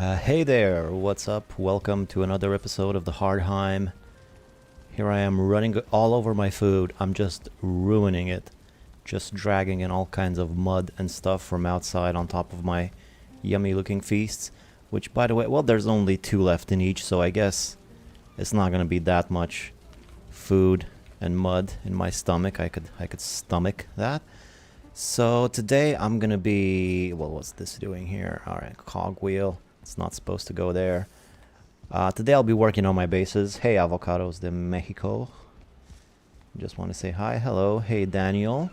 Hey there, what's up? Welcome to another episode of the Hardheim. Here I am running all over my food. I'm just ruining it. Just dragging in all kinds of mud and stuff from outside on top of my yummy looking feasts. Which, by the way, well, there's only 2 left in each, so I guess it's not gonna be that much food and mud in my stomach. I could stomach that. So today I'm gonna be, well, what's this doing here? Alright, cogwheel. It's not supposed to go there. Today I'll be working on my bases. Hey, Avocados de Mexico. Just want to say hi. Hello. Hey, Daniel.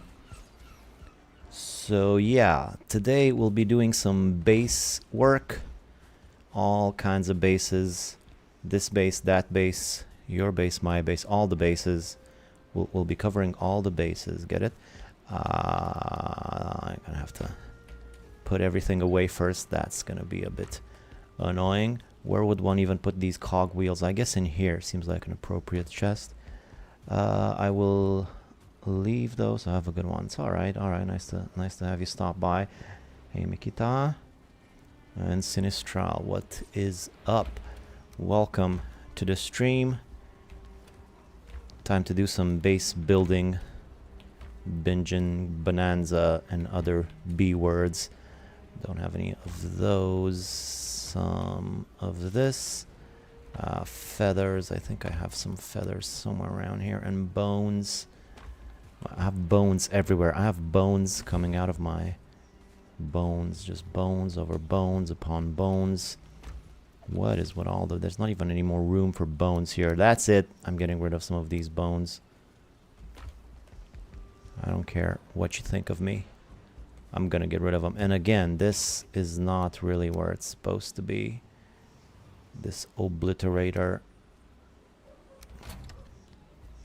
So yeah, today we'll be doing some base work. All kinds of bases. This base, that base, your base, my base, all the bases. We'll be covering all the bases. Get it? I'm gonna have to put everything away first. That's gonna be a bit annoying. Where would one even put these cogwheels? I guess in here seems like an appropriate chest. I will leave those. I have a good one. It's all right. Nice to have you stop by. Hey, Mikita and Sinistral, what is up? Welcome to the stream. Time to do some base building. Binge, bonanza, and other B words. Don't have any of those. Some of this. Feathers. I think I have some feathers somewhere around here. And bones. I have bones everywhere. I have bones coming out of my bones. Just bones over bones upon bones. What is with all the... There's not even any more room for bones here. That's it. I'm getting rid of some of these bones. I don't care what you think of me. I'm gonna get rid of them. And again, this is not really where it's supposed to be. This obliterator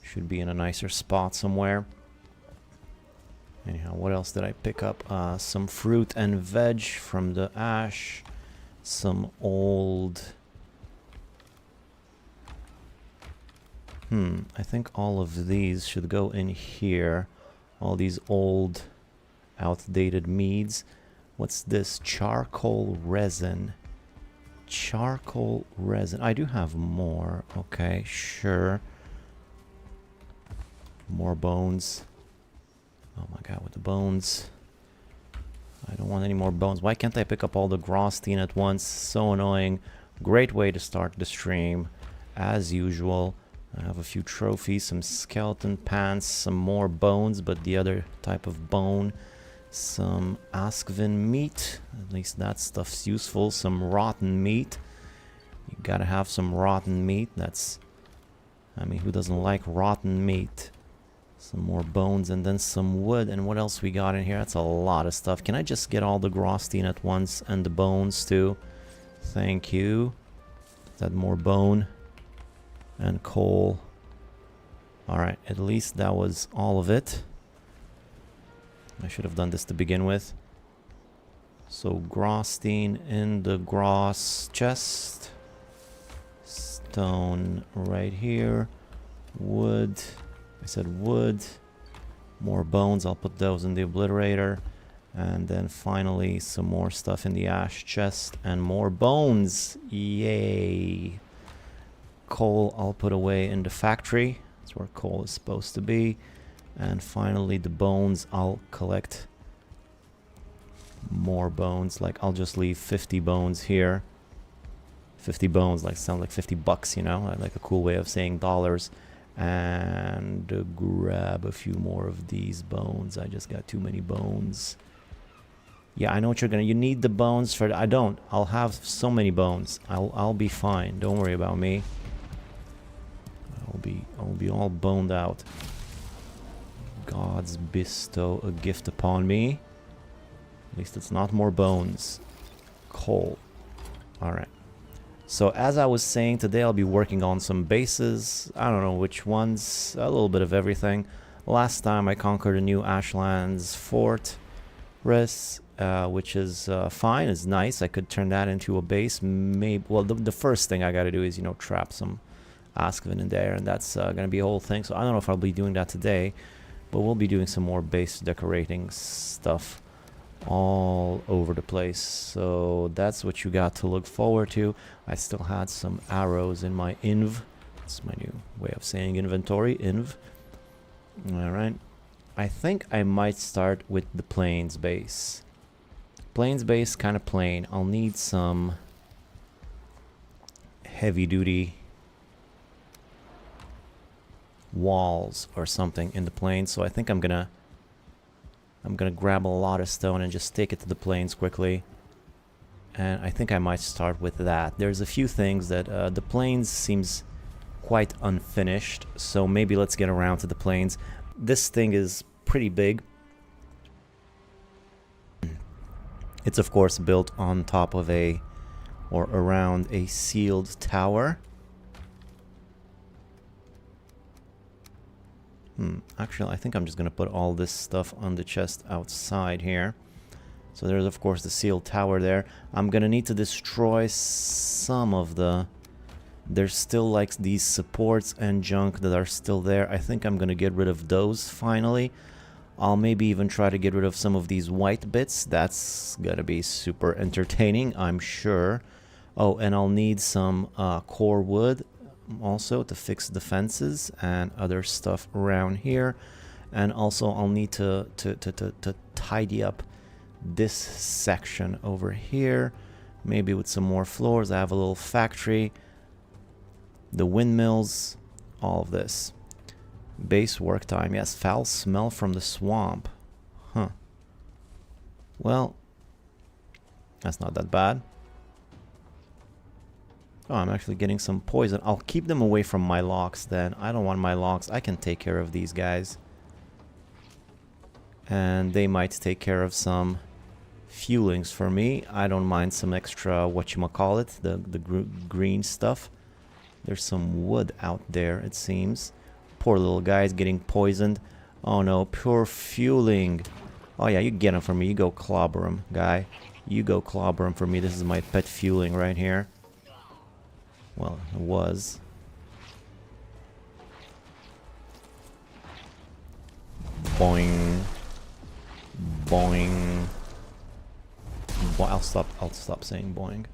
should be in a nicer spot somewhere. Anyhow, what else did I pick up? Some fruit and veg from the ash. Some old... I think all of these should go in here. All these old, outdated meads. What's this? Charcoal resin. Charcoal resin. I do have more. Okay, sure. More bones. Oh my god, with the bones. I don't want any more bones. Why can't I pick up all the Grosstein at once? So annoying. Great way to start the stream, as usual. I have a few trophies, some skeleton pants, some more bones, but the other type of bone. Some Askvin meat, at least that stuff's useful. Some rotten meat. You gotta have some rotten meat. That's, I mean, who doesn't like rotten meat? Some more bones and then some wood. And what else we got in here? That's a lot of stuff. Can I just get all the Grosstein at once and the bones too? Thank you. Is that more bone? And coal. Alright, at least that was all of it. I should have done this to begin with. So Grosstein in the Gross chest. Stone right here. Wood. I said wood. More bones. I'll put those in the obliterator. And then finally some more stuff in the ash chest. And more bones. Yay. Coal I'll put away in the factory. That's where coal is supposed to be. And finally the bones I'll collect. More bones. Like I'll just leave 50 bones here. 50 bones, like sounds like 50 bucks, you know? Like a cool way of saying dollars. And grab a few more of these bones. I just got too many bones. Yeah, I know what you're gonna... You need the bones for... I don't. I'll have so many bones. I'll be fine. Don't worry about me. I'll be all boned out. Gods bestow a gift upon me. At least it's not more bones. Coal. Alright. So as I was saying, today I'll be working on some bases. I don't know which ones. A little bit of everything. Last time I conquered a new Ashlands fortress, which is fine. It's nice. I could turn that into a base. Maybe. Well, the first thing I got to do is, you know, trap some Askvin in there, and that's gonna be a whole thing. So I don't know if I'll be doing that today, but we'll be doing some more base decorating stuff all over the place. So that's what you got to look forward to. I still had some arrows in my inv. That's my new way of saying inventory, inv. Alright. I think I might start with the plains base. Plains base, kind of plain. I'll need some heavy duty walls or something in the plains. So I think I'm gonna grab a lot of stone and just take it to the plains quickly. And I think I might start with that. There's a few things that the plains seems quite unfinished, so maybe let's get around to the plains. This thing is pretty big. It's of course built on top of or around a sealed tower. Actually, I think I'm just gonna put all this stuff on the chest outside here. So there's of course the sealed tower there. I'm gonna need to destroy some of the... There's still like these supports and junk that are still there. I think I'm gonna get rid of those finally. I'll maybe even try to get rid of some of these white bits. That's gonna be super entertaining, I'm sure. Oh, and I'll need some core wood also to fix the fences and other stuff around here. And also I'll need to tidy up this section over here, maybe with some more floors. I have a little factory, the windmills, all of this. Base work time, yes. Foul smell from the swamp. Huh. Well, that's not that bad. Oh, I'm actually getting some poison. I'll keep them away from my locks then. I don't want my locks. I can take care of these guys. And they might take care of some fuelings for me. I don't mind some extra, whatchamacallit, the green stuff. There's some wood out there, it seems. Poor little guy's getting poisoned. Oh no, pure fueling. Oh yeah, you get him for me. You go clobber him, guy. You go clobber him for me. This is my pet fueling right here. Well, it was. Boing. Boing. I'll stop saying boing.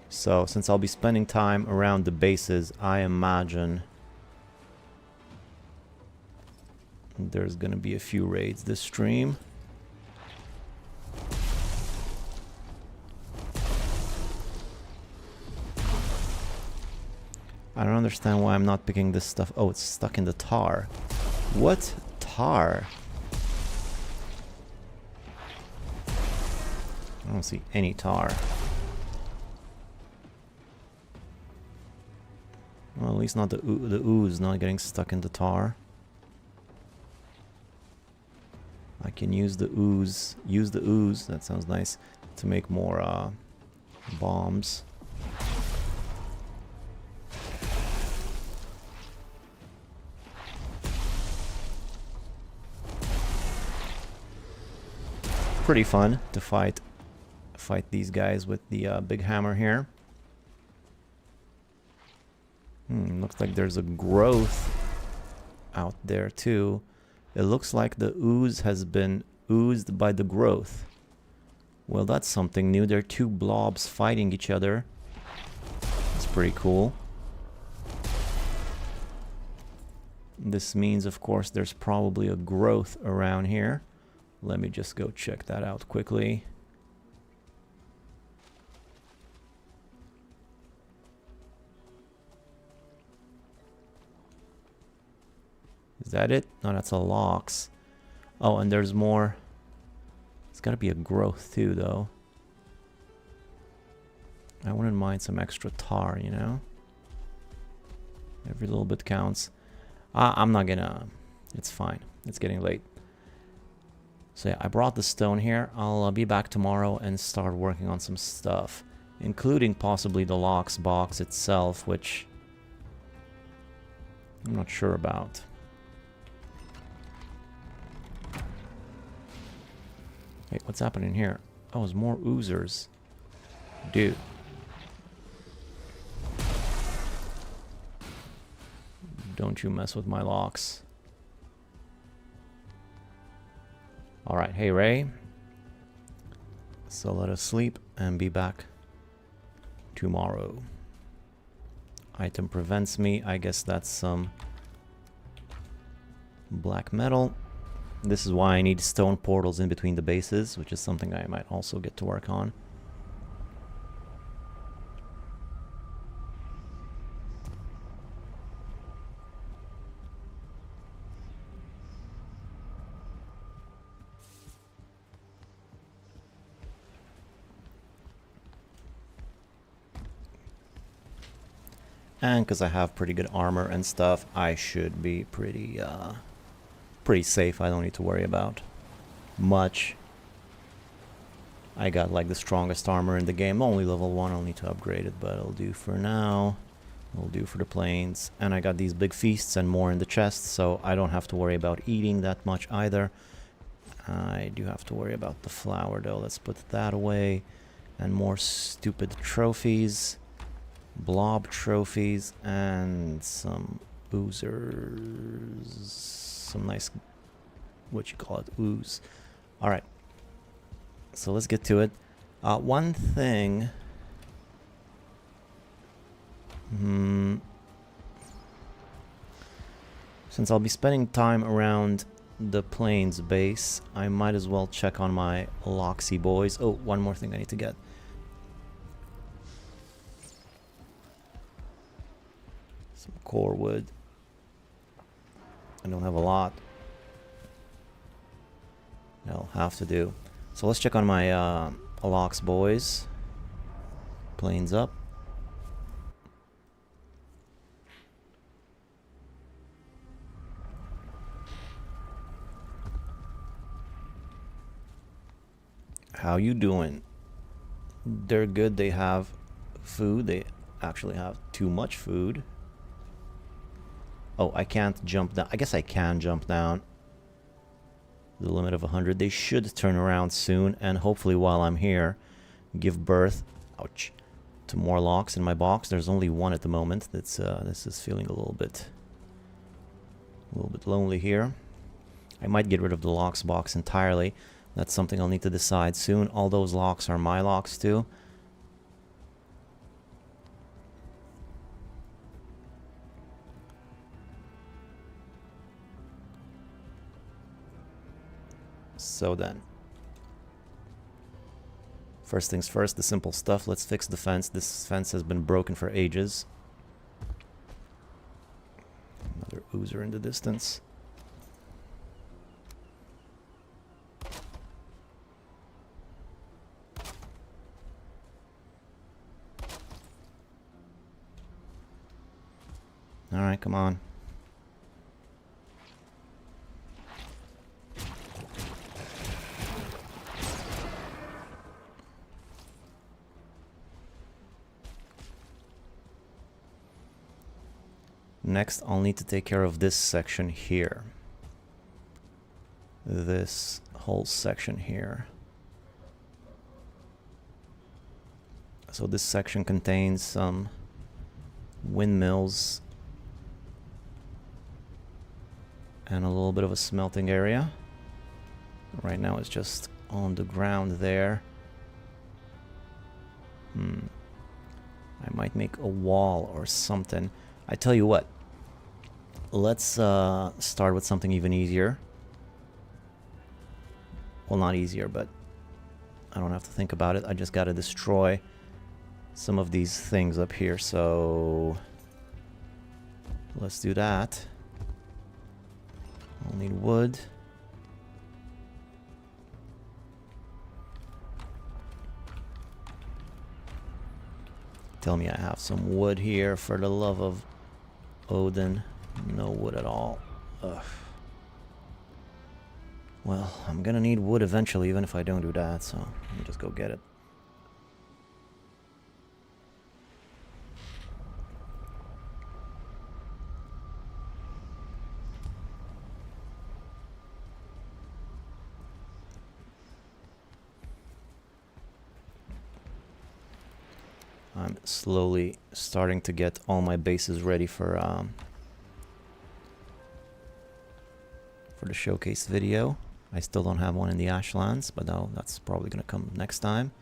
So, since I'll be spending time around the bases, I imagine there's gonna be a few raids this stream. I don't understand why I'm not picking this stuff. Oh, it's stuck in the tar. What tar? I don't see any tar. Well, at least not the ooze not getting stuck in the tar. I can use the ooze, that sounds nice, to make more bombs. Pretty fun to fight these guys with the big hammer here. Looks like there's a growth out there too. It looks like the ooze has been oozed by the growth. Well, that's something new. There are two blobs fighting each other. It's pretty cool. This means, of course, there's probably a growth around here. Let me just go check that out quickly. Is that it? No, that's a lox. Oh, and there's more. It's gotta be a growth too, though. I wouldn't mind some extra tar, you know? Every little bit counts. I'm not gonna... It's fine. It's getting late. So yeah, I brought the stone here. I'll be back tomorrow and start working on some stuff, including possibly the lox box itself, which I'm not sure about. Wait, what's happening here? Oh, there's more oozers. Dude. Don't you mess with my locks. Alright, hey Ray. So let us sleep and be back tomorrow. Item prevents me. I guess that's some black metal. This is why I need stone portals in between the bases, which is something I might also get to work on. And because I have pretty good armor and stuff, I should be pretty safe. I don't need to worry about much. I got like the strongest armor in the game. Only level 1, I'll need to upgrade it, but it'll do for now. It'll do for the plains. And I got these big feasts and more in the chest, so I don't have to worry about eating that much either. I do have to worry about the flour though. Let's put that away. And more stupid trophies. Blob trophies and some oozers. Some nice, what you call it, ooze. Alright. So let's get to it. One thing. Since I'll be spending time around the plains base, I might as well check on my Loxy boys. Oh, one more thing I need to get. Some core wood. I don't have a lot. That'll have to do. So let's check on my Alox boys. Planes up. How you doing? They're good. They have food. They actually have too much food. Oh, I can't jump down. I guess I can jump down. The limit of 100. They should turn around soon, and hopefully while I'm here, give birth, ouch, to more locks in my box. There's only one at the moment. That's this is feeling a little bit lonely here. I might get rid of the locks box entirely. That's something I'll need to decide soon. All those locks are my locks too. So then, first things first, the simple stuff. Let's fix the fence. This fence has been broken for ages. Another oozer in the distance. All right, come on. Next, I'll need to take care of this section here. This whole section here. So this section contains some windmills and a little bit of a smelting area. Right now it's just on the ground there. I might make a wall or something. I tell you what, let's start with something even easier. Well, not easier, but I don't have to think about it. I just gotta destroy some of these things up here, so let's do that. I'll need wood. Tell me I have some wood here, for the love of Odin. No wood at all. Ugh. Well, I'm gonna need wood eventually, even if I don't do that, so let me just go get it. I'm slowly starting to get all my bases ready for for the showcase video. I still don't have one in the Ashlands, but no, that's probably gonna come next time.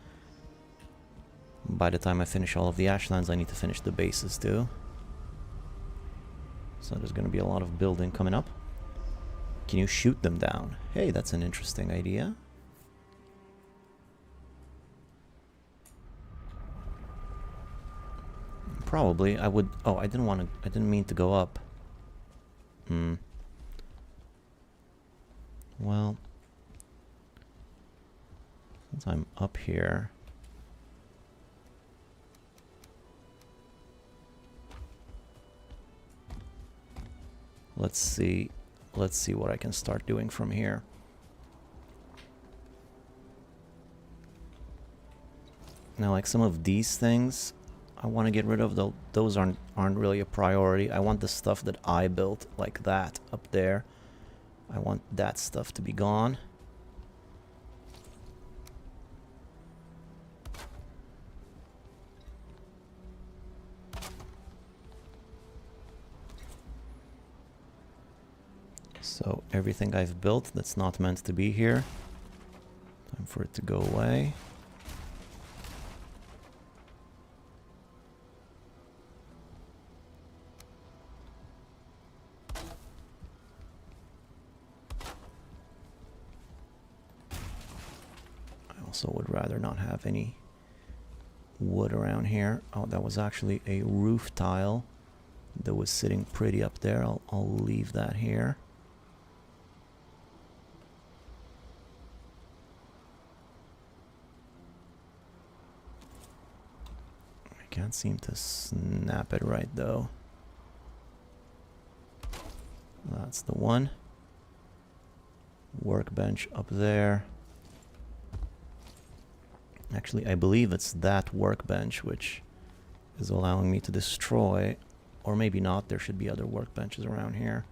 By the time I finish all of the Ashlands, I need to finish the bases too. So there's gonna be a lot of building coming up. Can you shoot them down? Hey, that's an interesting idea. Probably, I would... Oh, I didn't mean to go up. Well... Since I'm up here... Let's see what I can start doing from here. Now, like some of these things, I want to get rid of. Those aren't really a priority. I want the stuff that I built, like that up there. I want that stuff to be gone. So everything I've built that's not meant to be here, time for it to go away. I also would rather not have any wood around here. Oh, that was actually a roof tile that was sitting pretty up there. I'll leave that here. Can't seem to snap it right though. That's the one. Workbench up there. Actually, I believe it's that workbench which is allowing me to destroy, or maybe not. There should be other workbenches around here.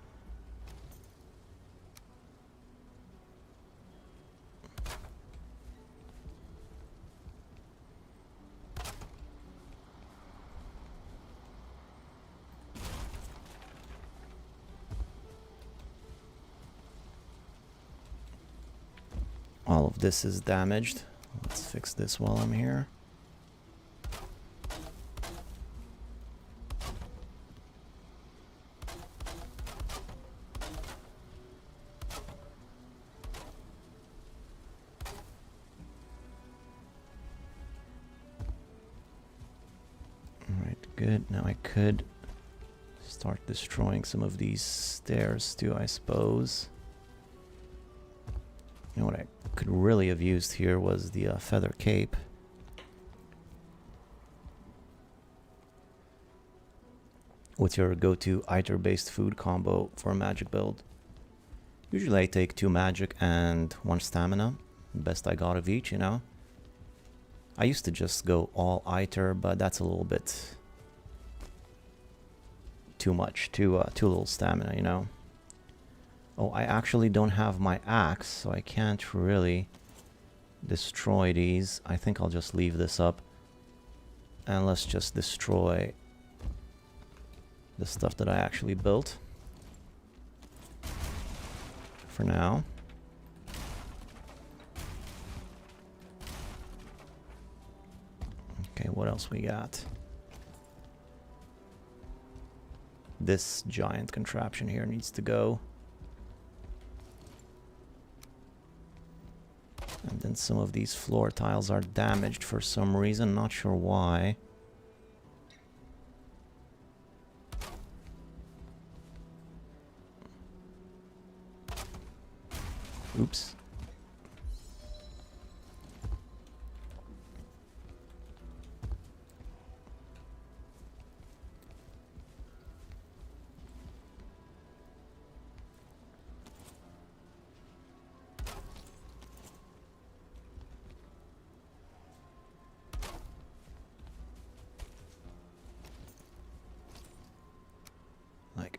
All of this is damaged. Let's fix this while I'm here. Alright, good. Now I could start destroying some of these stairs too, I suppose. You know what I could really have used here was the feather cape. What's your go-to ITER-based food combo for a magic build? Usually I take 2 magic and 1 stamina. Best I got of each, you know. I used to just go all ITER, but that's a little bit too much, too little stamina, you know. Oh, I actually don't have my axe, so I can't really destroy these. I think I'll just leave this up. And let's just destroy the stuff that I actually built. For now. Okay, what else we got? This giant contraption here needs to go. And then some of these floor tiles are damaged for some reason, not sure why. Oops.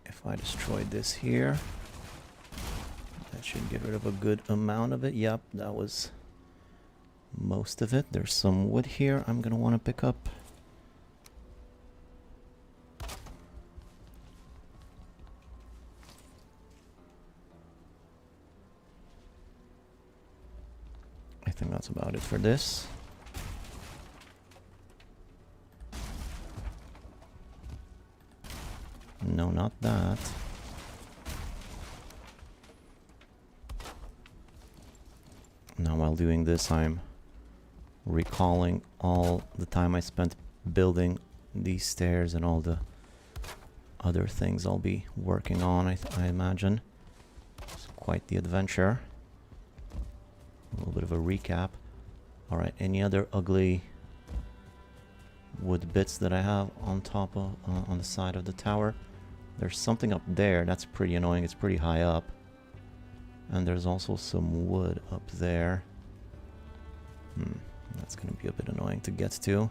If I destroyed this here, that should get rid of a good amount of it. Yep, that was most of it. There's some wood here I'm gonna want to pick up. think that's about it for this. No, not that. Now while doing this, I'm recalling all the time I spent building these stairs and all the other things I'll be working on, I imagine. It's quite the adventure. A little bit of a recap. Alright, any other ugly wood bits that I have on top of, on the side of the tower? There's something up there that's pretty annoying. It's pretty high up. And there's also some wood up there. That's gonna be a bit annoying to get to.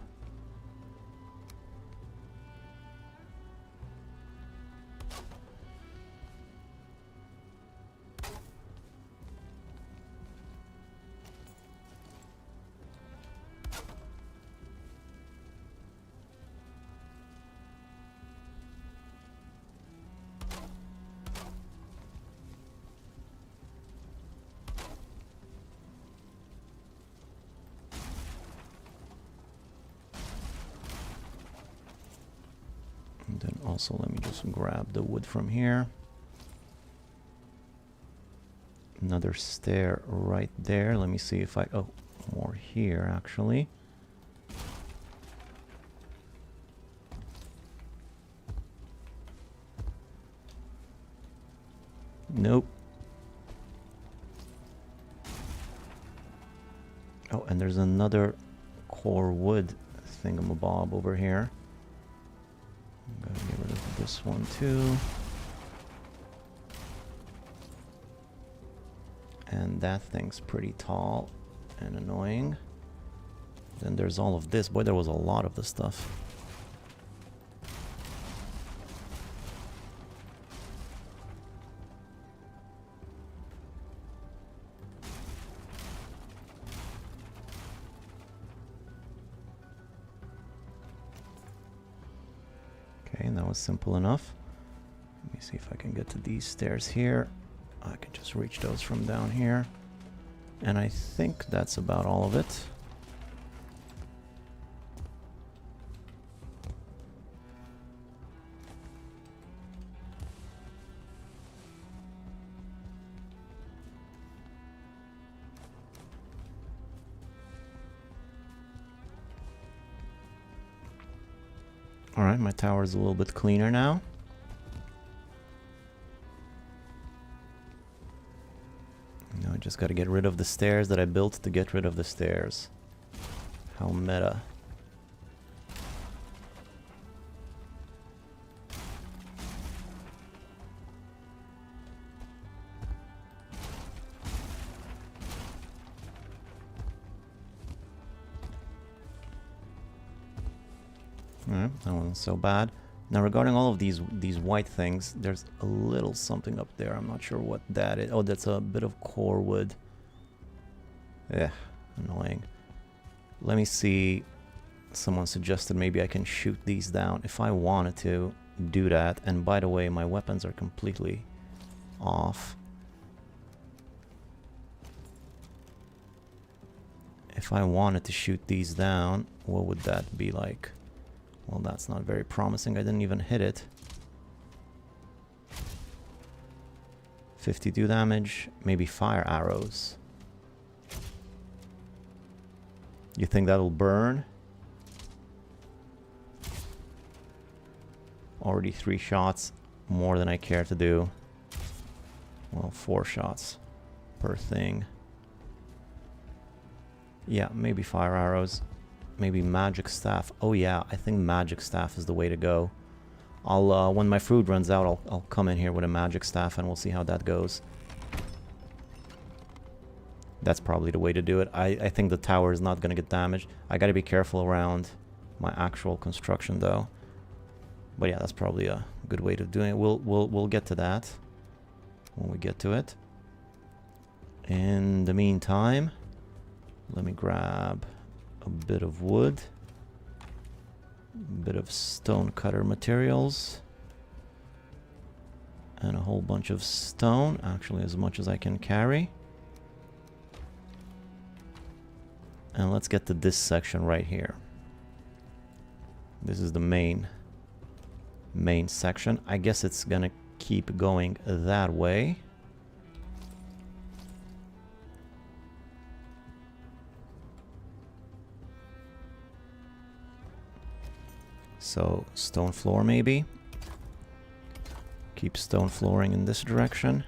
And then also let me just grab the wood from here. Another stair right there. Let me see if I... Oh, more here actually. Nope. Oh, and there's another core wood thingamabob over here. I'm gonna get rid of this one too. And that thing's pretty tall and annoying. Then there's all of this. Boy, there was a lot of this stuff. Okay, and that was simple enough. Let me see if I can get to these stairs here. I can just reach those from down here. And I think that's about all of it. Alright, my tower is a little bit cleaner now. Now I just gotta get rid of the stairs that I built to get rid of the stairs. How meta. Alright, that wasn't so bad. Now regarding all of these white things, there's a little something up there. I'm not sure what that is. Oh, that's a bit of core wood. Yeah, annoying. Let me see. Someone suggested maybe I can shoot these down if I wanted to do that. And by the way, my weapons are completely off. If I wanted to shoot these down, what would that be like? Well, that's not very promising. I didn't even hit it. 52 damage, maybe fire arrows. You think that'll burn? Already 3 shots, more than I care to do. Well, 4 shots per thing. Yeah, maybe fire arrows. Maybe magic staff. Oh yeah, I think magic staff is the way to go. I'll when my food runs out, I'll come in here with a magic staff and we'll see how that goes. That's probably the way to do it. I think the tower is not gonna get damaged. I gotta be careful around my actual construction though. But yeah, that's probably a good way of doing it. We'll get to that when we get to it. In the meantime, let me grab a bit of wood, a bit of stone cutter materials, and a whole bunch of stone, actually as much as I can carry. And let's get to this section right here. This is the main section. I guess it's gonna keep going that way. So stone floor maybe. Keep stone flooring in this direction.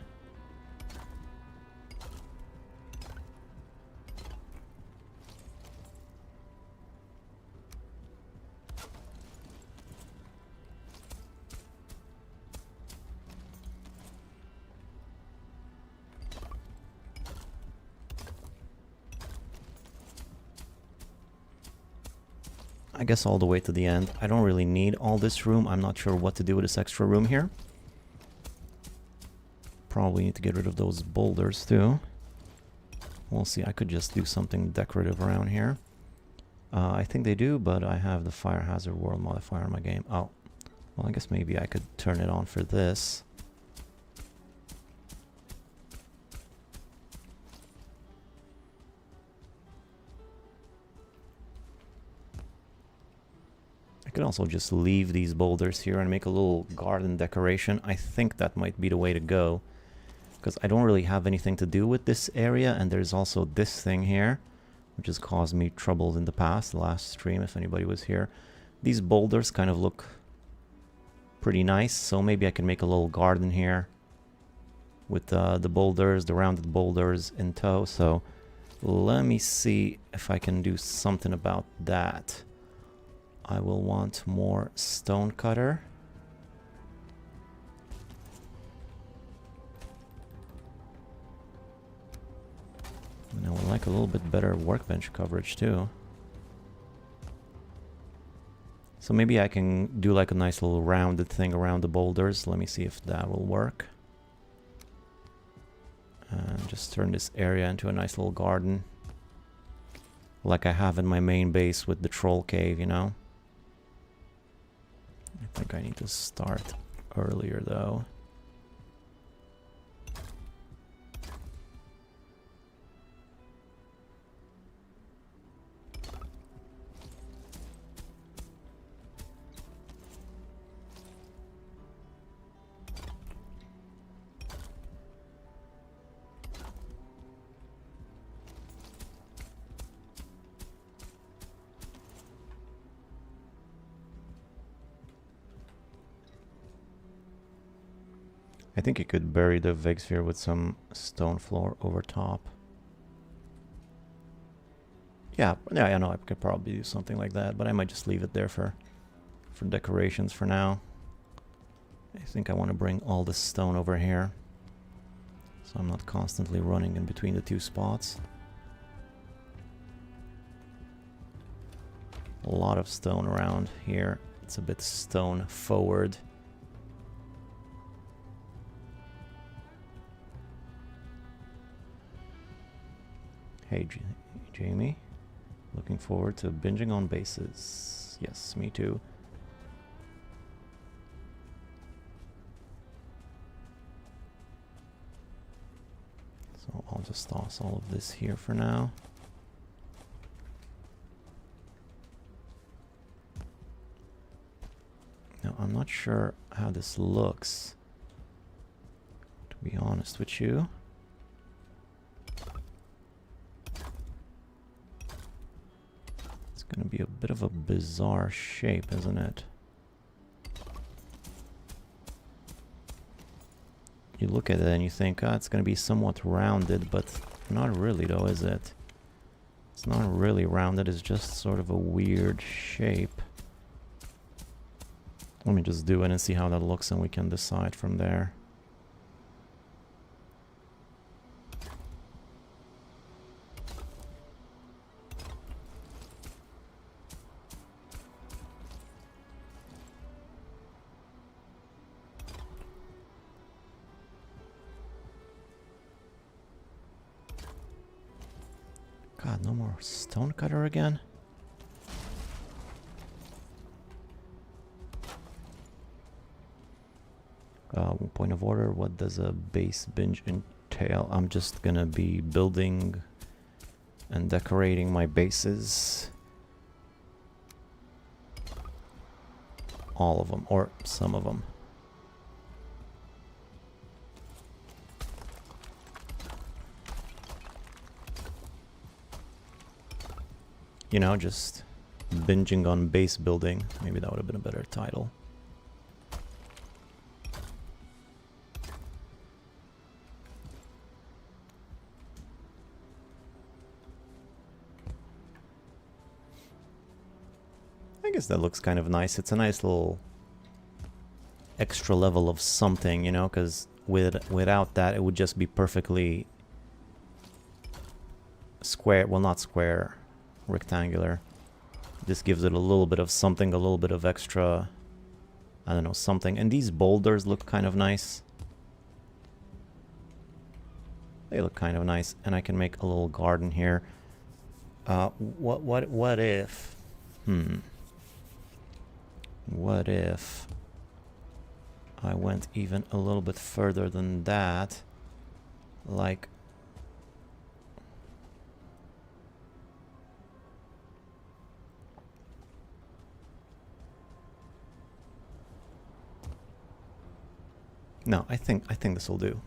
I guess all the way to the end. I don't really need all this room. I'm not sure what to do with this extra room here. Probably need to get rid of those boulders too. We'll see. I could just do something decorative around here. I think they do, but I have the fire hazard world modifier in my game. Oh, well, I guess maybe I could turn it on for this. I could also just leave these boulders here and make a little garden decoration. I think that might be the way to go, because I don't really have anything to do with this area, and there's also this thing here, which has caused me troubles in the past, the last stream, if anybody was here. These boulders kind of look pretty nice, so maybe I can make a little garden here with the boulders, the rounded boulders in tow. So let me see if I can do something about that. I will want more stone cutter. And I would like a little bit better workbench coverage too. So maybe I can do like a nice little rounded thing around the boulders. Let me see if that will work. And just turn this area into a nice little garden, like I have in my main base with the troll cave, you know. I think I need to start earlier though. I think you could bury the Veg sphere with some stone floor over top. Yeah, I know I could probably do something like that, but I might just leave it there for decorations for now. I think I want to bring all this stone over here, so I'm not constantly running in between the two spots. A lot of stone around here. It's a bit stone forward. Hey, Jamie. Looking forward to binging on bases. Yes, me too. So I'll just toss all of this here for now. Now, I'm not sure how this looks, to be honest with you. Gonna be a bit of a bizarre shape, isn't it? You look at it and you think, it's gonna be somewhat rounded, but not really though, is it? It's not really rounded, it's just sort of a weird shape. Let me just do it and see how that looks, and we can decide from there. God, no more stone cutter again? Point of order, what does a base binge entail? I'm just gonna be building and decorating my bases. All of them, or some of them. You know, just binging on base building. Maybe that would have been a better title. I guess that looks kind of nice. It's a nice little extra level of something, you know, because without that it would just be perfectly square. Well, not square, rectangular. This gives it a little bit of something, a little bit of extra, I don't know, something. And these boulders look kind of nice. They look kind of nice, and I can make a little garden here. What if? What if I went even a little bit further than that? Like, no, I think this will do.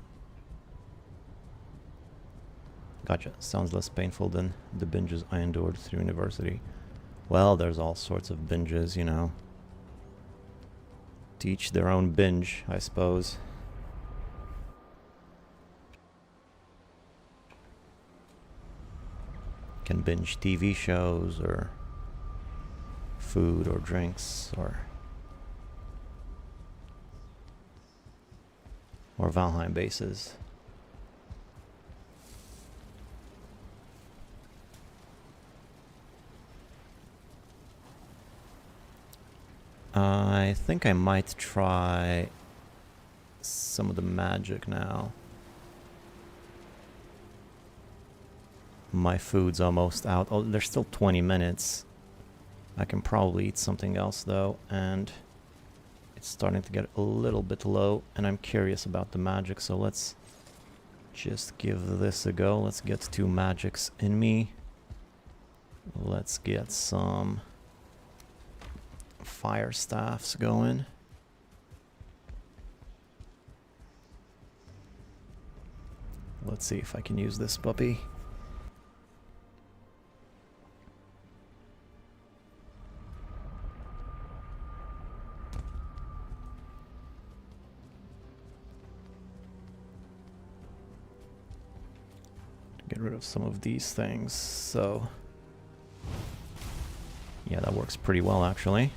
Gotcha. Sounds less painful than the binges I endured through university. Well, there's all sorts of binges, you know. To each their own binge, I suppose. Can binge TV shows or food or drinks or Valheim bases. I think I might try some of the magic now. My food's almost out. Oh, there's still 20 minutes. I can probably eat something else though, and it's starting to get a little bit low, and I'm curious about the magic, so let's just give this a go. Let's get 2 magics in me. Let's get some fire staffs going. Let's see if I can use this puppy. Get rid of some of these things, so yeah, that works pretty well actually.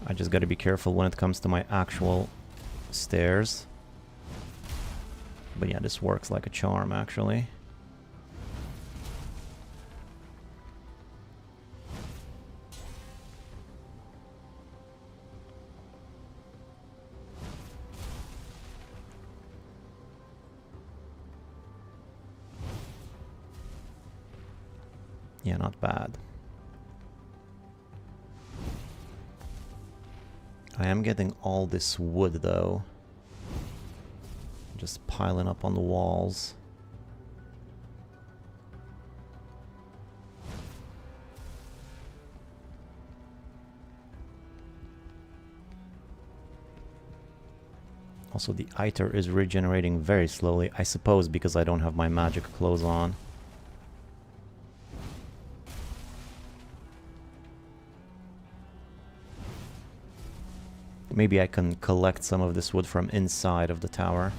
I just gotta be careful when it comes to my actual stairs. But yeah, this works like a charm actually. Yeah, not bad. I am getting all this wood though. Just piling up on the walls. Also, the Iter is regenerating very slowly, I suppose because I don't have my magic clothes on. Maybe I can collect some of this wood from inside of the tower.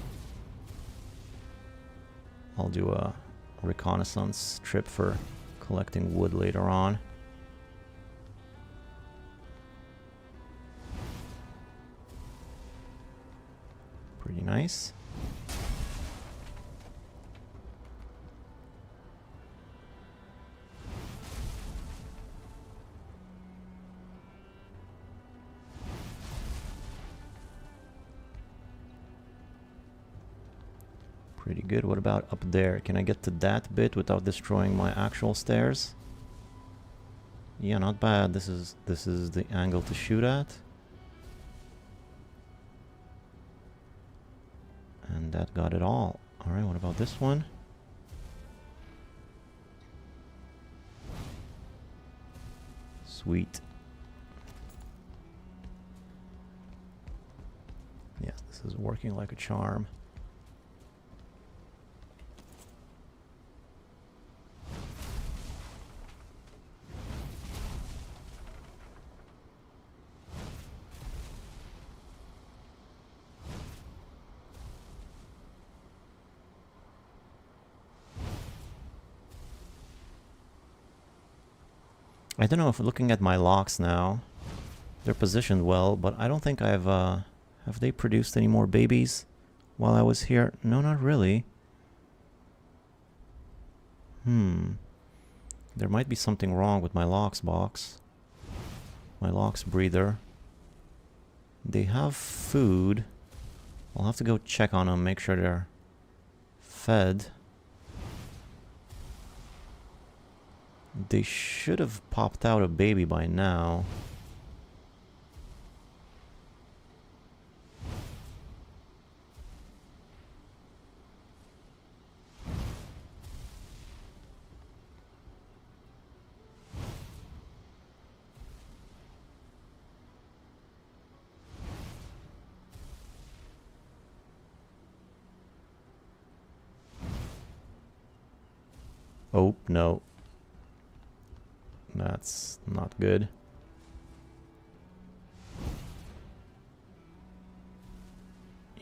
I'll do a reconnaissance trip for collecting wood later on. Pretty nice. Pretty good. What about up there? Can I get to that bit without destroying my actual stairs? Yeah, not bad. This is the angle to shoot at. And that got it all. Alright, what about this one? Sweet. Yes, this is working like a charm. I don't know if looking at my locks now, they're positioned well, but I don't think I've, have they produced any more babies while I was here? No, not really. There might be something wrong with my locks box. My locks breather. They have food. I'll have to go check on them, make sure they're fed. They should have popped out a baby by now. Oh, no. That's not good.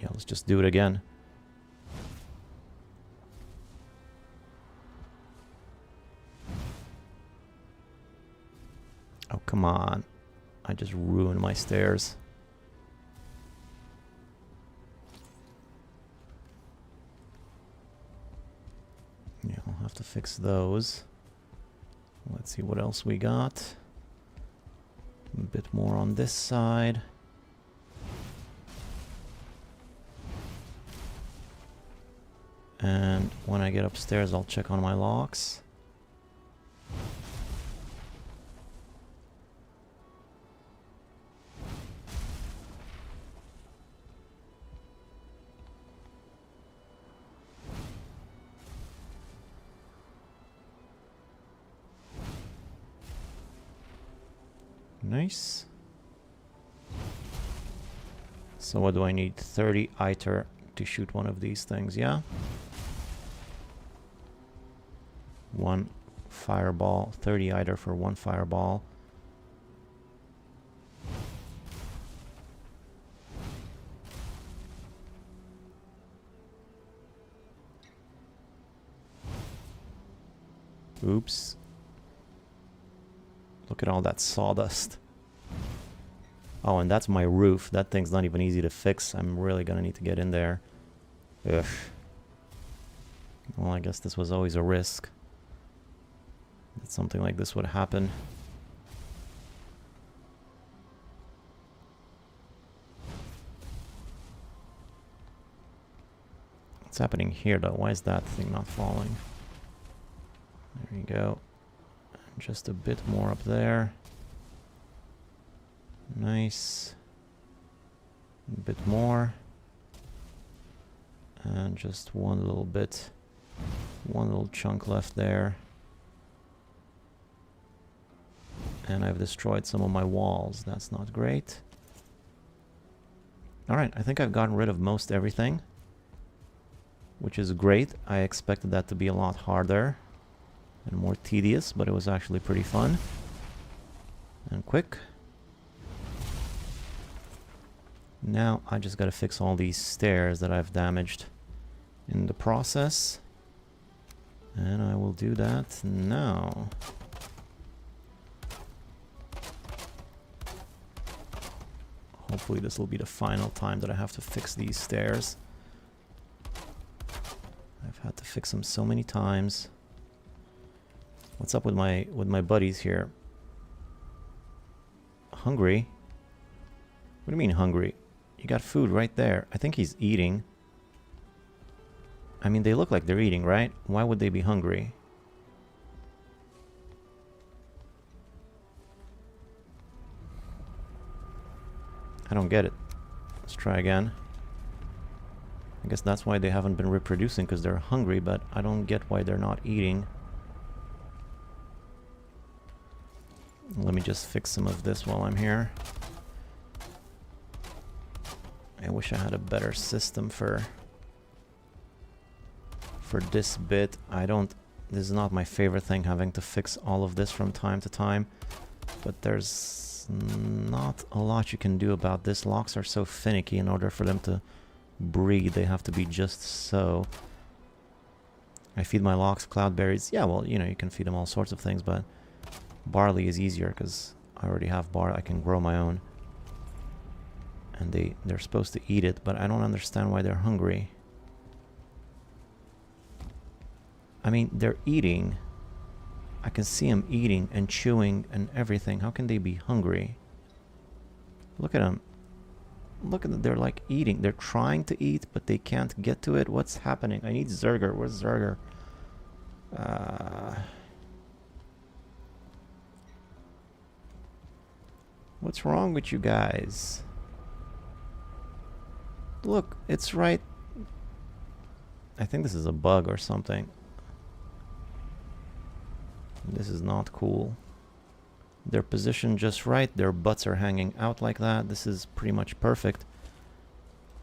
Yeah, let's just do it again. Oh, come on. I just ruined my stairs. Yeah, I'll have to fix those. Let's see what else we got. A bit more on this side. And when I get upstairs, I'll check on my locks. Nice. So what do I need? 30 ITER to shoot one of these things, yeah? One fireball, 30 ITER for one fireball. Oops. Look at all that sawdust. Oh, and that's my roof. That thing's not even easy to fix. I'm really gonna need to get in there. Ugh. Well, I guess this was always a risk that something like this would happen. What's happening here, though? Why is that thing not falling? There you go. Just a bit more up there. Nice. A bit more. And just one little bit. One little chunk left there. And I've destroyed some of my walls. That's not great. Alright, I think I've gotten rid of most everything, which is great. I expected that to be a lot harder and more tedious, but it was actually pretty fun and quick. Now I just gotta fix all these stairs that I've damaged in the process, and I will do that now. Hopefully this will be the final time that I have to fix these stairs. I've had to fix them so many times. What's up with my buddies here? Hungry? What do you mean hungry? You got food right there. I think he's eating. I mean, they look like they're eating, right? Why would they be hungry? I don't get it. Let's try again. I guess that's why they haven't been reproducing, because they're hungry, but I don't get why they're not eating. Let me just fix some of this while I'm here. I wish I had a better system for this bit. This is not my favorite thing, having to fix all of this from time to time, but there's not a lot you can do about this. Locks are so finicky. In order for them to breed, they have to be just so. I feed my locks cloudberries. Yeah, well, you know, you can feed them all sorts of things, but barley is easier because I already have barley. I can grow my own. And they're supposed to eat it, but I don't understand why they're hungry. I mean, they're eating. I can see them eating and chewing and everything. How can they be hungry? Look at them. Look at them. They're like eating. They're trying to eat, but they can't get to it. What's happening? I need Zerger. Where's Zerger? What's wrong with you guys? Look, it's right. I think this is a bug or something. This is not cool. They're positioned just right. Their butts are hanging out like that. This is pretty much perfect.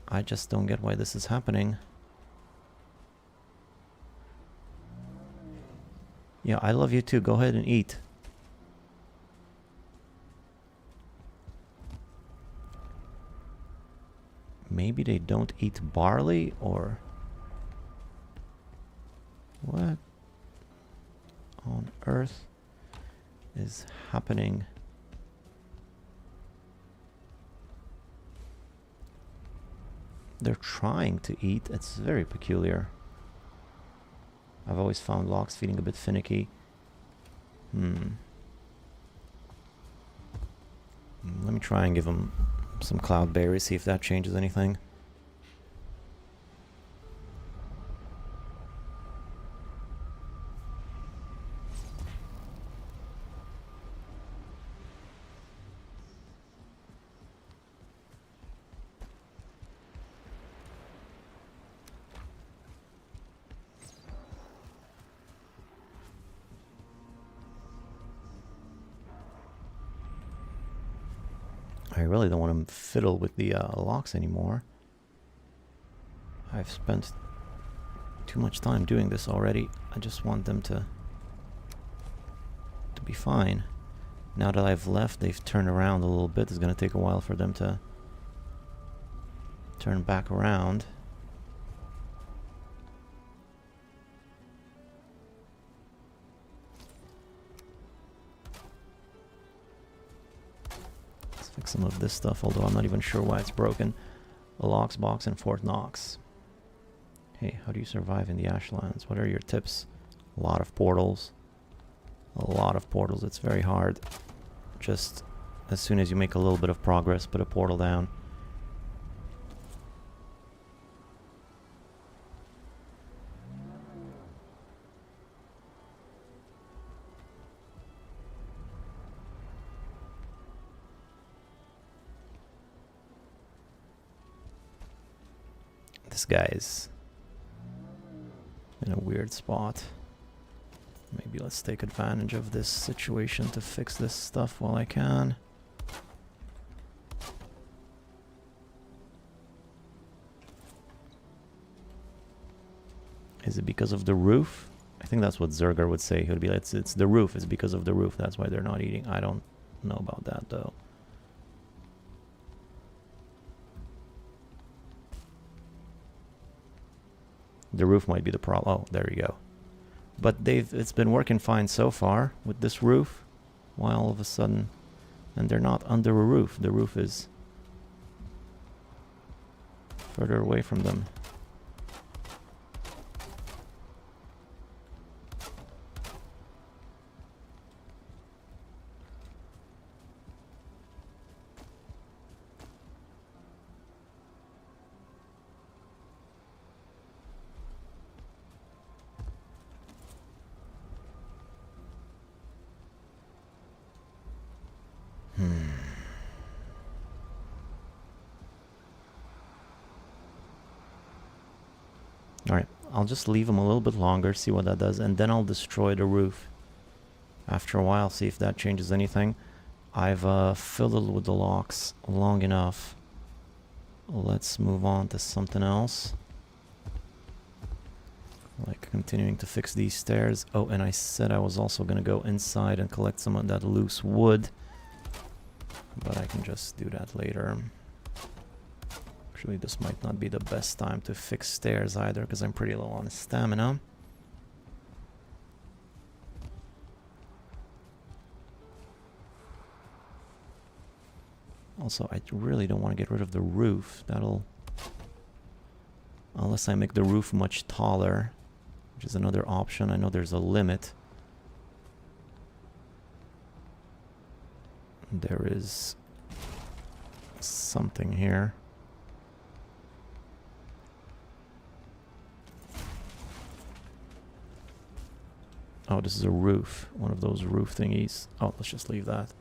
I just don't get why this is happening. Yeah, I love you too. Go ahead and eat. Maybe they don't eat barley, or what on earth is happening? They're trying to eat. It's very peculiar. I've always found lox feeding a bit finicky. Let me try and give them some cloudberries, see if that changes anything. I really don't want to fiddle with the locks anymore. I've spent too much time doing this already. I just want them to be fine. Now that I've left, they've turned around a little bit. It's going to take a while for them to turn back around. Fix some of this stuff, although I'm not even sure why it's broken. A Lox box in Fort Knox. Hey, how do you survive in the Ashlands? What are your tips? A lot of portals. A lot of portals. It's very hard. Just as soon as you make a little bit of progress, put a portal down. This guy's in a weird spot. Maybe let's take advantage of this situation to fix this stuff while I can. Is it because of the roof? I think that's what Zerger would say. He would be like, it's the roof. It's because of the roof. That's why they're not eating. I don't know about that though. The roof might be the problem. Oh, there you go. But it's been working fine so far with this roof. Why all of a sudden? And they're not under a roof. The roof is further away from them. Alright, I'll just leave them a little bit longer, see what that does, and then I'll destroy the roof after a while, see if that changes anything. I've fiddled with the locks long enough. Let's move on to something else. Like continuing to fix these stairs. Oh, and I said I was also going to go inside and collect some of that loose wood. But I can just do that later. Actually, this might not be the best time to fix stairs either, because I'm pretty low on stamina. Also, I really don't want to get rid of the roof. That'll... Unless I make the roof much taller, which is another option. I know there's a limit. There is something here. Oh, this is a roof. One of those roof thingies. Oh, let's just leave that.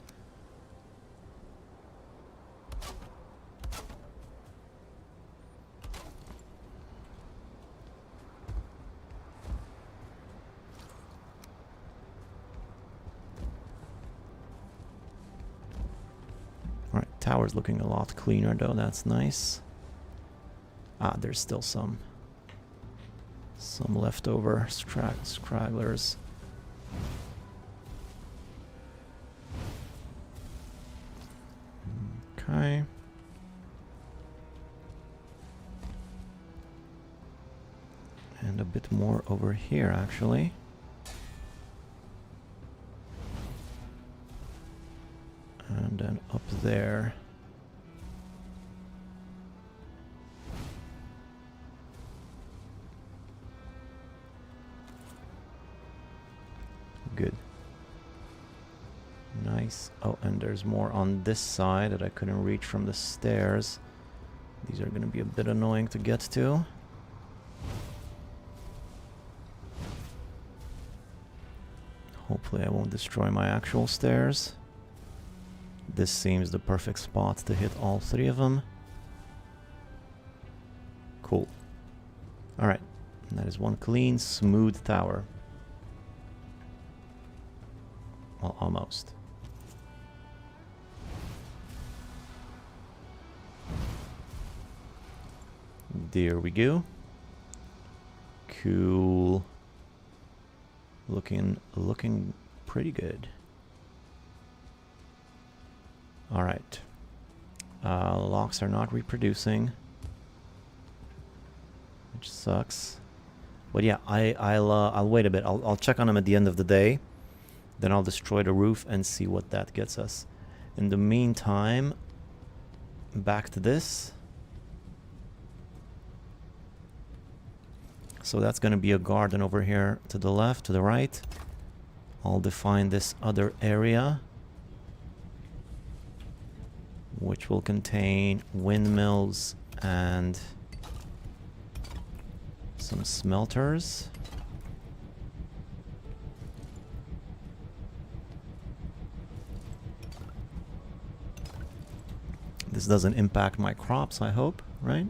Alright, tower's looking a lot cleaner though, that's nice. Ah, there's still some leftover stragglers. Okay. And a bit more over here, actually. And then up there. Good. Nice. Oh, and there's more on this side that I couldn't reach from the stairs. These are going to be a bit annoying to get to. Hopefully I won't destroy my actual stairs. This seems the perfect spot to hit all three of them. Cool. Alright. That is one clean, smooth tower. Well, almost. There we go. Cool. Looking pretty good. All right. Locks are not reproducing, which sucks. But yeah, I'll wait a bit. I'll check on them at the end of the day. Then I'll destroy the roof and see what that gets us. In the meantime, back to this. So that's going to be a garden over here to the left, to the right. I'll define this other area, which will contain windmills and some smelters. This doesn't impact my crops, I hope, right?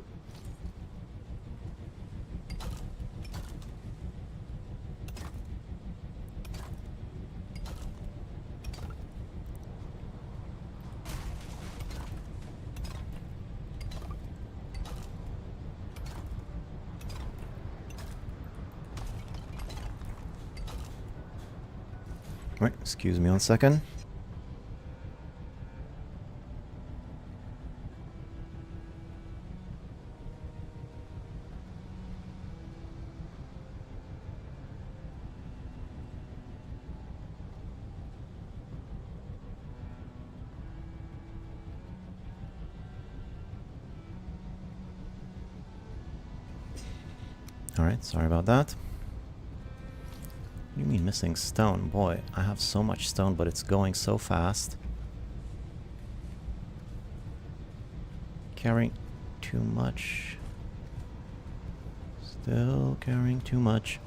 Right, excuse me 1 second. Alright, sorry about that. What do you mean missing stone? Boy, I have so much stone, but it's going so fast. Carrying too much. Still carrying too much.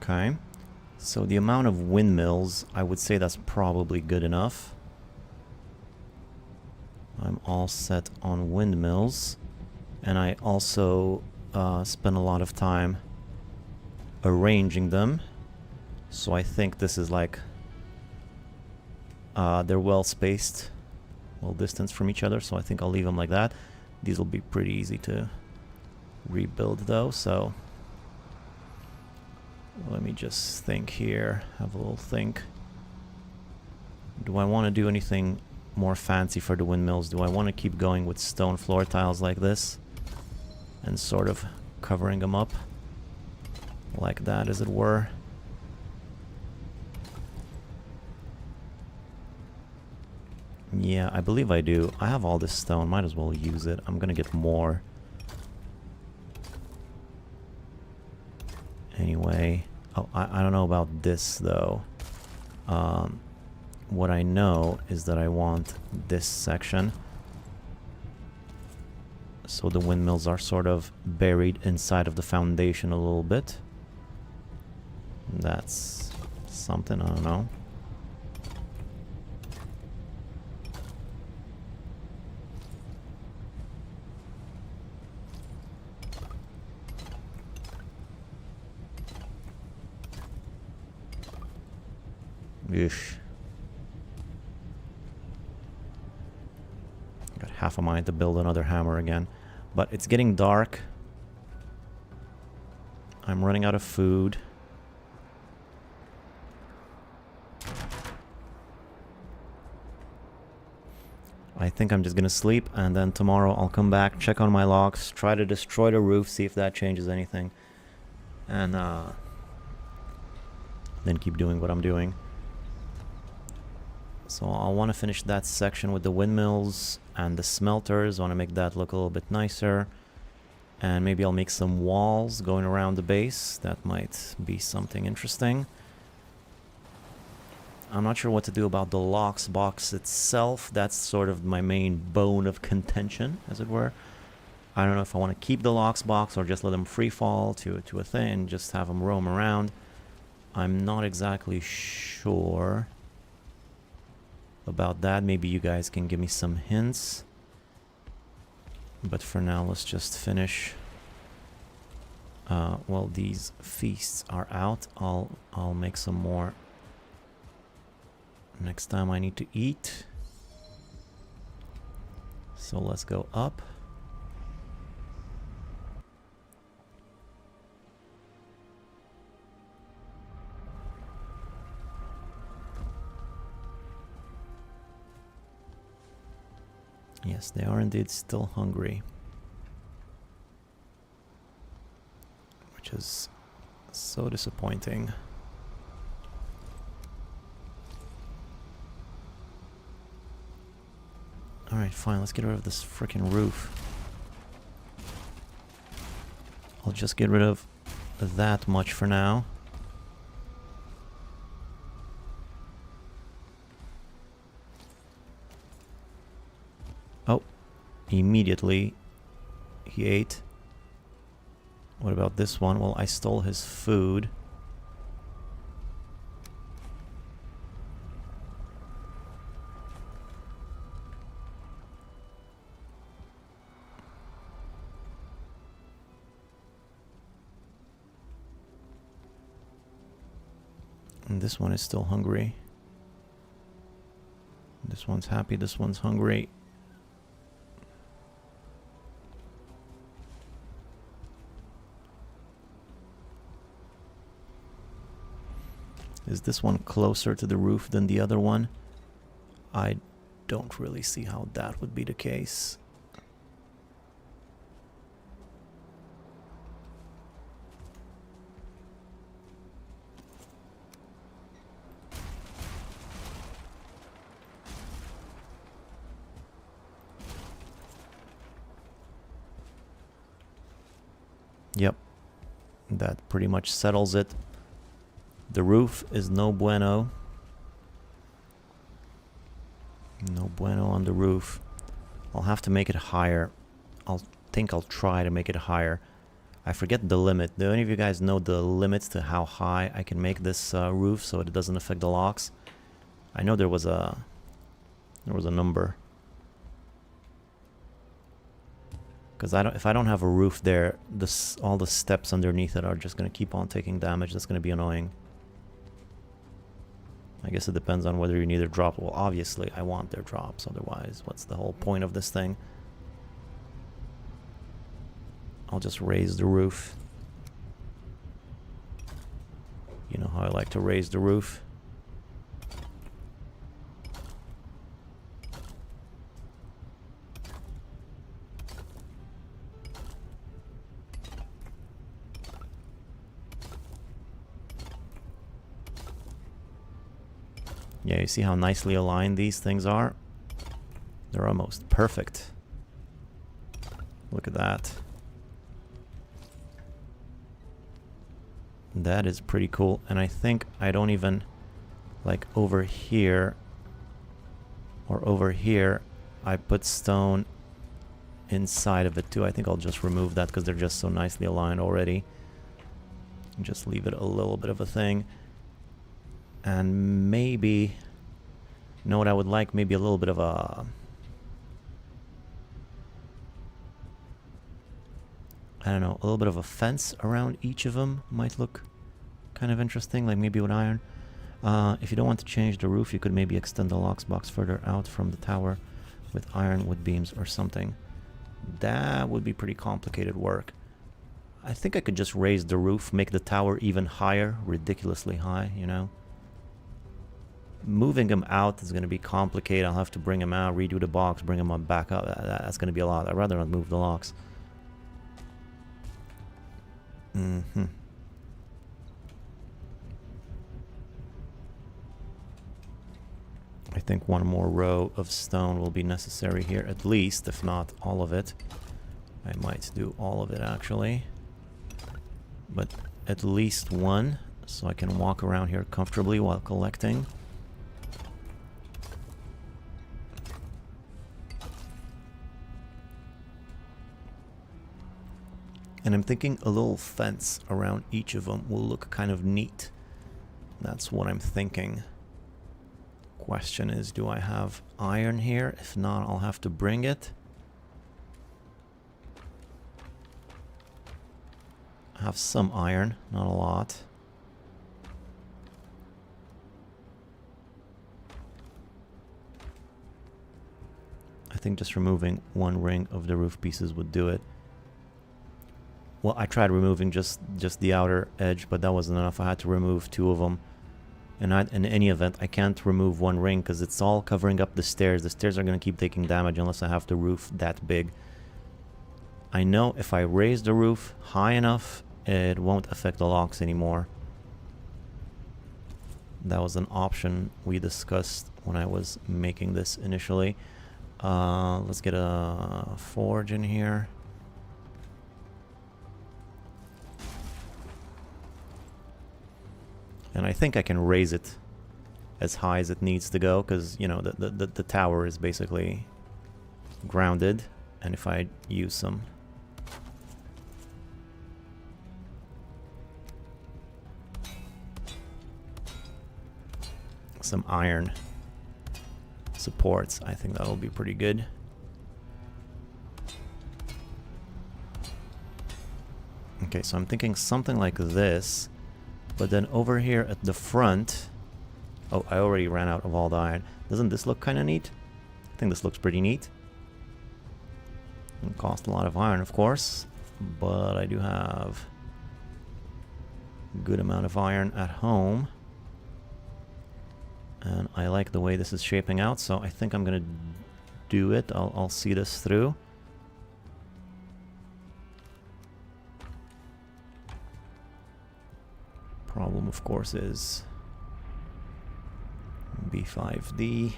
Okay. So the amount of windmills, I would say that's probably good enough. I'm all set on windmills. And I also spent a lot of time arranging them. So I think this is like they're well spaced, well distanced from each other, so I think I'll leave them like that. These will be pretty easy to rebuild though, so let me just think here, have a little think. Do I want to do anything more fancy for the windmills? Do I want to keep going with stone floor tiles like this and sort of covering them up like that, as it were? Yeah, I believe I do. I have all this stone, might as well use it. I'm gonna get more anyway. Oh, I don't know about this though. What I know is that I want this section, so the windmills are sort of buried inside of the foundation a little bit. That's something, I don't know. Eesh. Got half a mind to build another hammer again. But it's getting dark. I'm running out of food. I think I'm just gonna sleep, and then tomorrow I'll come back, check on my logs, try to destroy the roof, see if that changes anything. And then keep doing what I'm doing. So I'll want to finish that section with the windmills and the smelters. I want to make that look a little bit nicer. And maybe I'll make some walls going around the base. That might be something interesting. I'm not sure what to do about the locks box itself. That's sort of my main bone of contention, as it were. I don't know if I want to keep the locks box or just let them free fall to a thing, just have them roam around. I'm not exactly sure about that. Maybe you guys can give me some hints. But for now, let's just finish. Well, these feasts are out. I'll make some more next time I need to eat. So let's go up. Yes, they are indeed still hungry. Which is so disappointing. Alright, fine, let's get rid of this frickin' roof. I'll just get rid of that much for now. Oh, immediately he ate. What about this one? Well, I stole his food. And this one is still hungry. This one's happy, this one's hungry. Is this one closer to the roof than the other one? I don't really see how that would be the case. Yep, that pretty much settles it. The roof is no bueno. No bueno on the roof. I'll have to make it higher. I'll try to make it higher. I forget the limit. Do any of you guys know the limits to how high I can make this roof so it doesn't affect the locks? I know there was a number. Because if I don't have a roof there, all the steps underneath it are just going to keep on taking damage. That's going to be annoying. I guess it depends on whether you need their drops. Well, obviously, I want their drops. Otherwise, what's the whole point of this thing? I'll just raise the roof. You know how I like to raise the roof. Yeah, you see how nicely aligned these things are? They're almost perfect. Look at that. That is pretty cool. And I think I don't even, like over here or over here, I put stone inside of it too. I think I'll just remove that because they're just so nicely aligned already. Just leave it a little bit of a thing. And maybe, you know what I would like? Maybe a little bit of a... I don't know, a little bit of a fence around each of them might look kind of interesting, like maybe with iron. If you don't want to change the roof, you could maybe extend the locks box further out from the tower with iron wood beams or something. That would be pretty complicated work. I think I could just raise the roof, make the tower even higher, ridiculously high, you know. Moving them out is going to be complicated. I'll have to bring them out, redo the box, bring them back up. That's going to be a lot. I'd rather not move the locks. I think one more row of stone will be necessary here, at least, if not all of it. I might do all of it, actually. But at least one, so I can walk around here comfortably while collecting. And I'm thinking a little fence around each of them will look kind of neat. That's what I'm thinking. Question is, do I have iron here? If not, I'll have to bring it. I have some iron, not a lot. I think just removing one ring of the roof pieces would do it. Well, I tried removing just the outer edge, but that wasn't enough. I had to remove two of them. And in any event, I can't remove one ring because it's all covering up the stairs. The stairs are going to keep taking damage unless I have the roof that big. I know if I raise the roof high enough, it won't affect the locks anymore. That was an option we discussed when I was making this initially. Let's get a forge in here. And I think I can raise it as high as it needs to go, because, you know, the tower is basically grounded. And if I use some iron supports, I think that'll be pretty good. Okay, so I'm thinking something like this. But then over here at the front... Oh, I already ran out of all the iron. Doesn't this look kind of neat? I think this looks pretty neat. It costs a lot of iron, of course. But I do have a good amount of iron at home. And I like the way this is shaping out, so I think I'm going to do it. I'll see this through. Problem, of course, is B5D.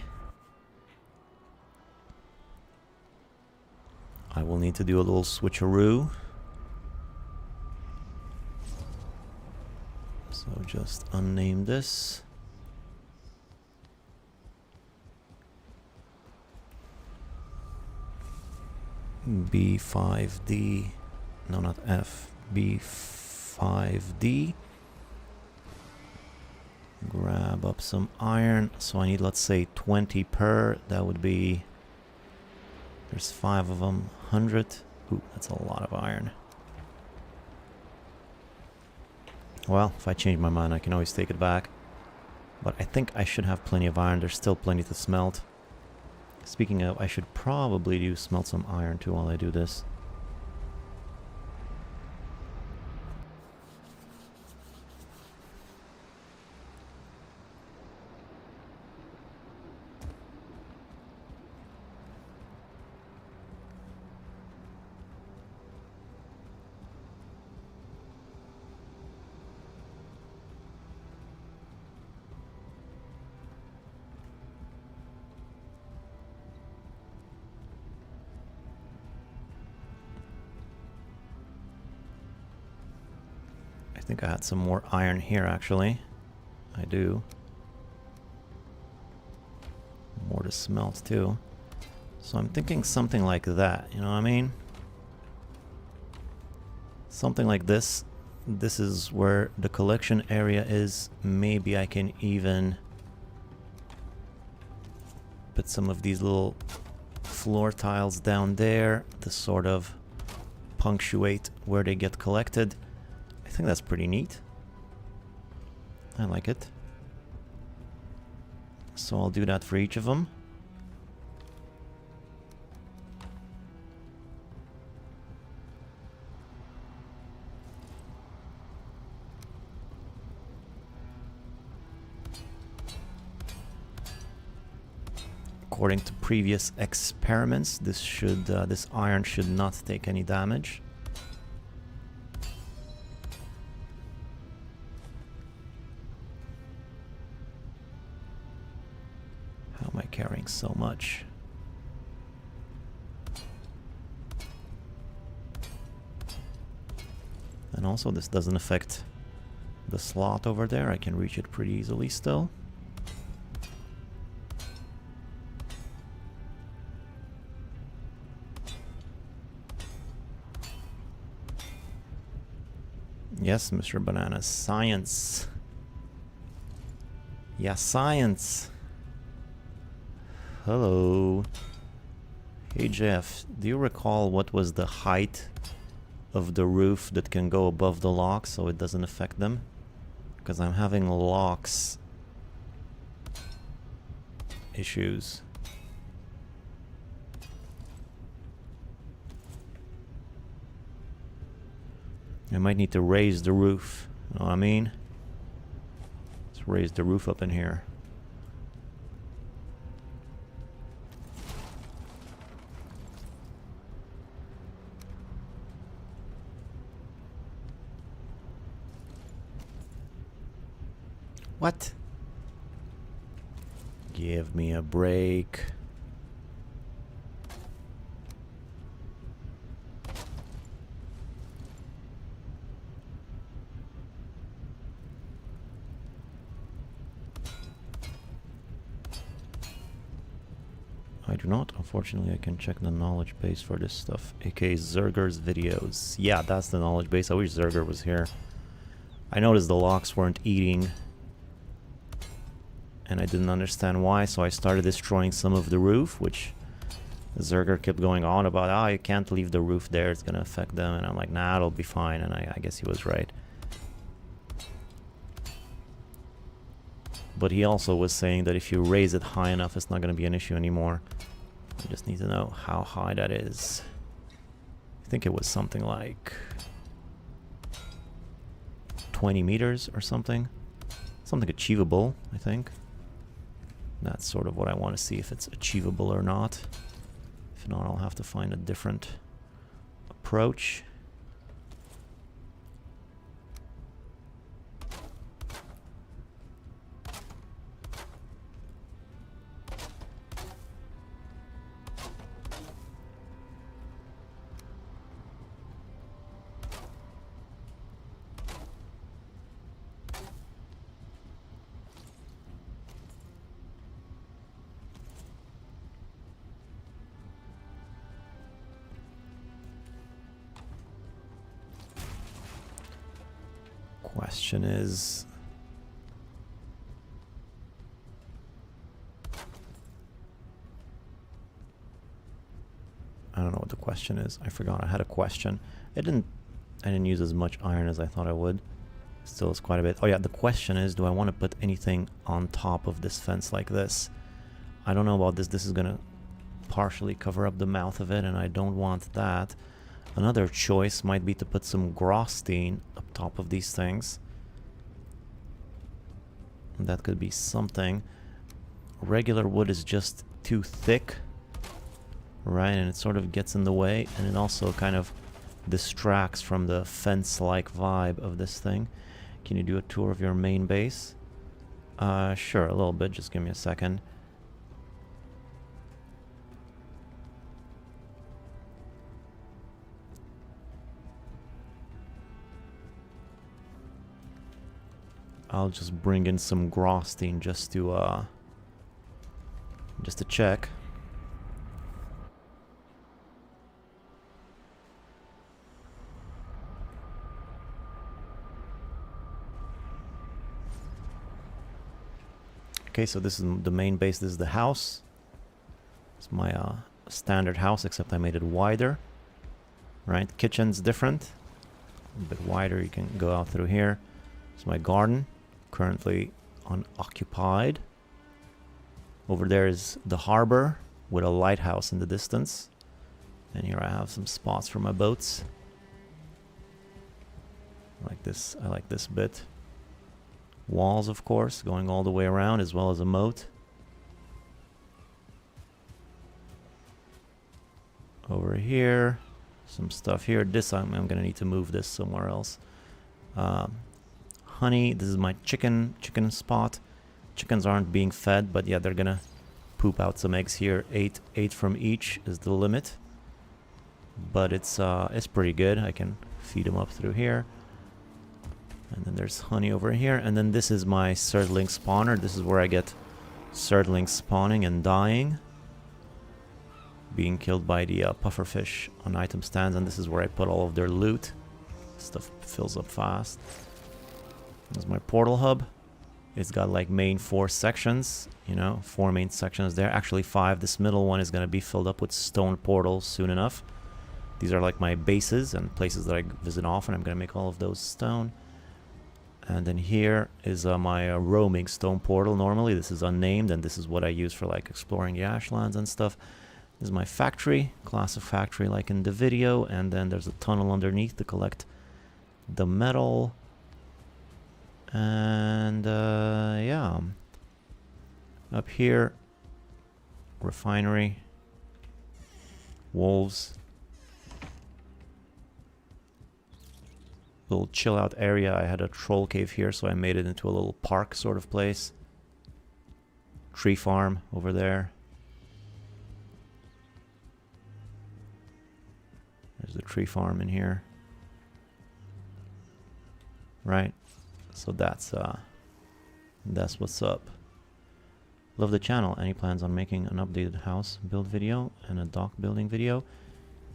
I will need to do a little switcheroo. So just unname this. B5D. No, not F. B5D. Grab up some iron. So I need, let's say, 20 per. That would be... There's 5 of them. 100. Ooh, that's a lot of iron. Well, if I change my mind, I can always take it back. But I think I should have plenty of iron. There's still plenty to smelt. Speaking of, I should probably smelt some iron too while I do this. I think I had some more iron here, actually. I do. More to smelt, too. So I'm thinking something like that, you know what I mean? Something like this. This is where the collection area is. Maybe I can even put some of these little floor tiles down there to sort of punctuate where they get collected. I think that's pretty neat. I like it. So I'll do that for each of them. According to previous experiments, this iron should not take any damage. How am I carrying so much? And also, this doesn't affect the slot over there. I can reach it pretty easily still. Yes, Mr. Banana, science. Yeah, science. Hello. Hey Jeff, do you recall what was the height of the roof that can go above the locks so it doesn't affect them? Because I'm having locks issues. I might need to raise the roof. You know what I mean? Let's raise the roof up in here. What? Give me a break. I do not. Unfortunately, I can check the knowledge base for this stuff. aka Zerger's videos. Yeah, that's the knowledge base. I wish Zerger was here. I noticed the locks weren't eating. And I didn't understand why, so I started destroying some of the roof, which Zerger kept going on about, oh, you can't leave the roof there, it's gonna affect them. And I'm like, nah, it'll be fine. And I guess he was right. But he also was saying that if you raise it high enough, it's not going to be an issue anymore. I just need to know how high that is. I think it was something like 20 meters or something. Something achievable, I think. That's sort of what I want to see, if it's achievable or not. If not, I'll have to find a different approach. Question is, don't know what the question is. I forgot I had a question. I didn't use as much iron as I thought I would. Still, it's quite a bit. Oh yeah, the question is, do I want to put anything on top of this fence like this? I don't know about this. This is gonna partially cover up the mouth of it, and I don't want that. Another choice might be to put some Grosstein up top of these things. That could be something. Regular wood is just too thick, right? And it sort of gets in the way, and it also kind of distracts from the fence-like vibe of this thing. Can you do a tour of your main base? Sure, a little bit. Just give me a second. I'll just bring in some Grosstein just to check. Okay, so this is the main base. This is the house. It's my standard house, except I made it wider. Right, kitchen's different. A bit wider. You can go out through here. It's my garden, currently unoccupied. Over there is the harbor with a lighthouse in the distance. And here I have some spots for my boats. Like this, I like this bit. Walls, of course, going all the way around, as well as a moat. Over here, some stuff here. This, I'm gonna need to move this somewhere else. Honey, this is my chicken spot. Chickens aren't being fed, but yeah, they're gonna poop out some eggs here. Eight from each is the limit. But it's pretty good. I can feed them up through here. And then there's honey over here. And then this is my Surdling spawner. This is where I get Surdlings spawning and dying. Being killed by the pufferfish on item stands. And this is where I put all of their loot. Stuff fills up fast. There's my portal hub. It's got like main 4 sections. You know, 4 main sections there. Actually 5. This middle one is going to be filled up with stone portals soon enough. These are like my bases and places that I visit often. I'm going to make all of those stone. And then here is my roaming stone portal. Normally this is unnamed, and this is what I use for like exploring the ashlands and stuff. This is my factory, class of factory like in the video, and then there's a tunnel underneath to collect the metal. And yeah, up here, refinery, wolves. Little chill out area. I had a troll cave here, so I made it into a little park sort of place. Tree farm over there. There's the tree farm in here. Right? So that's what's up. Love the channel. Any plans on making an updated house build video and a dock building video?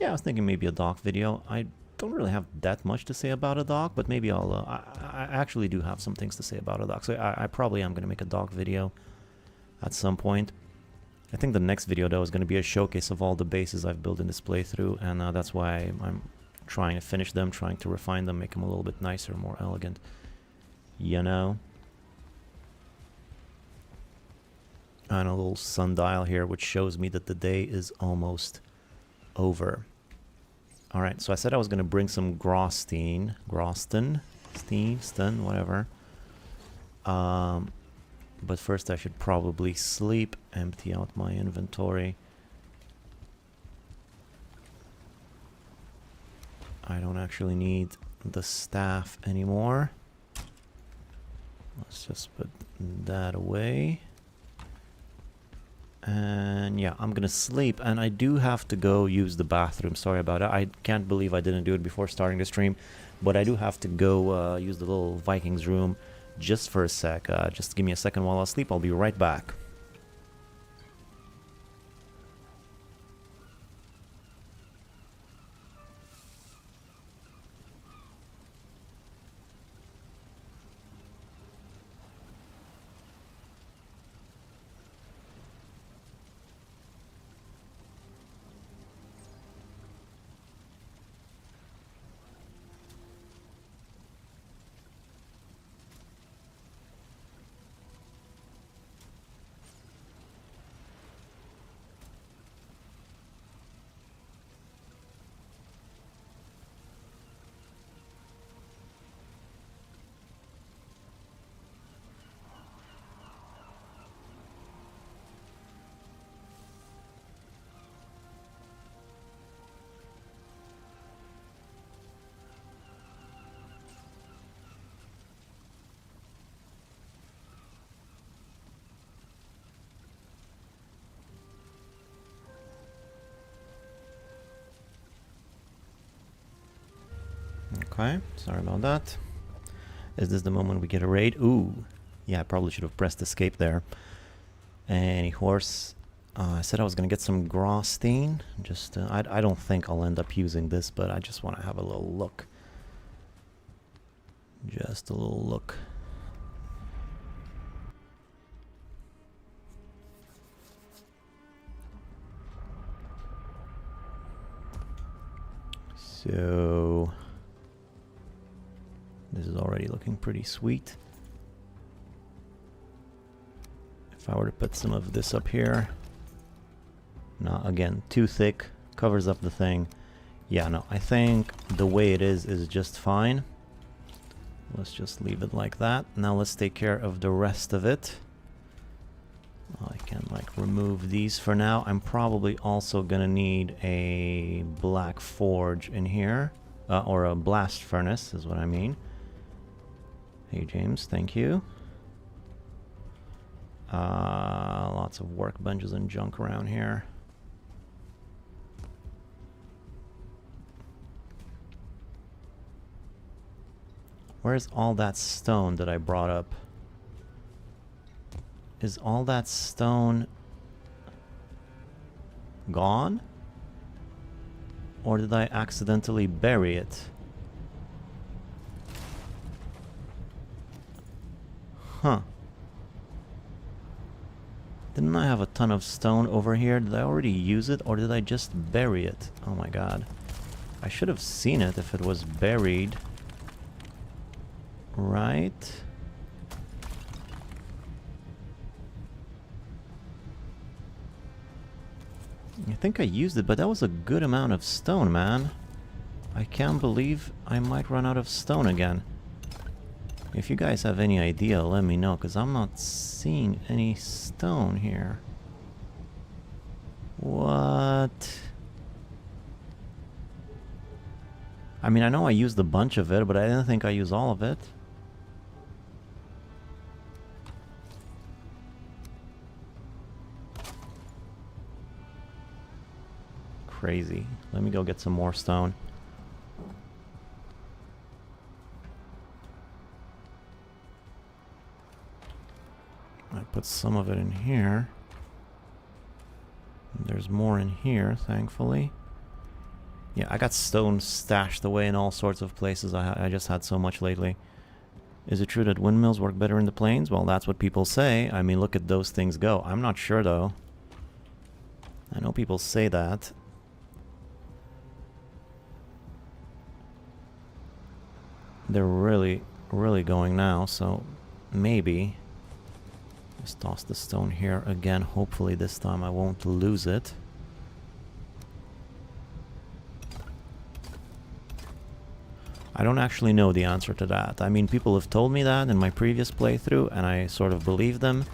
Yeah, I was thinking maybe a dock video. I don't really have that much to say about a dock, but maybe I'll I actually do have some things to say about a dock, so I probably am going to make a dock video at some point. I think the next video though is going to be a showcase of all the bases I've built in this playthrough, and that's why I'm trying to finish them, trying to refine them, make them a little bit nicer, more elegant, you know. And a little sundial here which shows me that the day is almost over. Alright, so I said I was going to bring some Grosstein, whatever. But first I should probably sleep, empty out my inventory. I don't actually need the staff anymore. Let's just put that away. And yeah, I'm gonna sleep, and I do have to go use the bathroom. Sorry about it. I can't believe I didn't do it before starting the stream, but I do have to go use the little Vikings room just for a sec. Just give me a second while I sleep. I'll be right back. Okay, sorry about that. Is this the moment we get a raid? Ooh. Yeah, I probably should have pressed escape there. Any horse? I said I was gonna get some Grosstein. Just, I don't think I'll end up using this, but I just want to have a little look. Just a little look. So this is already looking pretty sweet. If I were to put some of this up here. No, again, too thick, covers up the thing. Yeah, no, I think the way it is just fine. Let's just leave it like that. Now let's take care of the rest of it. I can like remove these for now. I'm probably also gonna need a black forge in here, or a blast furnace is what I mean. Hey James, thank you. Lots of workbenches and junk around here. Where's all that stone that I brought up? Is all that stone gone? Or did I accidentally bury it? Huh. Didn't I have a ton of stone over here? Did I already use it or did I just bury it? Oh my god. I should have seen it if it was buried. Right? I think I used it, but that was a good amount of stone, man. I can't believe I might run out of stone again. If you guys have any idea, let me know, because I'm not seeing any stone here. What? I mean, I know I used a bunch of it, but I didn't think I used all of it. Crazy. Let me go get some more stone. I put some of it in here. There's more in here, thankfully. Yeah, I got stone stashed away in all sorts of places. I just had so much lately. Is it true that windmills work better in the plains? Well, that's what people say. I mean, look at those things go. I'm not sure, though. I know people say that. They're really, really going now, so maybe. Just toss the stone here again. Hopefully this time I won't lose it. I don't actually know the answer to that. I mean, people have told me that in my previous playthrough, and I sort of believe them.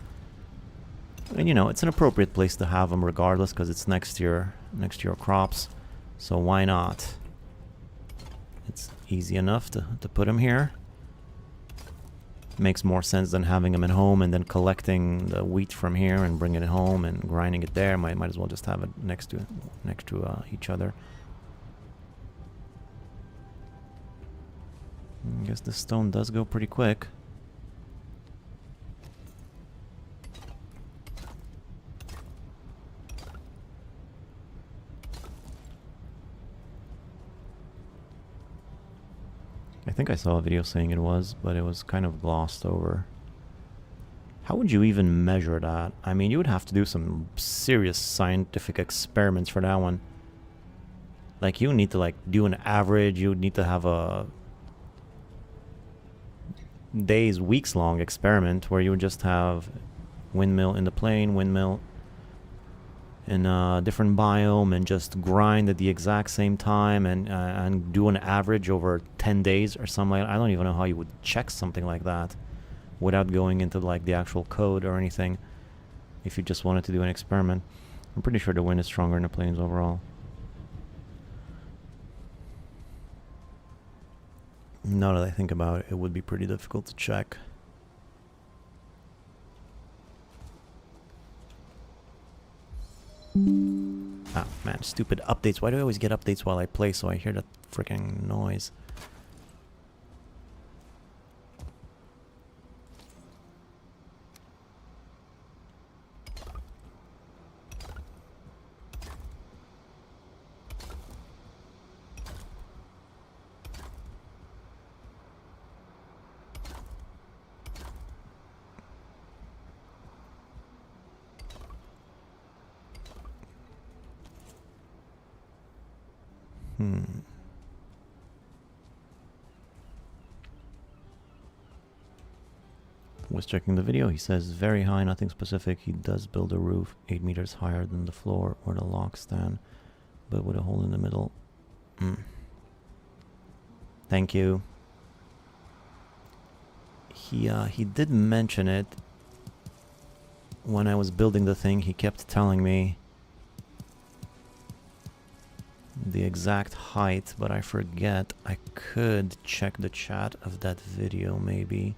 And you know, it's an appropriate place to have them regardless, because it's next to your crops. So why not? It's easy enough to put them here. Makes more sense than having them at home and then collecting the wheat from here and bringing it home and grinding it there. Might as well just have it next to each other. I guess the stone does go pretty quick. I think I saw a video saying it was, but it was kind of glossed over. How would you even measure that? I mean, you would have to do some serious scientific experiments for that one. Like, you need to, like, do an average. You would need to have a days, weeks long experiment where you would just have windmill in the plain, windmill in a different biome, and just grind at the exact same time and do an average over 10 days or something like that. I don't even know how you would check something like that without going into like the actual code or anything if you just wanted to do an experiment. I'm pretty sure the wind is stronger in the plains overall. Now that I think about it, it would be pretty difficult to check. Ah, man, stupid updates. Why do I always get updates while I play so I hear that freaking noise? Was checking the video. He says very high, nothing specific. He does build a roof 8 meters higher than the floor where the locks stand, but with a hole in the middle. Thank you. He did mention it when I was building the thing. He kept telling me the exact height, but I forget. I could check the chat of that video, maybe.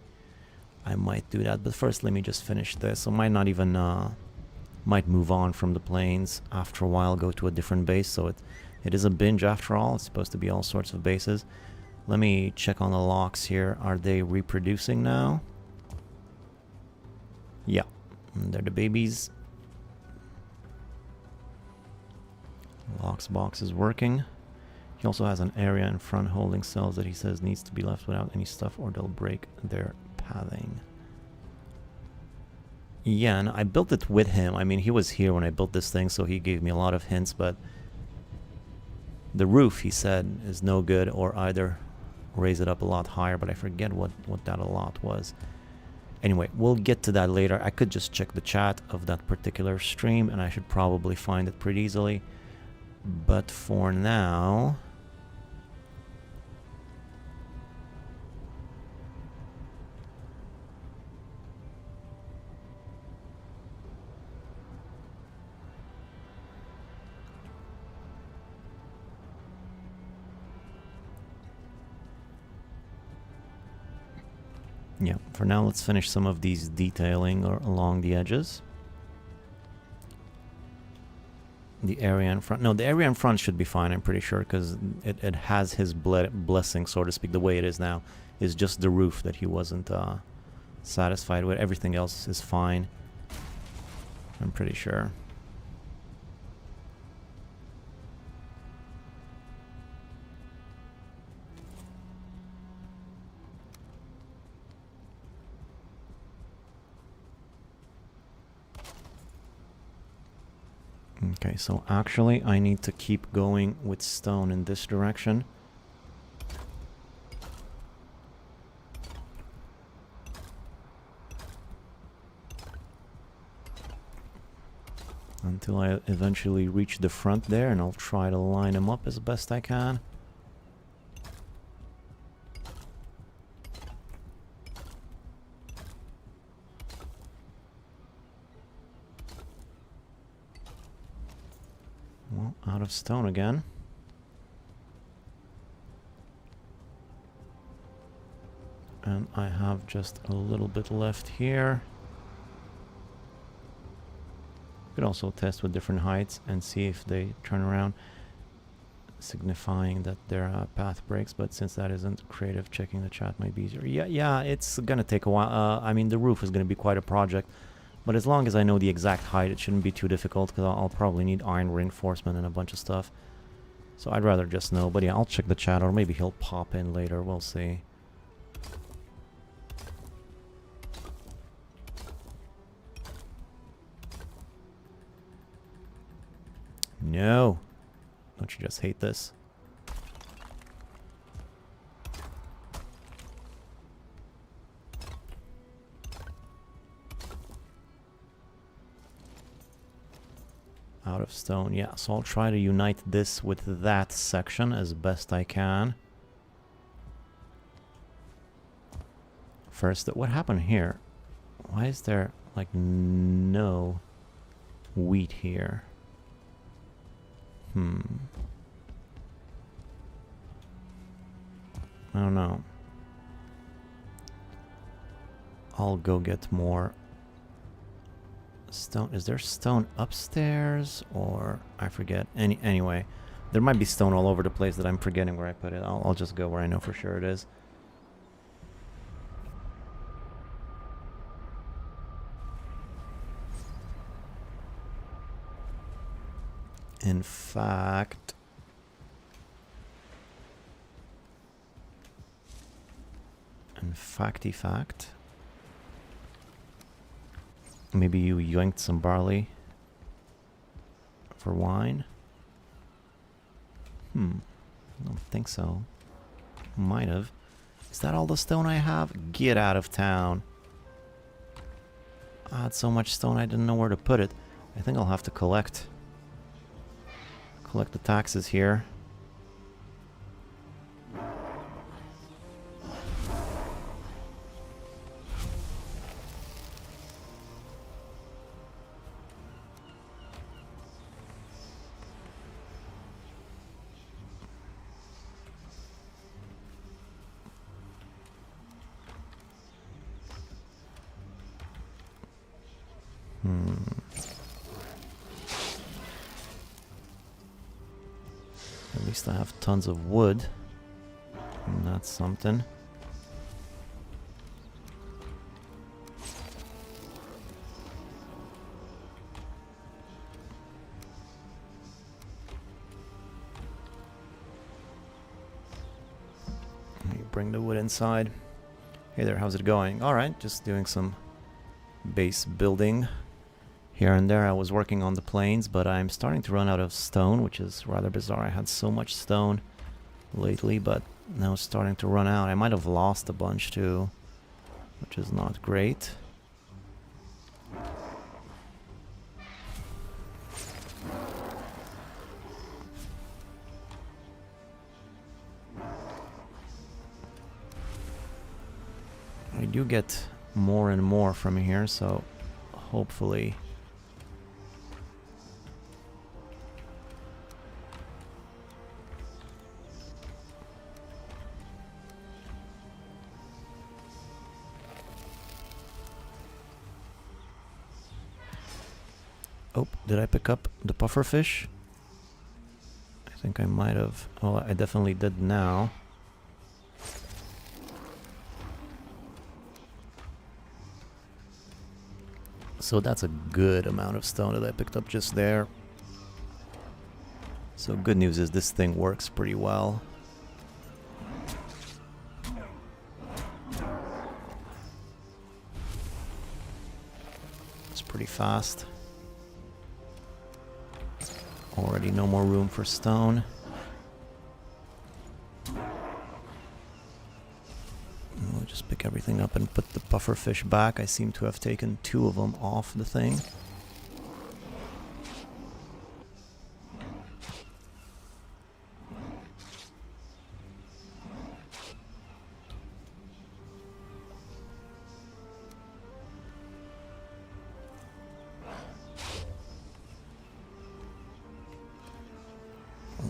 I might do that, but first let me just finish this. I might not even, might move on from the plains after a while, go to a different base. So it is a binge after all. It's supposed to be all sorts of bases. Let me check on the locks here. Are they reproducing now? Yeah, they're the babies. Locks box is working. He also has an area in front holding cells that he says needs to be left without any stuff or they'll break their pathing. Yeah, and I built it with him. I mean, he was here when I built this thing, so he gave me a lot of hints, but the roof, he said, is no good, or either raise it up a lot higher, but I forget what that a lot was. Anyway, we'll get to that later. I could just check the chat of that particular stream, and I should probably find it pretty easily. But for now... yeah, for now let's finish some of these detailing along the edges. The area in front, no, the area in front should be fine, I'm pretty sure, because it has his blessing, so to speak. The way it is now is just the roof that he wasn't satisfied with. Everything else is fine, I'm pretty sure. Okay, so actually I need to keep going with stone in this direction. Until I eventually reach the front there, and I'll try to line them up as best I can. Well, out of stone again. And I have just a little bit left here. Could also test with different heights and see if they turn around, signifying that their path breaks. But since that isn't creative, checking the chat might be easier. Yeah, it's gonna take a while. I mean, the roof is gonna be quite a project. But as long as I know the exact height, it shouldn't be too difficult, because I'll probably need iron reinforcement and a bunch of stuff. So I'd rather just know. But yeah, I'll check the chat, or maybe he'll pop in later. We'll see. No. Don't you just hate this? Out of stone, yeah. So I'll try to unite this with that section as best I can. First, what happened here? Why is there, like, no wheat here? I don't know. I'll go get more stone. Is there stone upstairs, or I forget? Anyway, there might be stone all over the place that I'm forgetting where I put it. I'll just go where I know for sure it is. In fact, maybe you yoinked some barley for wine. I don't think so. Might have. Is that all the stone I have? Get out of town. I had so much stone I didn't know where to put it. I think I'll have to collect the taxes here. At least I have tons of wood. And that's something. You bring the wood inside. Hey there, how's it going? Alright, just doing some base building here and there. I was working on the planes, but I'm starting to run out of stone, which is rather bizarre. I had so much stone lately, but now it's starting to run out. I might have lost a bunch too, which is not great. I do get more and more from here, so hopefully oh, did I pick up the puffer fish? I think I might have. Well, I definitely did now. So that's a good amount of stone that I picked up just there. So good news is this thing works pretty well. It's pretty fast. Already no more room for stone. We'll just pick everything up and put the puffer fish back. I seem to have taken 2 of them off the thing.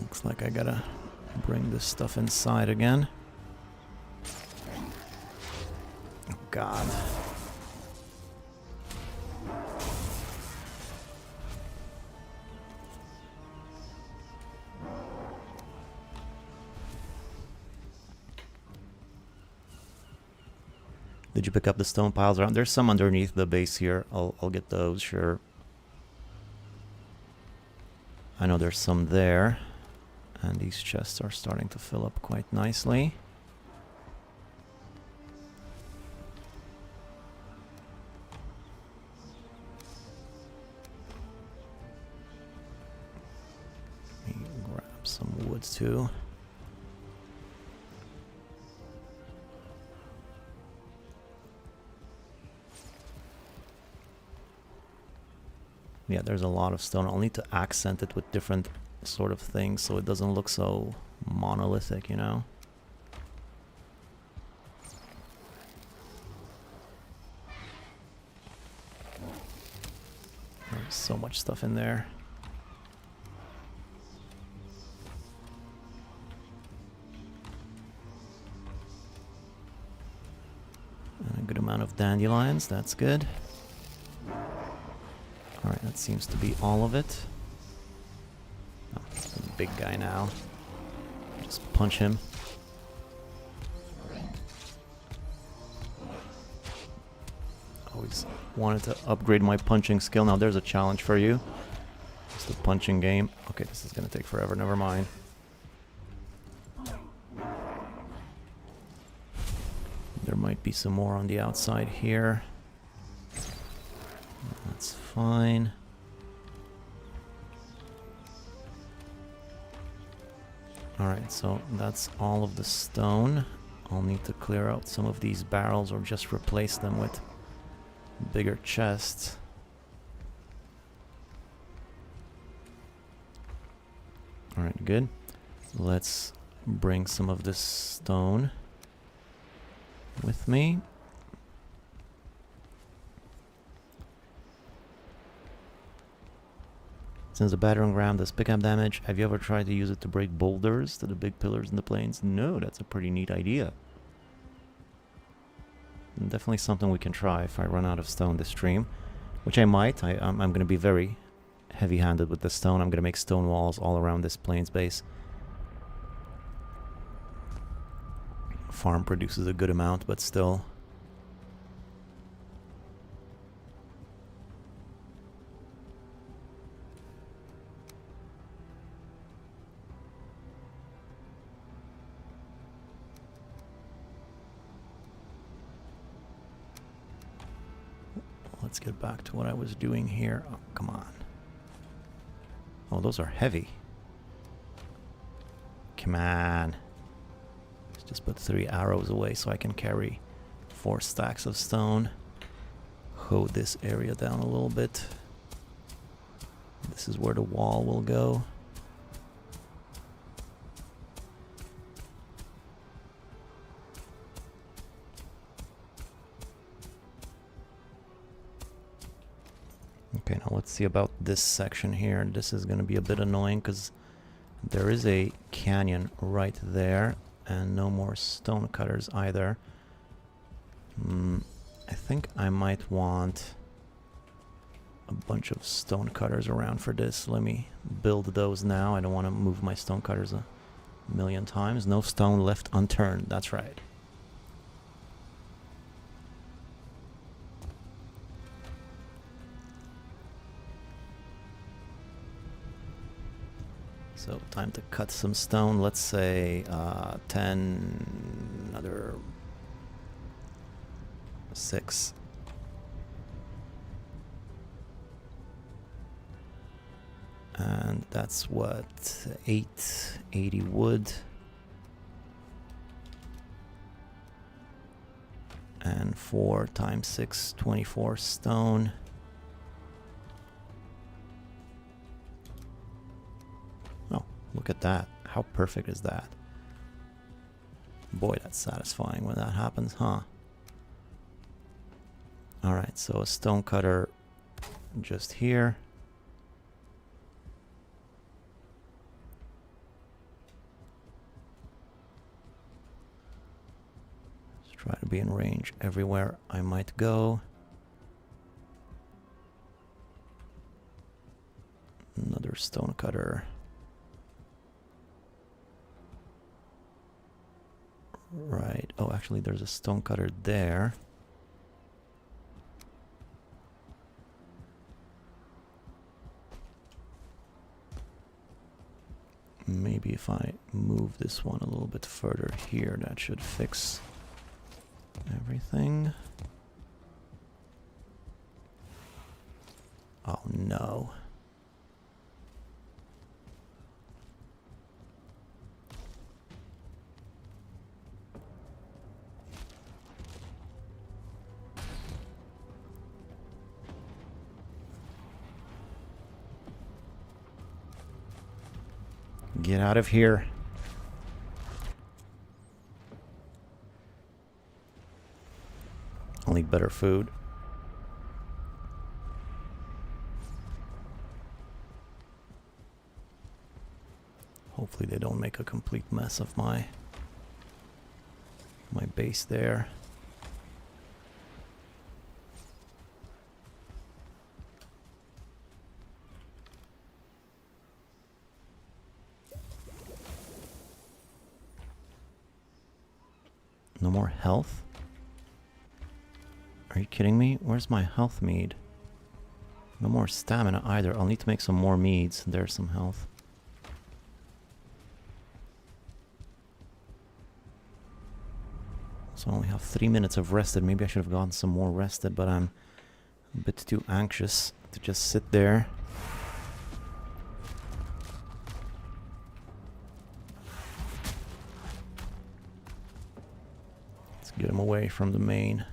Looks like I gotta bring this stuff inside again. Oh God. Did you pick up the stone piles around? There's some underneath the base here. I'll get those, sure. I know there's some there. And these chests are starting to fill up quite nicely. Let me grab some wood too. Yeah, there's a lot of stone. I'll need to accent it with different sort of things so it doesn't look so monolithic, you know? There's so much stuff in there. And a good amount of dandelions, that's good. Alright, that seems to be all of it. Oh, it's a big guy now. Just punch him. Always wanted to upgrade my punching skill. Now there's a challenge for you. It's the punching game. Okay, this is gonna take forever, never mind. There might be some more on the outside here. That's fine. Alright, so that's all of the stone. I'll need to clear out some of these barrels or just replace them with bigger chests. Alright, good. Let's bring some of this stone with me. Since the battering ram does pick up damage, have you ever tried to use it to break boulders to the big pillars in the plains? No, that's a pretty neat idea. Definitely something we can try if I run out of stone this stream, which I might. I'm going to be very heavy-handed with the stone. I'm going to make stone walls all around this plains base. Farm produces a good amount, but still. Let's get back to what I was doing here. Oh, come on. Oh, those are heavy. Come on. Let's just put 3 arrows away so I can carry 4 stacks of stone. Hoe this area down a little bit. This is where the wall will go. Okay, now let's see about this section here. This is going to be a bit annoying because there is a canyon right there and no more stone cutters either. I think I might want a bunch of stone cutters around for this. Let me build those now. I don't want to move my stone cutters a million times. No stone left unturned. That's right. So time to cut some stone. Let's say 10, another 6. And that's what, 80 wood. And 4 times 6, 24 stone. Look at that. How perfect is that? Boy, that's satisfying when that happens, huh? Alright, so a stone cutter just here. Let's try to be in range everywhere I might go. Another stone cutter. Right. Oh, actually, there's a stone cutter there. Maybe if I move this one a little bit further here, that should fix everything. Oh, no. Get out of here. I'll need better food. Hopefully they don't make a complete mess of my base there. No more health? Are you kidding me? Where's my health mead? No more stamina either. I'll need to make some more meads. There's some health. So I only have 3 minutes of rested. Maybe I should have gotten some more rested, but I'm a bit too anxious to just sit there. Get him away from the main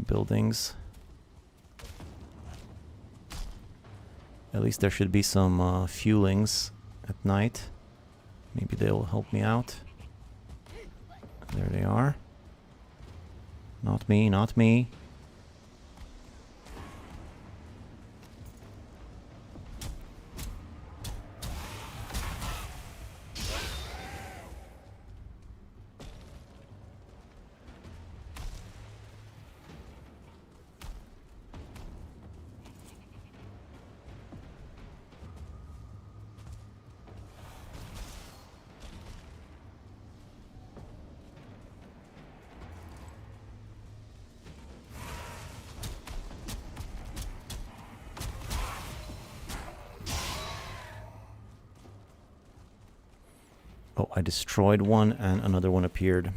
buildings. At least there should be some fuelings at night. Maybe they'll help me out. There they are. Not me, not me. Oh, I destroyed one and another one appeared.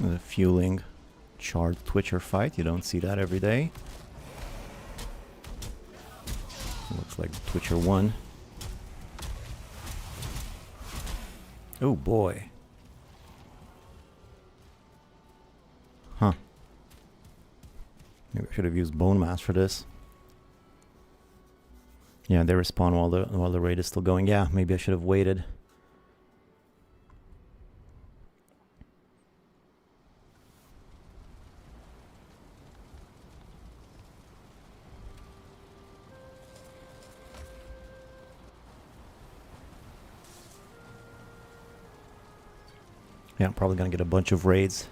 The fueling charred Twitcher fight. You don't see that every day. Looks like Twitcher won. Oh boy. Huh. Maybe I should have used bone mass for this. Yeah, they respawn while the raid is still going. Yeah, maybe I should have waited. Yeah, I'm probably gonna get a bunch of raids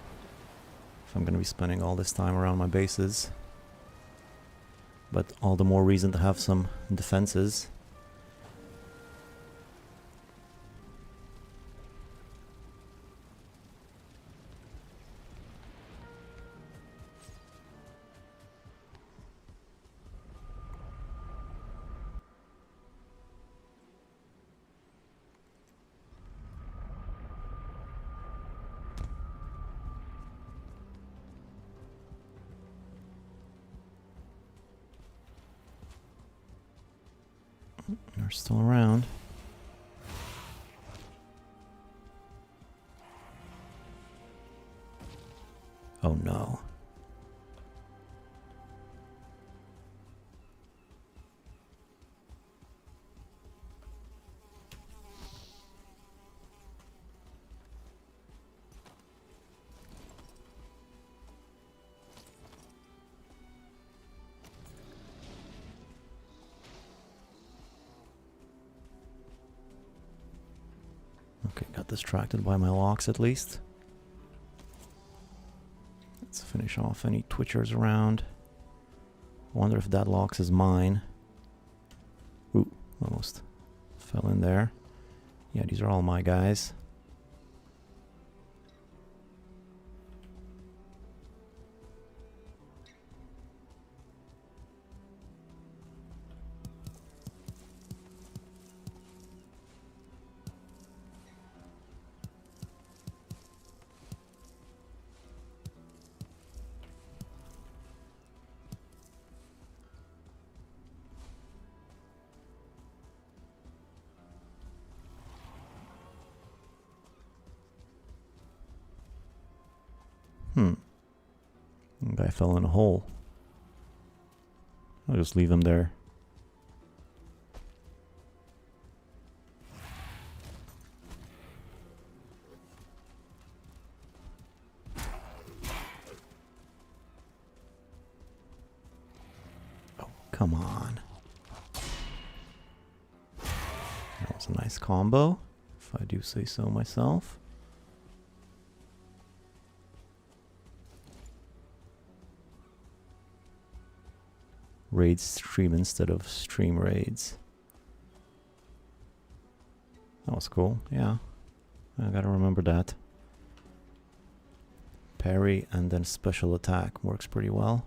if I'm gonna be spending all this time around my bases. But all the more reason to have some defenses. They're still around. Oh no. Okay, got distracted by my locks at least. Let's finish off any Twitchers around. Wonder if that locks is mine. Ooh, almost fell in there. Yeah, these are all my guys. Guy fell in a hole. I'll just leave him there. Oh, come on. That was a nice combo, if I do say so myself. raid stream instead of stream raids. That was cool. Yeah, I gotta remember that. Parry and then special attack works pretty well.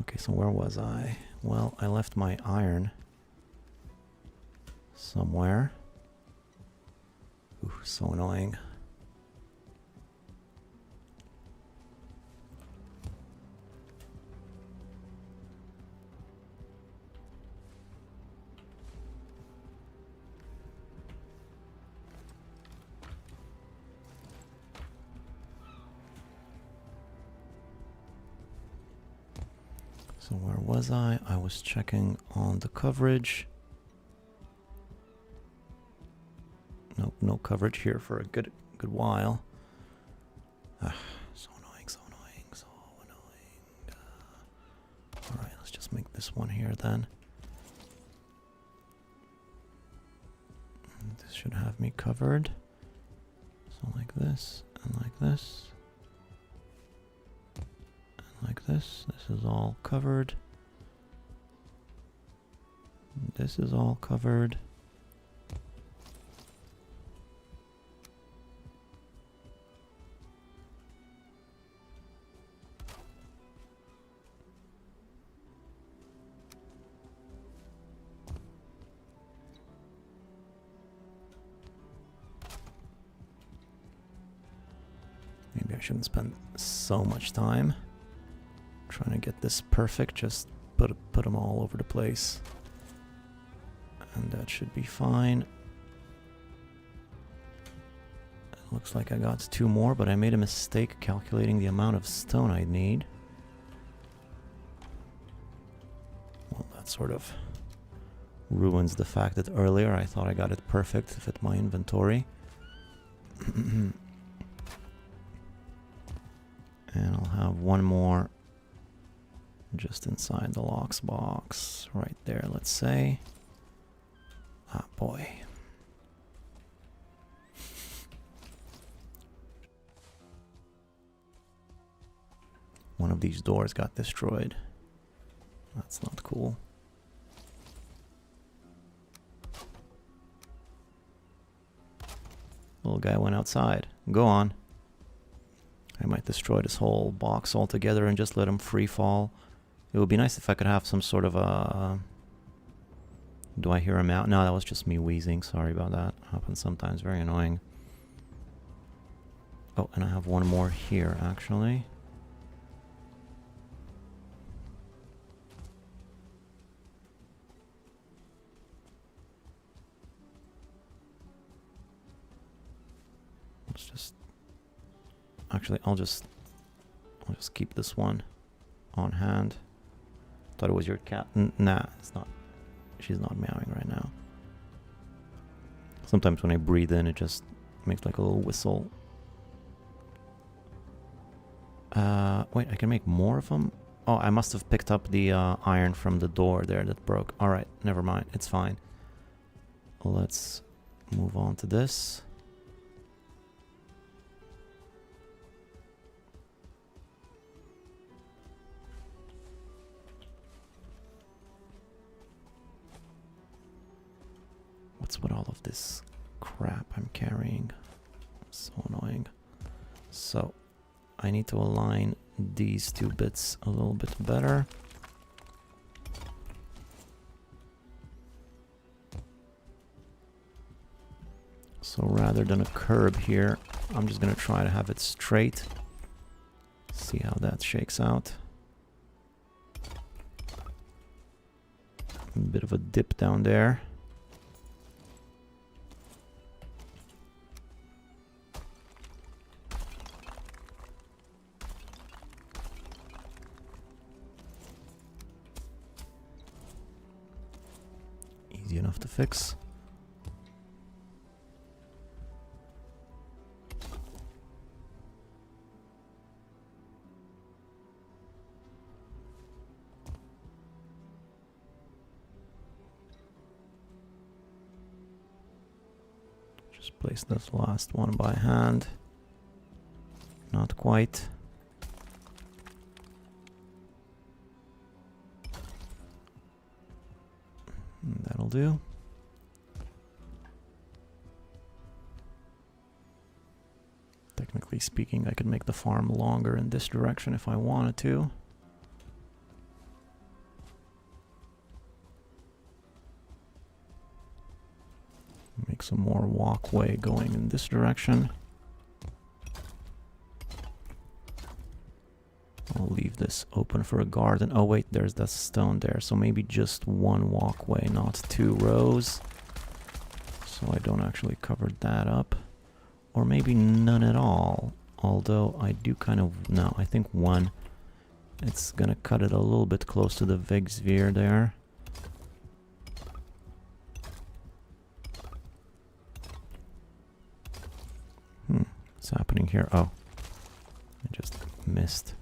Okay, so where was I? Well, I left my iron somewhere. Ooh, so annoying. So where was I? I was checking on the coverage. Nope, no coverage here for a good while. So annoying, so annoying, so annoying. Alright, let's just make this one here then. This should have me covered. So like this, and like this. And like this. This is all covered. This is all covered. Maybe I shouldn't spend so much time trying to get this perfect. Just put them all over the place. And that should be fine. It looks like I got 2 more, but I made a mistake calculating the amount of stone I'd need. Well, that sort of ruins the fact that earlier I thought I got it perfect to fit my inventory. And I'll have 1 more just inside the locks box right there, let's say. Ah, boy. One of these doors got destroyed. That's not cool. Little guy went outside. Go on. I might destroy this whole box altogether and just let him free fall. It would be nice if I could have some sort of a... Do I hear him out? No, that was just me wheezing. Sorry about that. Happens sometimes. Very annoying. Oh, and I have 1 more here, actually. Let's just... Actually, I'll just keep this one on hand. Thought it was your cat. Nah, it's not. She's not meowing right now. Sometimes when I breathe in, it just makes like a little whistle. Wait, I can make more of them? Oh, I must have picked up the iron from the door there that broke. Alright, never mind. It's fine. Let's move on to this. What's with all of this crap I'm carrying? So annoying. So, I need to align these 2 bits a little bit better. So rather than a curb here, I'm just gonna try to have it straight. See how that shakes out. A bit of a dip down there. Easy enough to fix. Just place this last one by hand. Not quite. That'll do. Technically speaking, I could make the farm longer in this direction if I wanted to. Make some more walkway going in this direction. I'll leave this open for a garden. Oh wait, there's that stone there. So maybe just one walkway, not 2 rows. So I don't actually cover that up. Or maybe none at all. Although I do kind of... No, I think one. It's gonna cut it a little bit close to the Vegsphere there. What's happening here? Oh. I just missed.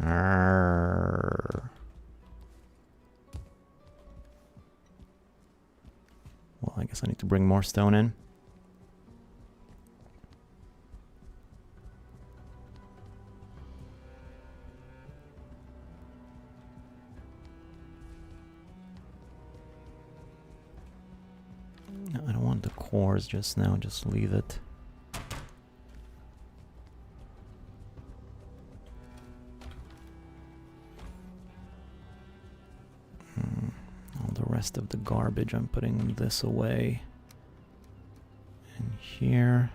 Arrgh. Well, I guess I need to bring more stone in. No, I don't want the cores just now, just leave it. Rest of the garbage, I'm putting this away in here.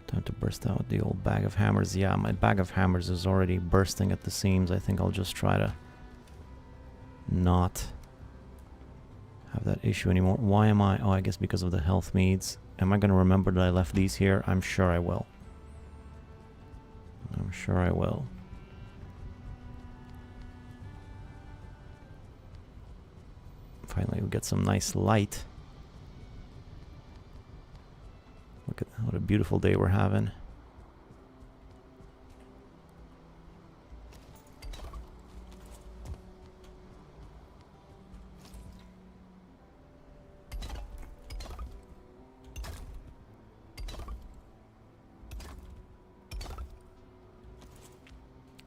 Time to burst out the old bag of hammers. Yeah, my bag of hammers is already bursting at the seams. I think I'll just try to not have that issue anymore. Why am I? Oh, I guess because of the health meads. Am I going to remember that I left these here? I'm sure I will. I'm sure I will. Finally, we get some nice light. Look at what a beautiful day we're having.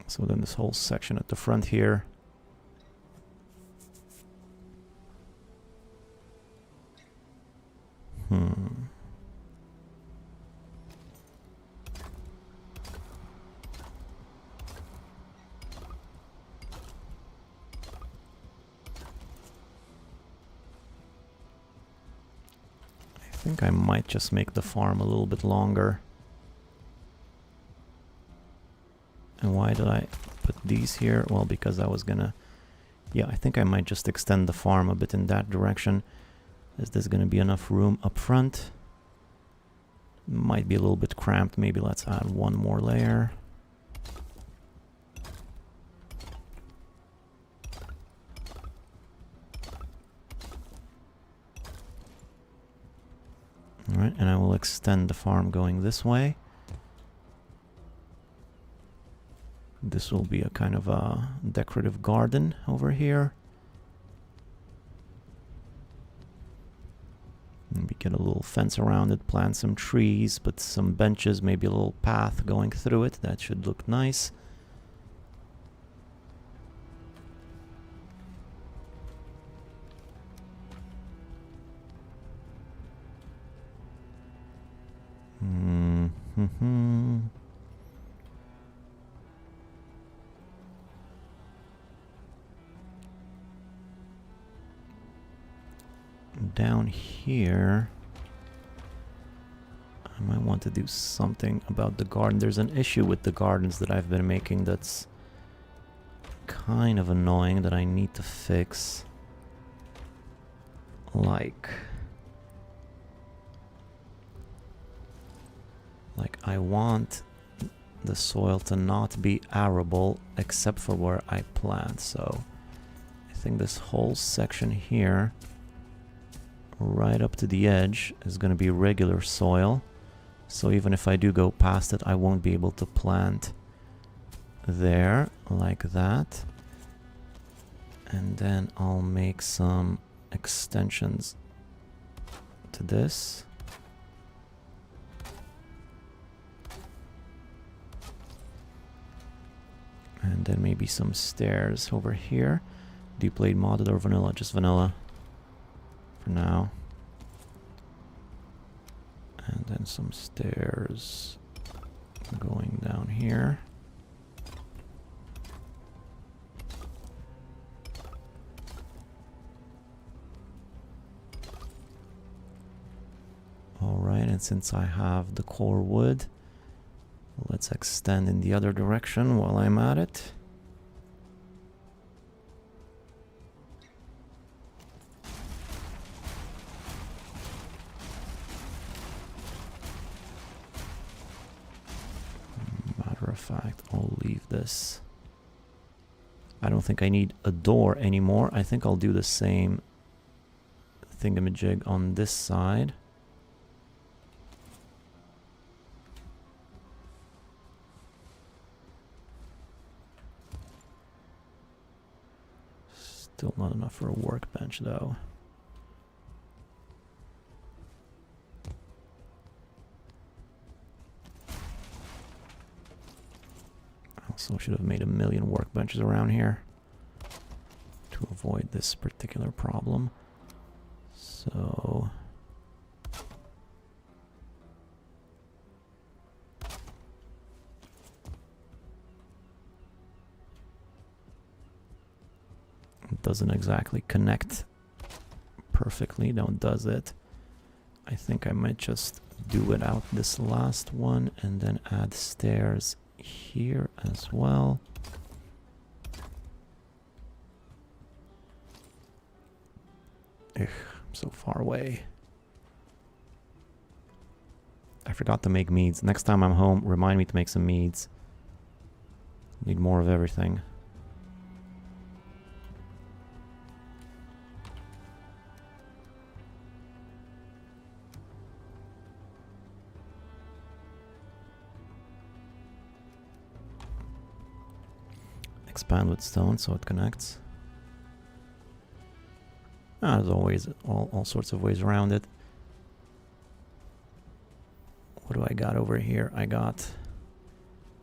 So then this whole section at the front here. I think I might just make the farm a little bit longer. And why did I put these here? Well, because I was gonna... Yeah, I think I might just extend the farm a bit in that direction. Is this gonna be enough room up front? Might be a little bit cramped. Maybe let's add one more layer. Alright, and I will extend the farm going this way. This will be a kind of a decorative garden over here. Maybe get a little fence around it, plant some trees, put some benches, maybe a little path going through it. That should look nice. Down here, I might want to do something about the garden. There's an issue with the gardens that I've been making that's kind of annoying that I need to fix. Like I want the soil to not be arable except for where I plant. So I think this whole section here right up to the edge is going to be regular soil. So even if I do go past it, I won't be able to plant there like that. And then I'll make some extensions to this. And then maybe some stairs over here. Do you play modded or vanilla? Just vanilla for now. And then some stairs going down here. Alright, and since I have the core wood, let's extend in the other direction while I'm at it. Matter of fact, I'll leave this. I don't think I need a door anymore. I think I'll do the same thingamajig on this side. Still not enough for a workbench though. Also should have made a million workbenches around here to avoid this particular problem. So it doesn't exactly connect perfectly, now does it? I think I might just do without this last one and then add stairs here as well. Ugh, I'm so far away. I forgot to make meads. Next time I'm home, remind me to make some meads. Need more of everything. Expand with stone so it connects. There's always all sorts of ways around it. What do I got over here? I got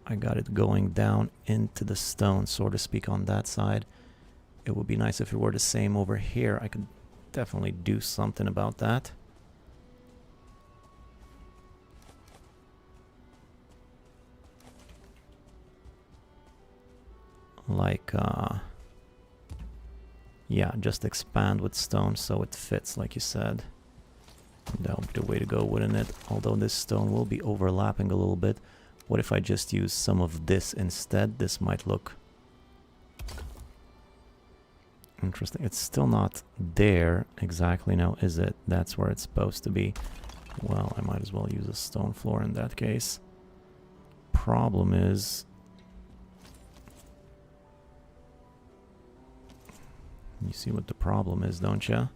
it going down into the stone, so to speak, on that side. It would be nice if it were the same over here. I could definitely do something about that. Like, yeah, just expand with stone so it fits, like you said. That would be the way to go, wouldn't it? Although this stone will be overlapping a little bit. What if I just use some of this instead? This might look interesting. It's still not there exactly now, is it? That's where it's supposed to be. Well, I might as well use a stone floor in that case. Problem is, you see what the problem is, don't you?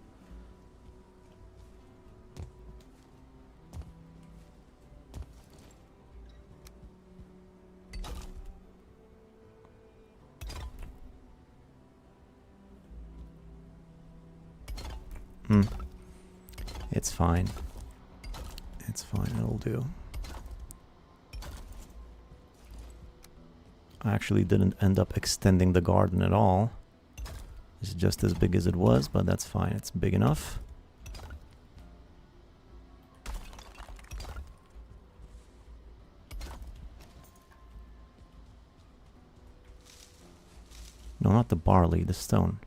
It's fine. It's fine, it'll do. I actually didn't end up extending the garden at all. It's just as big as it was, but that's fine. It's big enough. No, not the barley, the stone.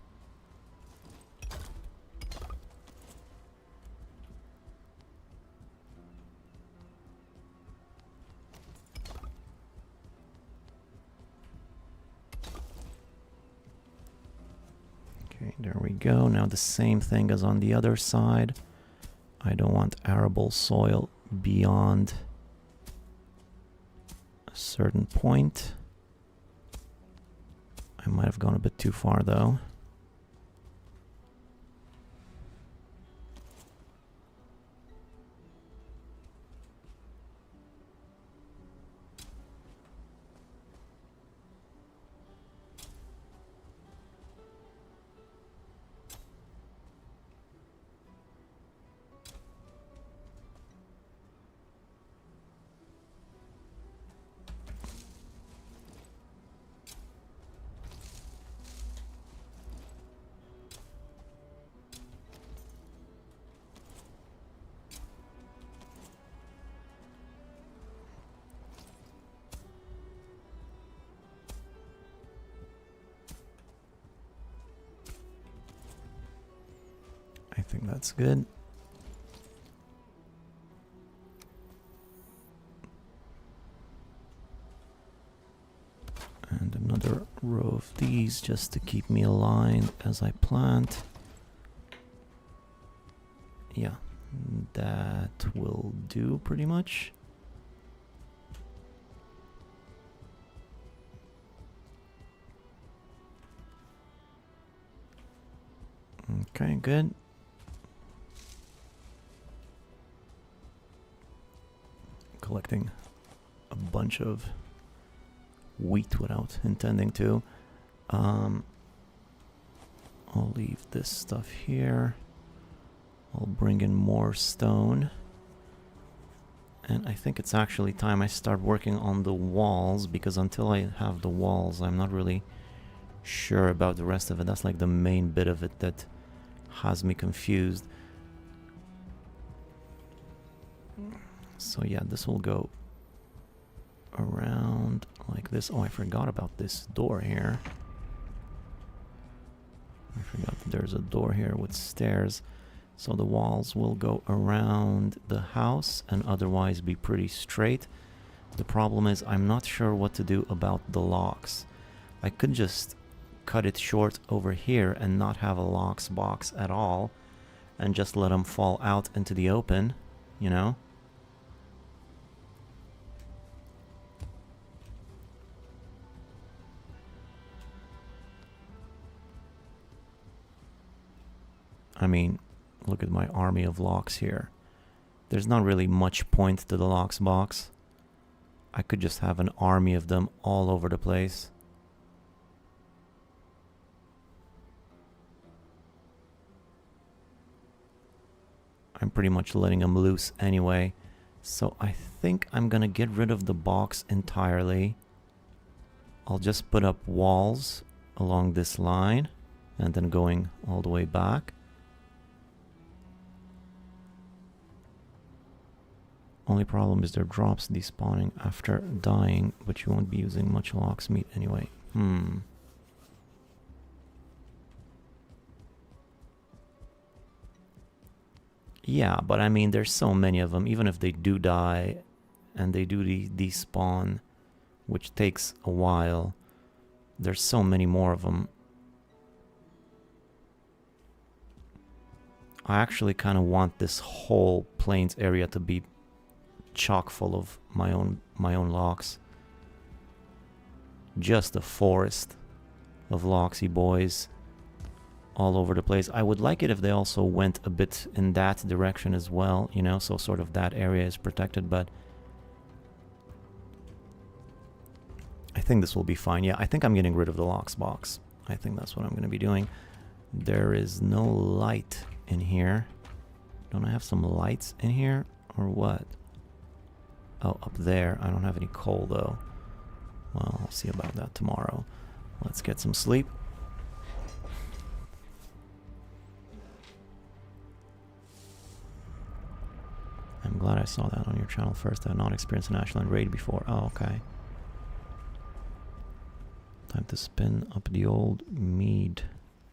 Okay, there we go. Now the same thing as on the other side. I don't want arable soil beyond a certain point. I might have gone a bit too far though. think that's good. And another row of these just to keep me aligned as I plant. Yeah, that will do pretty much. Okay, good. Collecting a bunch of wheat without intending to. I'll leave this stuff here. I'll bring in more stone. And I think it's actually time I start working on the walls, because until I have the walls, I'm not really sure about the rest of it. That's like the main bit of it that has me confused. So yeah, this will go around like this. Oh, I forgot about this door here. I forgot that there's a door here with stairs. So the walls will go around the house and otherwise be pretty straight. The problem is I'm not sure what to do about the locks. I could just cut it short over here and not have a locks box at all and just let them fall out into the open, you know? I mean, look at my army of locks here. There's not really much point to the locks box. I could just have an army of them all over the place. I'm pretty much letting them loose anyway. So I think I'm gonna get rid of the box entirely. I'll just put up walls along this line and then going all the way back. Only problem is their drops despawning after dying, but you won't be using much lox meat anyway. Yeah, but I mean, there's so many of them. Even if they do die and they do despawn, which takes a while, there's so many more of them. I actually kind of want this whole plains area to be chock full of my own locks. Just a forest of loxy boys all over the place. I would like it if they also went a bit in that direction as well, you know, so sort of that area is protected, but I think this will be fine. Yeah, I think I'm getting rid of the locks box. I think that's what I'm going to be doing. There is no light in here. Don't I have some lights in here or what? Oh, up there. I don't have any coal though. Well, I'll see about that tomorrow. Let's get some sleep. I'm glad I saw that on your channel first. I have not experienced an Ashland raid before. Oh, okay. Time to spin up the old mead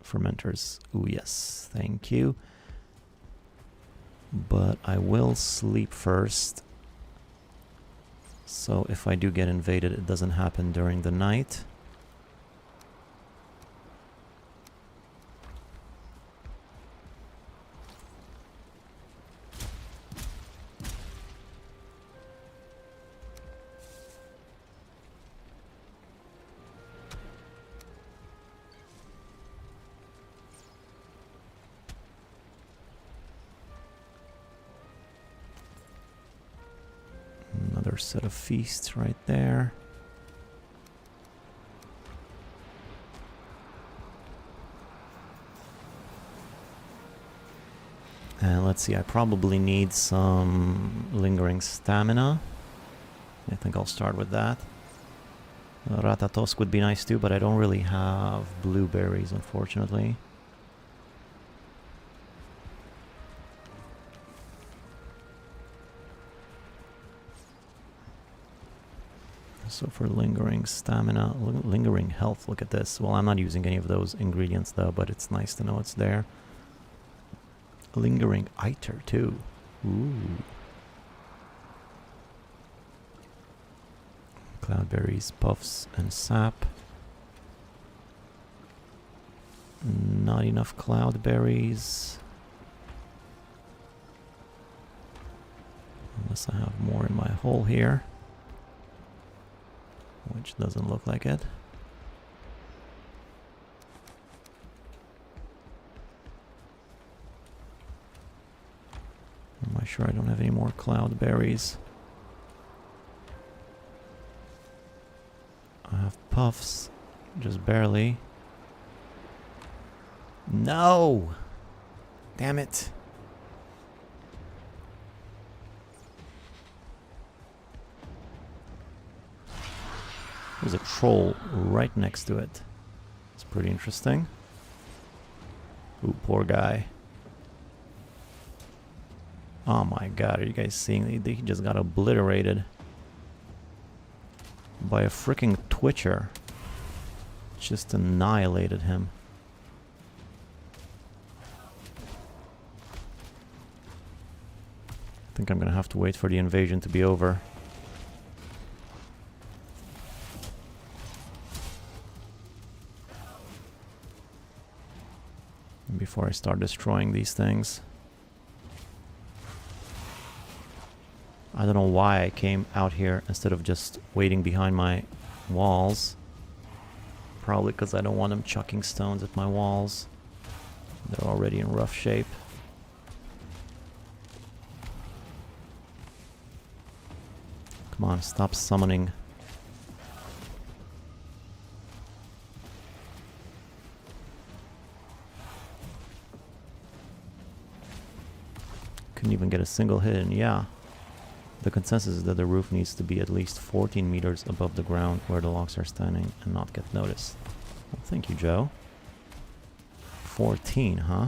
fermenters. Ooh, yes. Thank you. But I will sleep first. So if I do get invaded, it doesn't happen during the night. Another set of feasts right there. And let's see, I probably need some lingering stamina. I think I'll start with that. Ratatosk would be nice too, but I don't really have blueberries, unfortunately. So for lingering stamina, lingering health, look at this. Well, I'm not using any of those ingredients though, but it's nice to know it's there. Lingering Iter too. Ooh. Cloudberries, puffs, and sap. Not enough cloudberries. Unless I have more in my hole here. Which doesn't look like it. Am I sure I don't have any more cloudberries? I have puffs, just barely. No! Damn it. There's a troll right next to it. It's pretty interesting. Ooh, poor guy. Oh my god, are you guys seeing? He just got obliterated by a freaking Twitcher. Just annihilated him. I think I'm gonna have to wait for the invasion to be over. Before I start destroying these things. I don't know why I came out here instead of just waiting behind my walls. Probably because I don't want them chucking stones at my walls. They're already in rough shape. Come on, stop summoning. Couldn't even get a single hit in, yeah. The consensus is that the roof needs to be at least 14 meters above the ground where the logs are standing and not get noticed. Well, thank you, Joe. 14, huh?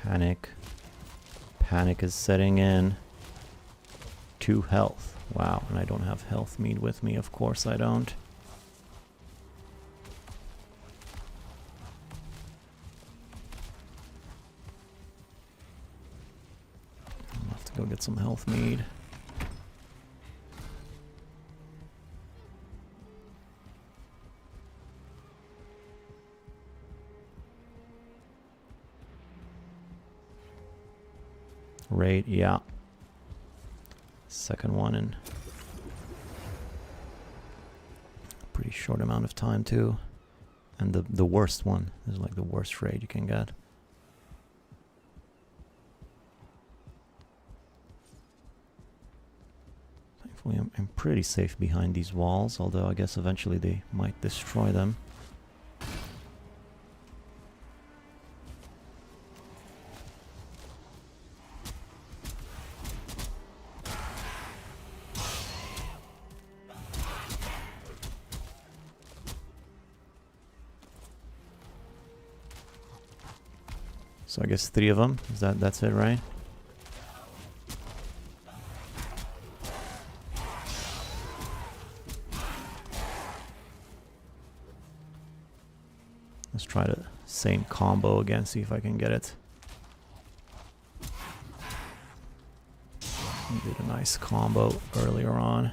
Panic. Panic is setting in. 2 health. Wow, and I don't have health mead with me. Of course I don't. I'll have to go get some health mead. Raid, yeah. Second one in a pretty short amount of time too. And the worst one. This is like the worst raid you can get. Thankfully I'm pretty safe behind these walls, although I guess eventually they might destroy them. So I guess 3 of them. That's it, right? Let's try the same combo again, see if I can get it. We did a nice combo earlier on.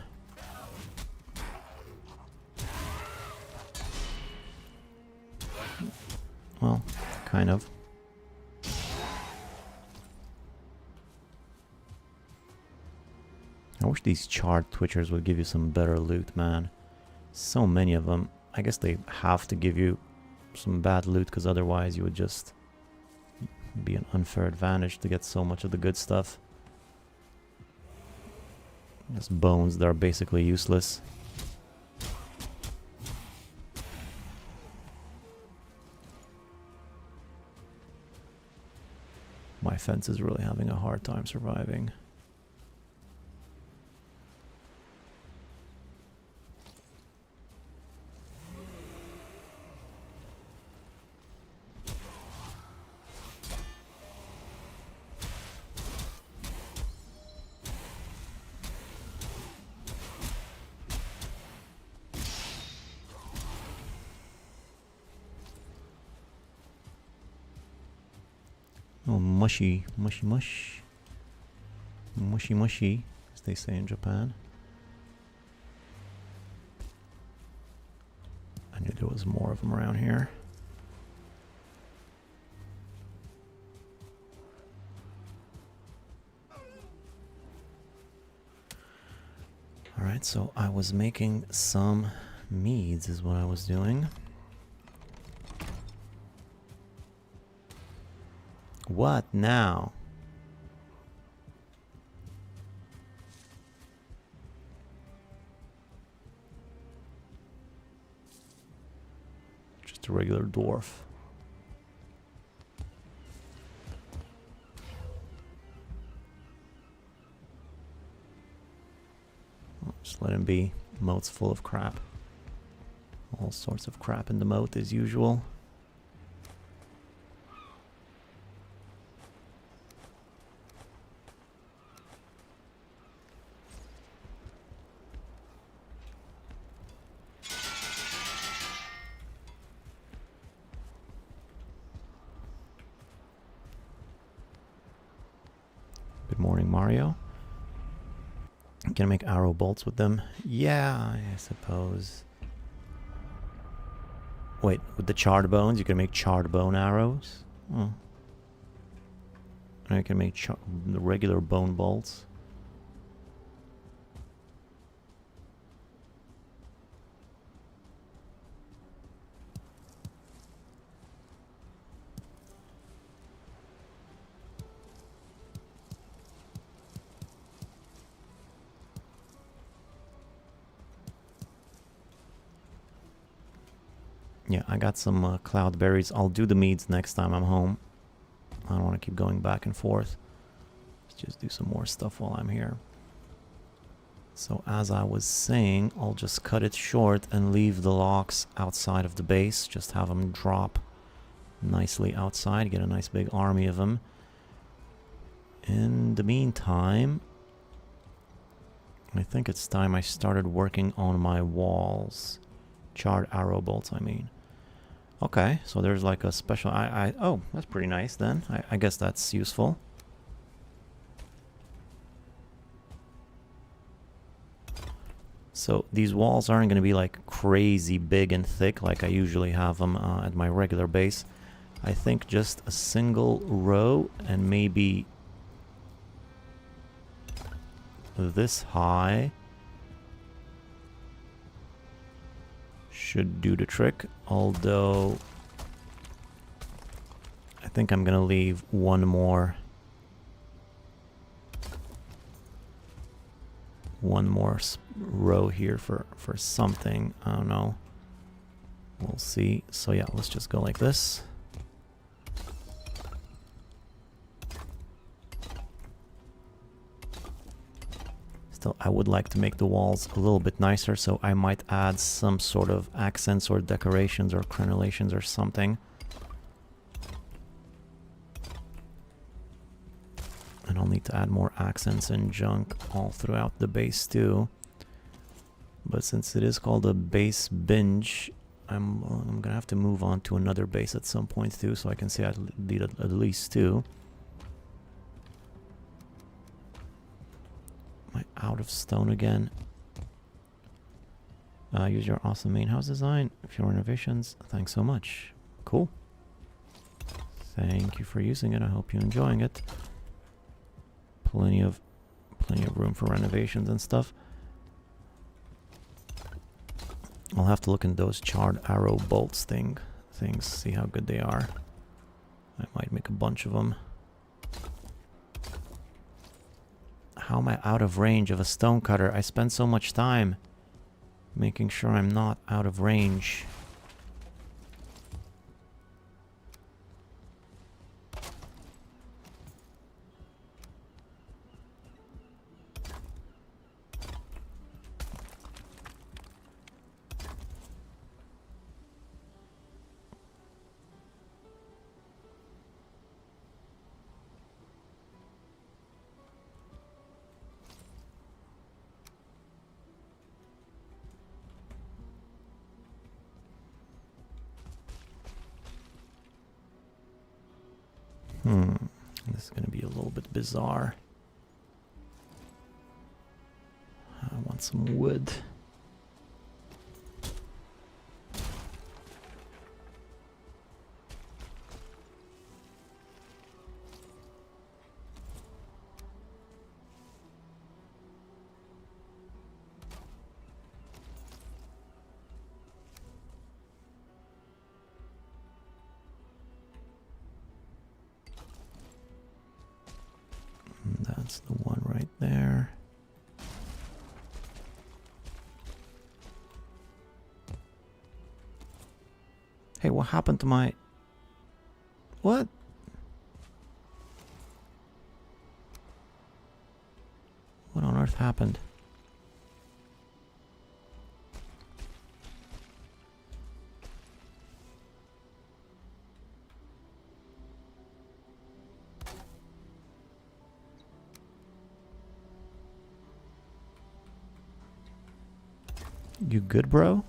Well, kind of. I wish these charred Twitchers would give you some better loot, man. So many of them. I guess they have to give you some bad loot, because otherwise you would just be an unfair advantage to get so much of the good stuff. Just bones that are basically useless. My fence is really having a hard time surviving. Oh, mushy, mushy, mush. Mushy, mushy, as they say in Japan. I knew there was more of them around here. Alright, so I was making some meads is what I was doing. What now? Just a regular dwarf. Just let him be. Moat's full of crap. All sorts of crap in the moat as usual. Good morning, Mario. Gonna make arrow bolts with them. Yeah, I suppose. Wait, with the charred bones, you can make charred bone arrows? Oh. And I can make the regular bone bolts. Yeah, I got some cloudberries. I'll do the meads next time I'm home. I don't want to keep going back and forth. Let's just do some more stuff while I'm here. So as I was saying, I'll just cut it short and leave the logs outside of the base. Just have them drop nicely outside. Get a nice big army of them. In the meantime, I think it's time I started working on my walls. Charred arrow bolts, I mean. Okay, so there's like a special... oh, that's pretty nice then. I guess that's useful. So these walls aren't going to be like crazy big and thick like I usually have them at my regular base. I think just a single row and maybe this high should do the trick, although I think I'm gonna leave one more row here for something. I don't know, we'll see. So yeah, let's just go like this. Still, I would like to make the walls a little bit nicer, so I might add some sort of accents or decorations or crenellations or something. And I'll need to add more accents and junk all throughout the base too. But since it is called a base binge, I'm gonna have to move on to another base at some point too, so I can say I need at least two. Out of stone again. Use your awesome main house design. If your renovations, thanks so much. Cool. Thank you for using it. I hope you're enjoying it. Plenty of room for renovations and stuff. I'll have to look into those charred arrow bolts things, see how good they are. I might make a bunch of them. How am I out of range of a stonecutter? I spend so much time making sure I'm not out of range. This is gonna be a little bit bizarre. I want some wood. That's the one right there. Hey, what happened to my... What? What on earth happened? You good, bro?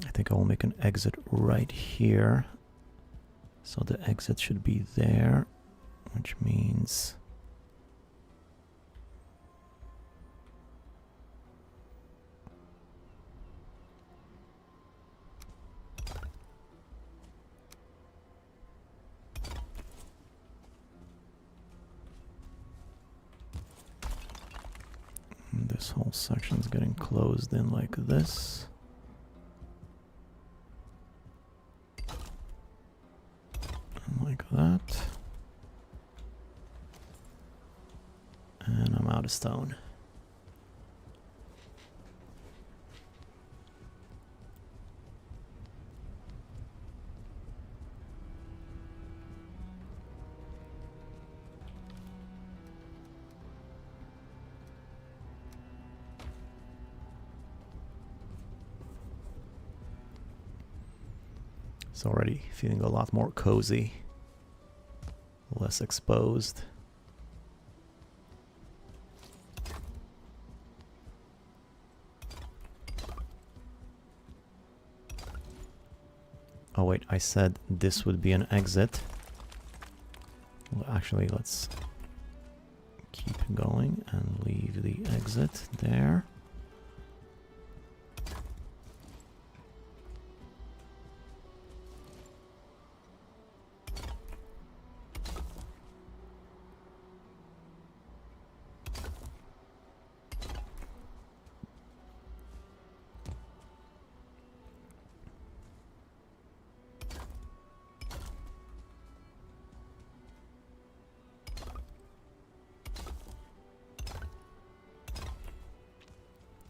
I think I will make an exit right here. So the exit should be there, which means... this whole section is getting closed in like this. Like that. And I'm out of stone. It's already feeling a lot more cozy. Less exposed. Oh wait, I said this would be an exit. Well, actually, let's keep going and leave the exit there.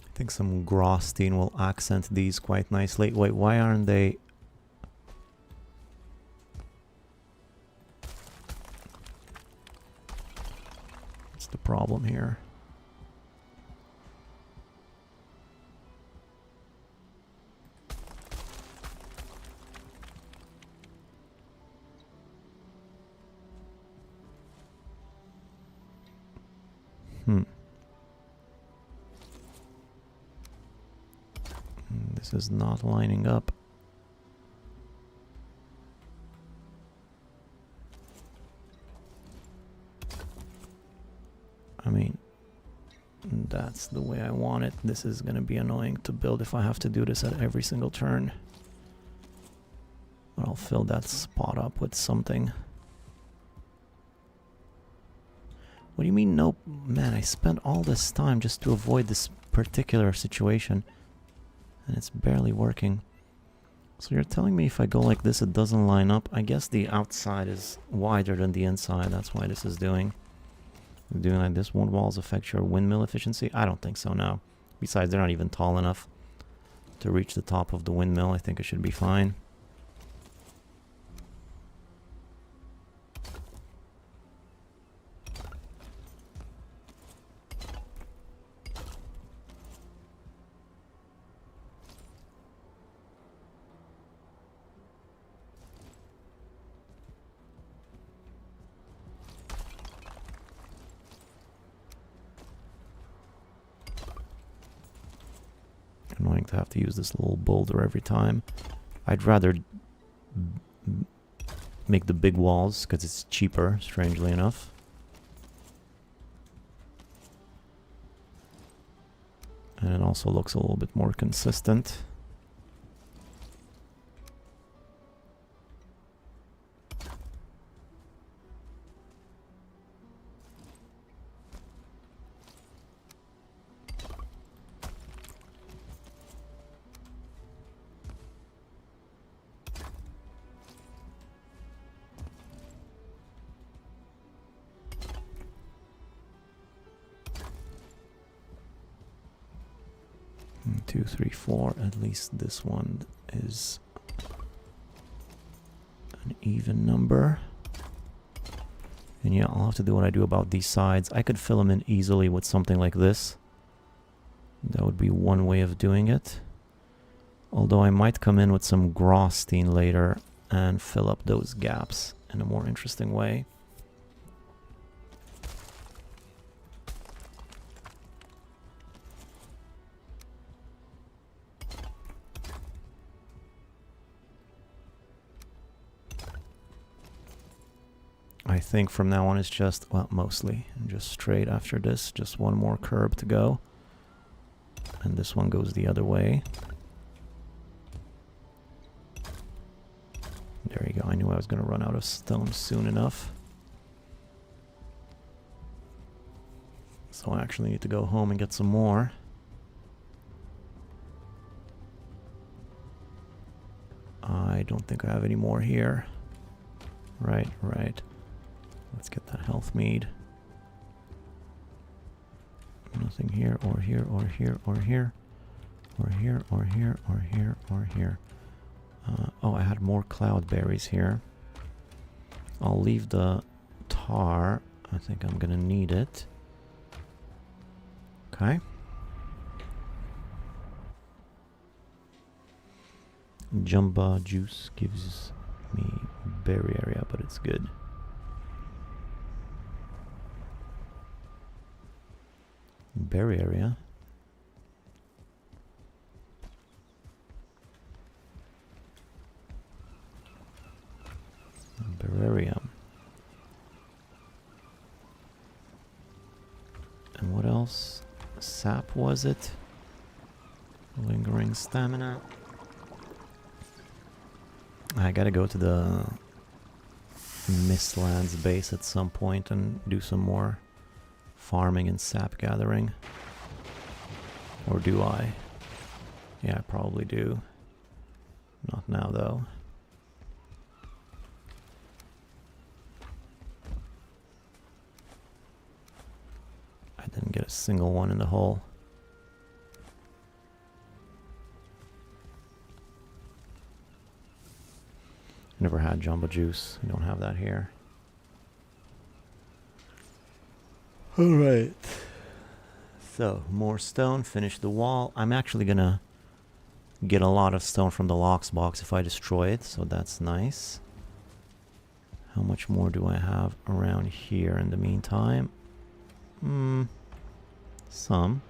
I think some Grosstein will accent these quite nicely. Wait, why aren't they... What's the problem here? This is not lining up. I mean, that's the way I want it. This is going to be annoying to build if I have to do this at every single turn. But I'll fill that spot up with something. What do you mean, nope? Man, I spent all this time just to avoid this particular situation. And it's barely working. So you're telling me if I go like this, it doesn't line up? I guess the outside is wider than the inside. That's why this is doing like this. Won't walls affect your windmill efficiency? I don't think so, no. Besides, they're not even tall enough to reach the top of the windmill. I think it should be fine. annoying to have to use this little boulder every time. I'd rather make the big walls because it's cheaper, strangely enough. And it also looks a little bit more consistent. Two, three, four. At least this one is an even number. And yeah, I'll have to do what I do about these sides. I could fill them in easily with something like this. That would be one way of doing it. Although I might come in with some Grosstein later and fill up those gaps in a more interesting way. I think from now on it's just, well, mostly just straight after this, just one more curb to go. And this one goes the other way. There you go. I knew I was going to run out of stone soon enough. So I actually need to go home and get some more. I don't think I have any more here. Right, right. Let's get that health mead. Nothing here, or here, or here, or here. Or here, or here, or here, or here. Oh, I had more cloudberries here. I'll leave the tar. I think I'm gonna need it. Okay. Jumba juice gives me berry area, but it's good. Berry area. Berrarium. And what else? Sap, was it? Lingering stamina. I gotta go to the Mistlands base at some point and do some more farming and sap gathering. Or do I? Yeah, I probably do. Not now, though. I didn't get a single one in the hole. Never had jumbo juice. We don't have that here. Alright. So, more stone. Finish the wall. I'm actually gonna get a lot of stone from the locks box if I destroy it, so that's nice. How much more do I have around here in the meantime? Some.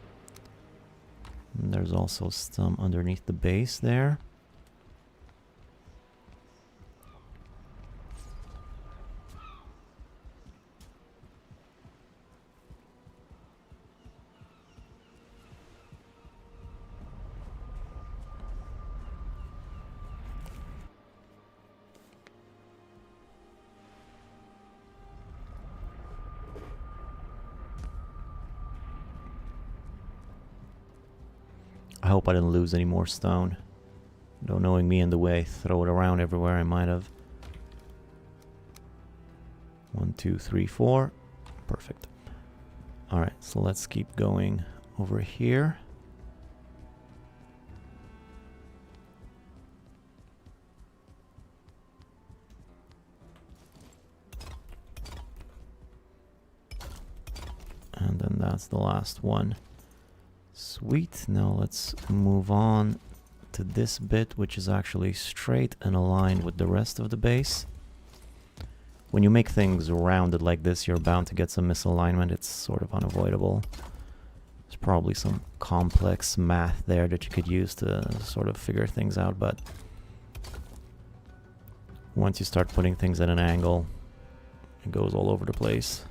And there's also some underneath the base there. I hope I didn't lose any more stone. Though knowing me and the way I throw it around everywhere, I might have. 1, 2, 3, 4. Perfect. Alright, so let's keep going over here. And then that's the last one. Sweet. Now let's move on to this bit, which is actually straight and aligned with the rest of the base. When you make things rounded like this, you're bound to get some misalignment. It's sort of unavoidable. There's probably some complex math there that you could use to sort of figure things out, but once you start putting things at an angle, it goes all over the place.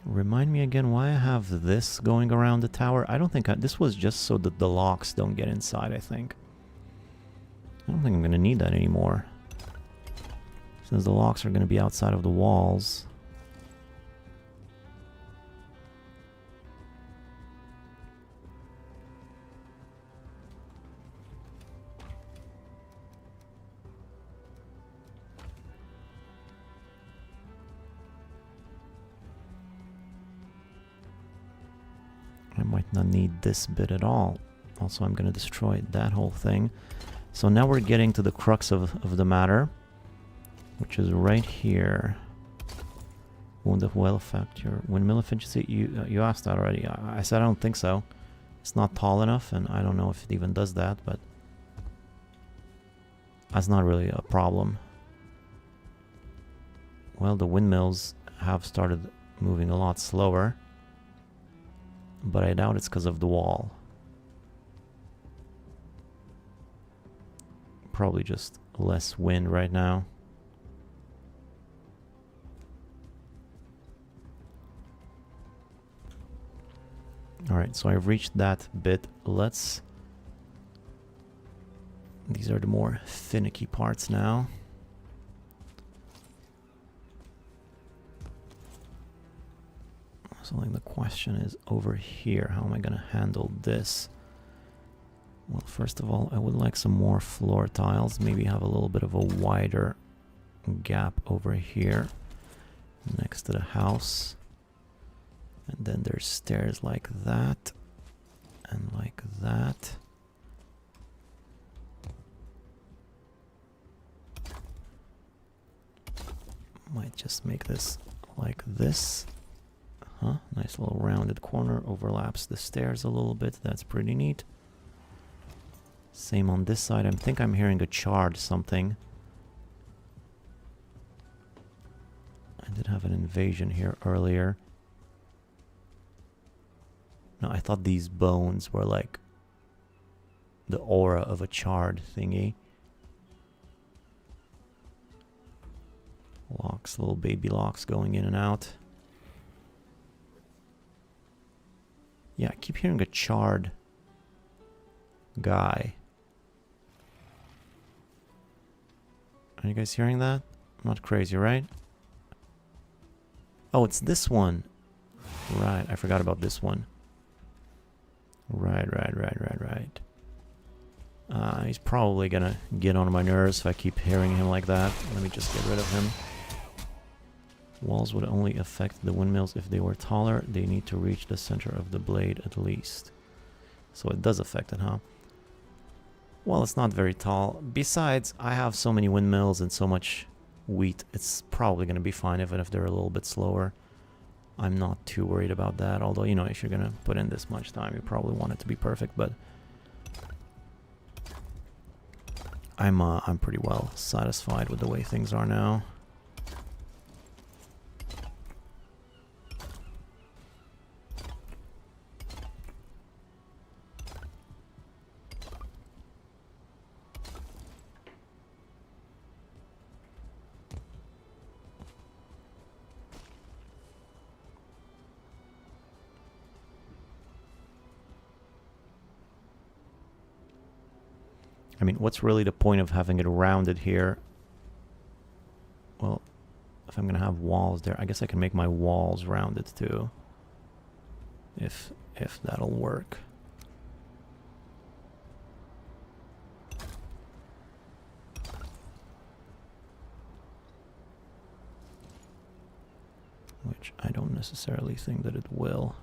Remind me again why I have this going around the tower. I don't think this was just so that the locks don't get inside, I think. I don't think I'm going to need that anymore. Since the locks are going to be outside of the walls. I might not need this bit at all. Also, I'm going to destroy that whole thing. So now we're getting to the crux of the matter, which is right here. Wound of well factor. Windmill efficiency, you asked that already. I said I don't think so. It's not tall enough, and I don't know if it even does that, but that's not really a problem. Well, the windmills have started moving a lot slower, but I doubt it's because of the wall. Probably just less wind right now. Alright, so I've reached that bit. Let's... These are the more finicky parts now. So like the question is over here, how am I going to handle this? Well, first of all, I would like some more floor tiles. Maybe have a little bit of a wider gap over here next to the house. And then there's stairs like that and like that. Might just make this like this. Huh? Nice little rounded corner, overlaps the stairs a little bit. That's pretty neat. Same on this side. I think I'm hearing a charge something. I did have an invasion here earlier. No, I thought these bones were like the aura of a charred thingy. Locks, little baby locks going in and out. Yeah, I keep hearing a charred guy. Are you guys hearing that? I'm not crazy, right? Oh, it's this one. Right, I forgot about this one. Right. He's probably gonna get on my nerves if I keep hearing him like that. Let me just get rid of him. Walls would only affect the windmills if they were taller. They need to reach the center of the blade at least. So it does affect it, huh? Well, it's not very tall. Besides, I have so many windmills and so much wheat. It's probably going to be fine even if they're a little bit slower. I'm not too worried about that. Although, you know, if you're going to put in this much time, you probably want it to be perfect. But I'm pretty well satisfied with the way things are now. I mean, what's really the point of having it rounded here? Well, if I'm gonna have walls there, I guess I can make my walls rounded too. If that'll work. Which I don't necessarily think that it will.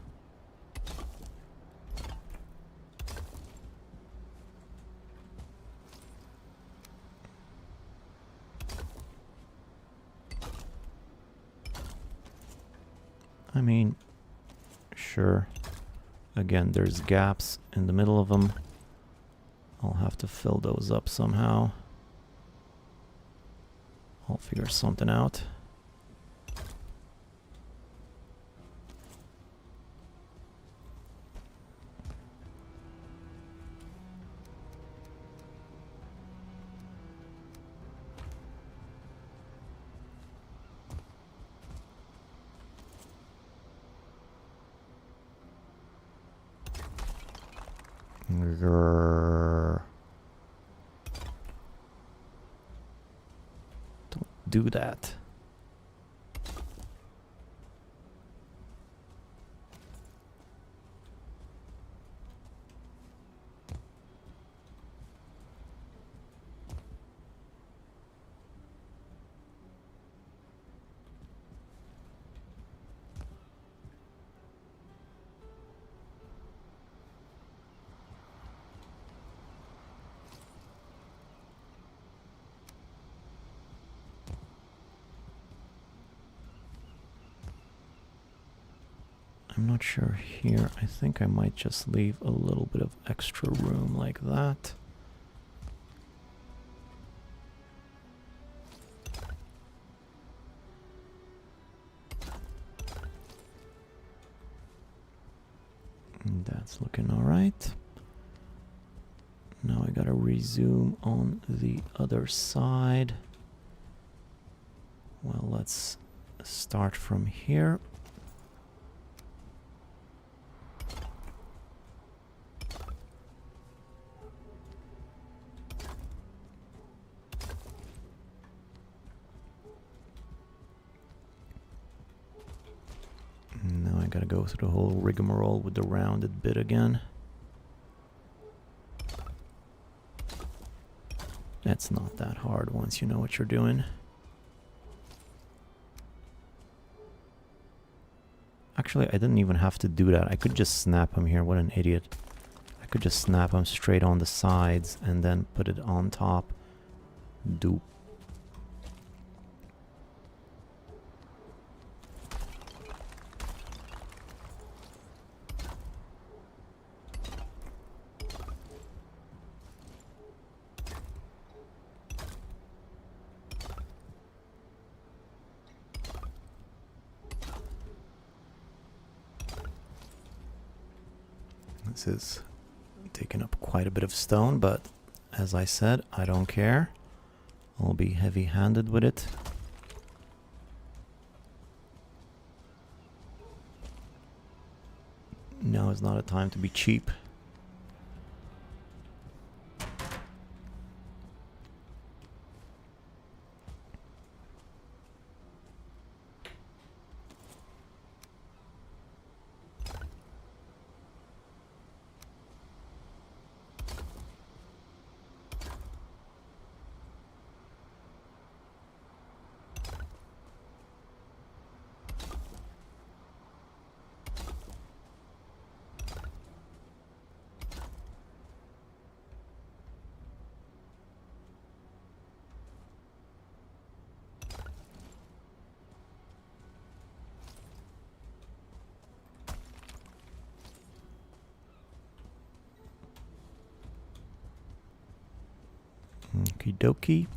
I mean, sure. Again, there's gaps in the middle of them. I'll have to fill those up somehow. I'll figure something out. Grrr. Don't do that. I'm not sure here. I think I might just leave a little bit of extra room like that. And that's looking all right. Now I gotta resume on the other side. Well, let's start from here. Now I gotta go through the whole rigmarole with the rounded bit again. That's not that hard once you know what you're doing. Actually, I didn't even have to do that. I could just snap them here. What an idiot. I could just snap them straight on the sides and then put it on top. Doop. This is taking up quite a bit of stone, but as I said, I don't care. I'll be heavy-handed with it. Now is not a time to be cheap. Okie dokie.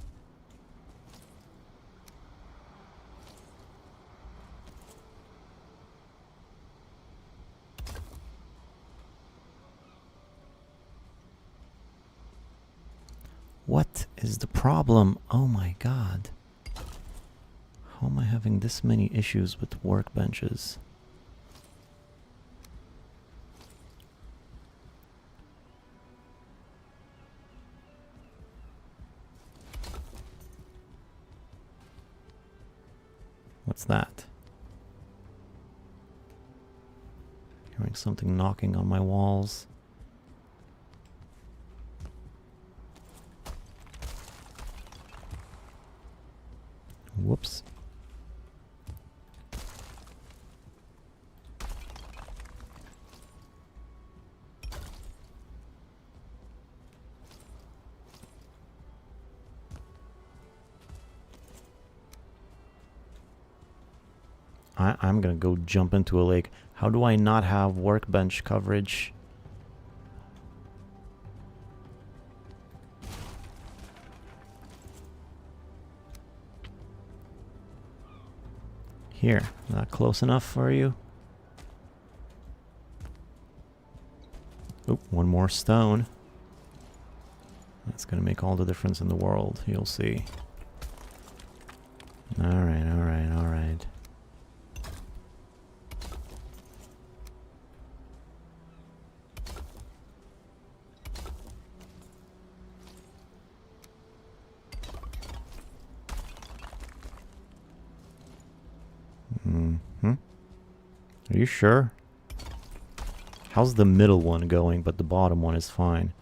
What is the problem? Oh my god. How am I having this many issues with workbenches? What's that? Hearing something knocking on my walls. Whoops. I'm gonna go jump into a lake. How do I not have workbench coverage? Here, not close enough for you? Oh, one more stone. That's gonna make all the difference in the world, you'll see. Alright, alright, alright. Mm-hmm. Are you sure? How's the middle one going, but the bottom one is fine?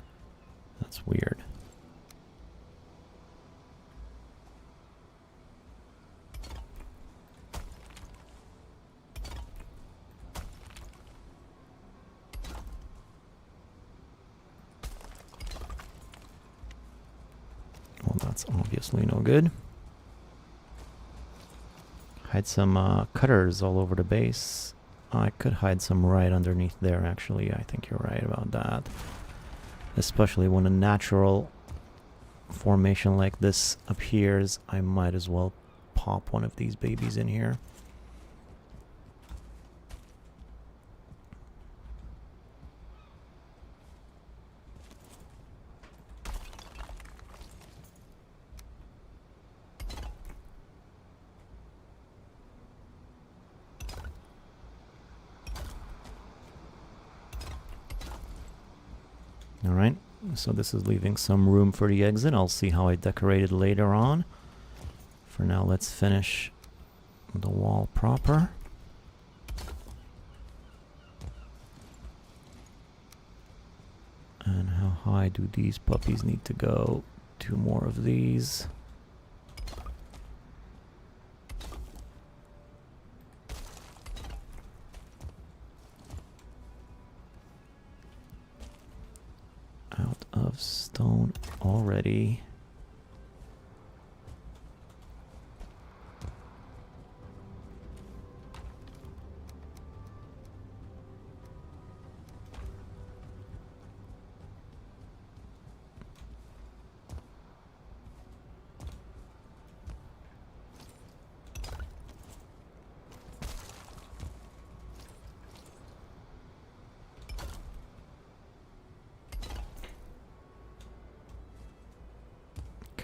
That's weird. Well, that's obviously no good. Hide some cutters all over the base. I could hide some right underneath there, actually. I think you're right about that. Especially when a natural formation like this appears, I might as well pop one of these babies in here. Alright, so this is leaving some room for the exit. I'll see how I decorate it later on. For now, let's finish the wall proper. And how high do these puppies need to go? 2 more of these. Out of stone already.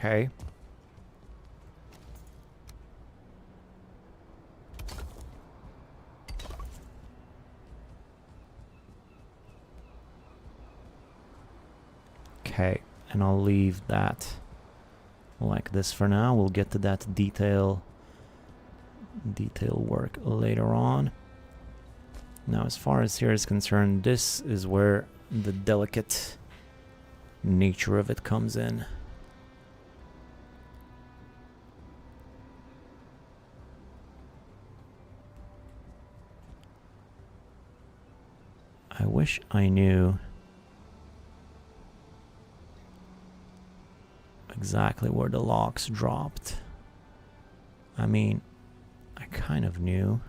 Okay. Okay, and I'll leave that like this for now. We'll get to that detail work later on. Now, as far as here is concerned, this is where the delicate nature of it comes in. I wish I knew exactly where the locks dropped. I mean, I kind of knew.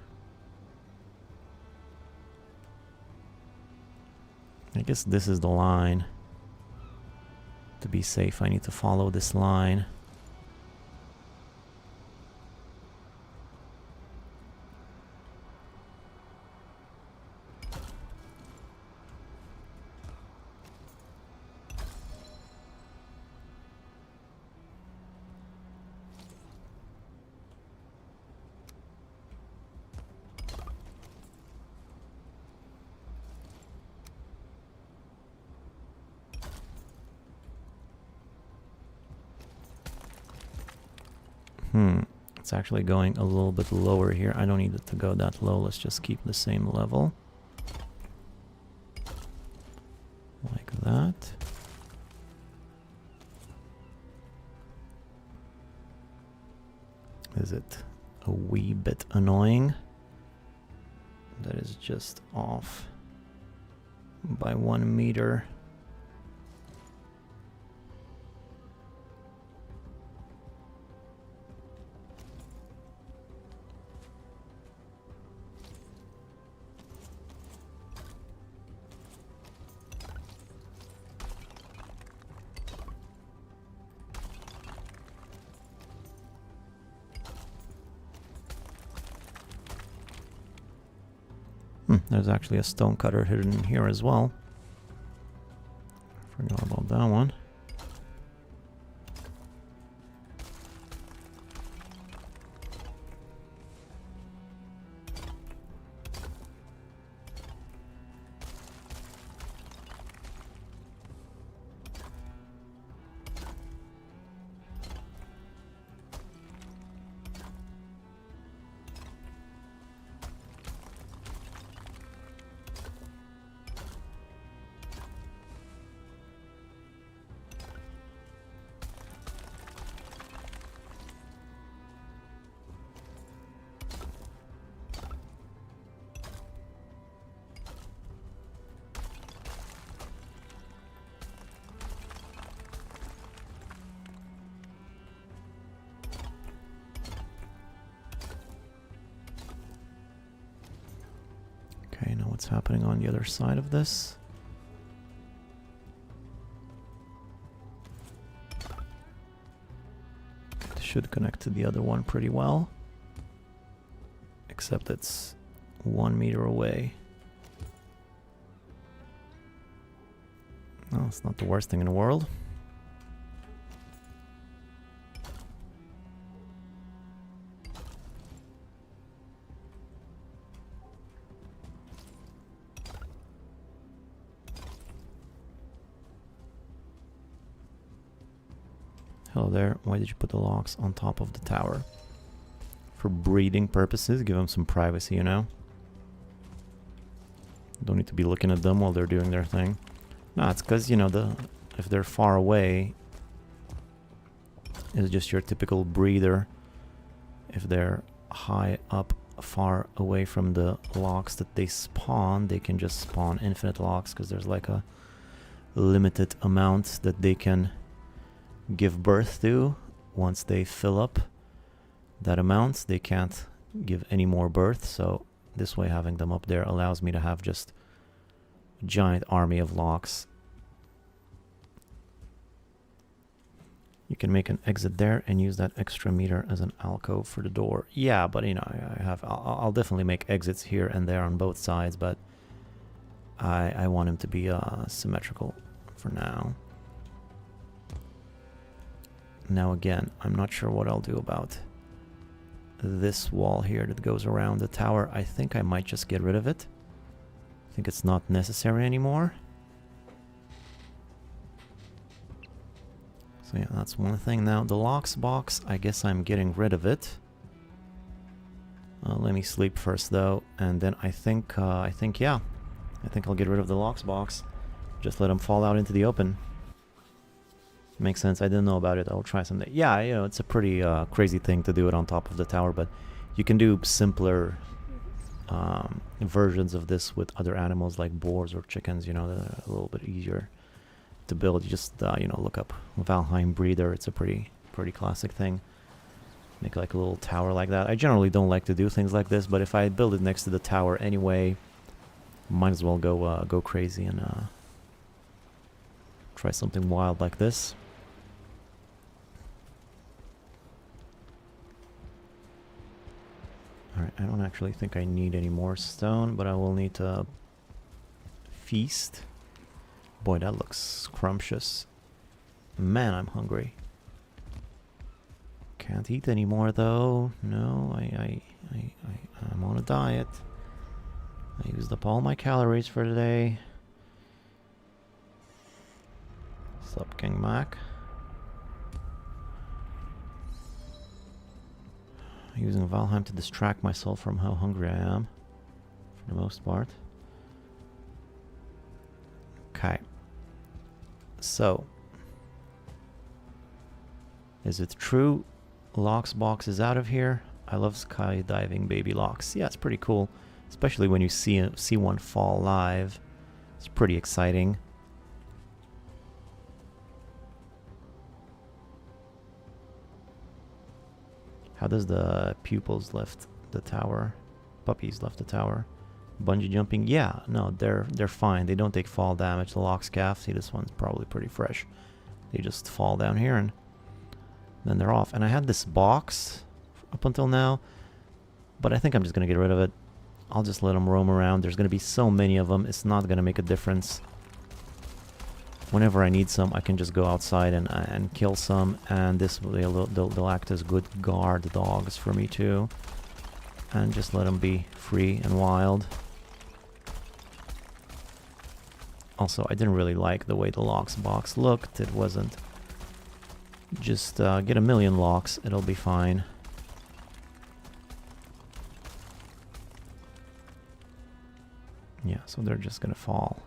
I guess this is the line. To be safe, I need to follow this line. It's actually going a little bit lower here. I don't need it to go that low. Let's just keep the same level. Like that. Is it a wee bit annoying? That is just off by 1 meter. There's actually a stone cutter hidden in here as well. Forgot about that one. Okay, now what's happening on the other side of this? It should connect to the other one pretty well. Except it's 1 meter away. No, it's not the worst thing in the world. Hello there, why did you put the locks on top of the tower? For breeding purposes, give them some privacy, you know? Don't need to be looking at them while they're doing their thing. No, it's because, you know, if they're far away, it's just your typical breeder. If they're high up, far away from the locks that they spawn, they can just spawn infinite locks because there's like a limited amount that they can give birth to. Once they fill up that amount, they can't give any more birth. So this way, having them up there allows me to have just a giant army of locks. You can make an exit there and use that extra meter as an alcove for the door. Yeah, but you know, I'll definitely make exits here and there on both sides, but I want him to be symmetrical for now. Now again, I'm not sure what I'll do about this wall here that goes around the tower. I think I might just get rid of it. I think it's not necessary anymore. So yeah, that's one thing. Now the locks box, I guess I'm getting rid of it. Let me sleep first though, and then I think yeah, I think I'll get rid of the locks box. Just let them fall out into the open. Makes sense. I didn't know about it. I'll try someday. Yeah, you know, it's a pretty crazy thing to do it on top of the tower, but you can do simpler versions of this with other animals like boars or chickens, you know, that are a little bit easier to build. You just, you know, look up Valheim breeder. It's a pretty classic thing. Make like a little tower like that. I generally don't like to do things like this, but if I build it next to the tower anyway, might as well go crazy and try something wild like this. Alright, I don't actually think I need any more stone, but I will need to feast. Boy, that looks scrumptious. Man, I'm hungry. Can't eat anymore though. No, I'm on a diet. I used up all my calories for today. Sup, King Mac. Using Valheim to distract myself from how hungry I am, for the most part. Okay. So, is it true Locks box is out of here? I love skydiving baby locks. Yeah, it's pretty cool, especially when you see one fall live. It's pretty exciting. How does the pupils left the tower? Puppies left the tower. Bungee jumping? Yeah, no, they're fine. They don't take fall damage. The lock's calf. See, this one's probably pretty fresh. They just fall down here and then they're off. And I had this box up until now, but I think I'm just gonna get rid of it. I'll just let them roam around. There's going to be so many of them, it's not going to make a difference. Whenever I need some, I can just go outside and kill some, and this they'll act as good guard dogs for me too. And just let them be free and wild. Also, I didn't really like the way the locks box looked. It wasn't... Just get a million locks, it'll be fine. Yeah, so they're just gonna fall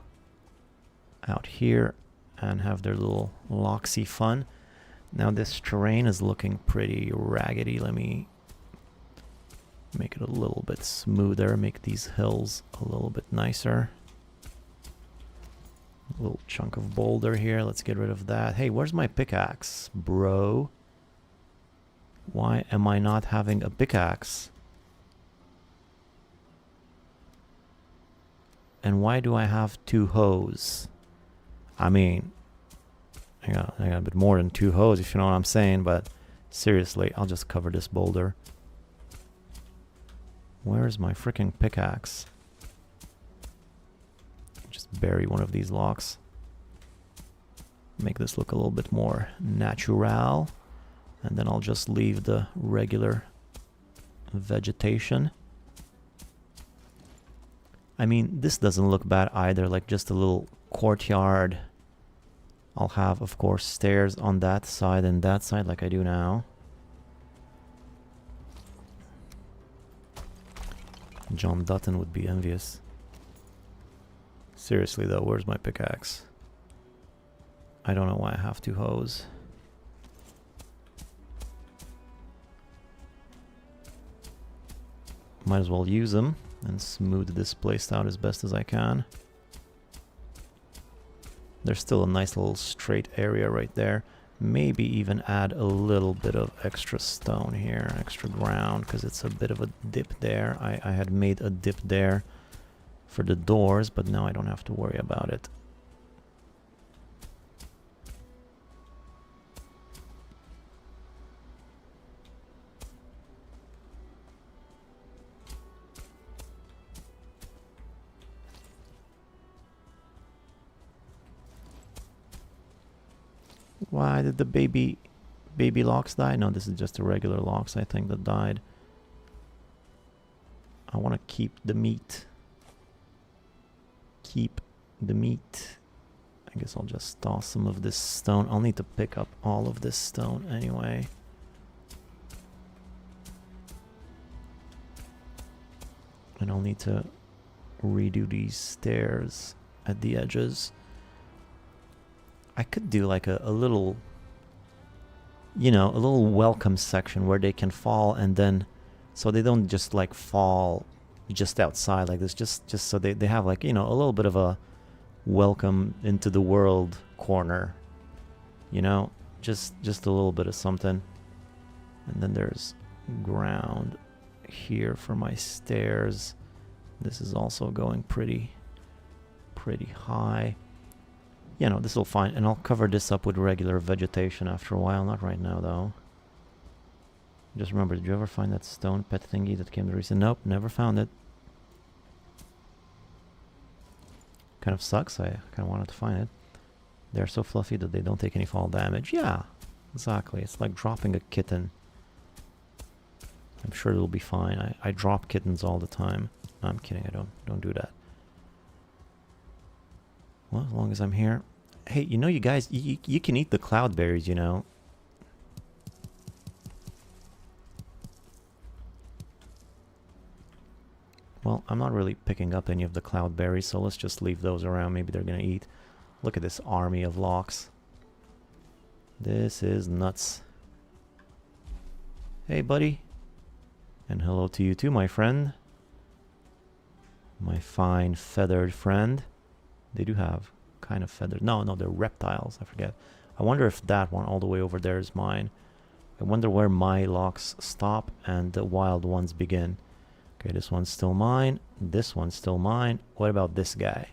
out here and have their little locksy fun. Now this terrain is looking pretty raggedy. Let me make it a little bit smoother, make these hills a little bit nicer. A little chunk of boulder here, let's get rid of that. Hey, where's my pickaxe, bro? Why am I not having a pickaxe? And why do I have 2 hoes? I mean, I got a bit more than 2 hoes, if you know what I'm saying, but seriously, I'll just cover this boulder. Where's my freaking pickaxe? Just bury one of these locks. Make this look a little bit more natural. And then I'll just leave the regular vegetation. I mean, this doesn't look bad either, like just a little courtyard. I'll have, of course, stairs on that side and that side like I do now. John Dutton would be envious. Seriously though, where's my pickaxe? I don't know why I have 2 hoes. Might as well use them and smooth this place out as best as I can. There's still a nice little straight area right there. Maybe even add a little bit of extra stone here, extra ground, because it's a bit of a dip there. I had made a dip there for the doors, but now I don't have to worry about it. Why did the baby locks die? No, this is just the regular locks, I think, that died. I want to keep the meat. Keep the meat. I guess I'll just toss some of this stone. I'll need to pick up all of this stone anyway. And I'll need to redo these stairs at the edges. I could do like a little, you know, a little welcome section where they can fall, and then so they don't just like fall just outside like this, just so they have like, you know, a little bit of a welcome into the world corner, you know, just a little bit of something. And then there's ground here for my stairs. This is also going pretty high. You know, this will fine, and I'll cover this up with regular vegetation after a while. Not right now, though. Just remember, did you ever find that stone pet thingy that came to recent? Nope, never found it. Kind of sucks. I kind of wanted to find it. They're so fluffy that they don't take any fall damage. Yeah, exactly. It's like dropping a kitten. I'm sure it'll be fine. I drop kittens all the time. No, I'm kidding. I don't do that. Well, as long as I'm here. Hey, you know, you guys, you can eat the cloudberries, you know. Well, I'm not really picking up any of the cloudberries, so let's just leave those around. Maybe they're gonna eat. Look at this army of locks. This is nuts. Hey, buddy. And hello to you too, my friend. My fine feathered friend. They do have kind of feathers. No, they're reptiles. I forget. I wonder if that one all the way over there is mine. I wonder where my locks stop and the wild ones begin. Okay, this one's still mine. This one's still mine. What about this guy?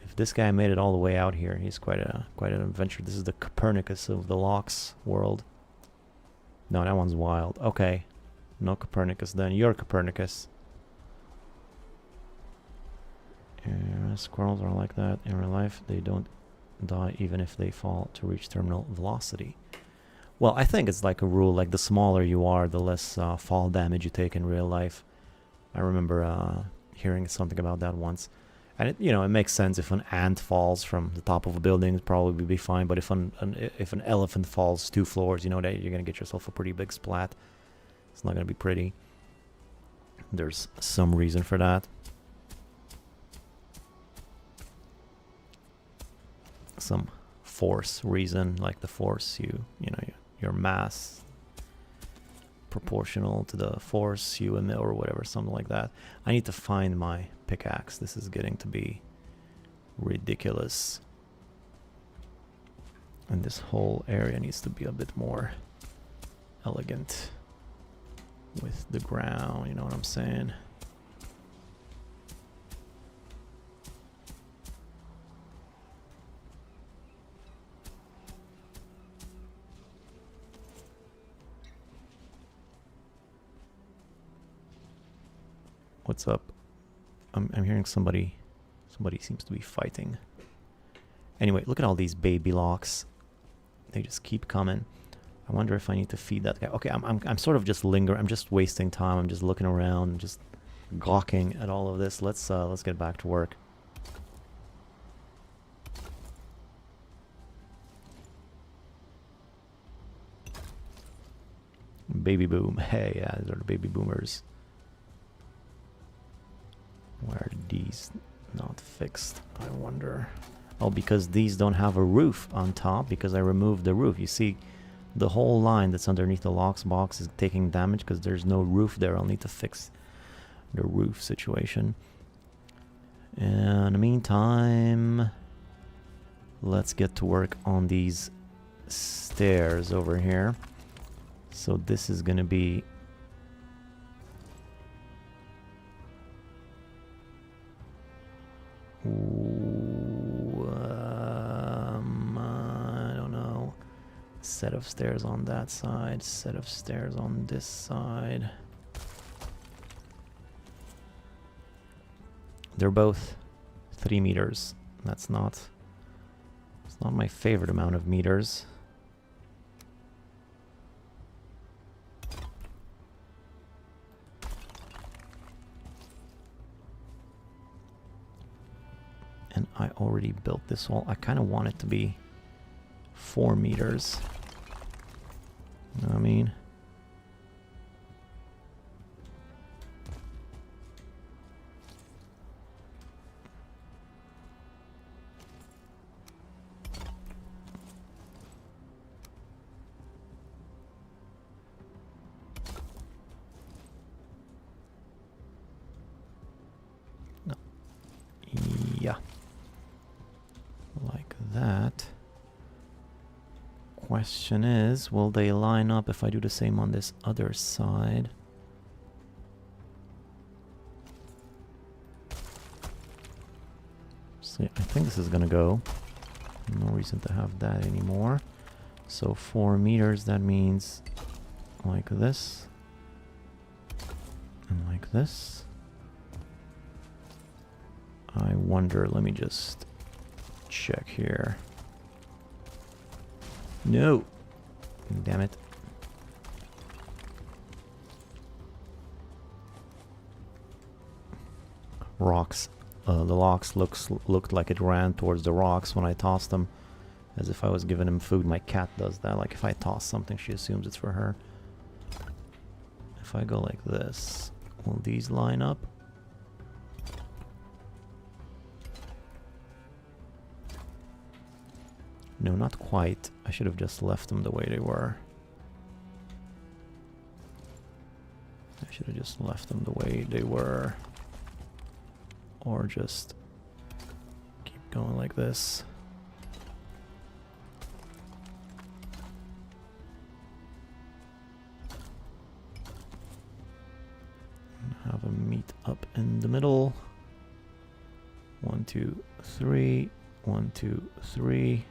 If this guy made it all the way out here, he's quite an adventure. This is the Copernicus of the locks world. No, that one's wild. Okay. No Copernicus then. You're Copernicus. Squirrels are like that in real life. They don't die even if they fall to reach terminal velocity. Well, I think it's like a rule, like the smaller you are, the less fall damage you take in real life. I remember hearing something about that once. And it, it makes sense. If an ant falls from the top of a building, it'd probably be fine. But if an elephant falls 2 floors, you know that you're gonna get yourself a pretty big splat. It's not gonna be pretty. There's some reason for that. Some force reason, like the force your mass proportional to the force you emit or whatever, something like that. I need to find my pickaxe. This is getting to be ridiculous. And this whole area needs to be a bit more elegant with the ground, you know what I'm saying? What's up? I'm hearing somebody seems to be fighting. Anyway, look at all these baby locks. They just keep coming. I wonder if I need to feed that guy. Okay, I'm sort of just lingering. I'm just wasting time. I'm just looking around, just gawking at all of this. Let's get back to work. Baby boom. Hey, yeah, these are the baby boomers. Why are these not fixed? I wonder. Oh, because these don't have a roof on top, because I removed the roof. You see, the whole line that's underneath the locks box is taking damage because there's no roof there. I'll need to fix the roof situation. And in the meantime, let's get to work on these stairs over here. So this is going to be... I don't know. Set of stairs on that side, set of stairs on this side. They're both 3 meters. It's not my favorite amount of meters. And I already built this wall. I kind of want it to be 4 meters. You know what I mean? No. Yeah. Like that. Question is, will they line up if I do the same on this other side? See, I think this is gonna go. No reason to have that anymore. So 4 meters, that means like this. And like this. I wonder, let me just check here. No! Damn it. Rocks. The locks looked like it ran towards the rocks when I tossed them. As if I was giving him food. My cat does that. Like if I toss something, she assumes it's for her. If I go like this, will these line up? No, not quite. I should have just left them the way they were. I should have just left them the way they were. Or just keep going like this. Have them meet up in the middle. 1, 2, 3. 1, 2, 3.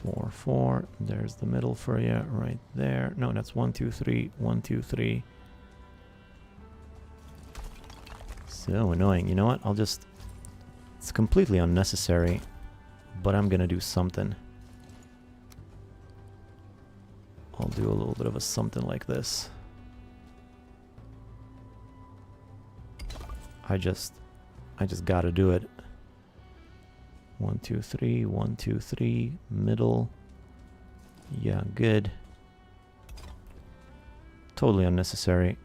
4, 4. There's the middle for you right there. No, that's 1, 2, 3. 1, 2, 3. So annoying. You know what? I'll just... It's completely unnecessary, but I'm gonna do something. I'll do a little bit of a something like this. I just gotta do it. 1, 2, 3, 1, 2, 3, middle. Yeah, good. Totally unnecessary.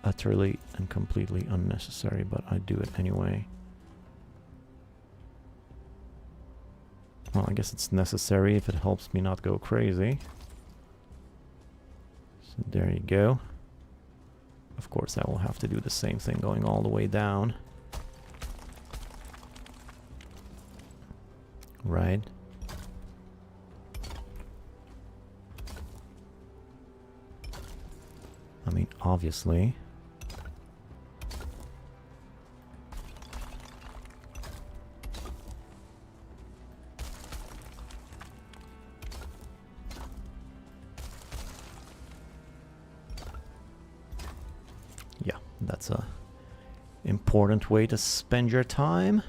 Utterly and completely unnecessary, but I do it anyway. Well, I guess it's necessary if it helps me not go crazy. So there you go. Of course, I will have to do the same thing going all the way down. Right? I mean, obviously. Yeah, that's a important way to spend your time.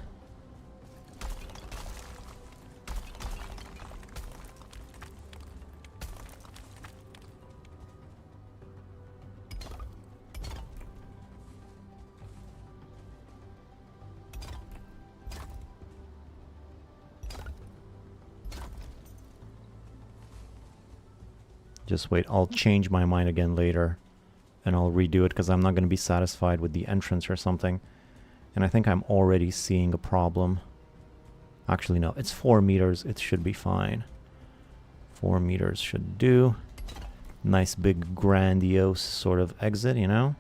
Just wait, I'll change my mind again later. And I'll redo it because I'm not going to be satisfied with the entrance or something. And I think I'm already seeing a problem. Actually, no, it's 4 meters. It should be fine. 4 meters should do. Nice big grandiose sort of exit, you know?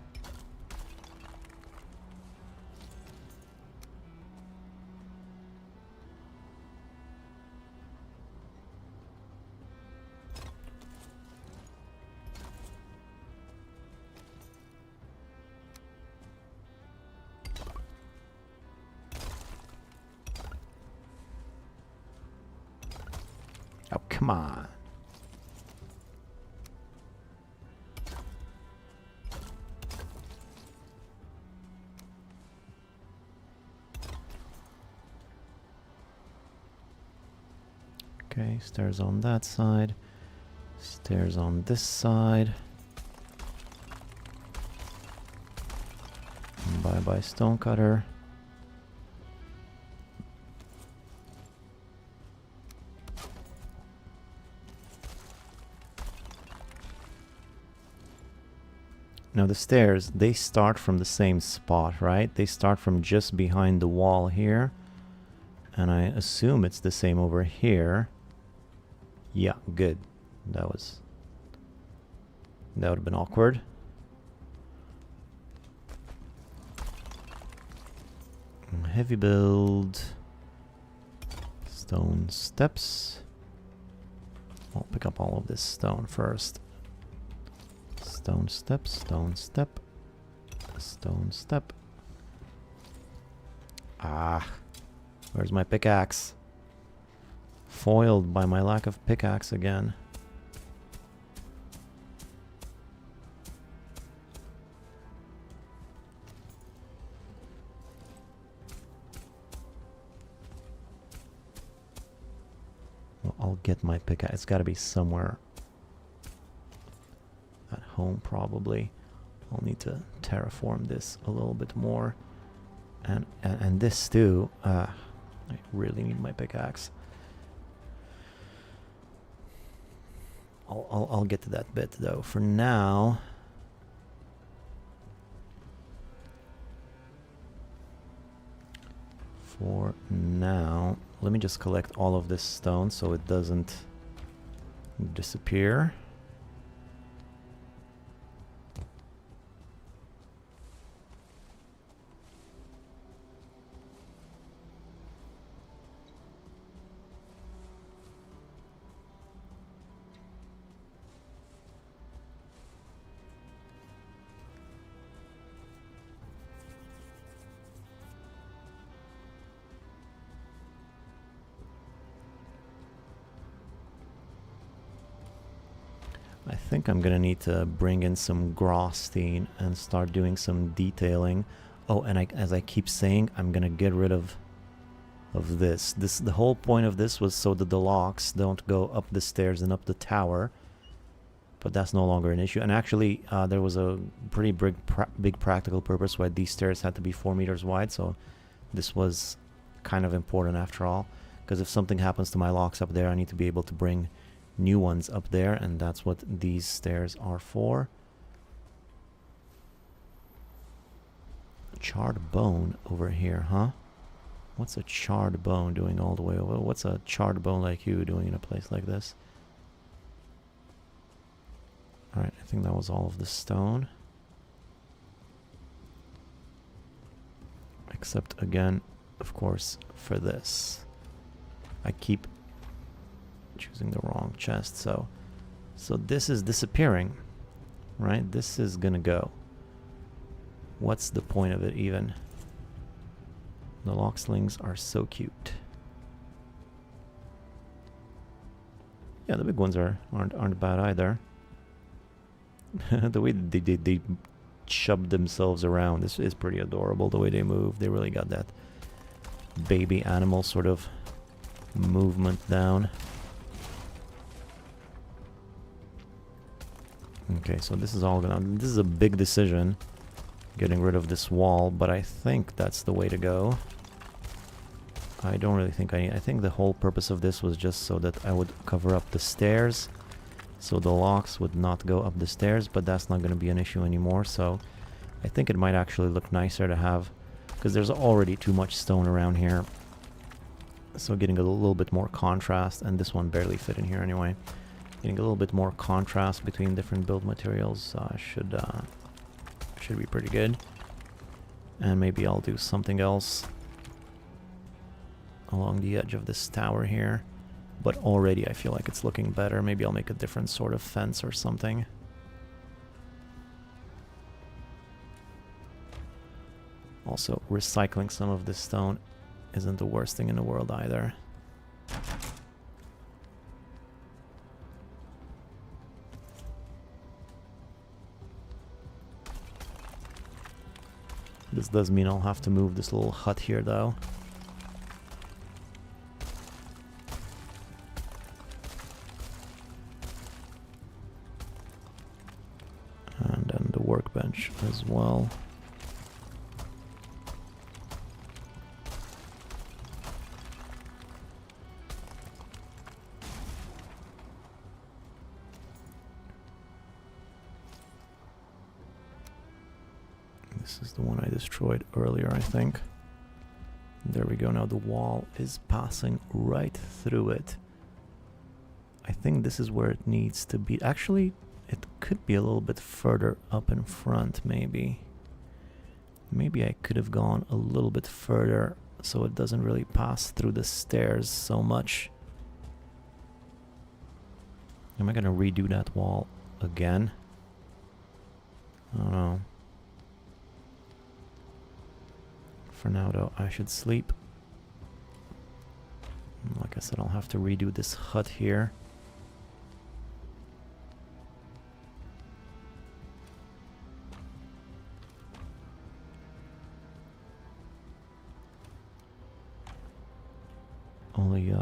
Oh, come on. Okay, stairs on that side. Stairs on this side. Bye-bye stonecutter. Now the stairs, they start from the same spot, right? They start from just behind the wall here. And I assume it's the same over here. Yeah, good. That would have been awkward. Heavy build. Stone steps. I'll pick up all of this stone first. Stone step, stone step, stone step. Ah, where's my pickaxe? Foiled by my lack of pickaxe again. Well, I'll get my pickaxe. It's got to be somewhere at home, probably. I'll need to terraform this a little bit more. And this too. I really need my pickaxe. I'll get to that bit though. For now, let me just collect all of this stone so it doesn't disappear. think I'm gonna need to bring in some Grosstein and start doing some detailing. Oh, and as I keep saying, I'm gonna get rid of this. The whole point of this was so that the locks don't go up the stairs and up the tower. But that's no longer an issue. And actually, there was a pretty big practical purpose why these stairs had to be 4 meters wide. So this was kind of important after all. Because if something happens to my locks up there, I need to be able to bring new ones up there. And that's what these stairs are for. Charred bone over here, huh? What's a charred bone doing all the way over? What's a charred bone like you doing in a place like this? Alright, I think that was all of the stone. Except, again, of course, for this. I keep choosing the wrong chest, so this is disappearing, right? This is gonna go. What's the point of it, even? The lock slings are so cute. Yeah, the big ones aren't bad either. The way they shove themselves around, this is pretty adorable. The way they move, they really got that baby animal sort of movement down. Okay, so this is all gonna. This is a big decision, getting rid of this wall, but I think that's the way to go. I don't really think I think the whole purpose of this was just so that I would cover up the stairs. So the locks would not go up the stairs, but that's not going to be an issue anymore. So I think it might actually look nicer to have, because there's already too much stone around here. So getting a little bit more contrast, and this one barely fit in here anyway. Getting a little bit more contrast between different build materials should be pretty good. And maybe I'll do something else along the edge of this tower here. But already I feel like it's looking better. Maybe I'll make a different sort of fence or something. Also, recycling some of this stone isn't the worst thing in the world either. This does mean I'll have to move this little hut here though. And then the workbench as well. This is the one I destroyed earlier, I think. There we go. Now the wall is passing right through it. I think this is where it needs to be. Actually, it could be a little bit further up in front, maybe. Maybe I could have gone a little bit further so it doesn't really pass through the stairs so much. Am I gonna redo that wall again? I don't know. For now though, I should sleep. Like I said, I'll have to redo this hut here. Only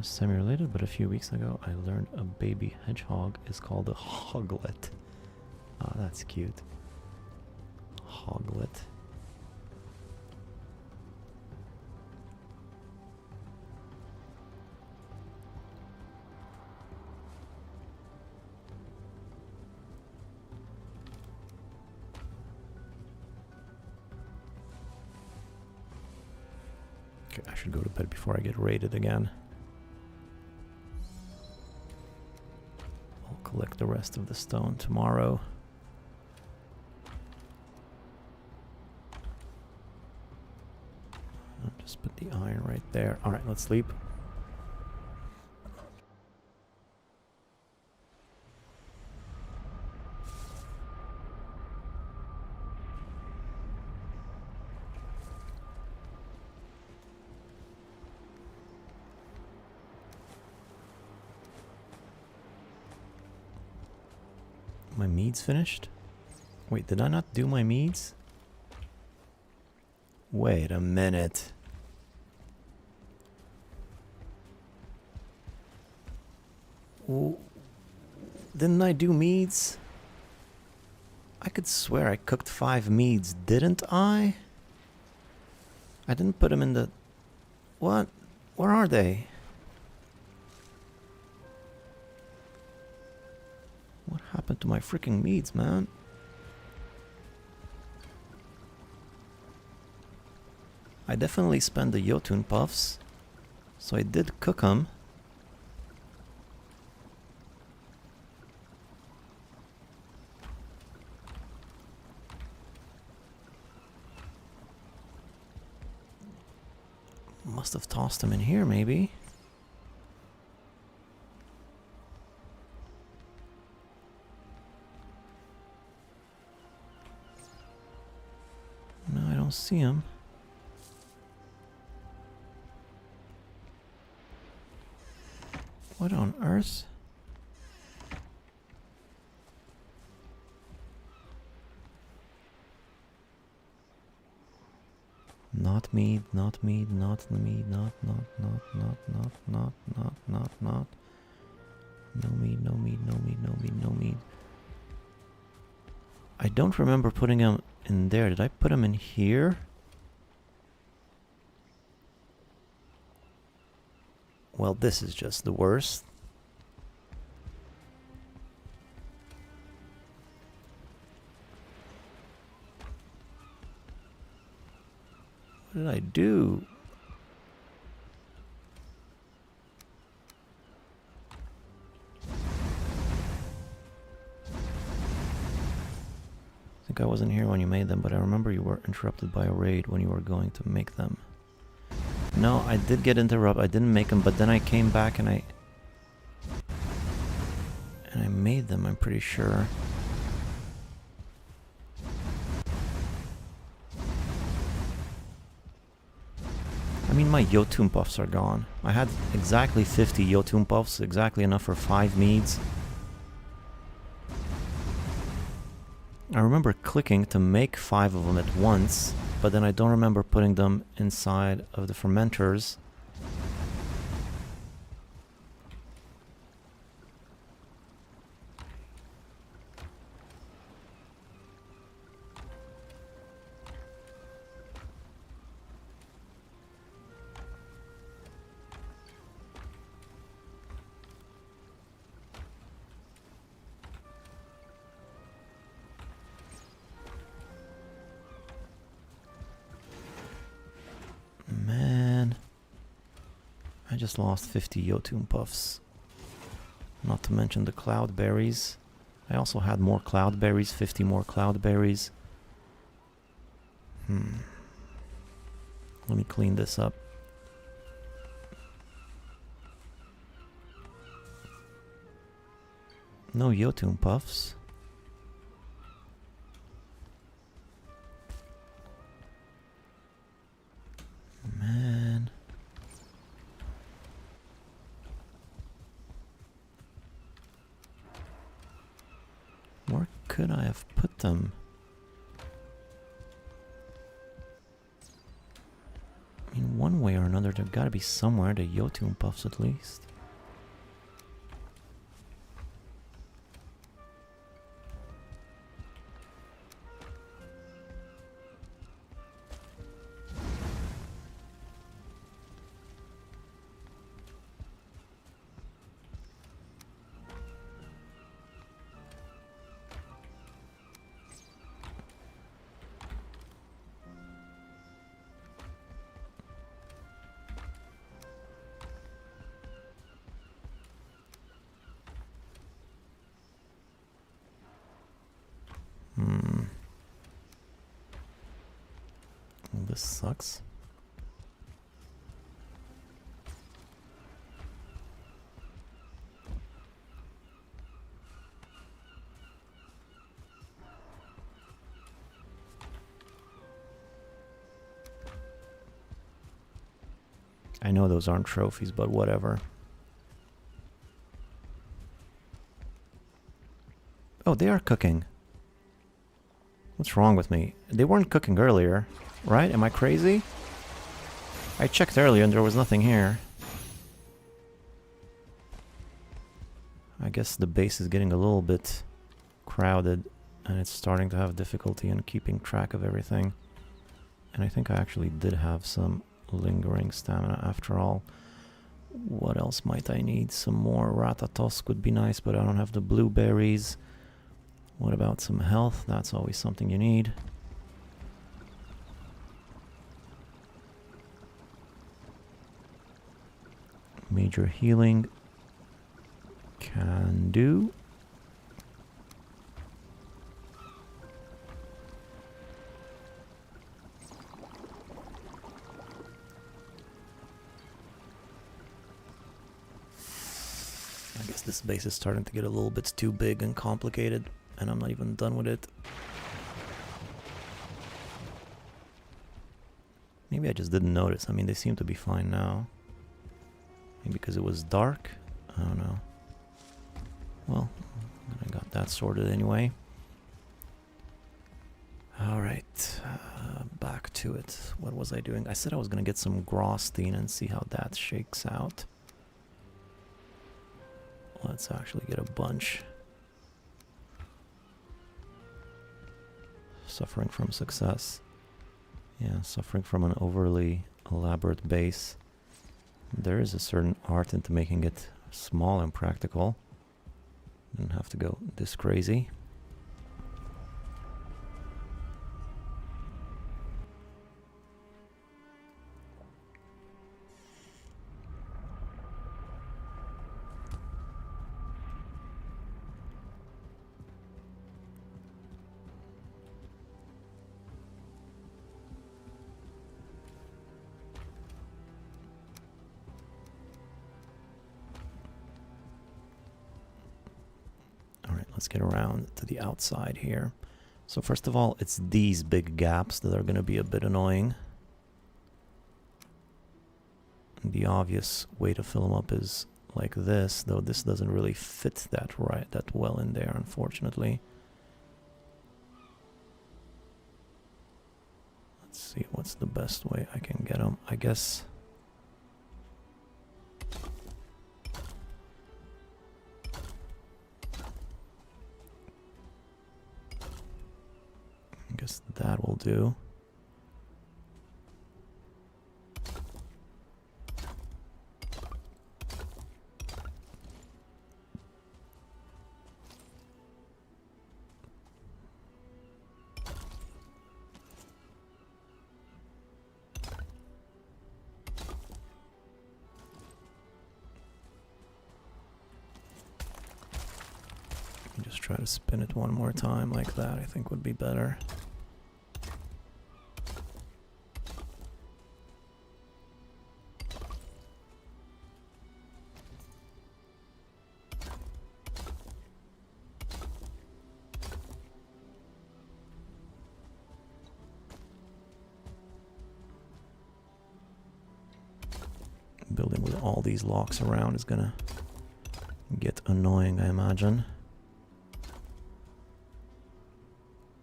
semi-related, but a few weeks ago I learned a baby hedgehog is called a hoglet. Ah, that's cute. Hoglet. I should go to bed before I get raided again. I'll collect the rest of the stone tomorrow. I'll just put the iron right there. Alright, let's sleep. My mead's finished? Wait, did I not do my meads? Wait a minute. Didn't I do meads? I could swear I cooked 5 meads, didn't I? I didn't put them in the... What? Where are they? What happened to my freaking meads, man? I definitely spent the Jotun puffs, so I did cook them. Must have tossed them in here, maybe. No, I don't see them. What on earth? Not mead, not mead, not mead, not. No mead, no mead, no mead, no mead, no mead. I don't remember putting them in there. Did I put them in here? Well, this is just the worst. What did I do? I think I wasn't here when you made them, but I remember you were interrupted by a raid when you were going to make them. No, I did get interrupted. I didn't make them, but then I came back and I made them, I'm pretty sure. I mean, my Jotun puffs are gone. I had exactly 50 Jotun puffs, exactly enough for 5 meads. I remember clicking to make 5 of them at once, but then I don't remember putting them inside of the fermenters. Man, I just lost 50 Jotun puffs. Not to mention the cloudberries. I also had more cloudberries, 50 more cloudberries. Let me clean this up. No Jotun puffs. Man. Where could I have put them? I mean, one way or another, they've got to be somewhere, the Jotun puffs at least. Well, this sucks. I know those aren't trophies, but whatever. Oh, they are cooking. What's wrong with me? They weren't cooking earlier, right? Am I crazy? I checked earlier and there was nothing here. I guess the base is getting a little bit crowded and it's starting to have difficulty in keeping track of everything. And I think I actually did have some lingering stamina after all. What else might I need? Some more Ratatosk would be nice, but I don't have the blueberries. What about some health? That's always something you need. Major healing. Can do. I guess this base is starting to get a little bit too big and complicated, and I'm not even done with it. Maybe I just didn't notice. I mean, they seem to be fine now. Maybe because it was dark? I don't know. Well, I got that sorted anyway. Alright, back to it. What was I doing? I said I was gonna get some Grosstein and see how that shakes out. Let's actually get a bunch. Suffering from success. Yeah, suffering from an overly elaborate base. There is a certain art into making it small and practical. Didn't have to go this crazy. Let's get around to the outside here. So first of all, it's these big gaps that are going to be a bit annoying. The obvious way to fill them up is like this, though this doesn't really fit that well in there, unfortunately. Let's see what's the best way I can get them. I guess that will do. Just try to spin it one more time like that, I think would be better. Building with all these locks around is gonna get annoying, I imagine.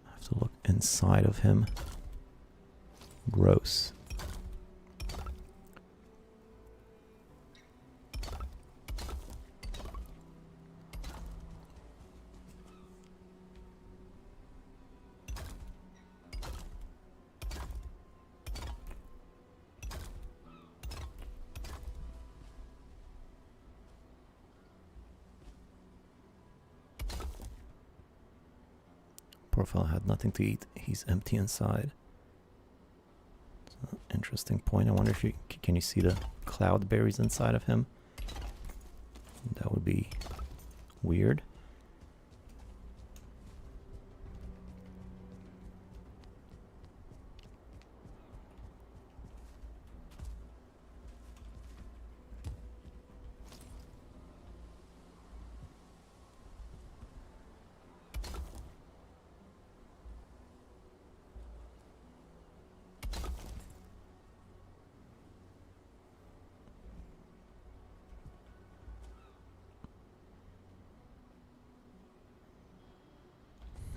I have to look inside of him. Gross. Poor fellow had nothing to eat. He's empty inside. It's an interesting point. I wonder if can you see the cloud berries inside of him? That would be weird.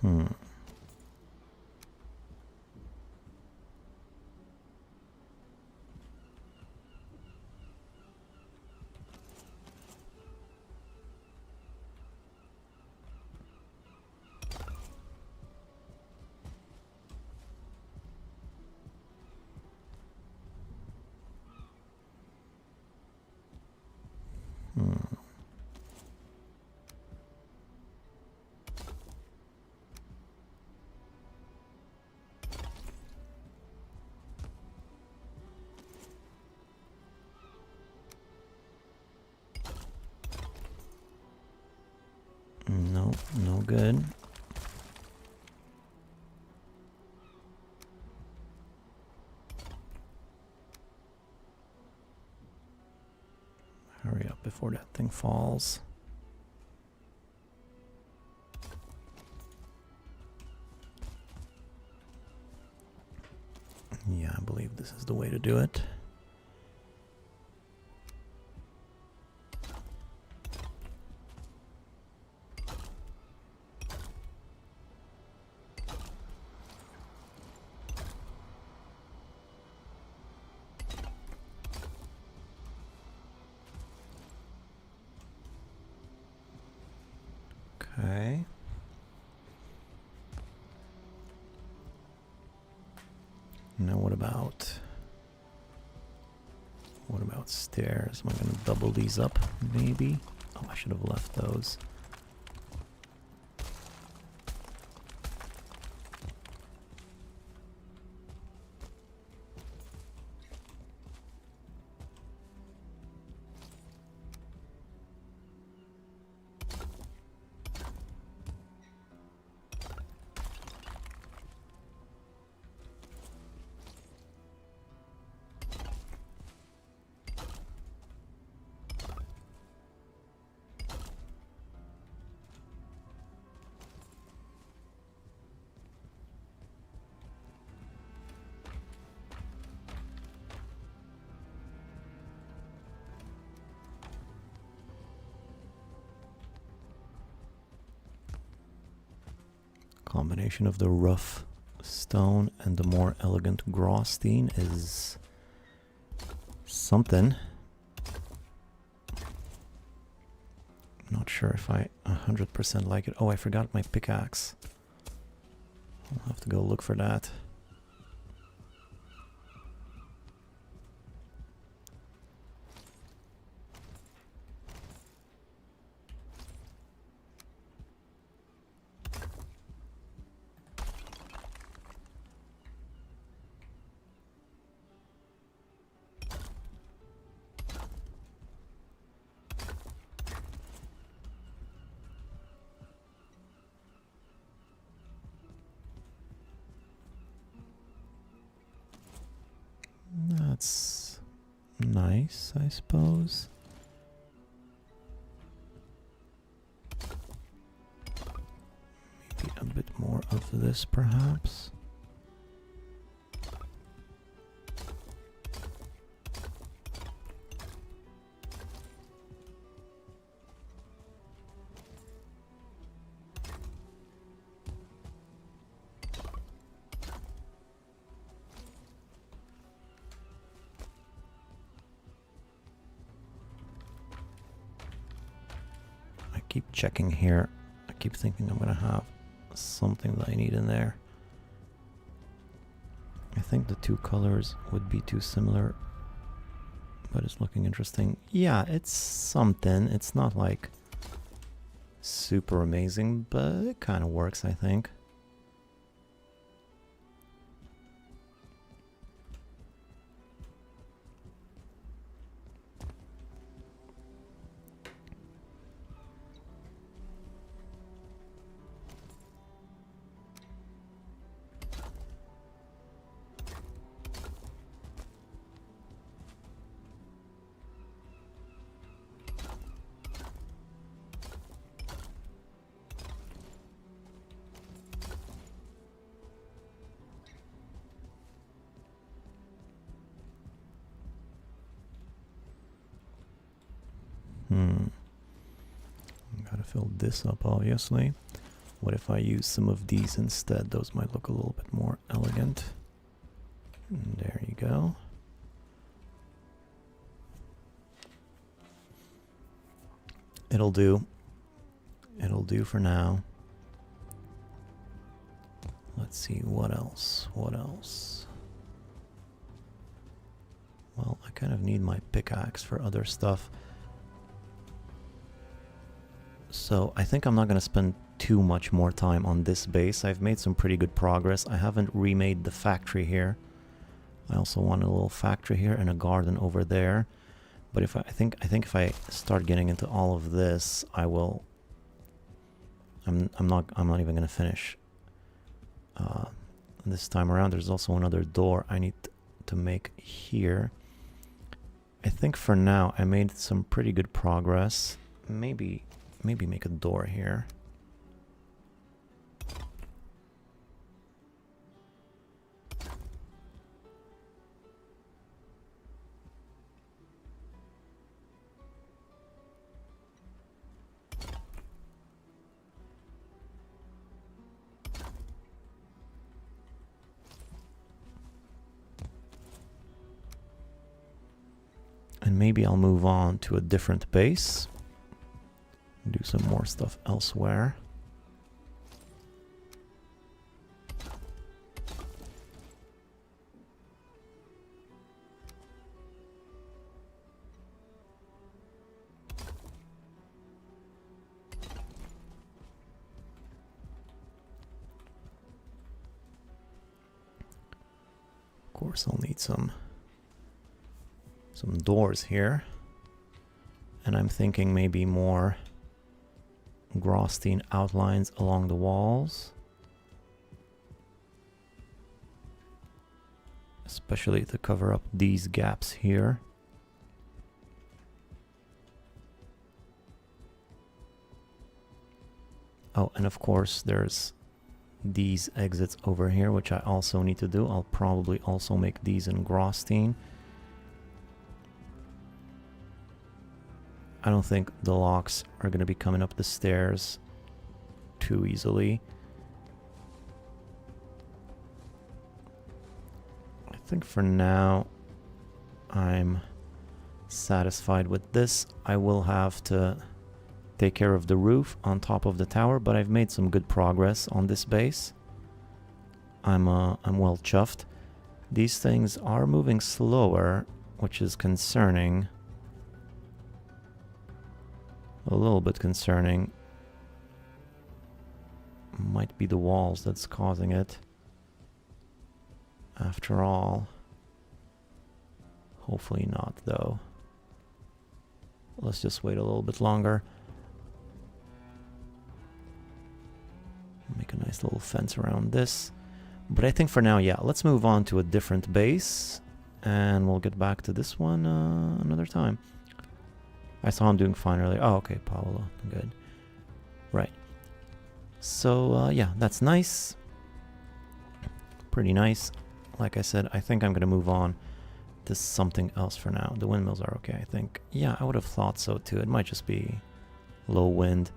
Hmm. Hmm. No, no good. Hurry up before that thing falls. Yeah, I believe this is the way to do it. Okay. Now what about stairs? Am I gonna double these up, maybe? Oh, I should have left those. Combination of the rough stone and the more elegant Graustein is something. Not sure if I 100% like it. Oh, I forgot my pickaxe. I'll have to go look for that. That's nice, I suppose. Maybe a bit more of this, perhaps. Keep checking here. I keep thinking I'm gonna have something that I need in there. I think the two colors would be too similar, but it's looking interesting. Yeah, it's something. It's not like super amazing, but it kind of works, I think. Gotta fill this up, obviously. What if I use some of these instead? Those might look a little bit more elegant. And there you go. It'll do. It'll do for now. Let's see, what else? What else? Well, I kind of need my pickaxe for other stuff. So I think I'm not going to spend too much more time on this base. I've made some pretty good progress. I haven't remade the factory here. I also want a little factory here and a garden over there. But if I think if I start getting into all of this, I will. I'm not even going to finish. This time around, there's also another door I need to make here. I think for now I made some pretty good progress. Maybe make a door here. And maybe I'll move on to a different base. Do some more stuff elsewhere. Of course, I'll need some doors here. And I'm thinking maybe more Graustein outlines along the walls, especially to cover up these gaps here. Oh, and of course there's these exits over here, which I also need to do. I'll probably also make these in Graustein. I don't think the locks are going to be coming up the stairs too easily. I think for now I'm satisfied with this. I will have to take care of the roof on top of the tower, but I've made some good progress on this base. I'm well chuffed. These things are moving slower, which is concerning. A little bit concerning. Might be the walls that's causing it. After all. Hopefully not, though. Let's just wait a little bit longer. Make a nice little fence around this. But I think for now, yeah, let's move on to a different base. And we'll get back to this one another time. I saw him doing fine earlier. Oh, okay, Paolo. Good. Right. So, yeah, that's nice. Pretty nice. Like I said, I think I'm going to move on to something else for now. The windmills are okay, I think. Yeah, I would have thought so, too. It might just be low wind.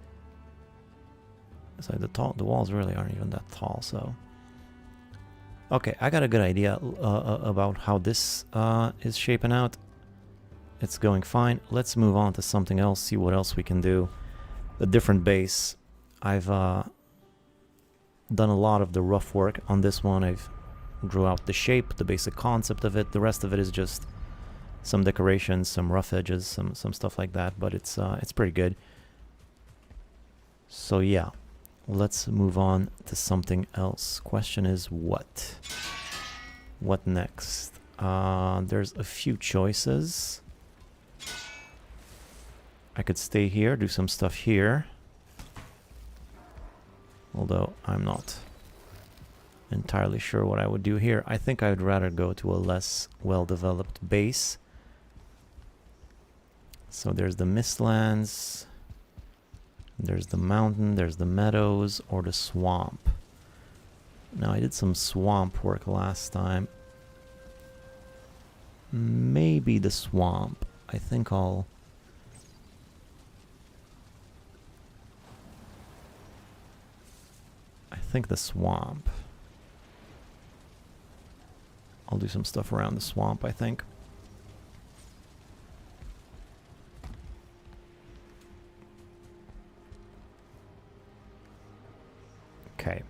So the walls really aren't even that tall, so... Okay, I got a good idea about how this is shaping out. It's going fine. Let's move on to something else, see what else we can do. A different base. I've done a lot of the rough work on this one. I've drew out the shape, the basic concept of it. The rest of it is just some decorations, some rough edges, some stuff like that, but it's pretty good. So yeah, let's move on to something else. Question is what? What next? There's a few choices. I could stay here, do some stuff here. Although I'm not entirely sure what I would do here. I think I would rather go to a less well-developed base. So there's the Mistlands, there's the mountain, there's the meadows, or the swamp. Now I did some swamp work last time. Maybe the swamp. I think I'll... think the swamp. I'll do some stuff around the swamp, I think. Okay.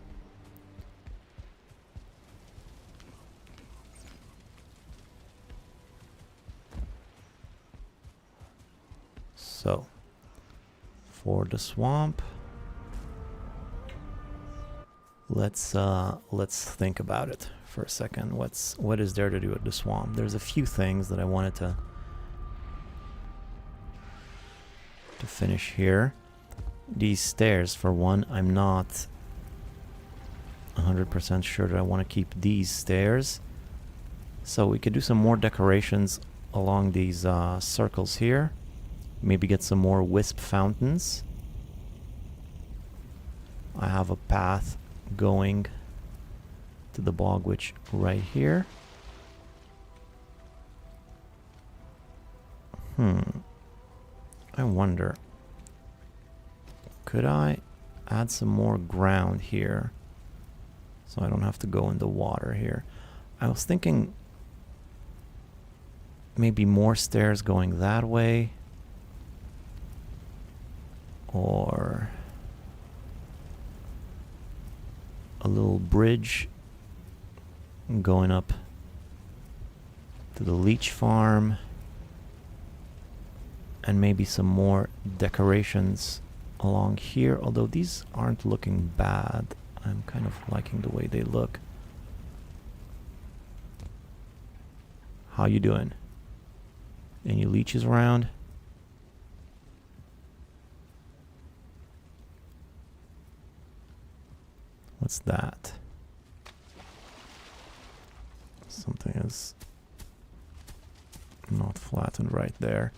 So, for the swamp, let's think about it for a second. What is there to do at the swamp? There's a few things that I wanted to finish here. These stairs, for one, I'm not 100% sure that I want to keep these stairs. So we could do some more decorations along these circles here. Maybe get some more wisp fountains. I have a path going to the bog witch right here. I wonder, could I add some more ground here so I don't have to go in the water here? I was thinking maybe more stairs going that way, or a little bridge going up to the leech farm, and maybe some more decorations along here, although these aren't looking bad. I'm kind of liking the way they look. How you doing? Any leeches around? What's that? Something is not flattened right there.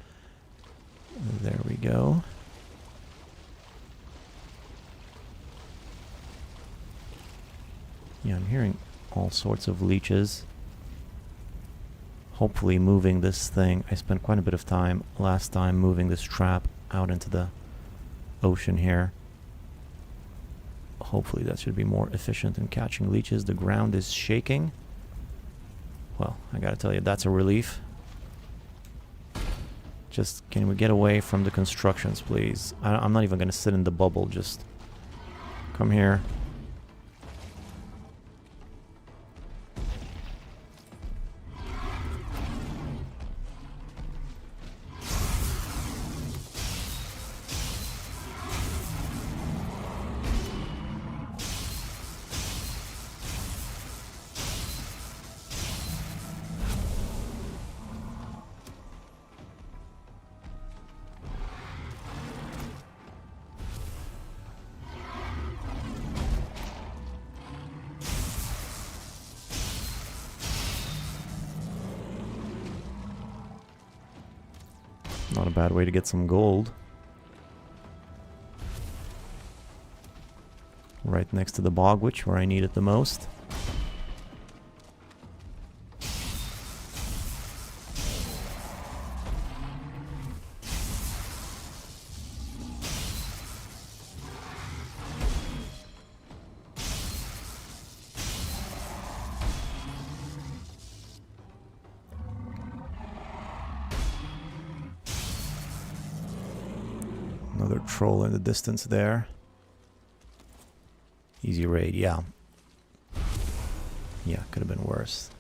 There we go. Yeah, I'm hearing all sorts of leeches. Hopefully moving this thing, I spent quite a bit of time last time moving this trap out into the ocean here. Hopefully that should be more efficient in catching leeches. The ground is shaking. Well, I gotta tell you, that's a relief. Just, can we get away from the constructions, please? I'm not even gonna sit in the bubble, just come here. Not a bad way to get some gold. Right next to the bog witch, where I need it the most. Another troll in the distance there. Easy raid, yeah. Yeah, could have been worse.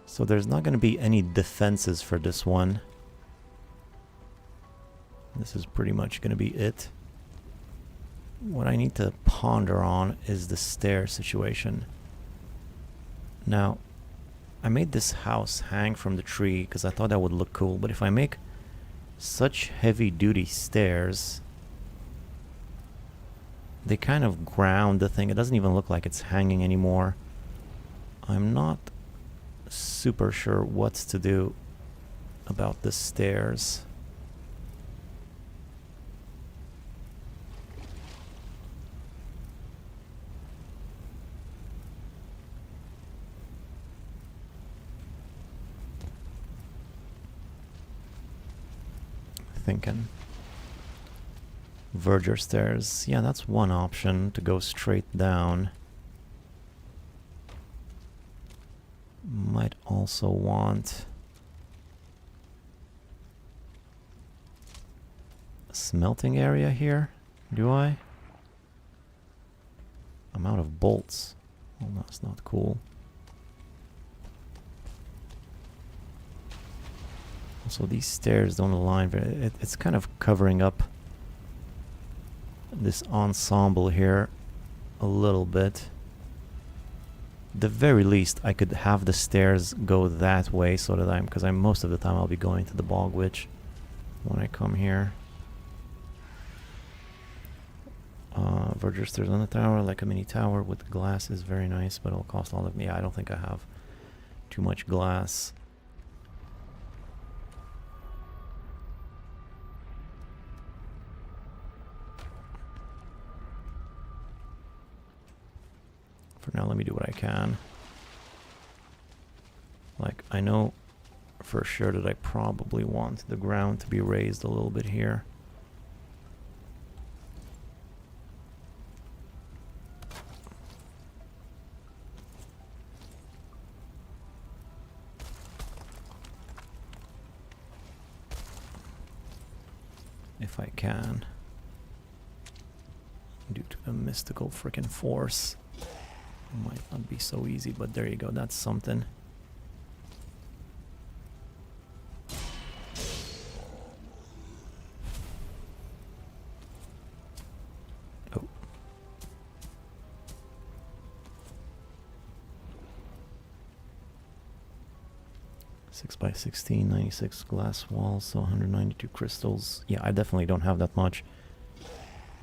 So there's not going to be any defenses for this one. This is pretty much going to be it. What I need to ponder on is the stair situation. Now, I made this house hang from the tree because I thought that would look cool, but if I make such heavy-duty stairs, they kind of ground the thing. It doesn't even look like it's hanging anymore. I'm not super sure what to do about the stairs. Thinking. Verger stairs. Yeah, that's one option, to go straight down. Might also want a smelting area here. Do I? I'm out of bolts. Well, that's not cool. Also, these stairs don't align very... It's kind of covering up this ensemble here a little bit. The very least, I could have the stairs go that way so that because most of the time I'll be going to the Bog Witch when I come here. Verger stairs on the tower, like a mini tower with glass, is very nice, but it'll cost all of me. Yeah, I don't think I have too much glass. For now, let me do what I can. Like, I know for sure that I probably want the ground to be raised a little bit here. If I can. Due to the mystical freaking force. Might not be so easy, but there you go, that's something. Oh. Six by 16, 96 glass walls, so 192 crystals. Yeah, I definitely don't have that much.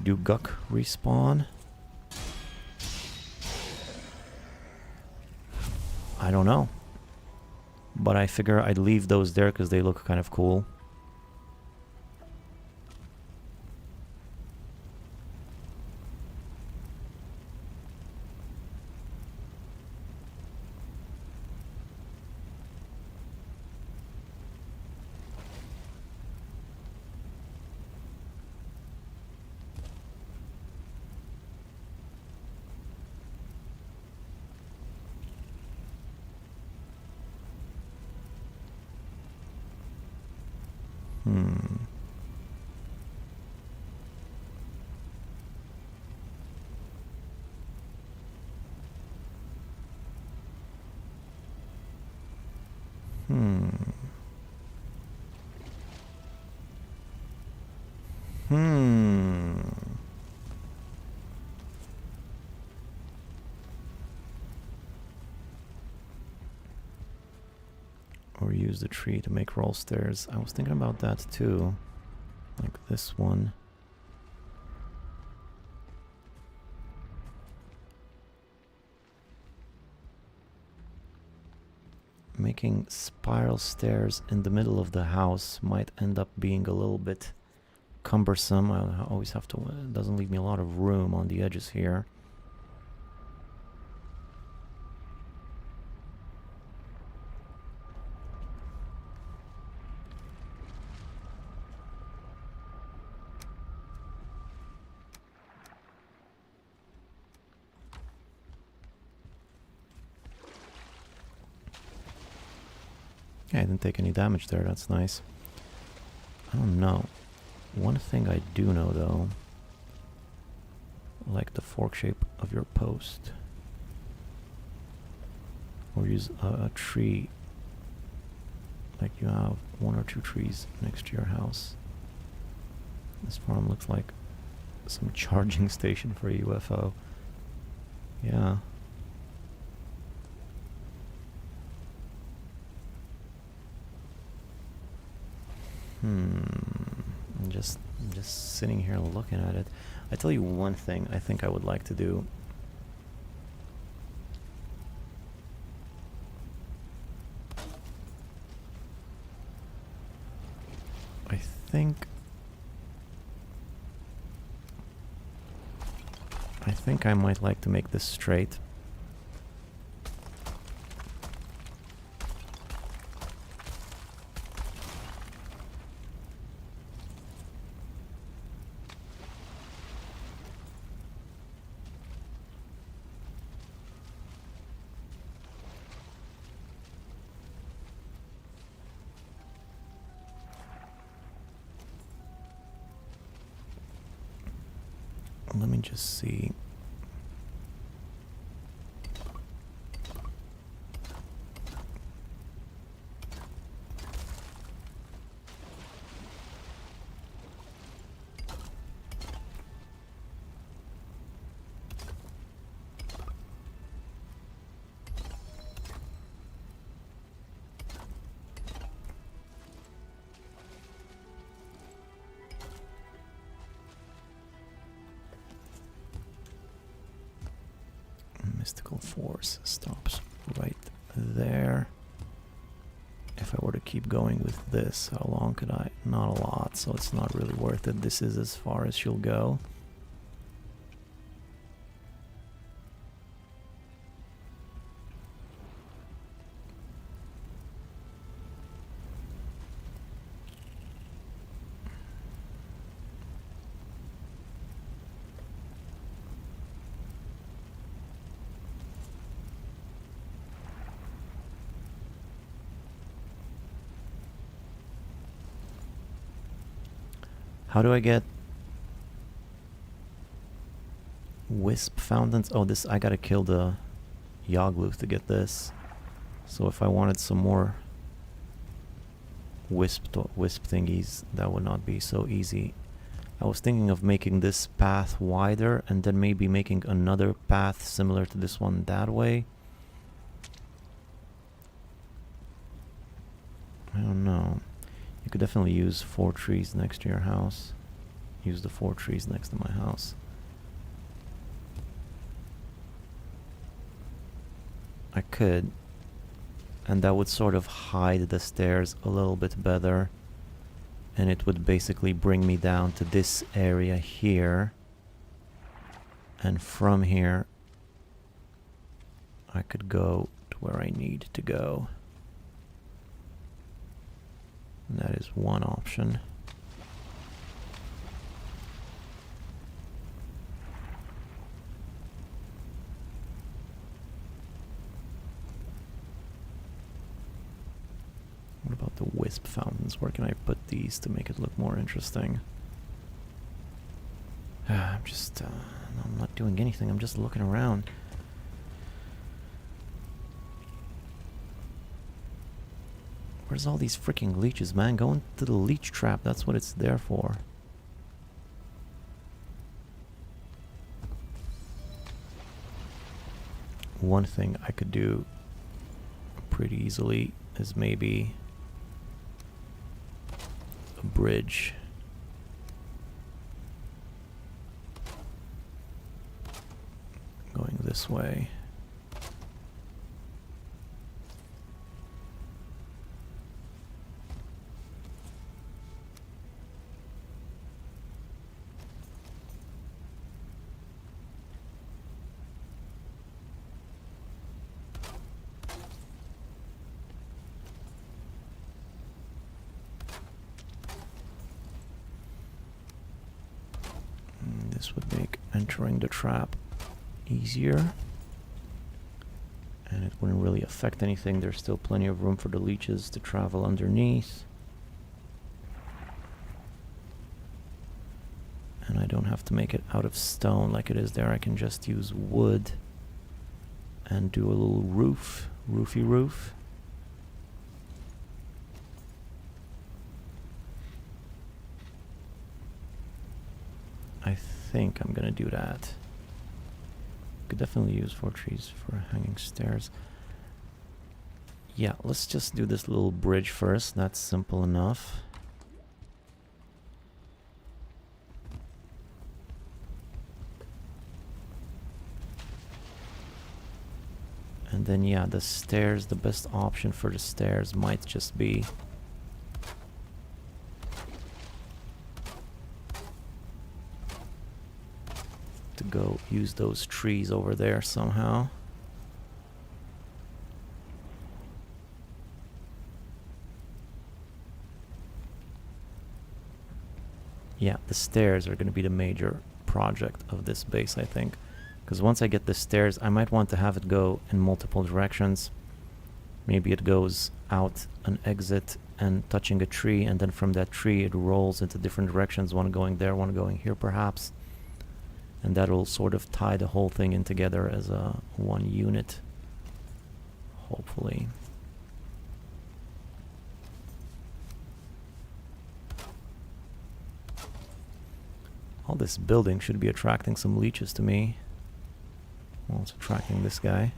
Do Guck respawn? I don't know. But I figure I'd leave those there because they look kind of cool. Or use the tree to make roll stairs. I was thinking about that too. Like this one. Making spiral stairs in the middle of the house might end up being a little bit cumbersome. I always have to... It doesn't leave me a lot of room on the edges here. Yeah, I didn't take any damage there, that's nice. I don't know. One thing I do know though, like the fork shape of your post. Or use a tree, like you have one or two trees next to your house. This farm looks like some charging station for a UFO. Yeah. I'm just sitting here looking at it. I tell you one thing I think I would like to do. I think I might like to make this straight. Let me just see. Mystical force stops right there. If I were to keep going with this, how long could I? Not a lot, so it's not really worth it. This is as far as she'll go. How do I get wisp fountains? Oh, this, I gotta kill the Yogluth to get this. So if I wanted some more wisp thingies, that would not be so easy. I was thinking of making this path wider and then maybe making another path similar to this one that way. I don't know. You could definitely use 4 trees next to your house. Use the 4 trees next to my house. I could. And that would sort of hide the stairs a little bit better. And it would basically bring me down to this area here. And from here, I could go to where I need to go. And that is one option. What about the wisp fountains? Where can I put these to make it look more interesting? I'm just, I'm not doing anything. I'm just looking around. Where's all these freaking leeches, man? Go into the leech trap. That's what it's there for. One thing I could do pretty easily is maybe a bridge. Going this way. This would make entering the trap easier. And it wouldn't really affect anything. There's still plenty of room for the leeches to travel underneath. And I don't have to make it out of stone like it is there. I can just use wood and do a little roof, roofy roof. I think I'm gonna do that. Could definitely use 4 trees for hanging stairs. Yeah, let's just do this little bridge first. That's simple enough. And then yeah, the stairs, the best option for the stairs might just be to go use those trees over there somehow. Yeah, the stairs are going to be the major project of this base, I think. Because once I get the stairs, I might want to have it go in multiple directions. Maybe it goes out an exit and touching a tree, and then from that tree it rolls into different directions, one going there, one going here perhaps. And that will sort of tie the whole thing in together as a one unit, hopefully. All this building should be attracting some leeches to me. Well, it's attracting this guy.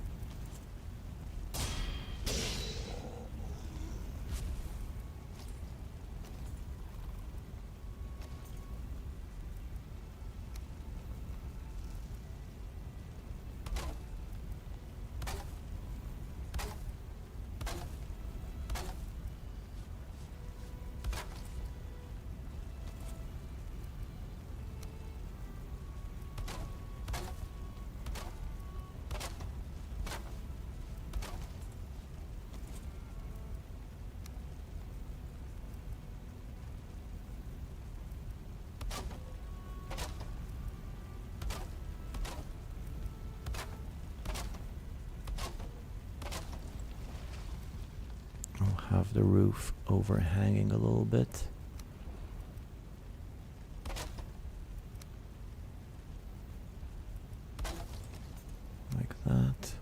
I'll have the roof overhanging a little bit. Like that.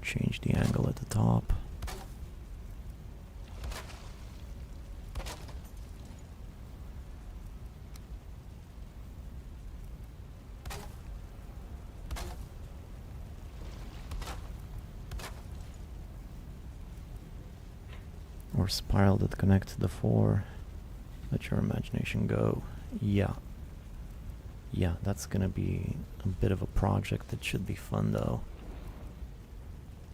Change the angle at the top. Or spiral that connect to the floor. Let your imagination go. Yeah. Yeah, that's gonna be a bit of a project that should be fun though.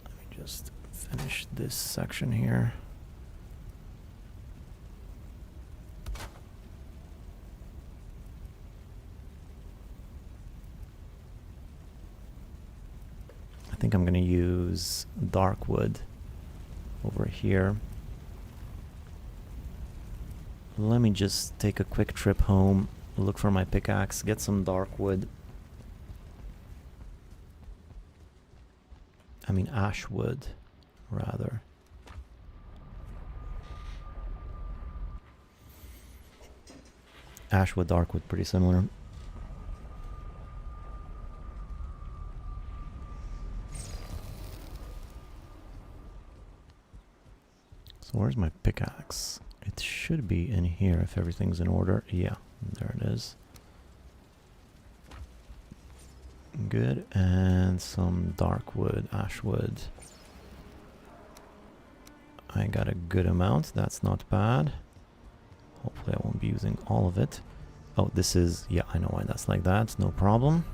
Let me just finish this section here. I think I'm gonna use dark wood over here. Let me just take a quick trip home, look for my pickaxe, get some dark wood. I mean ash wood, rather. Ash wood, dark wood, pretty similar. So where's my pickaxe? It should be in here if everything's in order. Yeah, there it is. Good, and some dark wood, ash wood. I got a good amount, that's not bad. Hopefully I won't be using all of it. Oh, this is, yeah, I know why that's like that, no problem.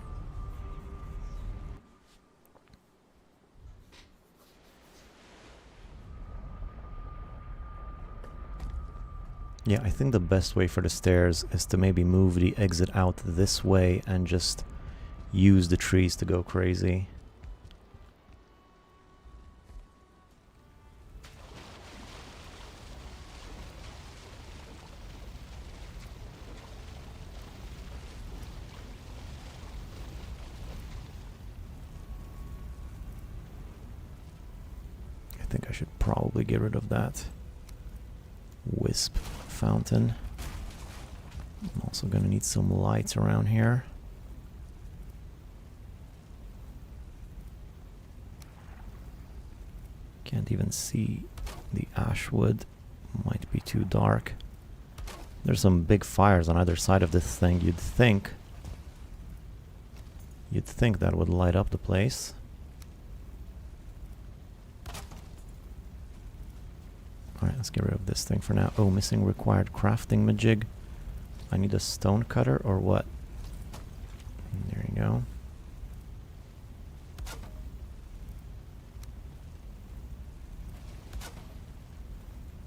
Yeah, I think the best way for the stairs is to maybe move the exit out this way and just use the trees to go crazy. I think I should probably get rid of that wisp fountain. I'm also gonna need some lights around here. Can't even see the ash wood. Might be too dark. There's some big fires on either side of this thing. You'd think that would light up the place. Alright, let's get rid of this thing for now. Oh, missing required crafting majig. I need a stone cutter or what? There you go.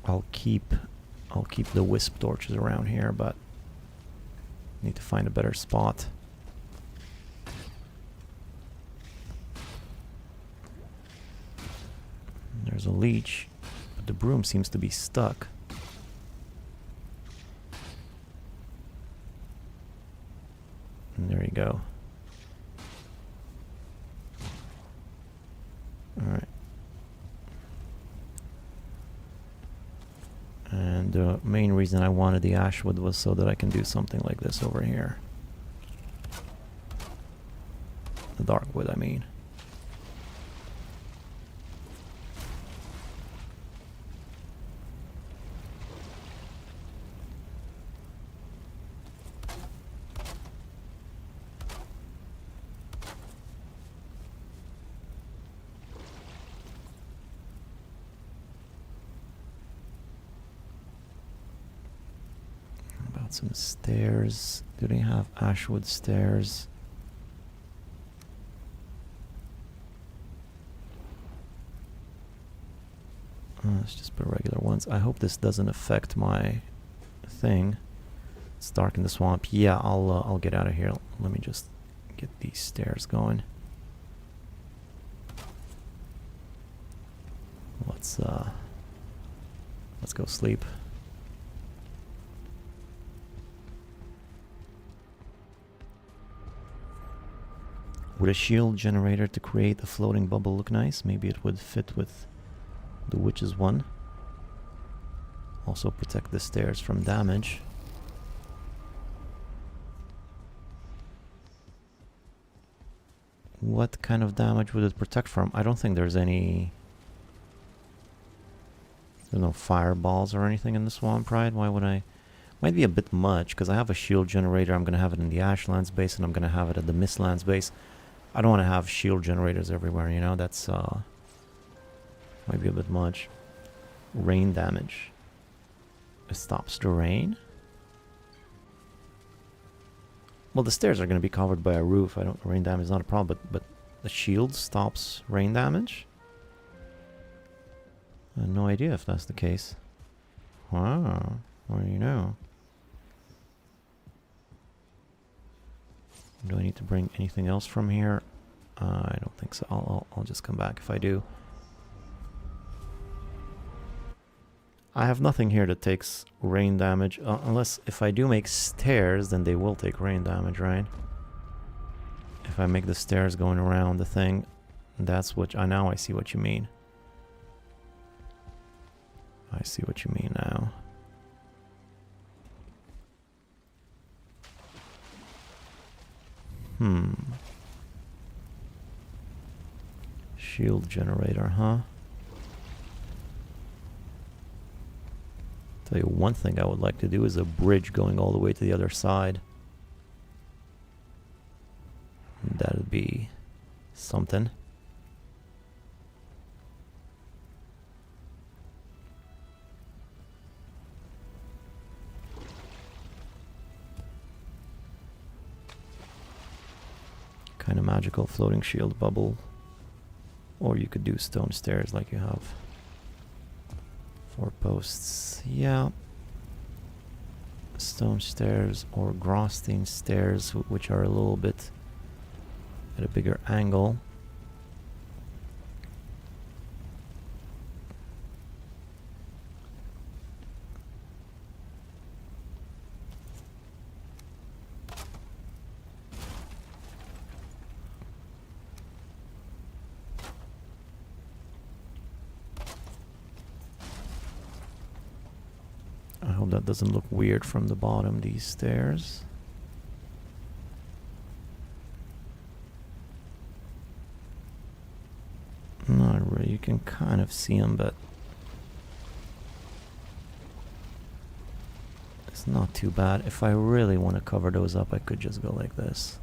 I'll keep the wisp torches around here, but need to find a better spot. There's a leech. The broom seems to be stuck. And there you go. The main reason I wanted the ash wood was so that I can do something like this over here. The dark wood, I mean. About some stairs. Do they have ashwood stairs? Let's just put regular ones. I hope this doesn't affect my thing. It's dark in the swamp. Yeah, I'll get out of here. Let me just get these stairs going. Let's go sleep. Would a shield generator to create a floating bubble look nice? Maybe it would fit with the witch's one. Also protect the stairs from damage. What kind of damage would it protect from? I don't think there's any... There's no fireballs or anything in the swamp, right? Why would I... Might be a bit much, because I have a shield generator. I'm going to have it in the Ashlands base, and I'm going to have it at the Mistlands base. I don't want to have shield generators everywhere, you know? That's, might be a bit much. Rain damage. It stops the rain? Well, the stairs are going to be covered by a roof. Rain damage is not a problem, but the shield stops rain damage? I have no idea if that's the case. Wow. What do you know? Do I need to bring anything else from here? I don't think so. I'll just come back if I do. I have nothing here that takes rain damage, unless if I do make stairs, then they will take rain damage, right? If I make the stairs going around the thing, that's what... now I see what you mean. I see what you mean now. Shield generator, huh? Tell you one thing I would like to do is a bridge going all the way to the other side. That'd be something. Kind of magical floating shield bubble. Or you could do stone stairs like you have. 4 posts. Yeah. Stone stairs or Grosstein stairs, which are a little bit at a bigger angle. I hope that doesn't look weird from the bottom, these stairs. Not really, you can kind of see them, but it's not too bad. If I really want to cover those up, I could just go like this.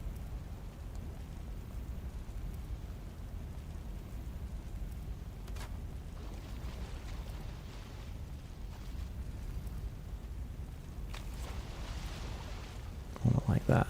Like that.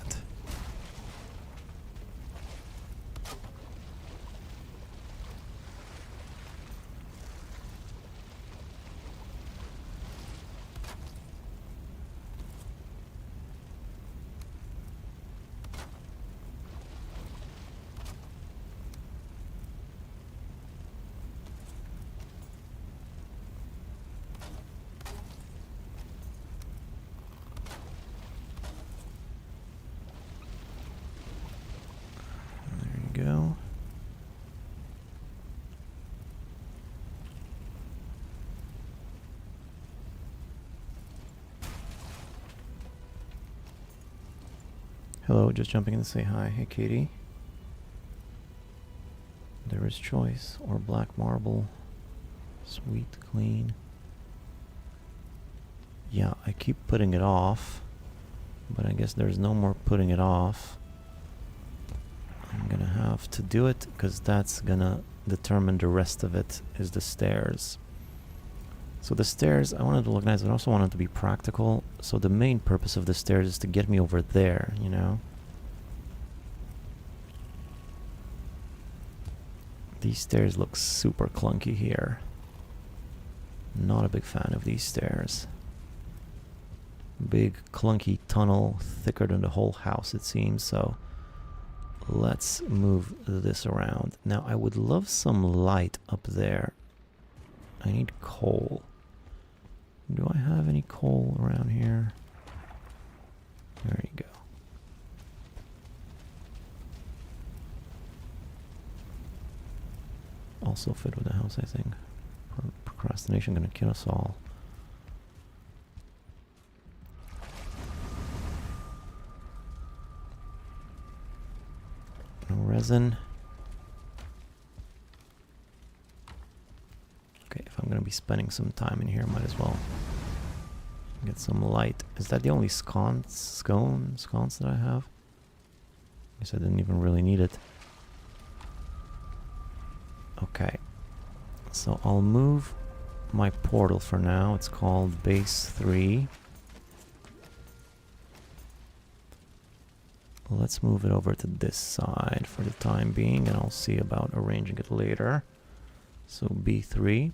Hello, just jumping in to say hi. Hey, Katie. There is choice. Or black marble. Sweet, clean. Yeah, I keep putting it off. But I guess there's no more putting it off. I'm gonna have to do it, because that's gonna determine the rest of it, is the stairs. So the stairs, I wanted to look nice, but I also wanted to be practical. So the main purpose of the stairs is to get me over there, you know? These stairs look super clunky here. Not a big fan of these stairs. Big, clunky tunnel, thicker than the whole house, it seems, so let's move this around. Now, I would love some light up there. I need coal. Do I have any coal around here? There you go. Also fit with the house, I think. Procrastination gonna kill us all. No resin. Okay, if I'm gonna be spending some time in here, might as well get some light. Is that the only sconce that I have? Guess I didn't even really need it. Okay, so I'll move my portal for now. It's called base 3. Let's move it over to this side for the time being, and I'll see about arranging it later. So B3,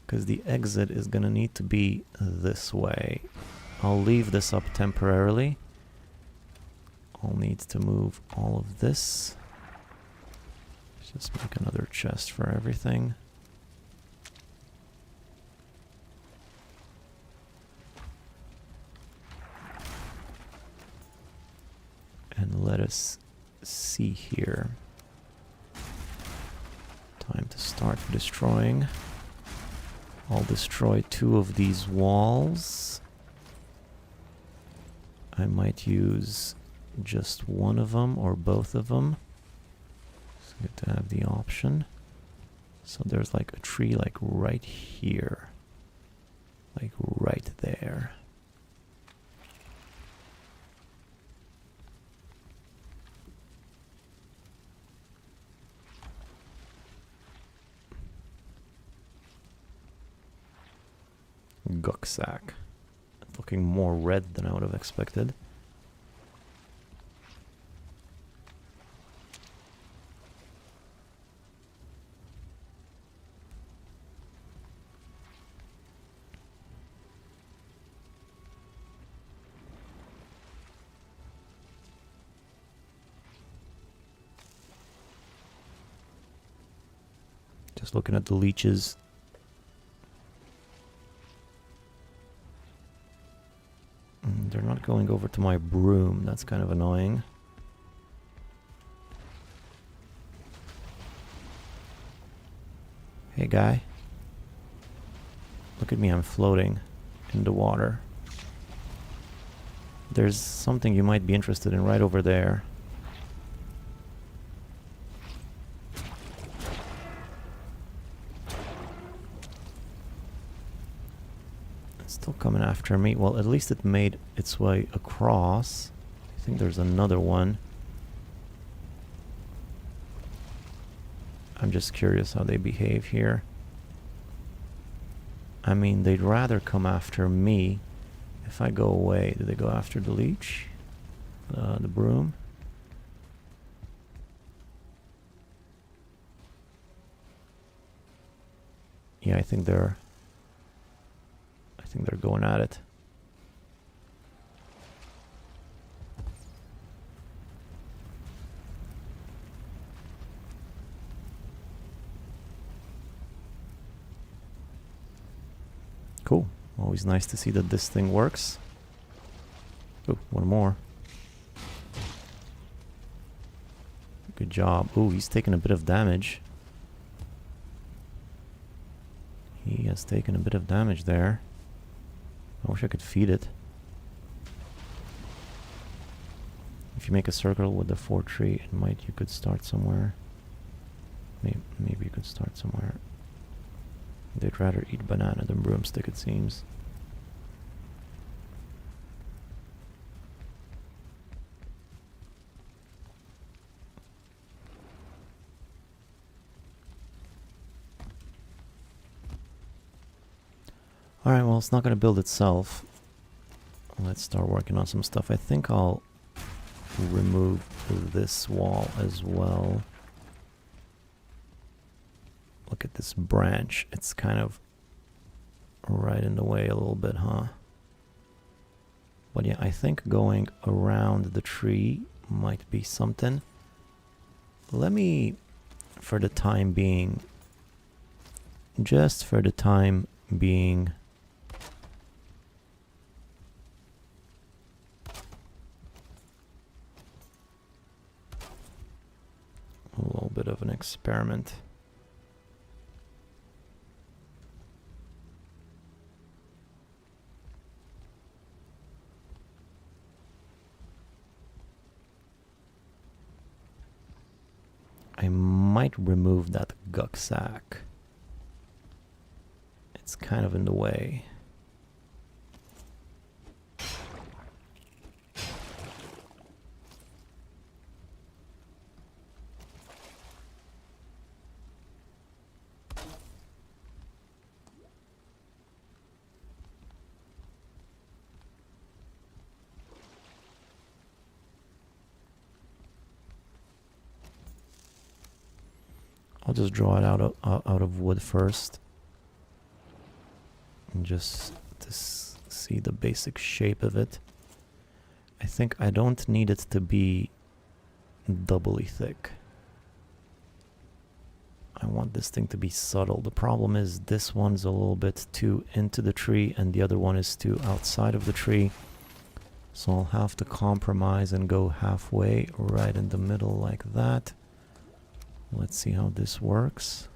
because the exit is gonna need to be this way. I'll leave this up temporarily. I'll need to move all of this. Let's just make another chest for everything. And let us see here. Time to start destroying. I'll destroy 2 of these walls. I might use just one of them or both of them. It's good to have the option. So there's like a tree like right here. Like right there. Gucksack. Looking more red than I would have expected. Just looking at the leeches. They're not going over to my broom. That's kind of annoying. Hey, guy. Look at me, I'm floating in the water. There's something you might be interested in right over there. Still coming after me. Well, at least it made its way across. I think there's another one. I'm just curious how they behave here. I mean, they'd rather come after me. If I go away, do they go after the leech? The broom? Yeah, I think they're going at it. Cool. Always nice to see that this thing works. Oh, one more. Good job. Ooh, he's taken a bit of damage. He has taken a bit of damage there. I wish I could feed it. If you make a circle with the 4 tree, you could start somewhere. Maybe you could start somewhere. They'd rather eat banana than broomstick, it seems. Alright, well, it's not going to build itself. Let's start working on some stuff. I think I'll remove this wall as well. Look at this branch. It's kind of right in the way a little bit, huh? But yeah, I think going around the tree might be something. Let me, for the time being, just for the time being, a little bit of an experiment. I might remove that guck sack. It's kind of in the way. I'll just draw it out of wood first, and just to see the basic shape of it. I think I don't need it to be doubly thick. I want this thing to be subtle. The problem is this one's a little bit too into the tree and the other one is too outside of the tree. So I'll have to compromise and go halfway, right in the middle like that. Let's see how this works.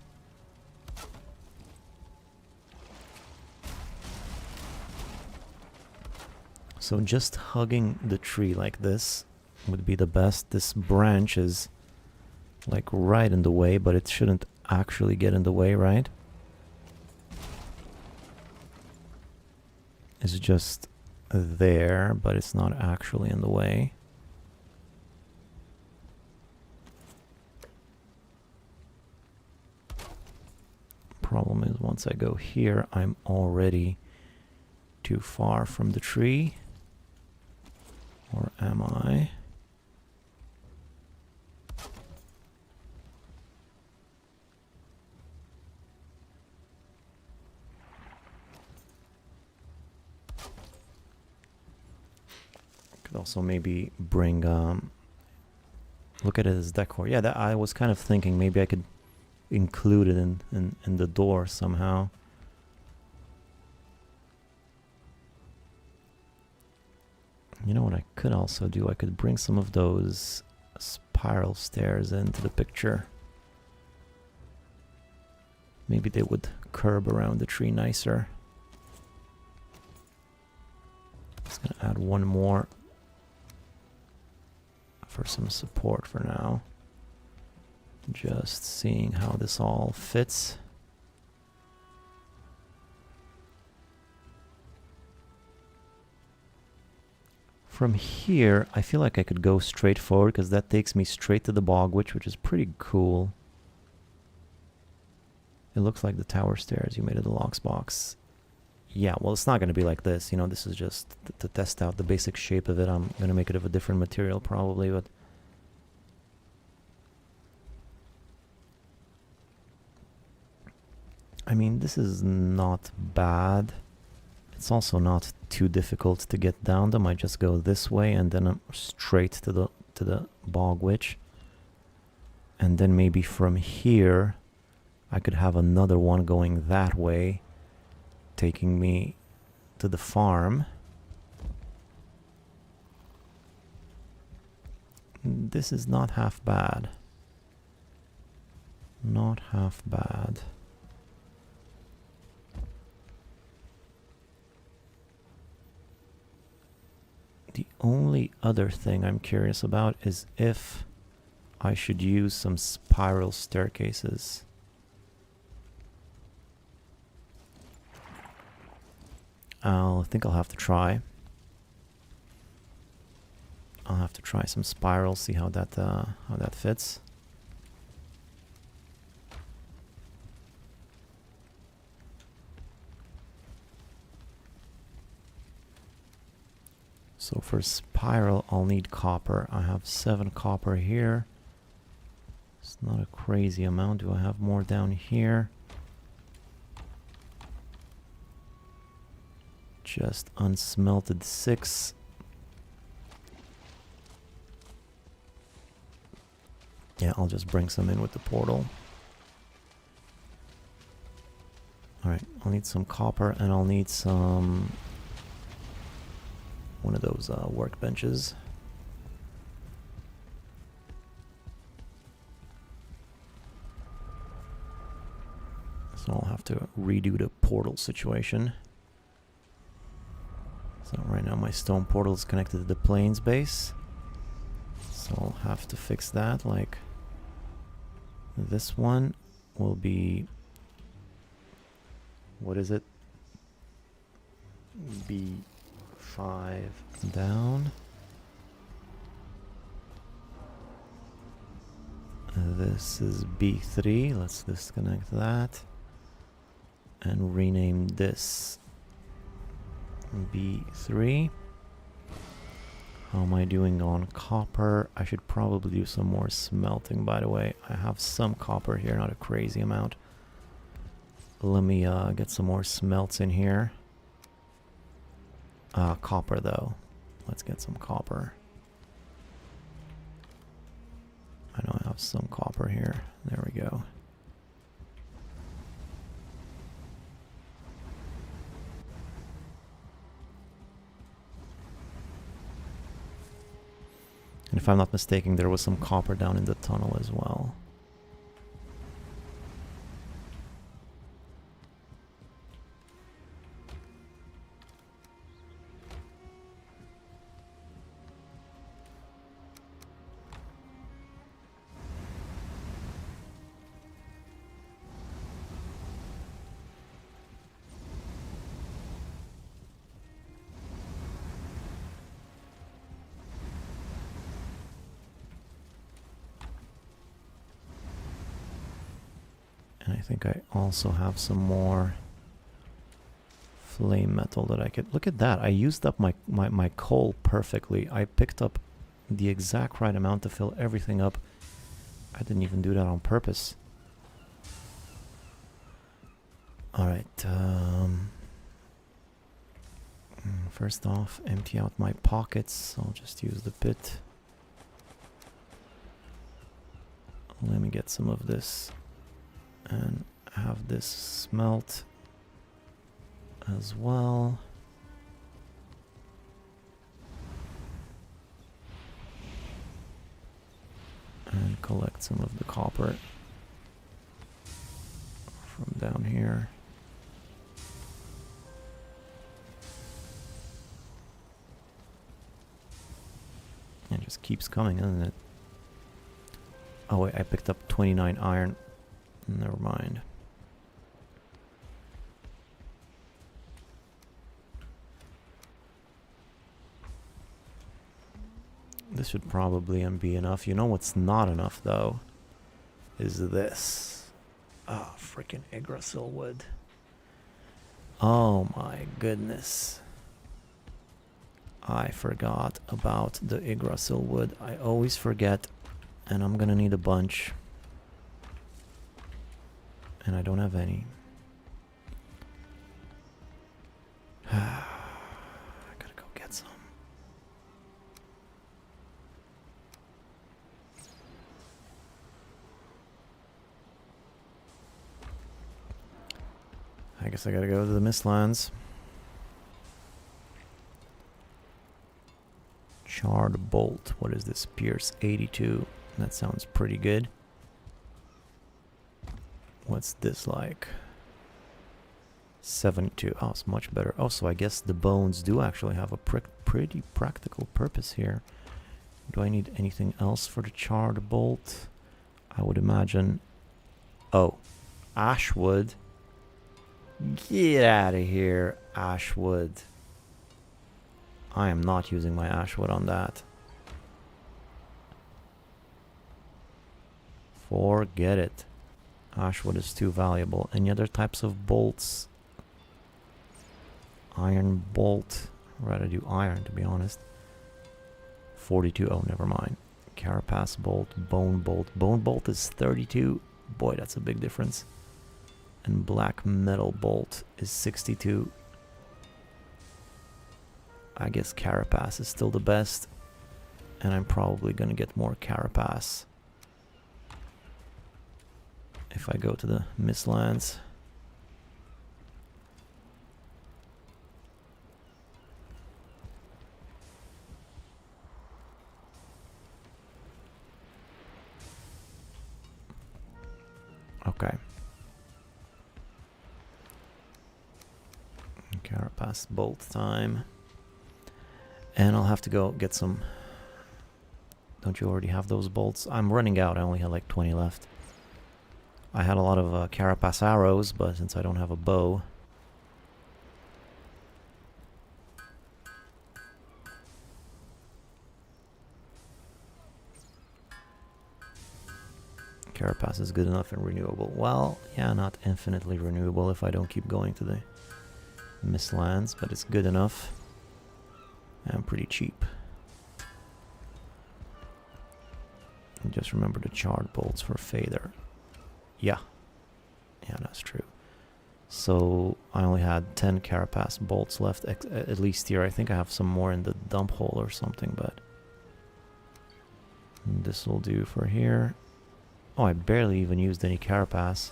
So just hugging the tree like this would be the best. This branch is like right in the way, but it shouldn't actually get in the way, right? It's just there, but it's not actually in the way. Problem is, once I go here, I'm already too far from the tree. Or am I? Could also maybe bring look at it as decor. Yeah, that I was kind of thinking maybe I could include it in the door somehow. You know what I could also do? I could bring some of those spiral stairs into the picture. Maybe they would curb around the tree nicer. Just gonna add one more for some support for now. Just seeing how this all fits. From here, I feel like I could go straight forward because that takes me straight to the bog witch, which is pretty cool. It looks like the tower stairs you made at the locks box. Yeah, well, it's not going to be like this. You know, this is just to test out the basic shape of it. I'm going to make it of a different material probably, but I mean, this is not bad. It's also not too difficult to get down them. I just go this way and then I'm straight to the bog witch. And then maybe from here I could have another one going that way, taking me to the farm. This is not half bad. Not half bad. The only other thing I'm curious about is if I should use some spiral staircases. I think I'll have to try. I'll have to try some spirals, see how that fits. So for spiral, I'll need copper. I have 7 copper here. It's not a crazy amount. Do I have more down here? Just unsmelted 6. Yeah, I'll just bring some in with the portal. Alright, I'll need some copper and I'll need some... one of those workbenches. So I'll have to redo the portal situation. So right now my stone portal is connected to the plains base. So I'll have to fix that. Like this one will be... what is it? B5 down. This is B3. Let's disconnect that. And rename this B3. How am I doing on copper? I should probably do some more smelting, by the way. I have some copper here, not a crazy amount. Let me get some more smelts in here. Copper though. Let's get some copper. I know I have some copper here. There we go. And if I'm not mistaken, there was some copper down in the tunnel as well. And I think I also have some more flame metal that I could... look at that, I used up my coal perfectly. I picked up the exact right amount to fill everything up. I didn't even do that on purpose. Alright, first off, empty out my pockets. I'll just use the pit. Let me get some of this. And have this smelt as well. And collect some of the copper from down here. It just keeps coming, doesn't it? Oh wait, I picked up 29 iron. Never mind. This should probably be enough. You know what's not enough though? Is this. Ah, oh, freaking Yggdrasil wood. Oh my goodness. I forgot about the Yggdrasil wood. I always forget, and I'm gonna need a bunch. And I don't have any. I gotta go get some. I guess I gotta go to the Mistlands. Charred bolt. What is this? Pierce 82. That sounds pretty good. What's this like? 72. Oh, it's much better. Oh, so I guess the bones do actually have a pretty practical purpose here. Do I need anything else for the charred bolt? I would imagine... Oh, ashwood. Get out of here, ashwood. I am not using my ashwood on that. Forget it. Ashwood is too valuable. Any other types of bolts? Iron bolt. I'd rather do iron, to be honest. 42. Oh, never mind. Carapace bolt, bone bolt. Bone bolt is 32. Boy, that's a big difference. And black metal bolt is 62. I guess carapace is still the best. And I'm probably gonna get more carapace if I go to the Mistlands. Okay. Carapace bolt time. And I'll have to go get some... Don't you already have those bolts? I'm running out. I only had like 20 left. I had a lot of carapace arrows, but since I don't have a bow... Carapace is good enough and renewable. Well, yeah, not infinitely renewable if I don't keep going to the Mistlands, but it's good enough. And pretty cheap. And just remember the charred bolts for Fader. Yeah. Yeah, that's true. So I only had 10 carapace bolts left, at least here. I think I have some more in the dump hole or something, but this will do for here. Oh, I barely even used any carapace.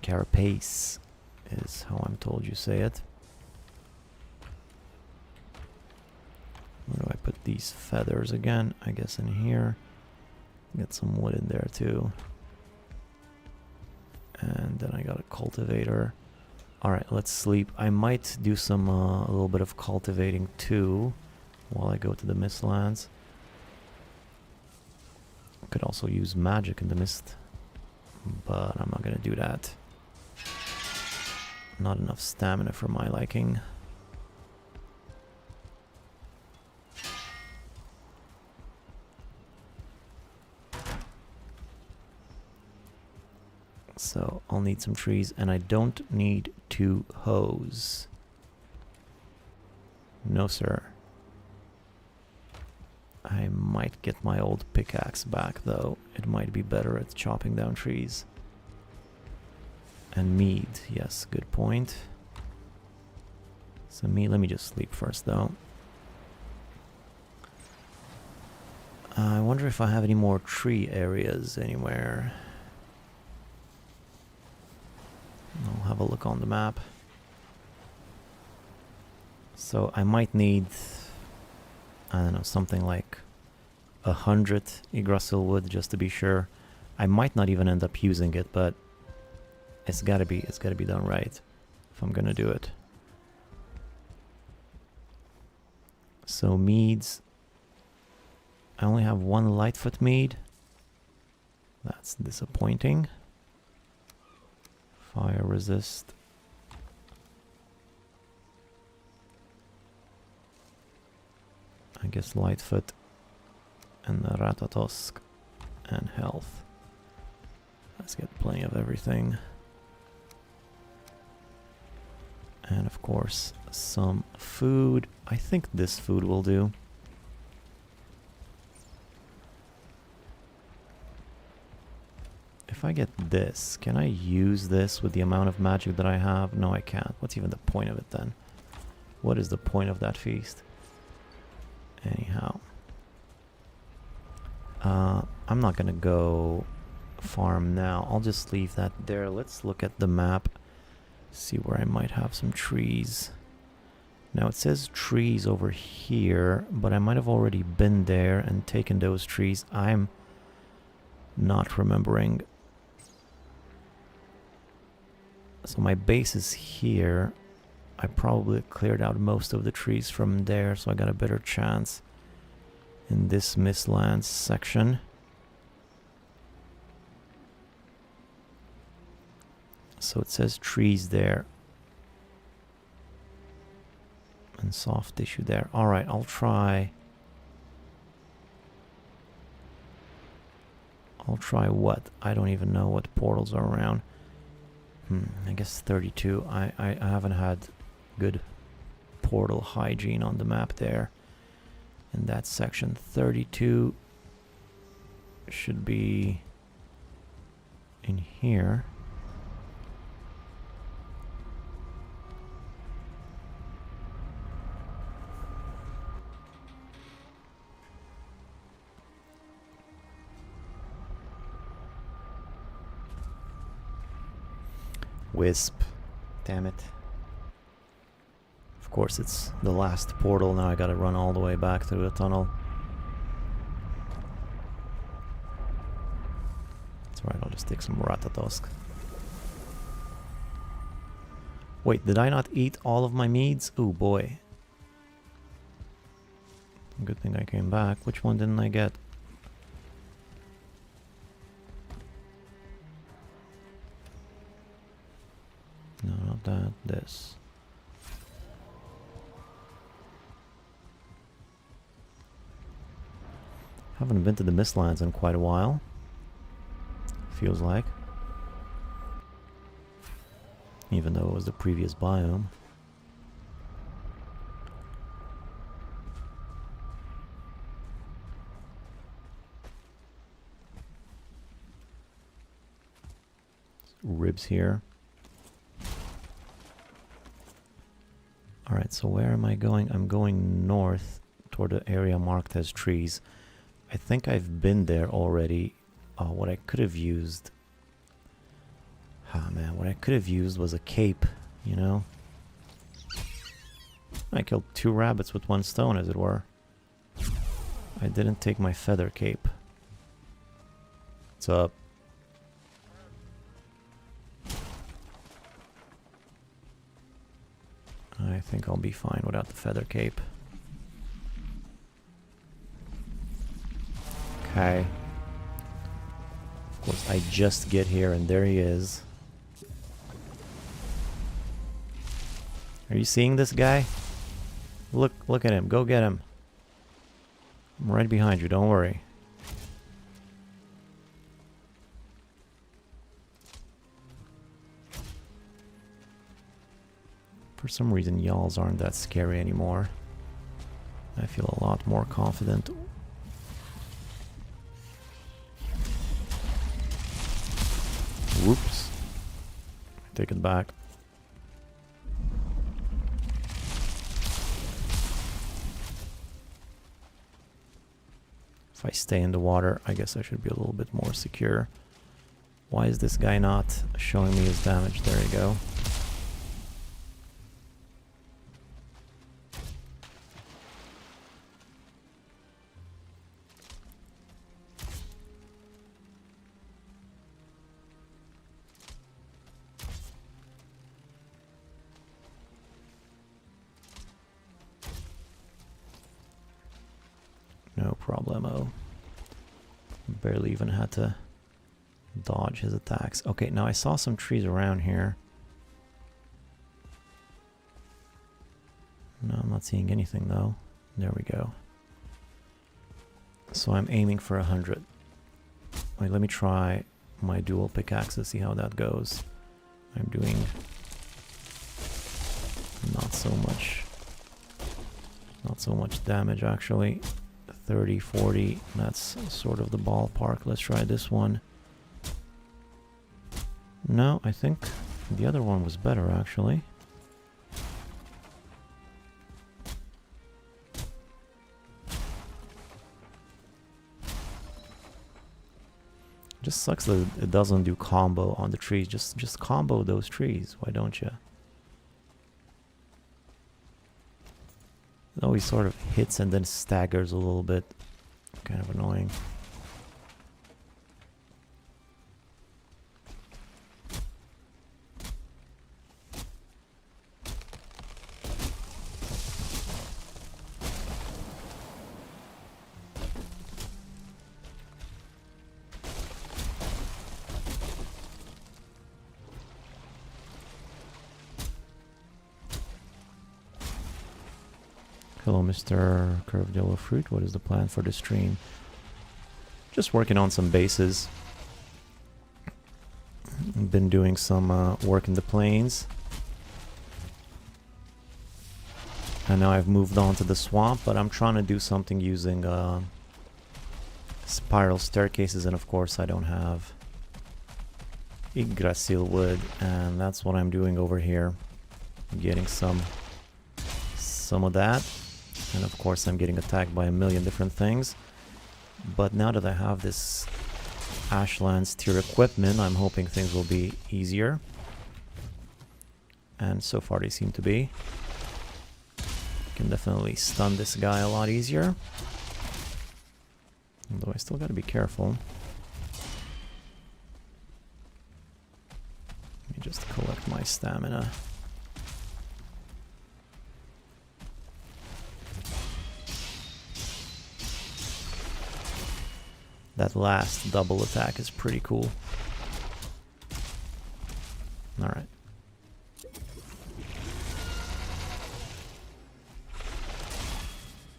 Carapace is how I'm told you say it. Where do I put these feathers again? I guess in here. Get some wood in there too. And then I got a cultivator. Alright, let's sleep. I might do some a little bit of cultivating too while I go to the Mistlands. I could also use magic in the mist, but I'm not gonna do that. Not enough stamina for my liking. So I'll need some trees, and I don't need 2 hoes. No, sir. I might get my old pickaxe back, though. It might be better at chopping down trees. And mead, yes, good point. So mead, let me just sleep first, though. I wonder if I have any more tree areas anywhere. I'll have a look on the map. So I might need, I don't know, something like 100 Yggdrasil wood just to be sure. I might not even end up using it, but it's gotta be done right if I'm gonna do it. So meads, I only have 1 Lightfoot mead. That's disappointing. Fire resist. I guess Lightfoot and the Ratatosk and health. Let's get plenty of everything. And of course some food. I think this food will do. If I get this, can I use this with the amount of magic that I have? No, I can't. What's even the point of it then? What is the point of that feast? Anyhow. I'm not gonna go farm now. I'll just leave that there. Let's look at the map. See where I might have some trees. Now it says trees over here, but I might have already been there and taken those trees. I'm not remembering So my base is here. I probably cleared out most of the trees from there, so I got a better chance in this Mistlands section. So it says trees there. And soft tissue there. Alright, I'll try... I'll try what? I don't even know what portals are around. I guess 32. I haven't had good portal hygiene on the map there. In that section, 32 should be in here. Wisp. Damn it. Of course, it's the last portal. Now I gotta run all the way back through the tunnel. That's right, I'll just take some Ratatosk. Wait, did I not eat all of my meads? Oh boy. Good thing I came back. Which one didn't I get? No, not that. This. Haven't been to the Mistlands in quite a while. Feels like. Even though it was the previous biome. Ribs here. Alright, so where am I going? I'm going north toward the area marked as trees. I think I've been there already. What I could have used... Ah man, what I could have used was a cape, you know? I killed 2 rabbits with 1 stone, as it were. I didn't take my feather cape. What's up? I think I'll be fine without the feather cape. Okay. Of course, I just get here and there he is. Are you seeing this guy? Look at him. Go get him. I'm right behind you, don't worry. For some reason, Yalls aren't that scary anymore. I feel a lot more confident. Whoops. Take it back. If I stay in the water, I guess I should be a little bit more secure. Why is this guy not showing me his damage? There you go. No problemo. Barely even had to dodge his attacks. Okay, now I saw some trees around here. No, I'm not seeing anything though. There we go. So I'm aiming for 100. Wait, let me try my dual pickaxes, see how that goes. I'm doing not so much damage actually. 30, 40, that's sort of the ballpark. Let's try this one. No, I think the other one was better actually. Just sucks that it doesn't do combo on the trees. Just combo those trees, why don't you? It always sort of hits and then staggers a little bit. Kind of annoying. Hello, Mr. Curved Yellow Fruit. What is the plan for the stream? Just working on some bases. Been doing some work in the plains. And now I've moved on to the swamp, but I'm trying to do something using spiral staircases, and of course I don't have Yggdrasil wood, and that's what I'm doing over here. I'm getting some of that, and of course I'm getting attacked by a million different things. But now that I have this Ashlands tier equipment, I'm hoping things will be easier, and so far they seem to be. Can definitely stun this guy a lot easier, although I still gotta be careful. Let me just collect my stamina. That last double attack is pretty cool. Alright.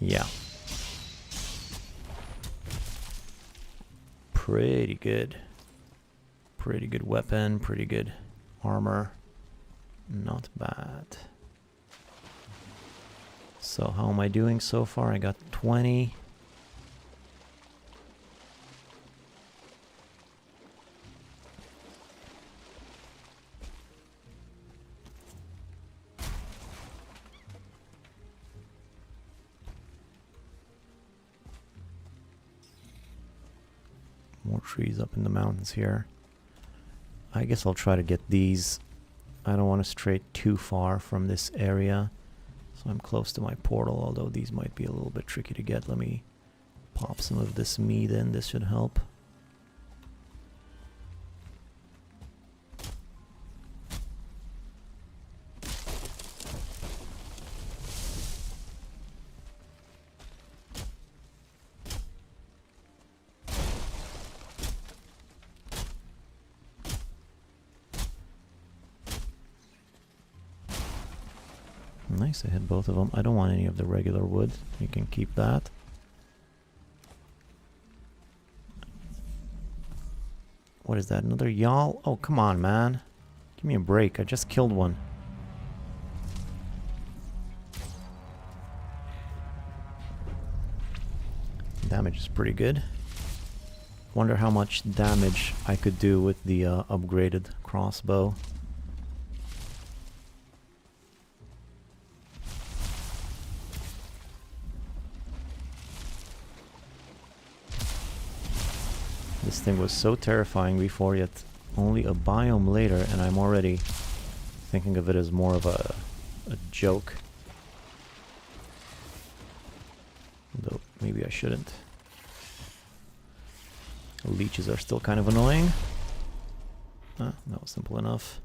Yeah. Pretty good. Pretty good weapon, pretty good armor. Not bad. So how am I doing so far? I got 20. More trees up in the mountains here. I guess I'll try to get these. I don't want to stray too far from this area, so I'm close to my portal, although these might be a little bit tricky to get. Let me pop some of this meat in. This should help. Nice, I hit both of them. I don't want any of the regular wood. You can keep that. What is that? Another yawl? Oh, come on, man. Give me a break. I just killed one. Damage is pretty good. Wonder how much damage I could do with the upgraded crossbow. This thing was so terrifying before, yet only a biome later, and I'm already thinking of it as more of a joke. Though maybe I shouldn't. Leeches are still kind of annoying. Ah, that was simple enough.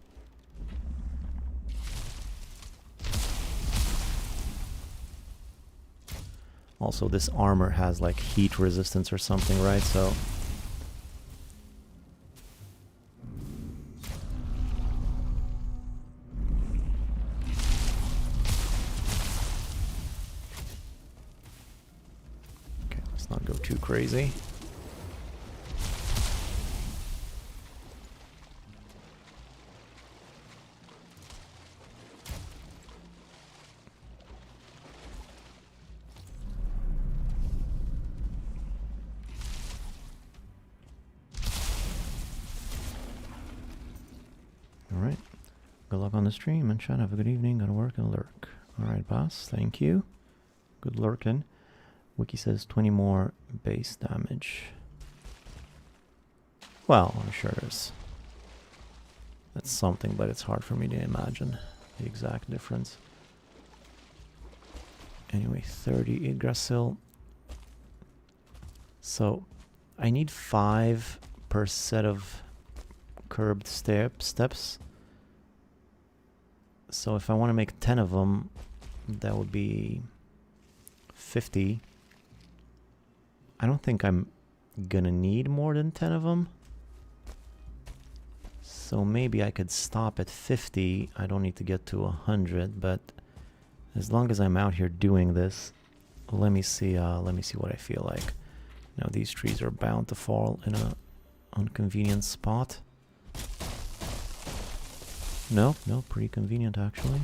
Also, this armor has like heat resistance or something, right? So not go too crazy. Alright. Good luck on the stream, and Sean, have a good evening. Gotta work and lurk. Alright, boss. Thank you. Good lurking. Wiki says 20 more base damage. Well, I'm sure that's something, but it's hard for me to imagine the exact difference. Anyway, 30 Yggdrasil. So, I need 5 per set of curbed steps. So if I want to make 10 of them, that would be 50. I don't think I'm gonna need more than 10 of them. So maybe I could stop at 50. I don't need to get to 100, but As long as I'm out here doing this, let me see what I feel like. Now these trees are bound to fall in a inconvenient spot. No, pretty convenient actually.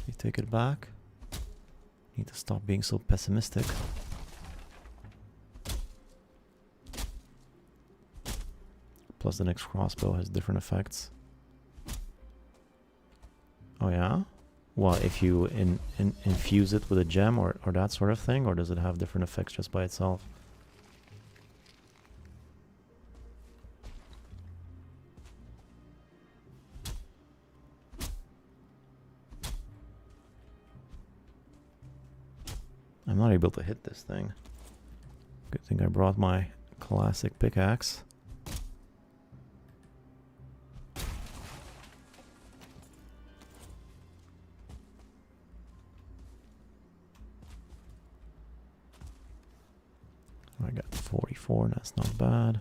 You take it back. Need to stop being so pessimistic. Plus the next crossbow has different effects. Oh yeah? Well, if you infuse it with a gem or that sort of thing, or does it have different effects just by itself? I'm not able to hit this thing. Good thing I brought my classic pickaxe. I got 44, that's not bad.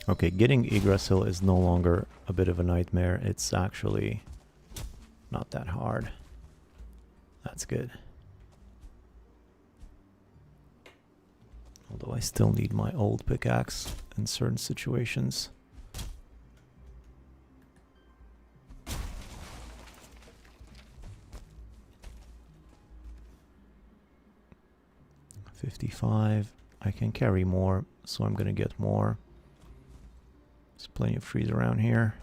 Okay, getting Yggdrasil is no longer a bit of a nightmare. It's actually not that hard. That's good. Although I still need my old pickaxe in certain situations. $55. I can carry more, so I'm gonna get more. There's plenty of trees around here.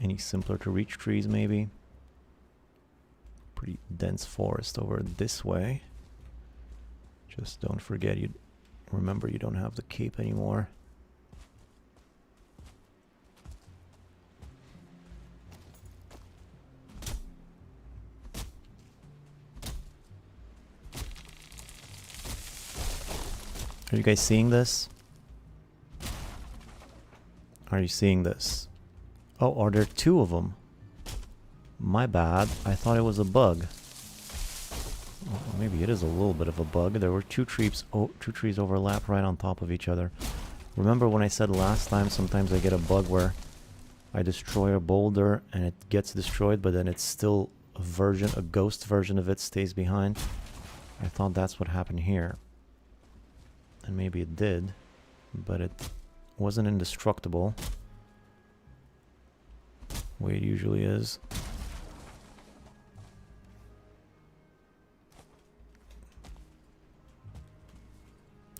Any simpler to reach trees maybe? Pretty dense forest over this way. Just don't forget, remember you don't have the cape anymore. Are you guys seeing this? Are you seeing this? Oh, are there two of them? My bad. I thought it was a bug. Well, maybe it is a little bit of a bug. There were two trees overlap right on top of each other. Remember when I said last time sometimes I get a bug where I destroy a boulder and it gets destroyed, but then it's still a ghost version of it stays behind? I thought that's what happened here. And maybe it did, but it wasn't indestructible. The way it usually is.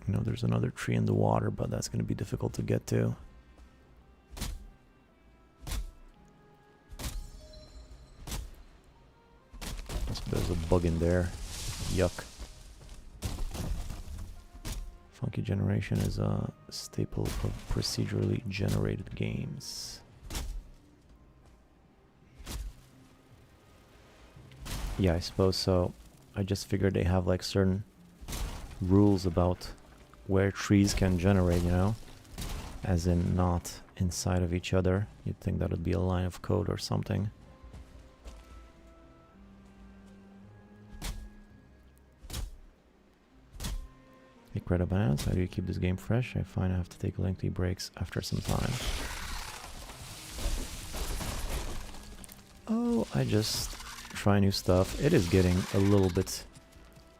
You know, there's another tree in the water, but that's going to be difficult to get to. There's a bug in there. Yuck. Funky Generation is a staple of procedurally generated games. Yeah, I suppose so. I just figured they have like certain rules about where trees can generate, you know? As in not inside of each other. You'd think that would be a line of code or something. Hey, Credit Bananas, how do you keep this game fresh? I find I have to take lengthy breaks after some time. Oh, I just try new stuff. It is getting a little bit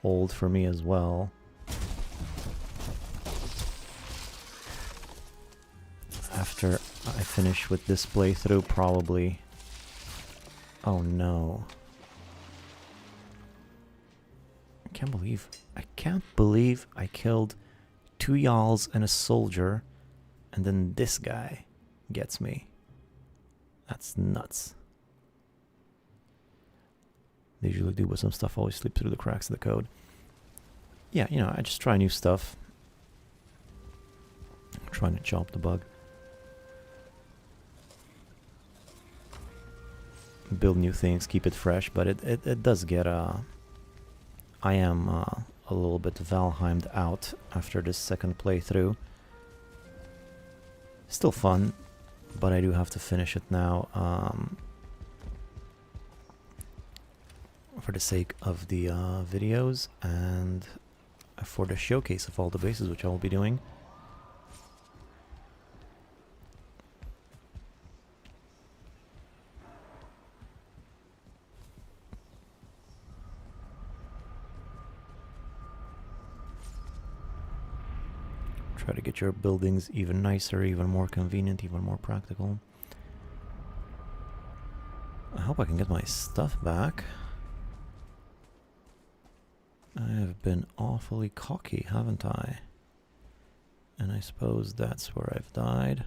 old for me as well. After I finish with this playthrough, probably. Oh no. I can't believe I killed 2 Jarls and a soldier, and then this guy gets me. That's nuts. They usually do, but some stuff always slips through the cracks of the code. Yeah, you know, I just try new stuff. I'm trying to chop the bug. Build new things, keep it fresh, but it does get I am a little bit Valheimed out after this second playthrough. Still fun, but I do have to finish it now for the sake of the videos and for the showcase of all the bases, which I will be doing. Try to get your buildings even nicer, even more convenient, even more practical. I hope I can get my stuff back. I have been awfully cocky, haven't I? And I suppose that's where I've died.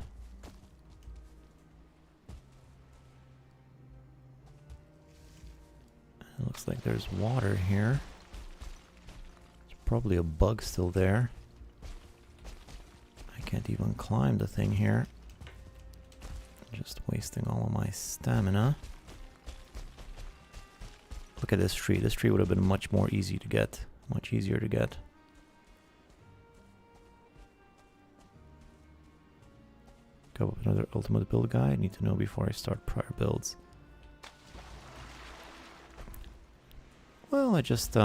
It looks like there's water here. There's probably a bug still there. I can't even climb the thing here. Just wasting all of my stamina. Look at this tree. This tree would have been much more easy to get. Much easier to get. Go with another ultimate build guide. I need to know before I start prior builds. Well, I just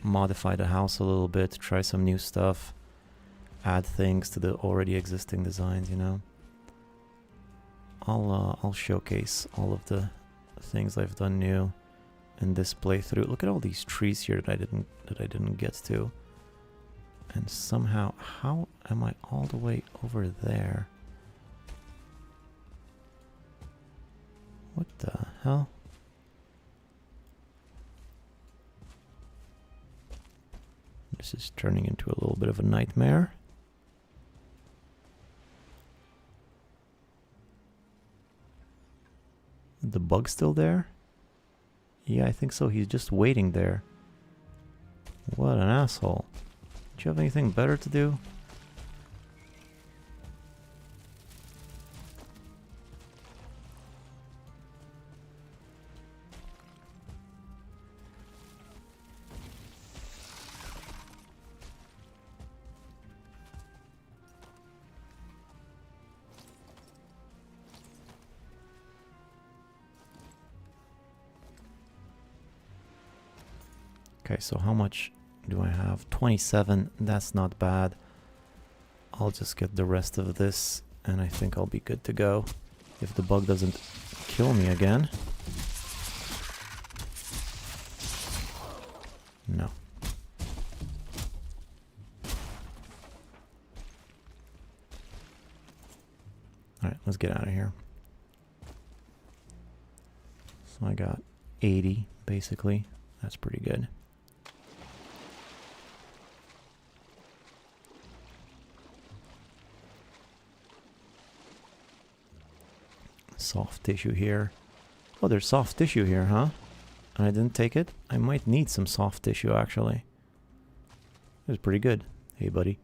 modify the house a little bit, try some new stuff, add things to the already existing designs, you know. I'll showcase all of the things I've done new in this playthrough. Look at all these trees here that I didn't get to. And somehow, how am I all the way over there? What the hell? This is turning into a little bit of a nightmare. The bug's still there? Yeah, I think so. He's just waiting there. What an asshole. Do you have anything better to do? Okay, so how much do I have? 27. That's not bad. I'll just get the rest of this and I think I'll be good to go. If the bug doesn't kill me again. No. Alright, let's get out of here. So I got 80 basically. That's pretty good. Soft tissue here. Oh, there's soft tissue here, huh? And I didn't take it? I might need some soft tissue, actually. It was pretty good. Hey, buddy.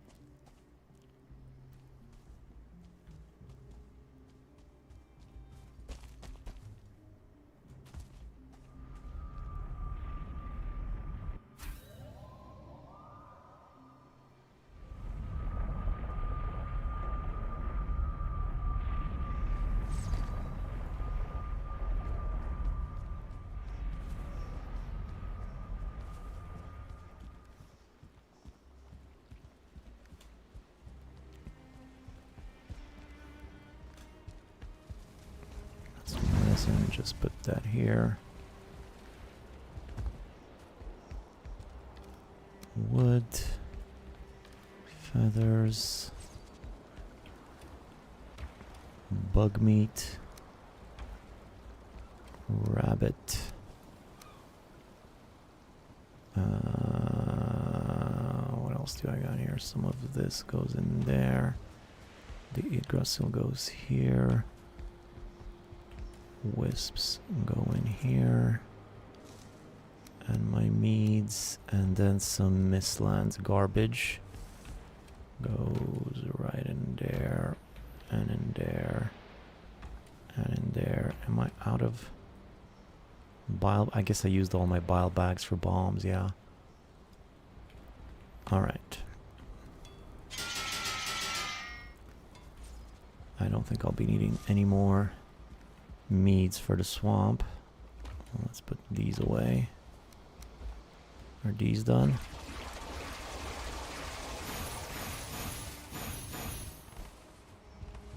And just put that here. Wood, feathers, bug meat, rabbit. What else do I got here? Some of this goes in there. The Yggdrasil goes here. Wisps go in here. And my meads, and then some Mistlands garbage goes right in there, and in there, and in there. Am I out of I guess I used all my bile bags for bombs, yeah. Alright. I don't think I'll be needing any more meads for the swamp. Let's put these away. Are these done?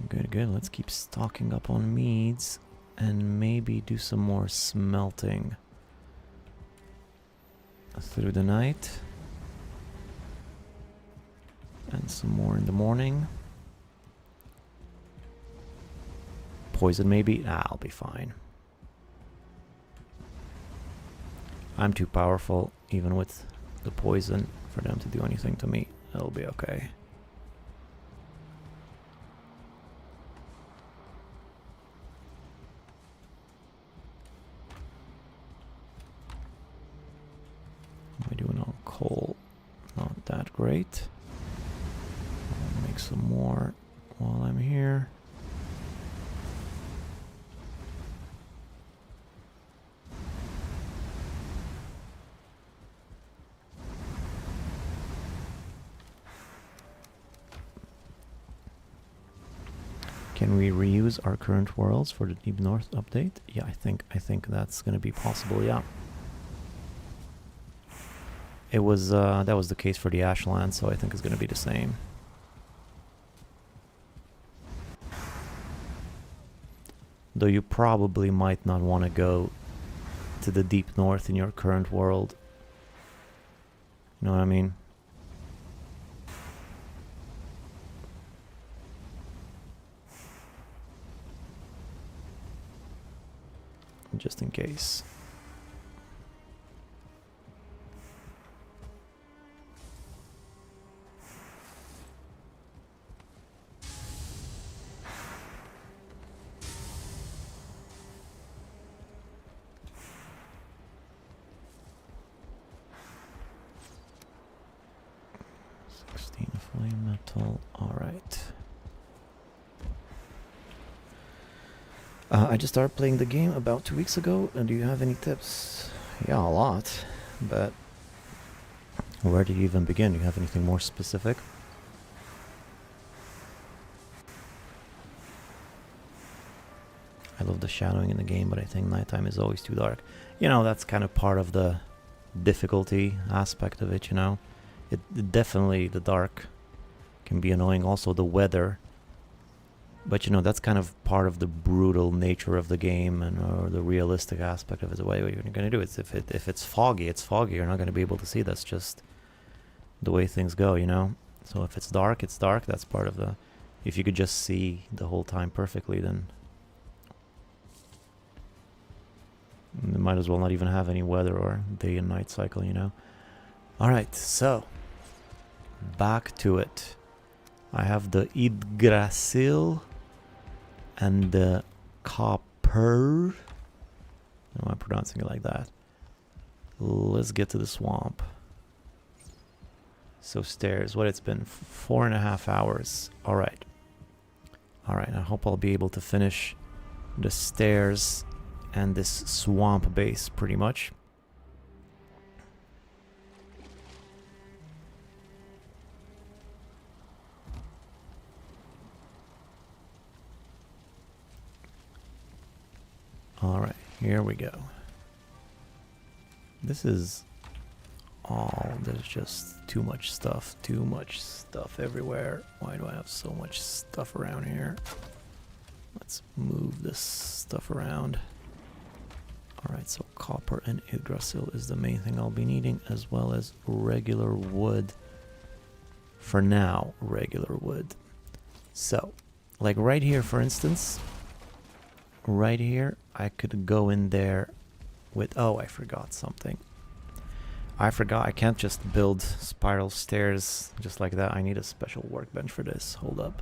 Good, good. Let's keep stocking up on meads and maybe do some more smelting through the night. And some more in the morning. Poison maybe? Nah, I'll be fine. I'm too powerful, even with the poison, for them to do anything to me. It'll be okay. What am I doing on coal? Not that great. I'll make some more while I'm here. Can we reuse our current worlds for the Deep North update? Yeah, I think that's gonna be possible, yeah. It was that was the case for the Ashland, so I think it's gonna be the same. Though you probably might not want to go to the Deep North in your current world. You know what I mean? Just in case. Flame metal. All right. I just started playing the game about 2 weeks ago. And do you have any tips? Yeah, a lot. But where do you even begin? Do you have anything more specific? I love the shadowing in the game, but I think nighttime is always too dark. You know, that's kind of part of the difficulty aspect of it, you know. It definitely, the dark can be annoying. Also the weather, but you know, that's kind of part of the brutal nature of the game, and or the realistic aspect of it. The way what you're going to do is if it's foggy, it's foggy. You're not going to be able to see. That's just the way things go, you know. So if it's dark, it's dark. That's part of the. If you could just see the whole time perfectly, then you might as well not even have any weather or day and night cycle, you know. All right, so back to it. I have the Yggdrasil and the Copper. Am I pronouncing it like that? Let's get to the swamp. So stairs, what it's been, 4.5 hours. All right. All right, I hope I'll be able to finish the stairs and this swamp base pretty much. Alright, here we go. This is all, there's just too much stuff everywhere. Why do I have so much stuff around here? Let's move this stuff around. Alright, so copper and Yggdrasil is the main thing I'll be needing, as well as regular wood. For now, regular wood. So, like right here, for instance, right here, I could go in there with... Oh, I forgot something. I forgot I can't just build spiral stairs just like that. I need a special workbench for this. Hold up.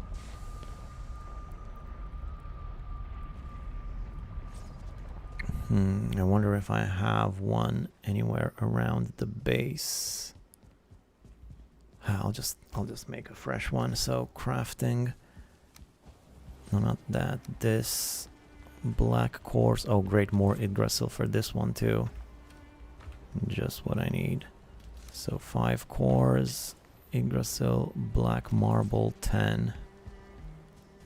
I wonder if I have one anywhere around the base. I'll just make a fresh one. So crafting. No, not that. This. black cores. Oh great, more Yggdrasil for this one too. Just what I need. So 5 cores, Yggdrasil, black marble, 10.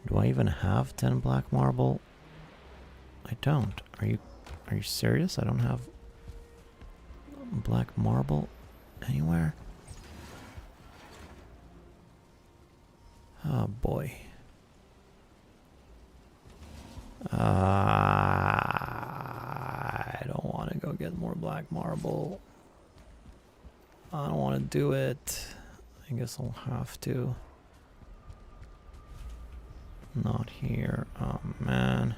Do I even have 10 black marble? I don't. Are you serious? I don't have black marble anywhere? Oh boy. I don't want to go get more black marble. I don't want to do it. I guess I'll have to. Not here. Oh man.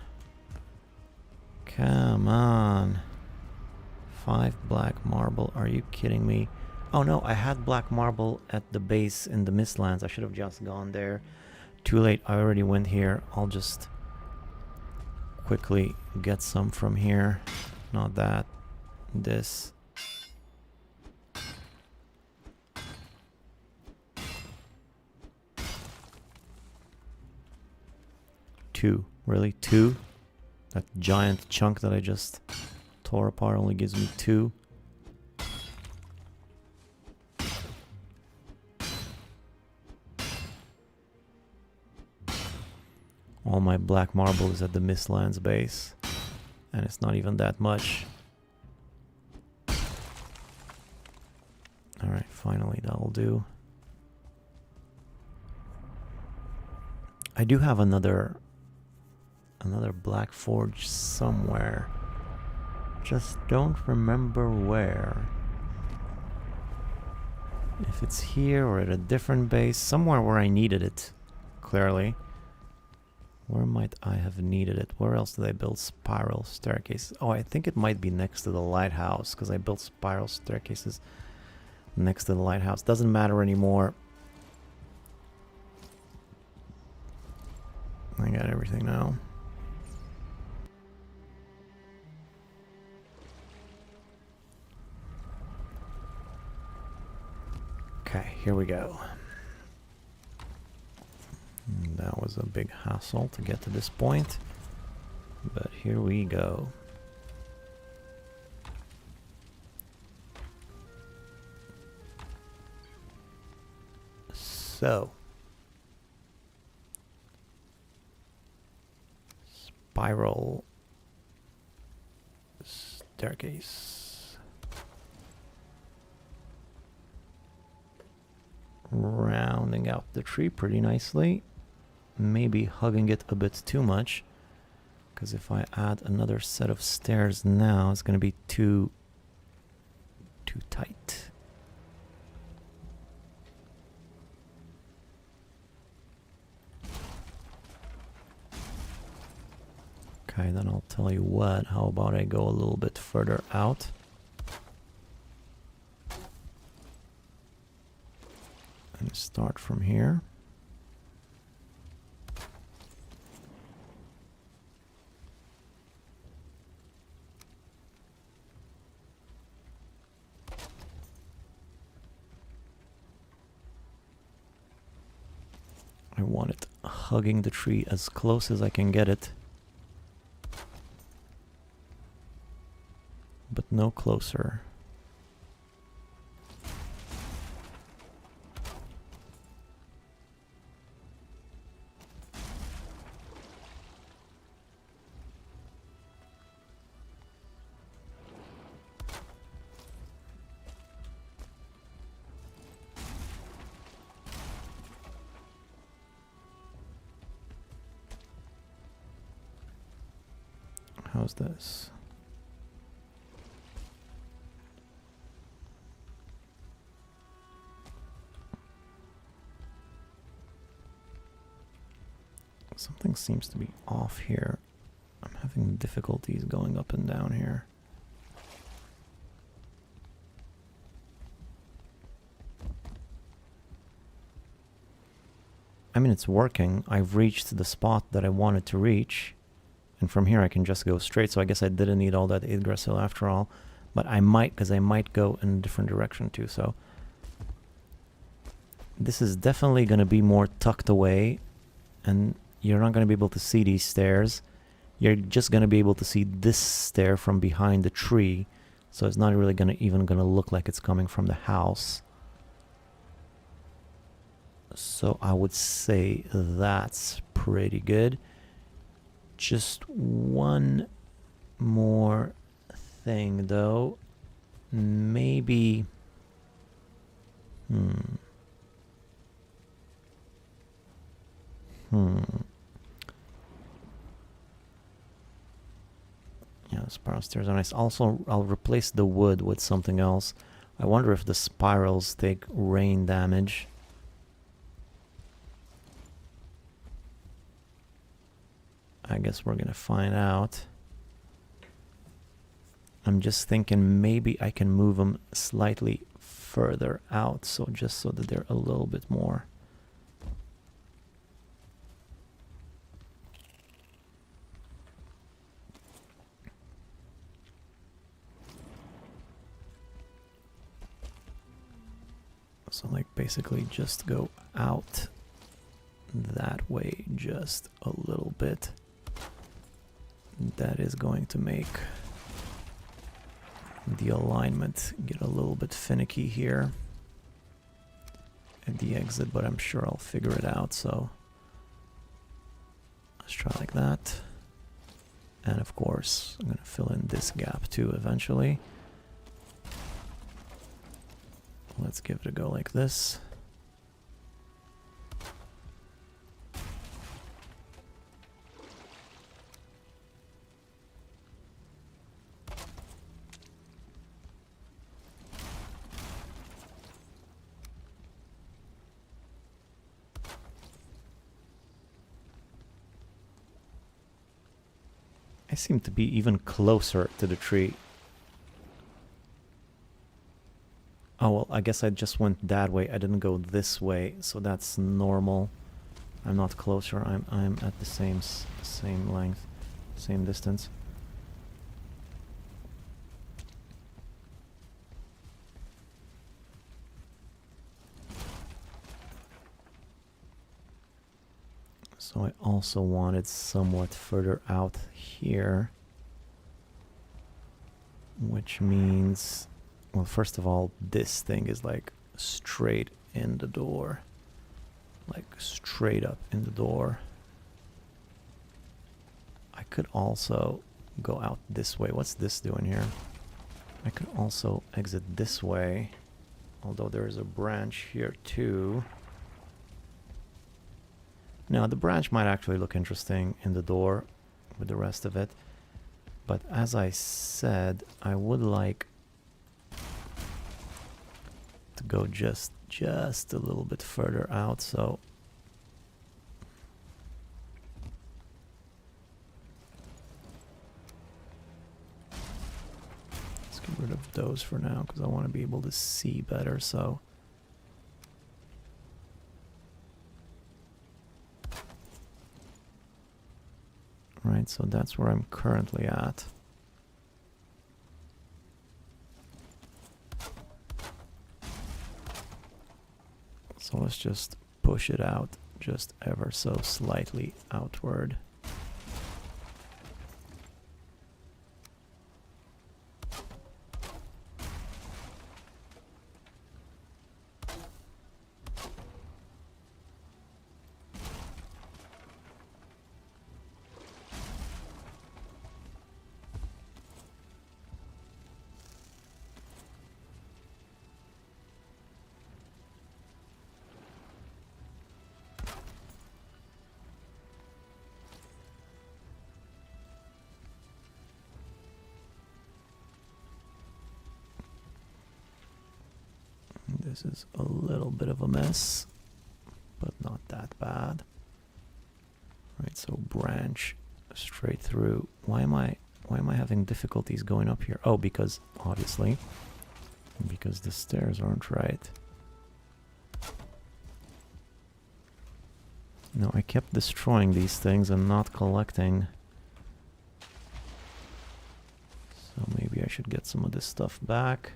Come on. 5 black marble. Are you kidding me? Oh no, I had black marble at the base in the Mistlands. I should have just gone there. Too late. I already went here. I'll just quickly get some from here. Not that. This. Two. Really? 2? That giant chunk that I just tore apart only gives me 2. All my black marble is at the Mistlands base. And it's not even that much. Alright, finally that'll do. I do have another black forge somewhere. Just don't remember where. If it's here or at a different base, somewhere where I needed it, clearly. Where might I have needed it? Where else did I build spiral staircases? Oh, I think it might be next to the lighthouse, because I built spiral staircases next to the lighthouse. Doesn't matter anymore. I got everything now. Okay, here we go. That was a big hassle to get to this point, but here we go. So, spiral staircase. Rounding out the tree pretty nicely. Maybe hugging it a bit too much, because if I add another set of stairs now, it's going to be too tight. Okay, then I'll tell you what, how about I go a little bit further out? And start from here. I want it hugging the tree as close as I can get it. But no closer. How's this? Something seems to be off here. I'm having difficulties going up and down here. I mean, it's working. I've reached the spot that I wanted to reach. And from here I can just go straight, so I guess I didn't need all that Yggdrasil after all. But I might, because I might go in a different direction too, so... This is definitely going to be more tucked away, and you're not going to be able to see these stairs. you're just going to be able to see this stair from behind the tree. So it's not really even gonna look like it's coming from the house. So I would say that's pretty good. Just one more thing though. Maybe... Yeah, the spiral stairs are nice. Also, I'll replace the wood with something else. I wonder if the spirals take rain damage. I guess we're gonna find out. I'm just thinking maybe I can move them slightly further out, so just so that they're a little bit more... So like basically just go out that way just a little bit. That is going to make the alignment get a little bit finicky here at the exit, but I'm sure I'll figure it out. So let's try like that. And of course, I'm going to fill in this gap too eventually. Let's give it a go like this. I seem to be even closer to the tree. Oh, well, I guess I just went that way. I didn't go this way, so that's normal. I'm not closer. I'm at the same length, same distance. So I also wanted somewhat further out here, which means... Well, first of all, this thing is like straight in the door. Like straight up in the door. I could also go out this way. What's this doing here? I could also exit this way. Although there is a branch here too. Now, the branch might actually look interesting in the door with the rest of it. But as I said, I would like to go just a little bit further out, so let's get rid of those for now because I want to be able to see better. So right, so that's where I'm currently at. So let's just push it out just ever so slightly outward. This is a little bit of a mess, but not that bad. Right, so branch straight through. Why am I having difficulties going up here? Oh, because obviously because the stairs aren't right. No, I kept destroying these things and not collecting. So maybe I should get some of this stuff back.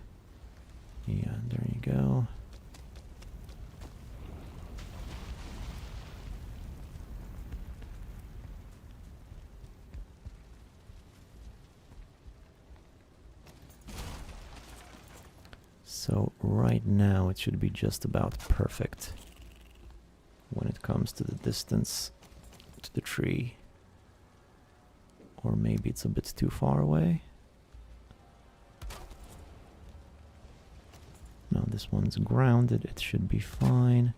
Yeah, there you go. So right now it should be just about perfect when it comes to the distance to the tree. Or maybe it's a bit too far away. No, this one's grounded, it should be fine.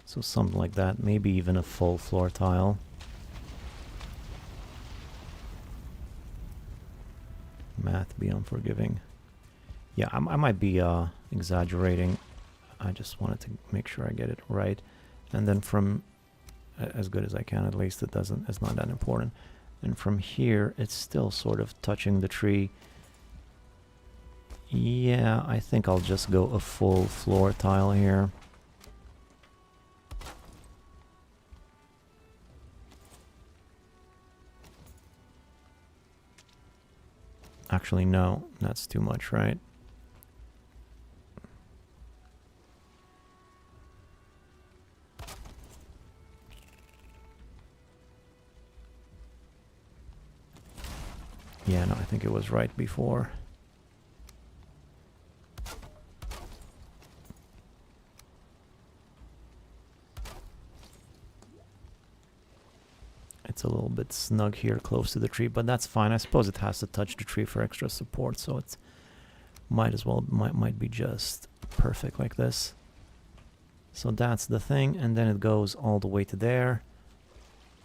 So something like that, maybe even a full floor tile. Math be unforgiving. Yeah, I might be exaggerating. I just wanted to make sure I get it right. And then from, as good as I can at least, it's not that important. And from here, it's still sort of touching the tree. Yeah, I think I'll just go a full floor tile here. Actually, no, that's too much, right? Yeah, no, I think it was right before. It's a little bit snug here close to the tree, but that's fine. I suppose it has to touch the tree for extra support, so it's might be just perfect like this. So that's the thing, and then it goes all the way to there.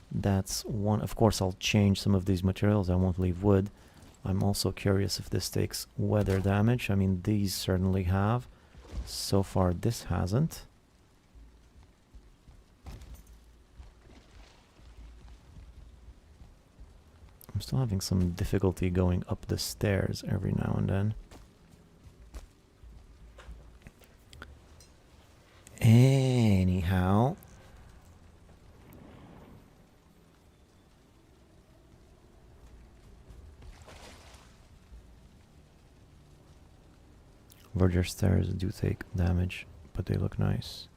That's one. Of course, I'll change some of these materials. I won't leave wood. I'm also curious if this takes weather damage. I mean, these certainly have. So far, this hasn't. I'm still having some difficulty going up the stairs every now and then. Anyhow. Verger stairs do take damage, but they look nice.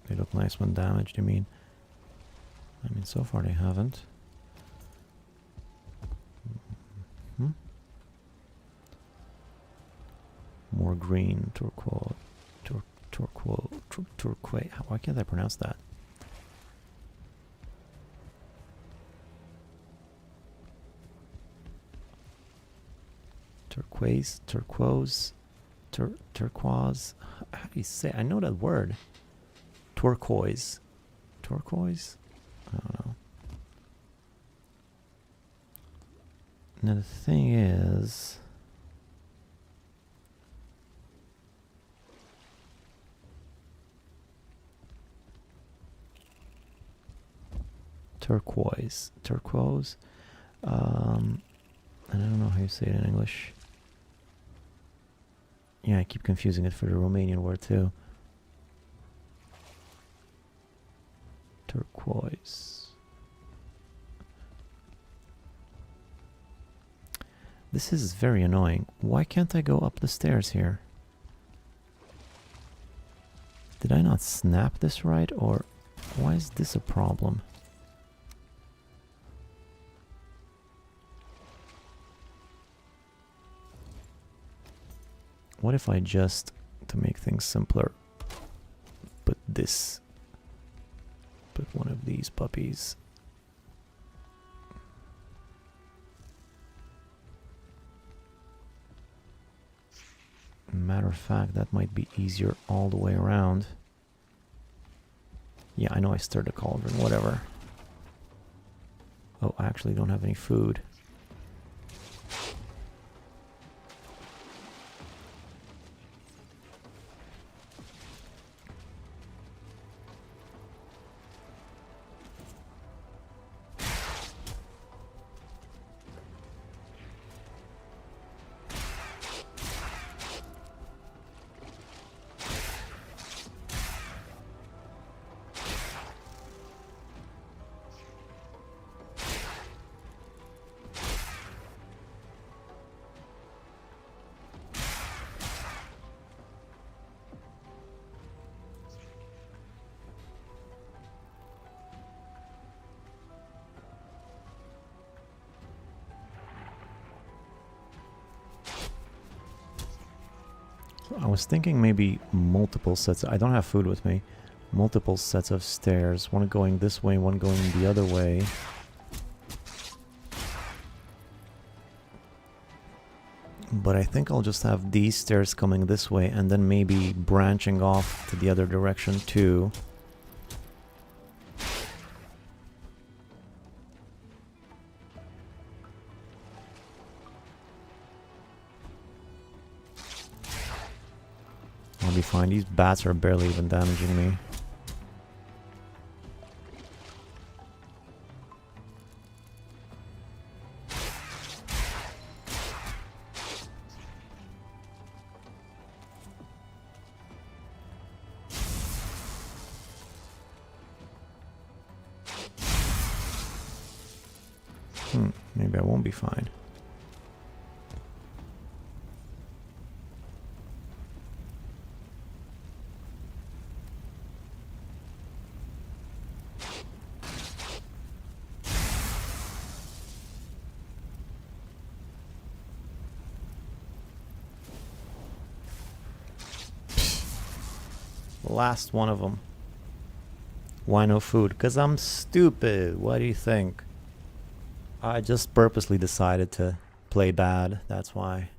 They look nice when damaged, I mean. So far they haven't. More green, turquoise, turquoise. Why can't I pronounce that? Turquoise. How do you say? I know that word. Turquoise. Turquoise? I don't know. Now the thing is, turquoise. And I don't know how you say it in English. Yeah, I keep confusing it for the Romanian word too. Turquoise. This is very annoying. Why can't I go up the stairs here? Did I not snap this right, or why is this a problem? What if I just, to make things simpler, put one of these puppies. Matter of fact, that might be easier all the way around. Yeah, I know I stirred the cauldron, whatever. Oh, I actually don't have any food. I was thinking maybe multiple sets. I don't have food with me. Multiple sets of stairs. One going this way, one going the other way. But I think I'll just have these stairs coming this way and then maybe branching off to the other direction too. I'll be fine. These bats are barely even damaging me. Maybe I won't be fine. Last one of them. Why no food? Because I'm stupid. What do you think? I just purposely decided to play bad. That's why.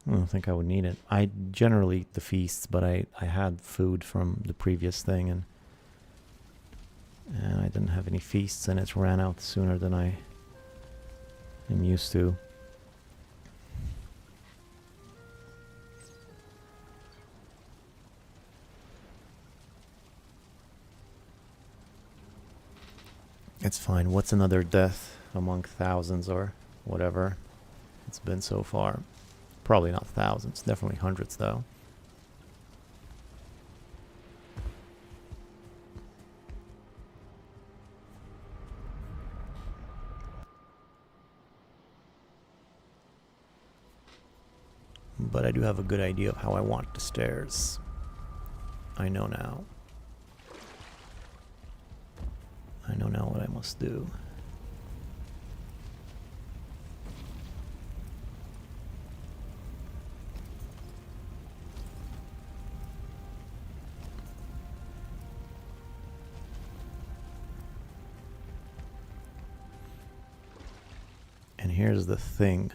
I don't think I would need it. I generally eat the feasts, but I had food from the previous thing, and I didn't have any feasts, and it ran out sooner than I am used to. It's fine. What's another death among thousands or whatever it's been so far? Probably not thousands. Definitely hundreds, though. But I do have a good idea of how I want the stairs. I know now. I know now what I must do. And here's the thing.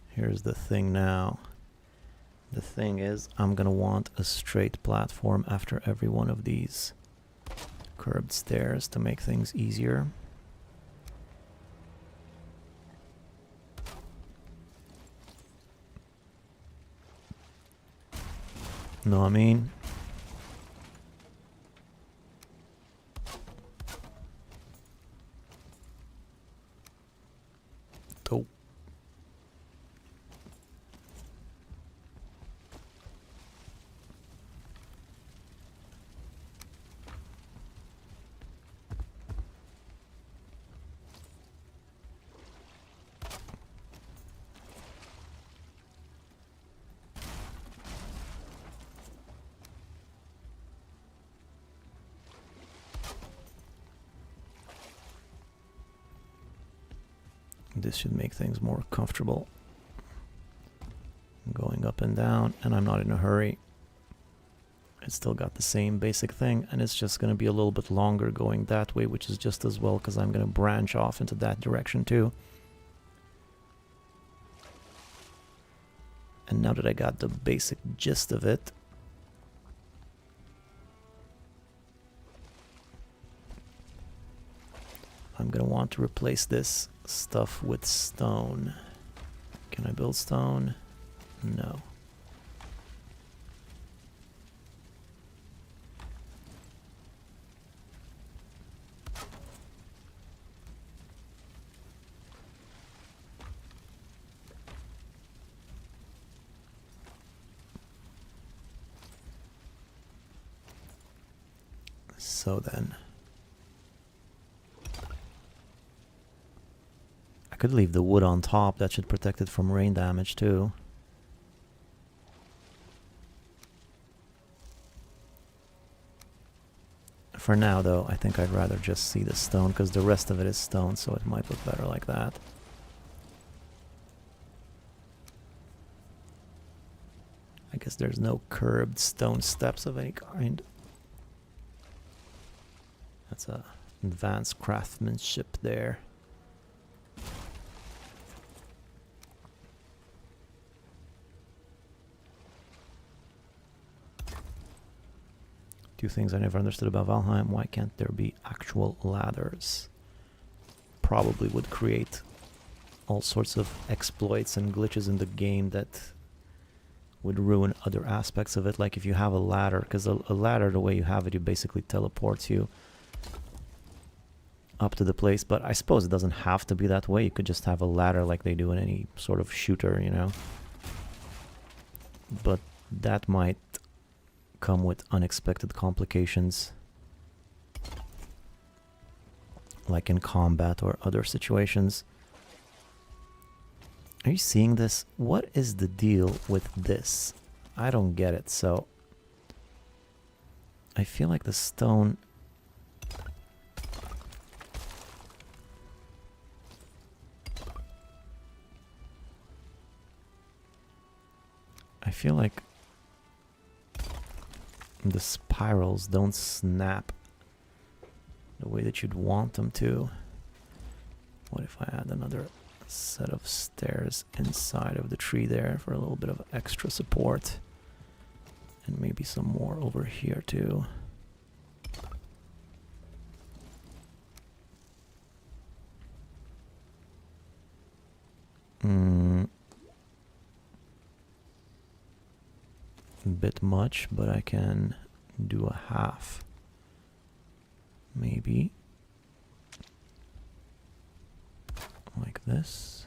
Here's the thing now. The thing is, I'm gonna want a straight platform after every one of these curved stairs to make things easier. Know what I mean? Oh. This should make things more comfortable. Going up and down, and I'm not in a hurry. It's still got the same basic thing, and it's just going to be a little bit longer going that way, which is just as well, because I'm going to branch off into that direction too. And now that I got the basic gist of it, I'm going to want to replace this stuff with stone. Can I build stone? No. So then, I could leave the wood on top. That should protect it from rain damage too. For now though, I think I'd rather just see the stone, because the rest of it is stone, so it might look better like that. guess there's no curved stone steps of any kind. That's a advanced craftsmanship there. Two things I never understood about Valheim. Why can't there be actual ladders? Probably would create all sorts of exploits and glitches in the game that would ruin other aspects of it. Like if you have a ladder, because a ladder, the way you have it, it basically teleports you up to the place. But I suppose it doesn't have to be that way. You could just have a ladder like they do in any sort of shooter, you know. But that might come with unexpected complications, like in combat or other situations. Are you seeing this? What is the deal with this? I don't get it. So I feel like the stone the spirals don't snap the way that you'd want them to. What if I add another set of stairs inside of the tree there for a little bit of extra support? And maybe some more over here too. A bit much, but I can do a half. Maybe. Like this.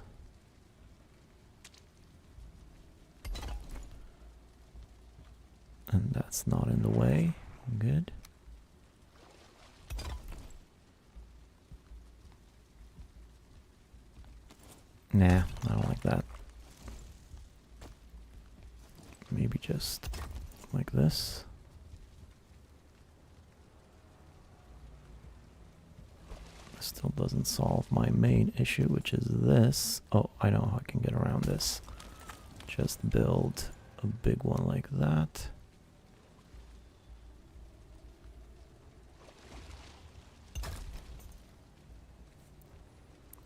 And that's not in the way. Good. Nah, I don't like that. Maybe just like this. Still doesn't solve my main issue, which is this. Oh, I know how I can get around this. Just build a big one like that.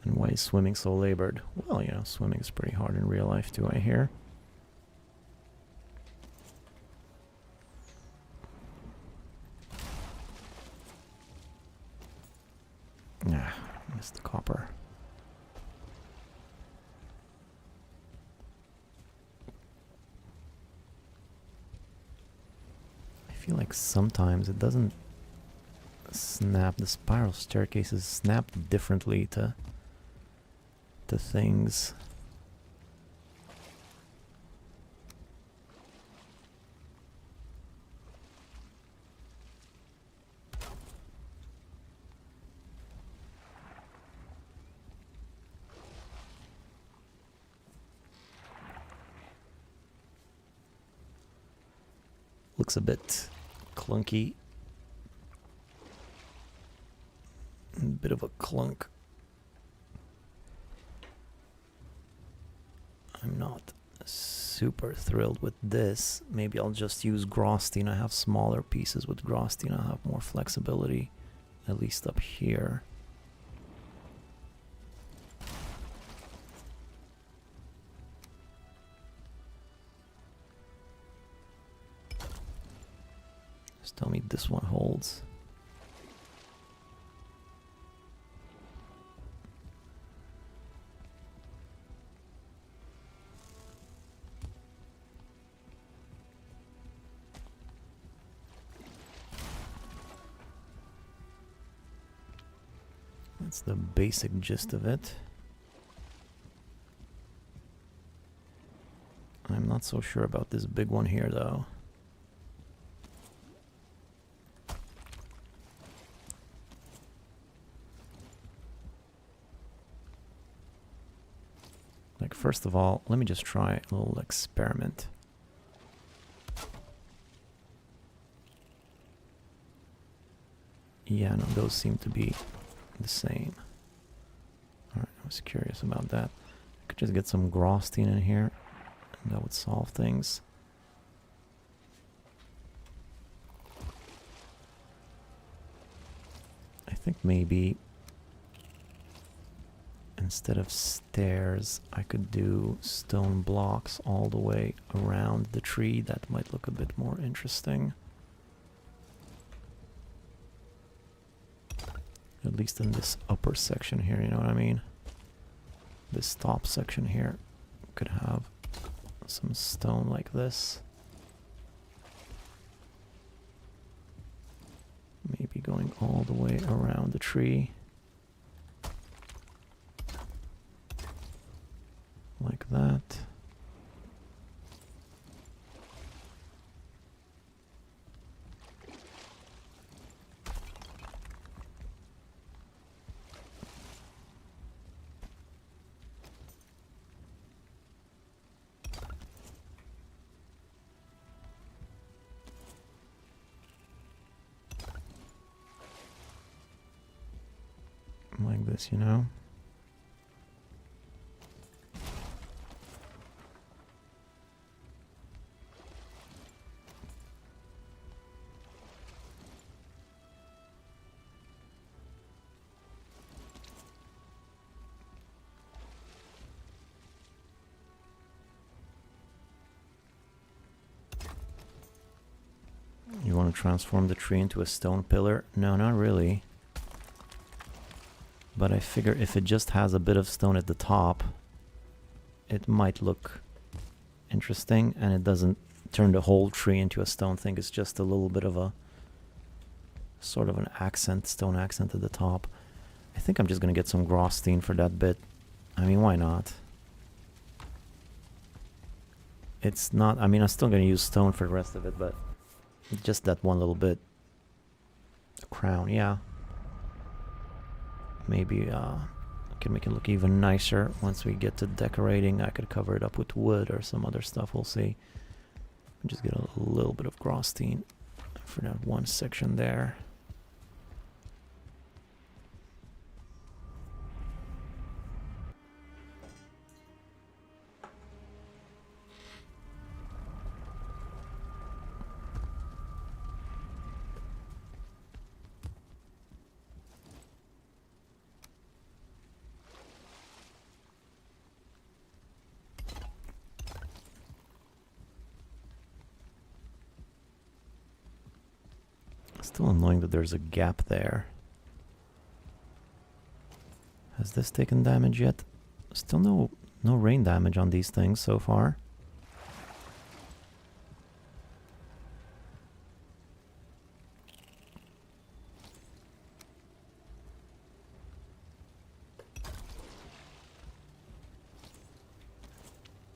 And why is swimming so labored? Well, you know, swimming is pretty hard in real life too, I hear. Nah, missed the copper. I feel like sometimes it doesn't snap. The spiral staircases snap differently to things. Looks a bit clunky. A bit of a clunk. I'm not super thrilled with this. Maybe I'll just use Grostine. I have smaller pieces with Grostine. I'll have more flexibility, at least up here. Just tell me this one holds. That's the basic gist of it. I'm not so sure about this big one here, though. Like, first of all, let me just try a little experiment. Yeah, no, those seem to be the same. Alright, I was curious about that. I could just get some Grostine in here, and that would solve things. think maybe instead of stairs, I could do stone blocks all the way around the tree. That might look a bit more interesting. At least in this upper section here, you know what I mean? This top section here could have some stone like this. Maybe going all the way around the tree. Like that. Like this, you know? You want to transform the tree into a stone pillar? No, not really. But I figure if it just has a bit of stone at the top, it might look interesting, and it doesn't turn the whole tree into a stone thing. It's just a little bit of a sort of an accent, stone accent at the top. I think I'm just gonna get some Grosstein for that bit. I mean, why not? It's not, I mean, I'm still gonna use stone for the rest of it, but just that one little bit. The crown, yeah. Maybe can make it look even nicer once we get to decorating. I could cover it up with wood or some other stuff, we'll see. Just get a little bit of Grosstein for that one section there. Still annoying that there's a gap there. Has this taken damage yet? Still no rain damage on these things so far.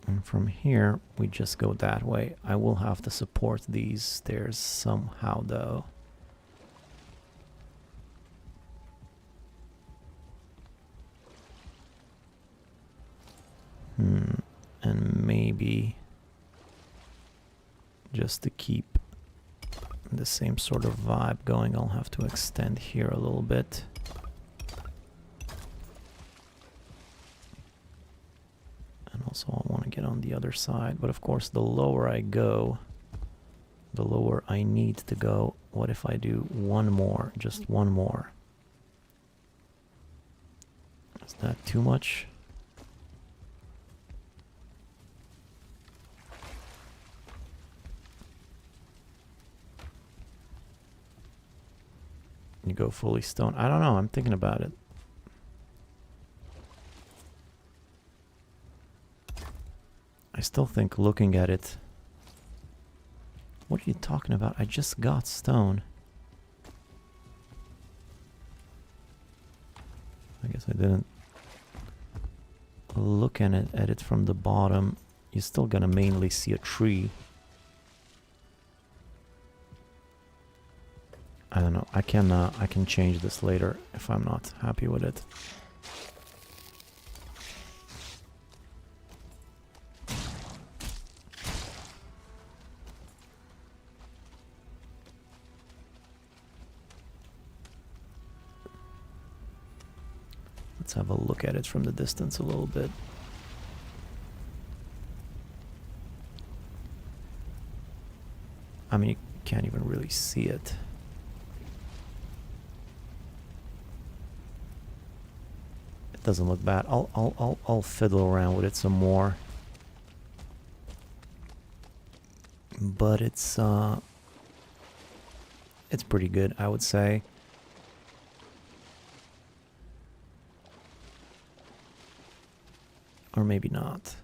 And from here, we just go that way. I will have to support these stairs somehow, though. And maybe just to keep the same sort of vibe going, I'll have to extend here a little bit. And also I want to get on the other side, but of course the lower I go, the lower I need to go. What if I do one more, just one more? Is that too much? You go fully stone. I don't know, I'm thinking about it. I still think looking at it. What are you talking about? I just got stone. I guess I didn't look at it from the bottom. You're still gonna mainly see a tree. I don't know. I can change this later if I'm not happy with it. Let's have a look at it from the distance a little bit. I mean, you can't even really see it. doesn't look bad. I'll fiddle around with it some more. But it's pretty good, I would say. Or maybe not.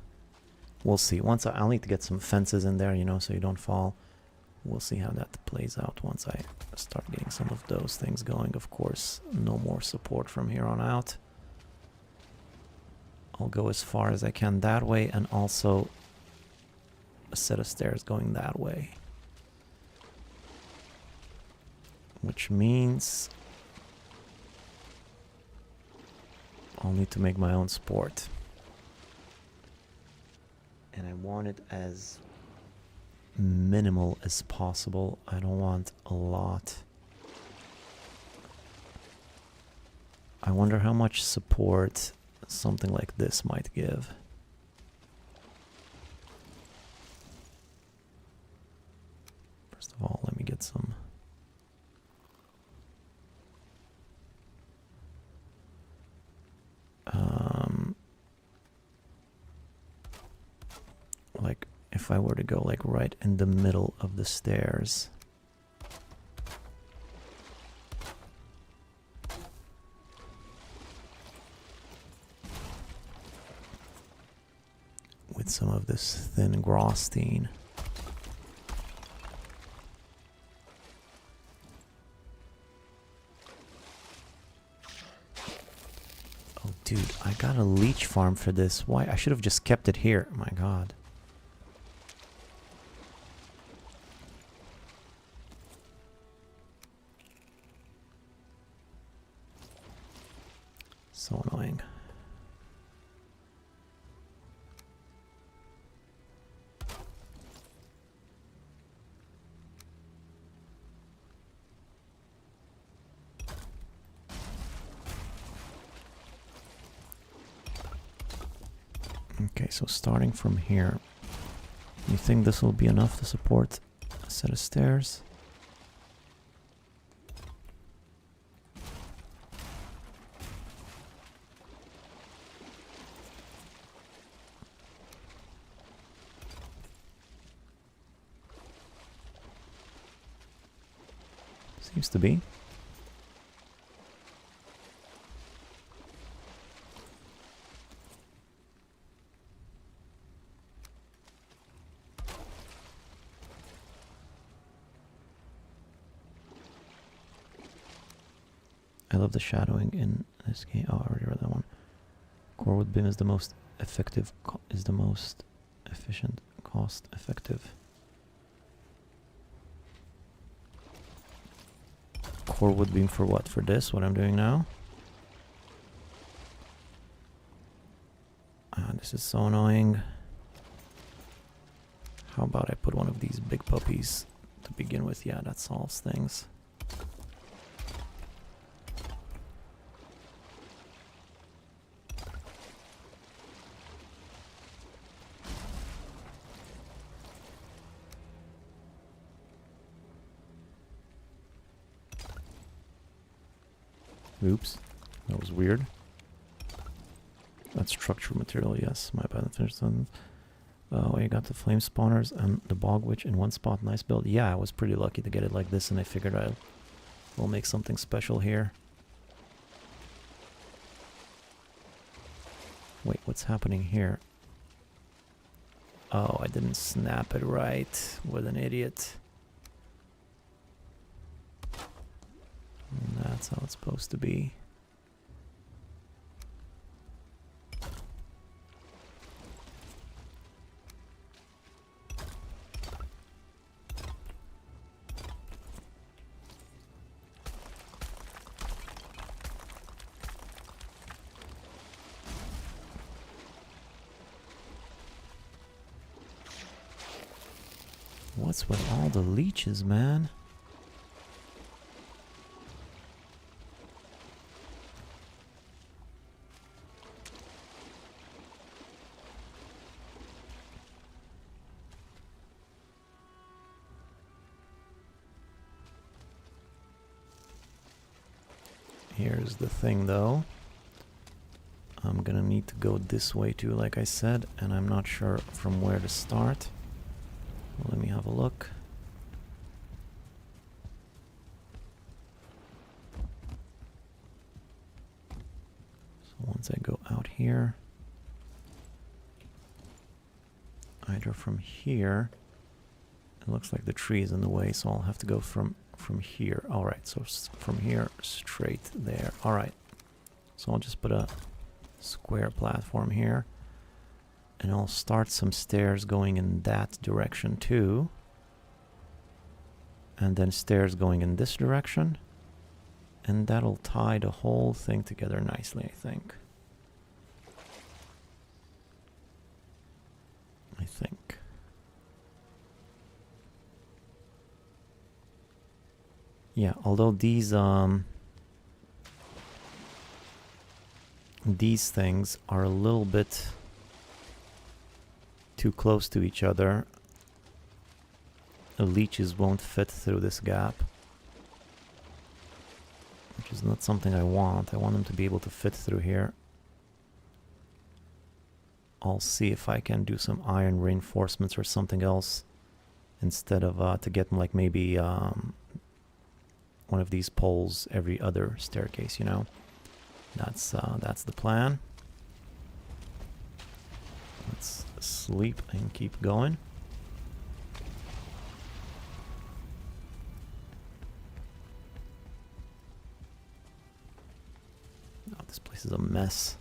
We'll see. I'll need to get some fences in there, you know, so you don't fall. We'll see how that plays out once I start getting some of those things going. Of course, no more support from here on out. I'll go as far as I can that way, and also a set of stairs going that way. Which means I'll need to make my own support. And I want it as minimal as possible. I don't want a lot. I wonder how much support something like this might give. First of all, let me get some. Like, if I were to go like right in the middle of the stairs. With some of this thin grostine. Oh, dude, I got a leech farm for this. Why? I should have just kept it here. My God. So annoying. Okay, so starting from here, you think this will be enough to support a set of stairs? Seems to be. I love the shadowing in this game. Oh, I already read that one. Core wood beam is the most effective, efficient, cost effective. Core wood beam for what? For this? What I'm doing now? This is so annoying. How about I put one of these big puppies to begin with? Yeah, that solves things. Oops, that was weird. That's structural material, yes. My bad. Oh, you got the flame spawners and the bog witch in one spot. Nice build. Yeah, I was pretty lucky to get it like this, and I figured we'll make something special here. Wait, what's happening here? Oh, I didn't snap it right. What an idiot. And that's how it's supposed to be. What's with all the leeches, man? Here's the thing, though. gonna need to go this way too, like I said, and I'm not sure from where to start. Let me have a look. So once I go out here, either from here, it looks like the tree is in the way, so I'll have to go from here. All right, so from here straight there. All right, so I'll just put a square platform here, and I'll start some stairs going in that direction too, and then stairs going in this direction, and that'll tie the whole thing together nicely, I think. Yeah, although these things are a little bit too close to each other, the leeches won't fit through this gap, which is not something I want. I want them to be able to fit through here. I'll see if I can do some iron reinforcements or something else instead of to get like maybe one of these poles every other staircase, you know. That's the plan. Let's sleep and keep going. Oh, this place is a mess.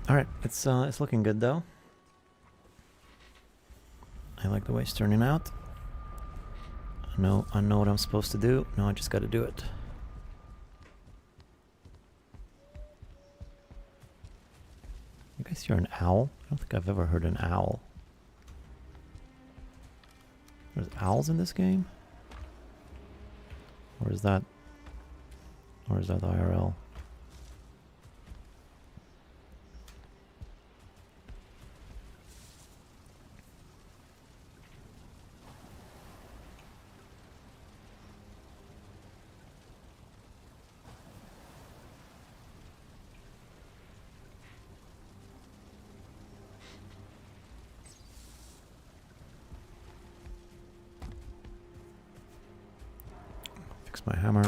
All right, it's looking good though. I like the way it's turning out. I know what I'm supposed to do. Now I just got to do it. You guys hear an owl? I don't think I've ever heard an owl. There's owls in this game? Or is that IRL? Fix my hammer.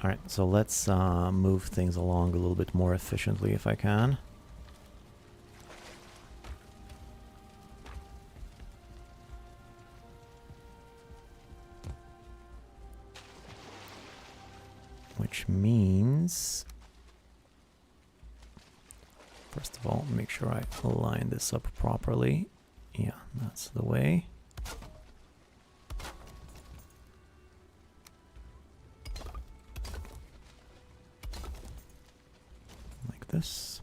All right, so let's move things along a little bit more efficiently if I can. Which means, first of all, make sure I align this up properly. Yeah, that's the way. Like this.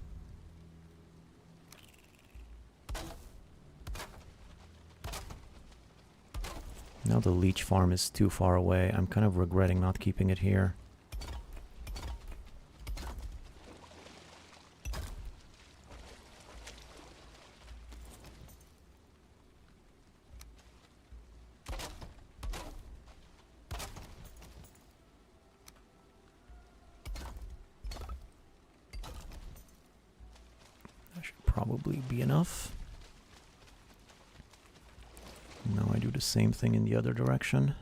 Now the leech farm is too far away. I'm kind of regretting not keeping it here. Probably be enough. Now I do the same thing in the other direction.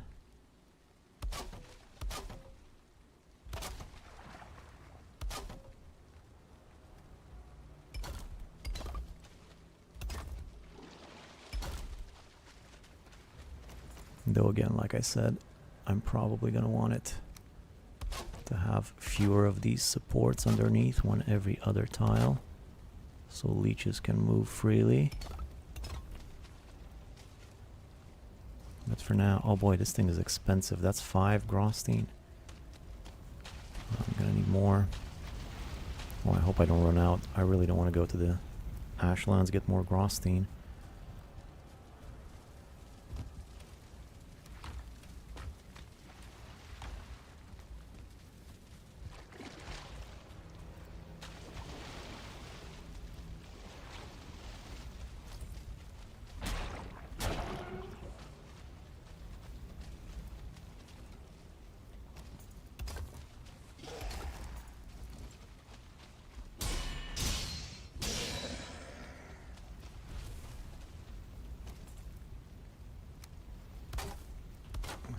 Though again, like I said, I'm probably gonna want it to have fewer of these supports underneath, one every other tile, so leeches can move freely. But for now, oh boy, this thing is expensive. That's 5 Grosstein. I'm gonna need more. Oh, I hope I don't run out. I really don't want to go to the Ashlands, get more Grosstein.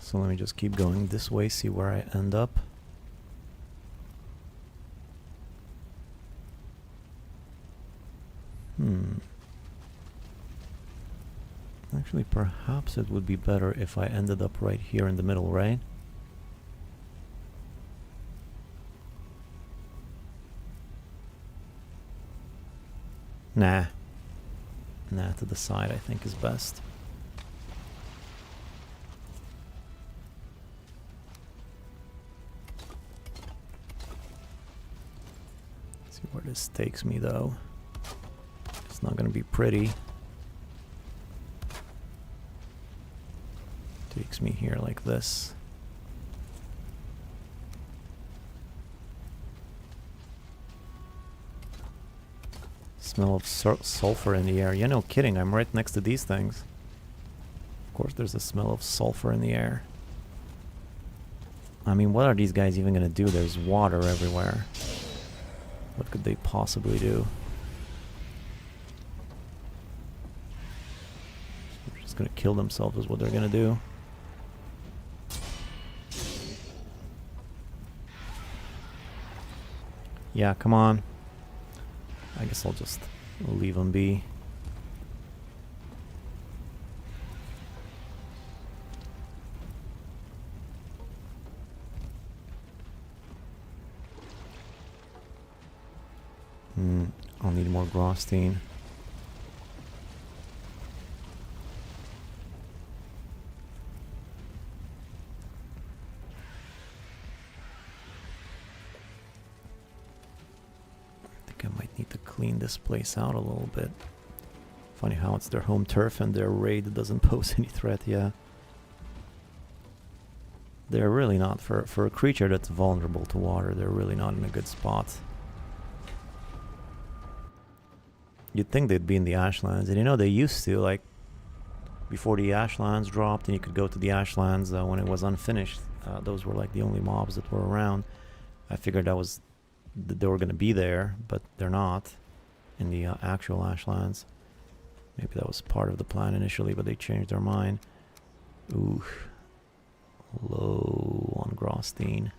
So let me just keep going this way, see where I end up. Actually, perhaps it would be better if I ended up right here in the middle, right? Nah. Nah, to the side I think is best. See where this takes me though. It's not gonna be pretty. Takes me here like this. Smell of sulfur in the air. Yeah, no kidding, I'm right next to these things. Of course there's a smell of sulfur in the air. I mean, what are these guys even gonna do? There's water everywhere. What could they possibly do? They're just gonna kill themselves is what they're gonna do. Yeah, come on. I guess I'll just leave them be. I'll need more Grostine. I might need to clean this place out a little bit. Funny how it's their home turf and their raid doesn't pose any threat, yeah. They're really not, for a creature that's vulnerable to water, they're really not in a good spot. You'd think they'd be in the Ashlands, and you know they used to, like, before the Ashlands dropped and you could go to the Ashlands when it was unfinished. Those were like the only mobs that were around. I figured that was they were going to be there, but they're not in the actual Ashlands. Maybe that was part of the plan initially, but they changed their mind. Ooh, low on Grostine.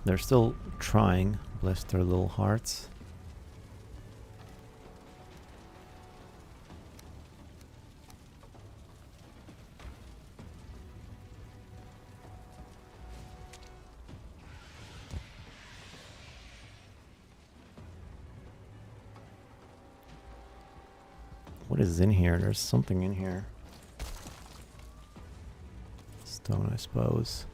They're still trying, bless their little hearts. What is in here? There's something in here. Stone, I suppose.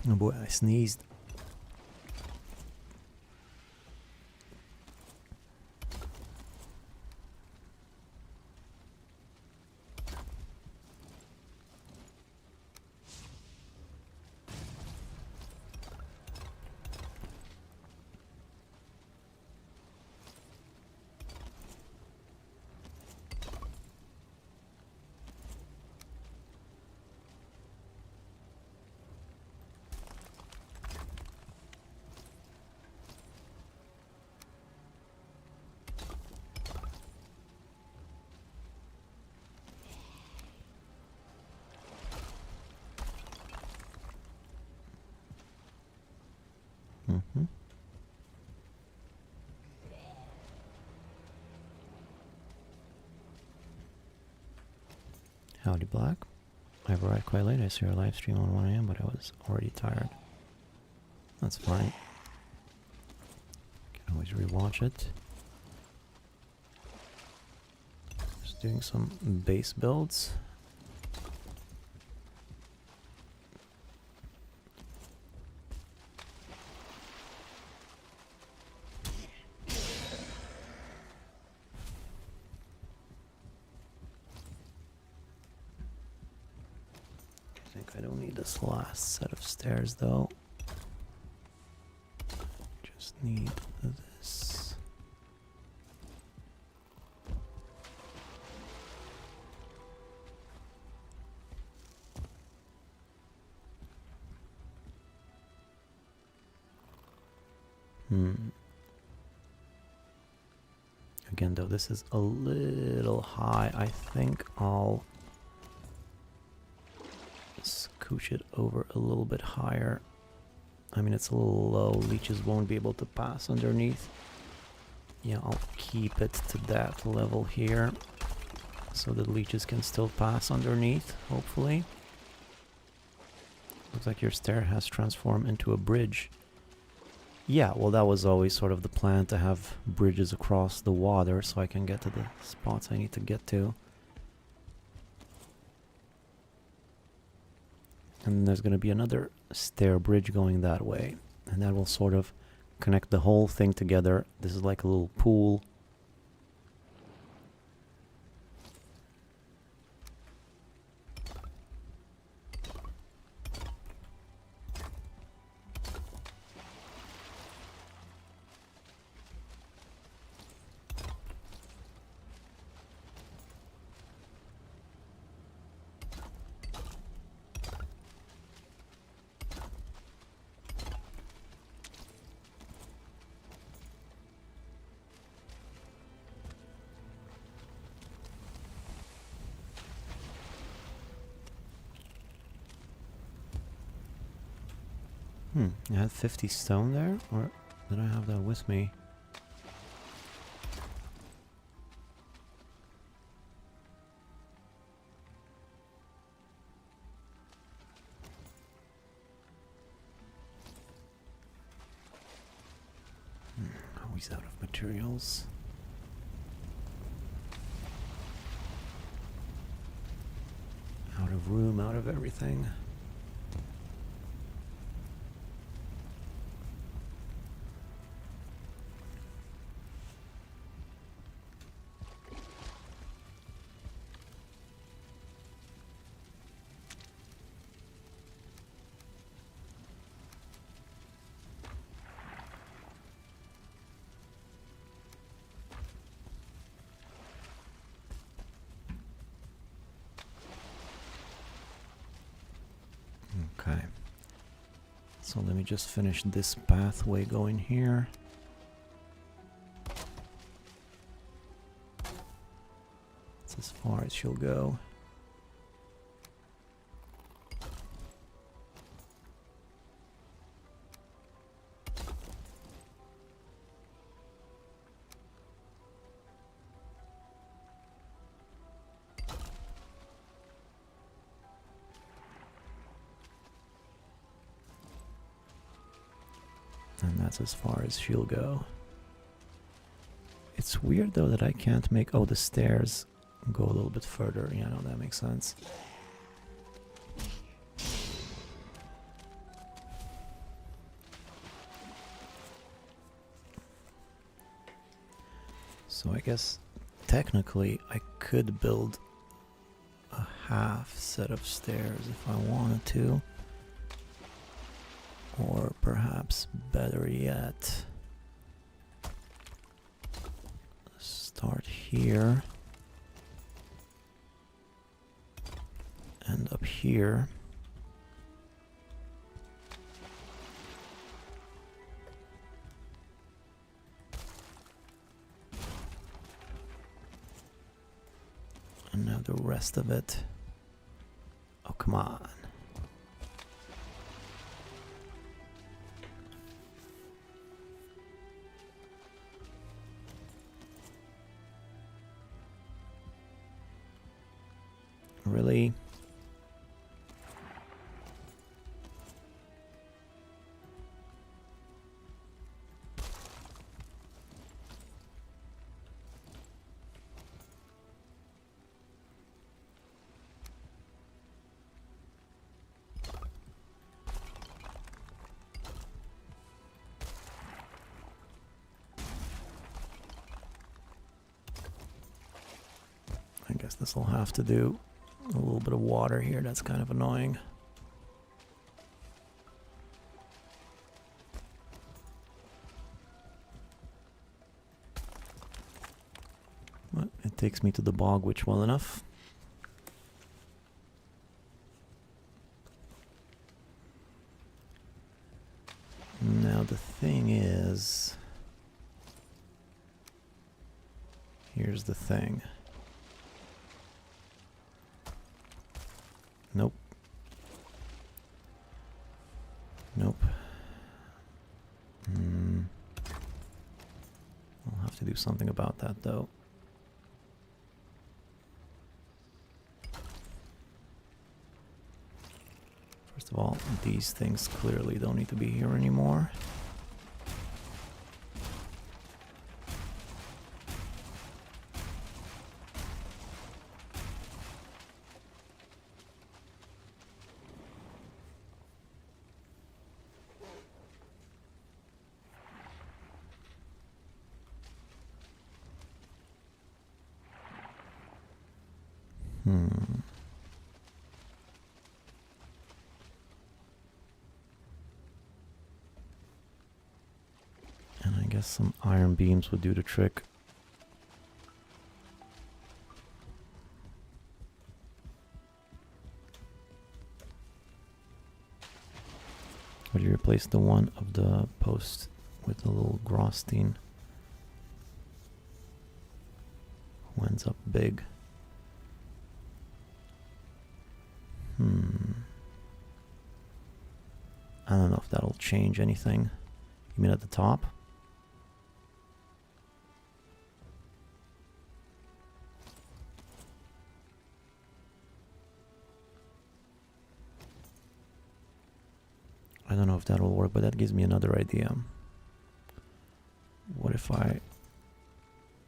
Oh boy, I sneezed. Mm-hmm. Howdy, Black. I've arrived quite late. I saw your live stream on 1 AM, but I was already tired. That's fine. Can always rewatch it. Just doing some base builds. I don't need this last set of stairs though. Just need this. Again though, this is a little high. I think I'll scooch it over a little bit higher. I mean, it's a little low. Leeches won't be able to pass underneath. Yeah, I'll keep it to that level here so that leeches can still pass underneath, hopefully. Looks like your stair has transformed into a bridge. Yeah, well, that was always sort of the plan, to have bridges across the water so I can get to the spots I need to get to. And there's going to be another stair bridge going that way, and that will sort of connect the whole thing together. This is like a little pool. I had 50 stone there, or did I have that with me? Always out of materials. Out of room, out of everything. Okay, so let me just finish this pathway going here. That's as far as she'll go. And that's as far as she'll go. It's weird though that I can't make... Oh, the stairs go a little bit further. Yeah, no, that makes sense. So I guess technically I could build a half set of stairs if I wanted to. Or perhaps better yet, start here and up here. And now the rest of it. Oh, come on. Really? I guess this will have to do. A little bit of water here, that's kind of annoying. takes me to the bog witch well enough. Now the thing is... Here's the thing. Nope. Nope. I'll have to do something about that though. First of all, these things clearly don't need to be here anymore. And I guess some iron beams would do the trick. Would you replace the one of the post with the little Grosstein? Who ends up big? I don't know if that'll change anything. You mean at the top? I don't know if that'll work, but that gives me another idea. What if I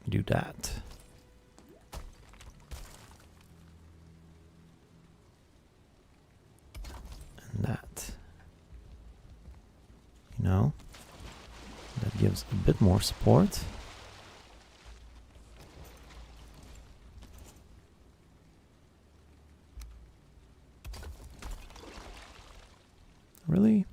do that? And that. You know? That gives a bit more support. Really?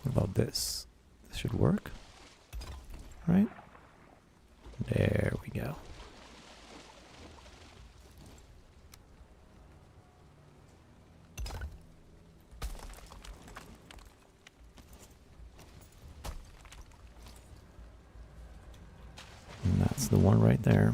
What about this? This should work, right? There we go. And that's the one right there.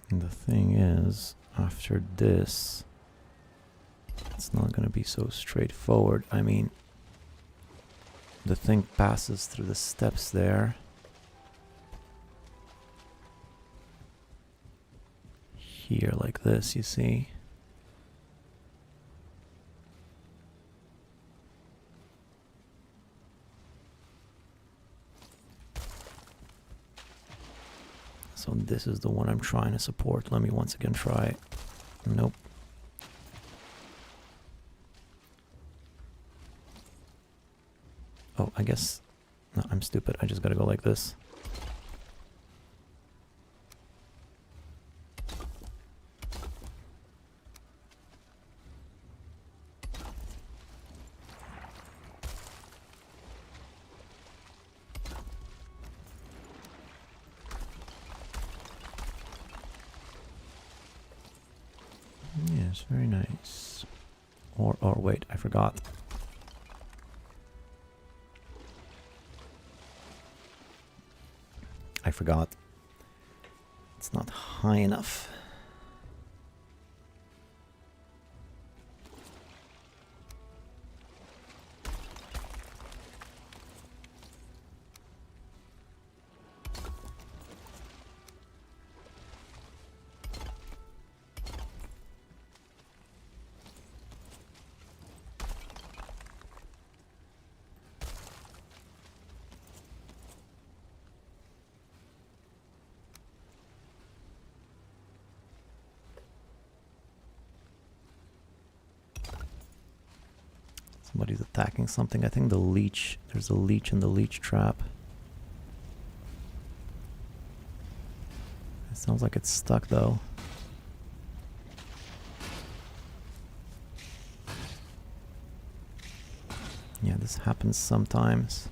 And the thing is, after this, it's not going to be so straightforward. I mean, the thing passes through the steps there. Here, like this, you see. So this is the one I'm trying to support. Let me once again try. Nope. Oh, I guess... No, I'm stupid. I just gotta go like this. Yes, very nice. Or wait, I forgot. I forgot. It's not high enough. Somebody's attacking something. I think the leech. There's a leech in the leech trap. It sounds like it's stuck though. Yeah, this happens sometimes.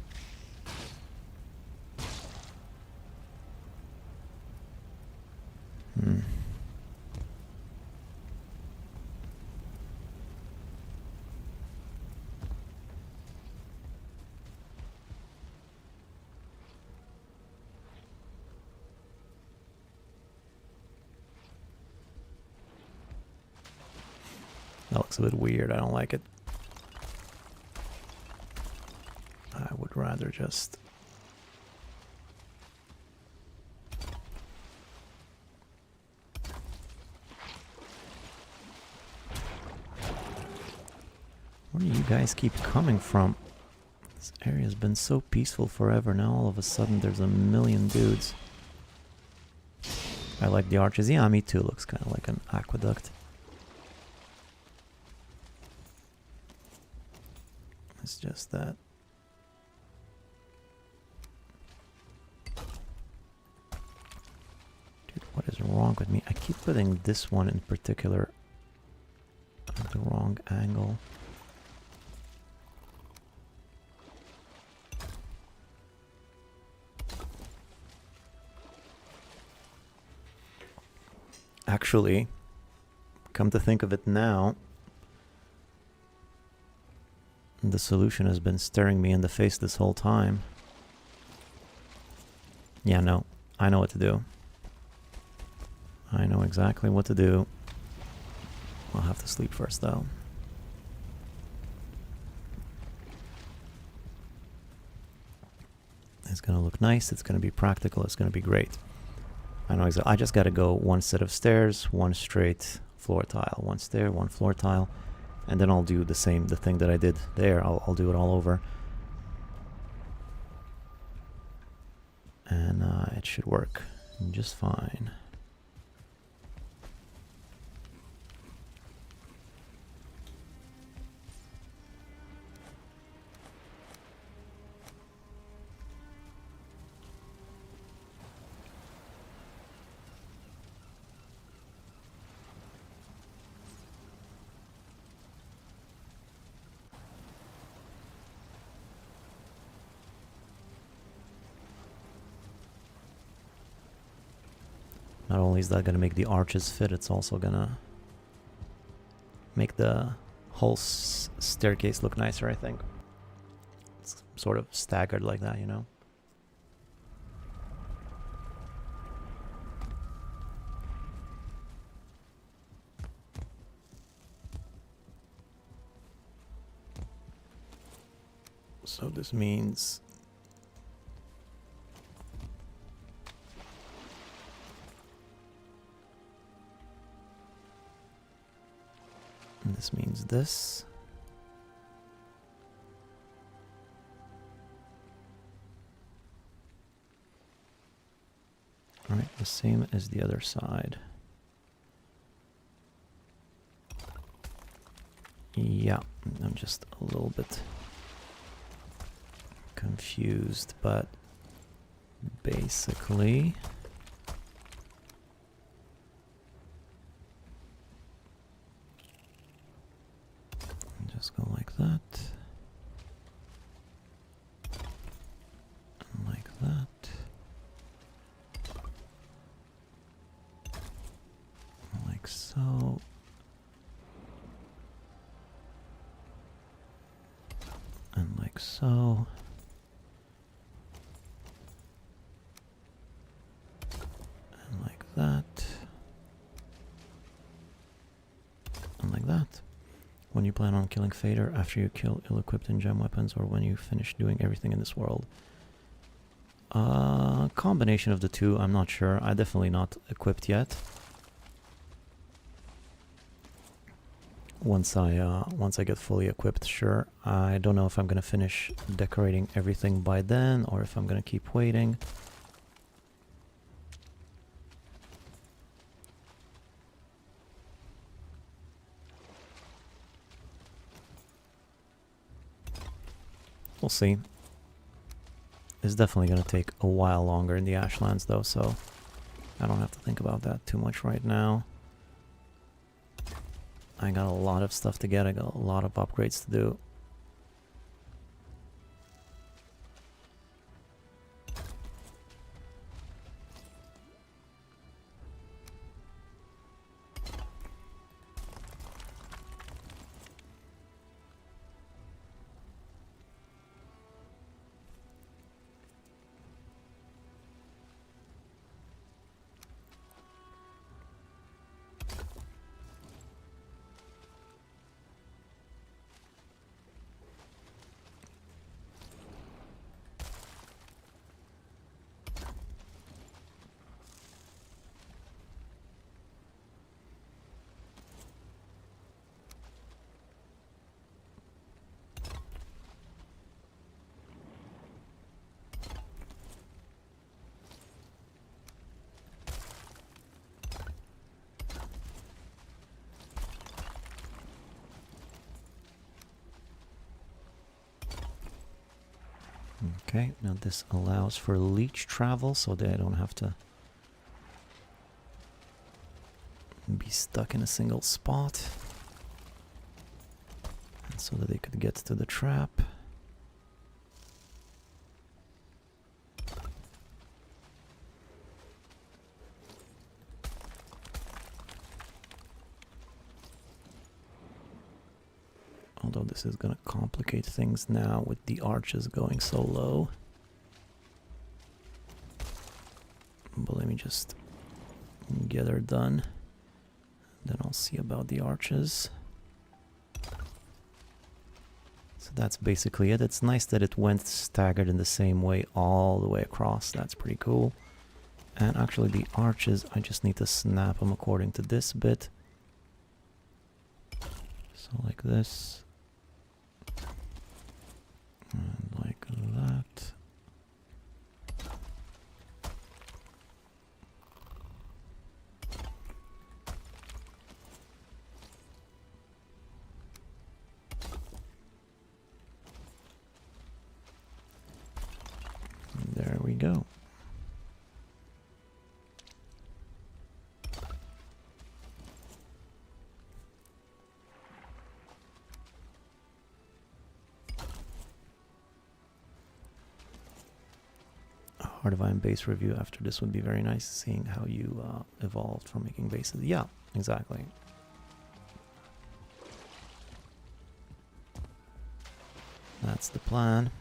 That looks a bit weird. I don't like it. I would rather just... Where do you guys keep coming from? This area's been so peaceful forever. Now all of a sudden there's a million dudes. I like the arches. Yeah, me too. Looks kind of like an aqueduct. It's just that... Dude, what is wrong with me? I keep putting this one in particular at the wrong angle. Actually, come to think of it now, the solution has been staring me in the face this whole time. Yeah, no, I know what to do. I know exactly what to do. I'll have to sleep first, though. It's gonna look nice, it's gonna be practical, it's gonna be great. I know exactly. I just gotta go one set of stairs, one straight floor tile, one stair, one floor tile, and then I'll do the same, the thing that I did there. I'll do it all over, and it should work just fine. Not only is that going to make the arches fit, it's also going to make the whole staircase look nicer, I think. It's sort of staggered like that, you know? So this means... This means this. Alright, the same as the other side. Yeah, I'm just a little bit confused, but basically... Just go like that. And like that. Like so. And like so. And like that. And like that. When you plan on killing Fader after you kill ill-equipped and gem weapons, or when you finish doing everything in this world. Combination of the two, I'm not sure. I'm definitely not equipped yet. Once I get fully equipped, sure. I don't know if I'm gonna finish decorating everything by then, or if I'm gonna keep waiting. We'll see. It's definitely going to take a while longer in the Ashlands though, so I don't have to think about that too much right now. I got a lot of stuff to get, I got a lot of upgrades to do. Okay, now this allows for leech travel so they don't have to be stuck in a single spot. And so that they could get to the trap. Although this is gonna complicate things now with the arches going so low. But let me just get her done. Then I'll see about the arches. So that's basically it. It's nice that it went staggered in the same way all the way across. That's pretty cool. And actually the arches, I just need to snap them according to this bit. So like this. And like that. And there we go. Valheim base review after this would be very nice, seeing how you evolved from making bases. Yeah, exactly. That's the plan.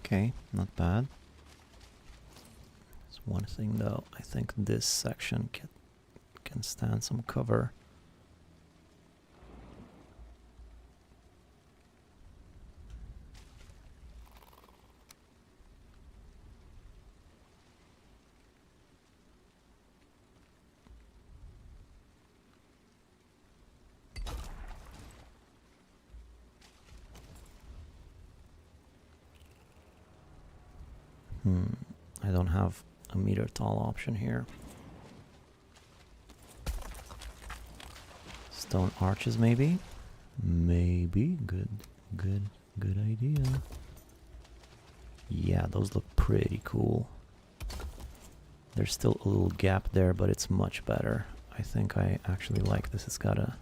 Okay, not bad. One thing though, I think this section can stand some cover. I don't have a meter tall option here. Stone arches maybe? Maybe. Good idea. Yeah, those look pretty cool. There's still a little gap there, but it's much better. I think I actually like this. It's got a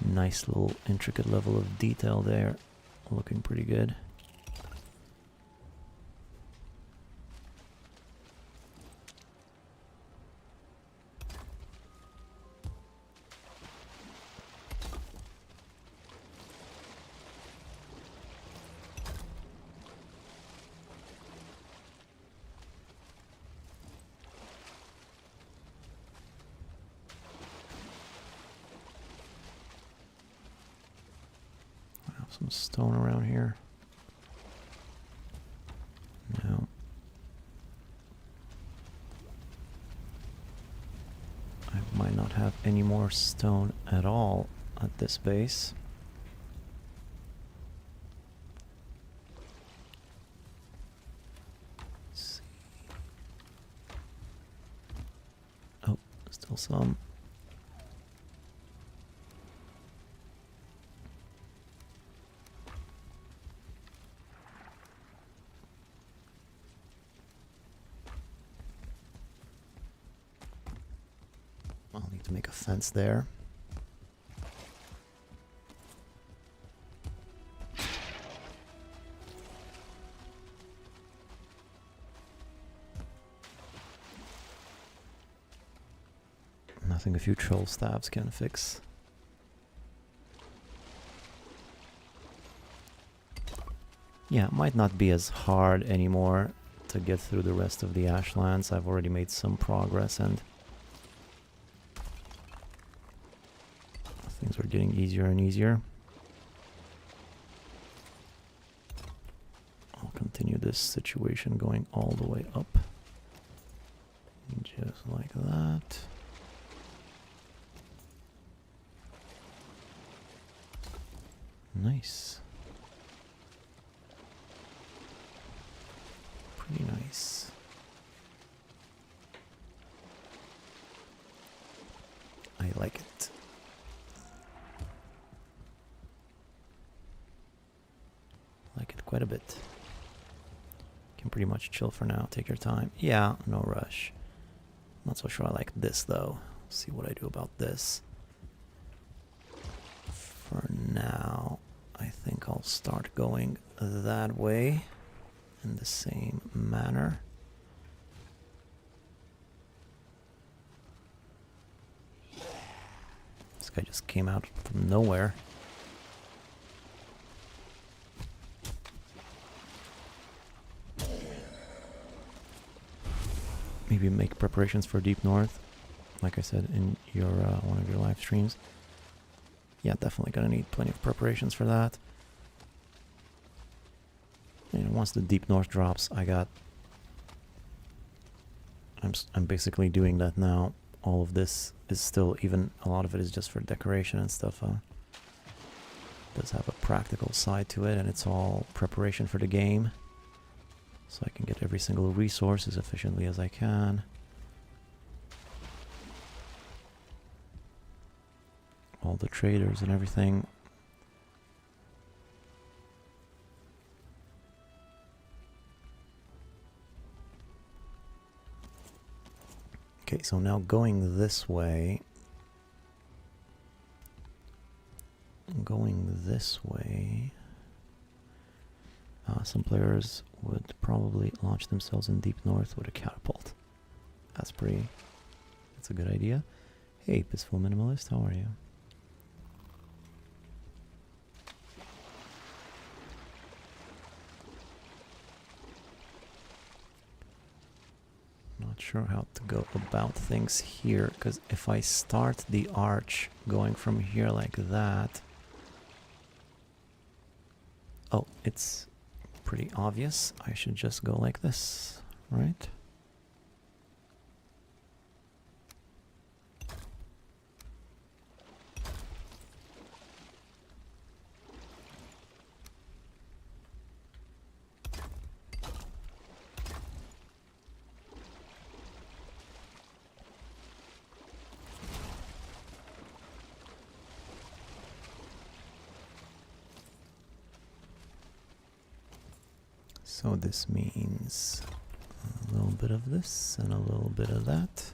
nice little intricate level of detail there. Looking pretty good. Some stone around here. No. I might not have any more stone at all at this base. kill some. I'll need to make a fence there. Nothing a few troll stabs can fix. Yeah, it might not be as hard anymore to get through the rest of the Ashlands. I've already made some progress and things are getting easier and easier. I'll continue this situation going all the way up. Just like that. Nice. Pretty nice. I like it. Like it quite a bit. Can pretty much chill for now. Take your time. Yeah, no rush. Not so sure I like this though. See what I do about this. For now, I think I'll start going that way in the same manner. This guy just came out from nowhere. Maybe make preparations for Deep North, like I said in your one of your live streams. Yeah, definitely gonna need plenty of preparations for that. And once the Deep North drops, I'm basically doing that now. All of this is still, even a lot of it is just for decoration and stuff. Does have a practical side to it, and it's all preparation for the game. So I can get every single resource as efficiently as I can. All the traders and everything. Okay, so now going this way. Some players would probably launch themselves in Deep North with a catapult. That's a good idea. Hey, Peaceful Minimalist, how are you? Not sure how to go about things here, because if I start the arch going from here like that... Oh, it's pretty obvious. I should just go like this, right? So this means a little bit of this and a little bit of that.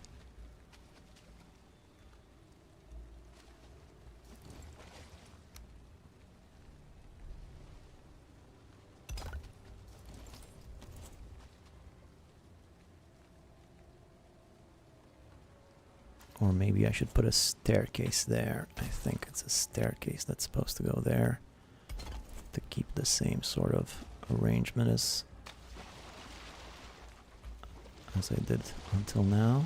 Or maybe I should put a staircase there. I think it's a staircase that's supposed to go there to keep the same sort of arrangement as I did until now.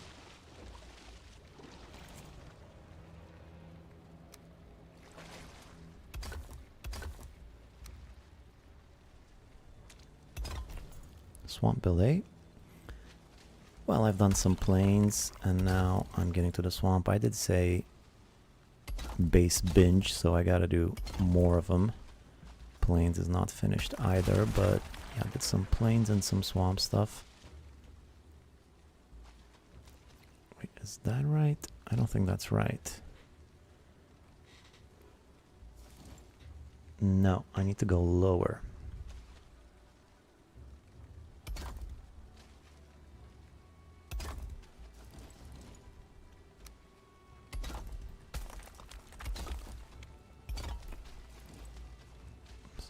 Swamp Billet. Well, I've done some plains and now I'm getting to the swamp. I did say base binge, so I gotta do more of them. Plains is not finished either, but yeah, I did some plains and some swamp stuff. Wait, is that right? I don't think that's right. No, I need to go lower.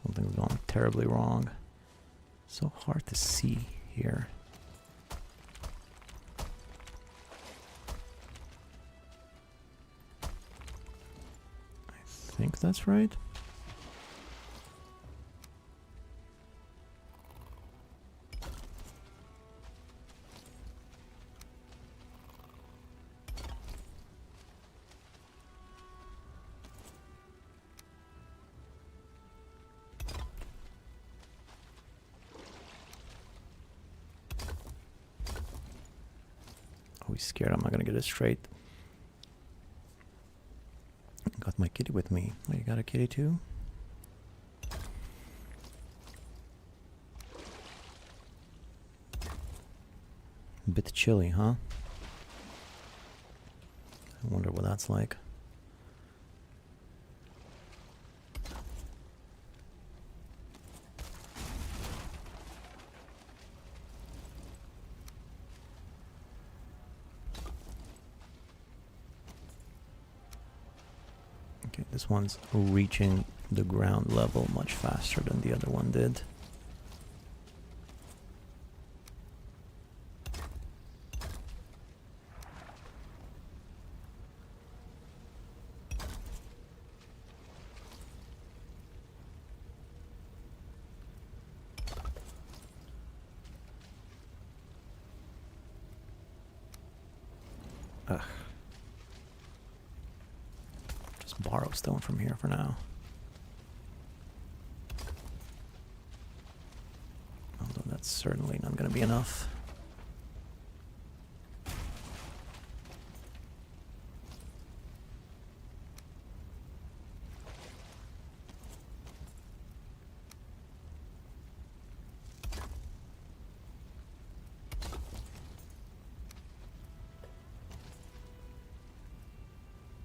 Something's gone terribly wrong. So hard to see here. I think that's right. Always scared I'm not gonna get it straight. Got my kitty with me. Oh, you got a kitty too? A bit chilly, huh? I wonder what that's like. Okay, this one's reaching the ground level much faster than the other one did. Ugh. Just borrow stone from here for now. Although that's certainly not going to be enough.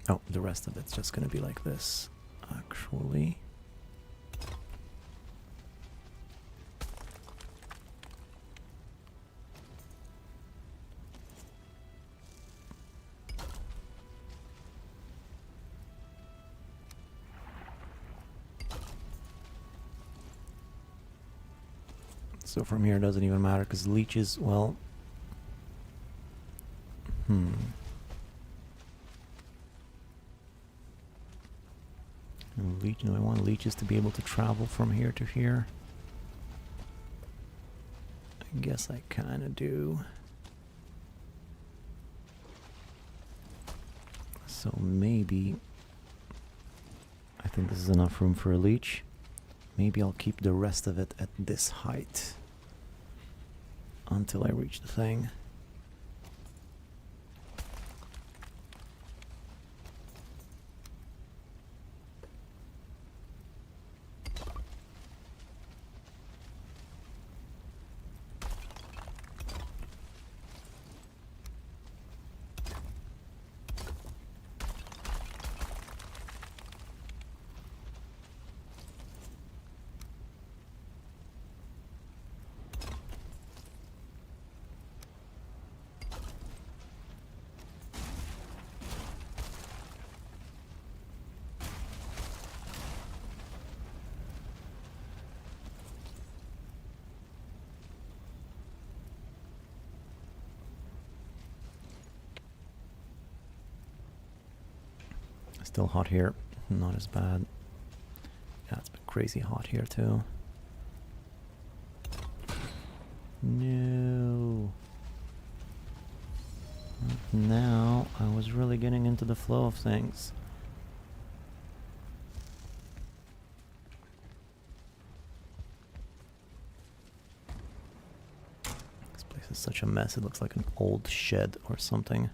Oh, the rest of it's just going to be like this, actually. So from here it doesn't even matter because leeches, well... Do I want leeches to be able to travel from here to here? I guess I kind of do. So maybe... I think this is enough room for a leech. Maybe I'll keep the rest of it at this height until I reach the thing. Still hot here, not as bad. Yeah, it's been crazy hot here too. No. Not now, I was really getting into the flow of things. This place is such a mess, it looks like an old shed or something.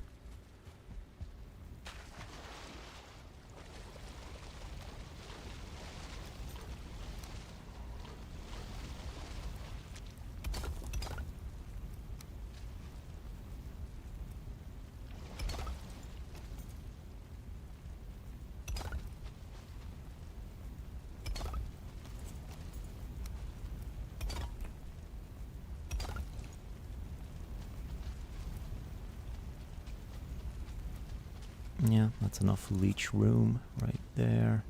Yeah, that's enough leech room right there.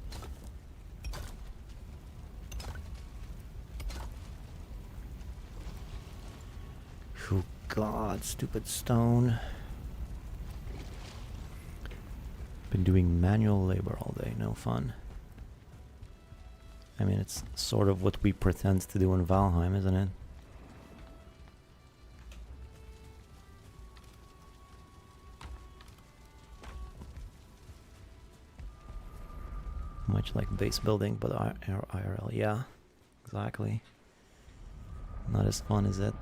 Oh god, stupid stone. Been doing manual labor all day, no fun. I mean, it's sort of what we pretend to do in Valheim, isn't it? Much like base building, but IRL, yeah, exactly. Not as fun, is it?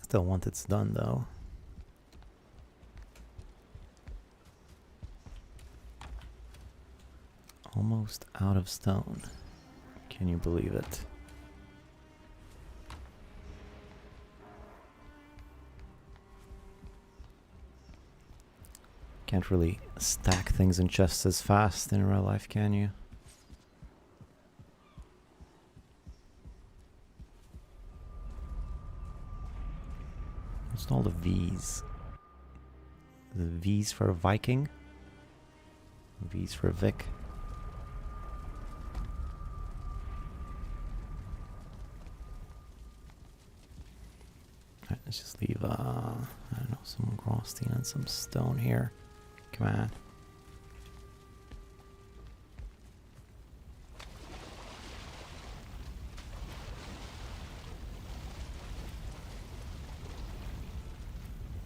Still want it's done, though. Almost out of stone. Can you believe it? Can't really stack things in chests as fast in real life, can you? What's all the V's? The V's for Viking? V's for Vic? Alright, let's just leave, I don't know, some grosstein and some stone here. Come on.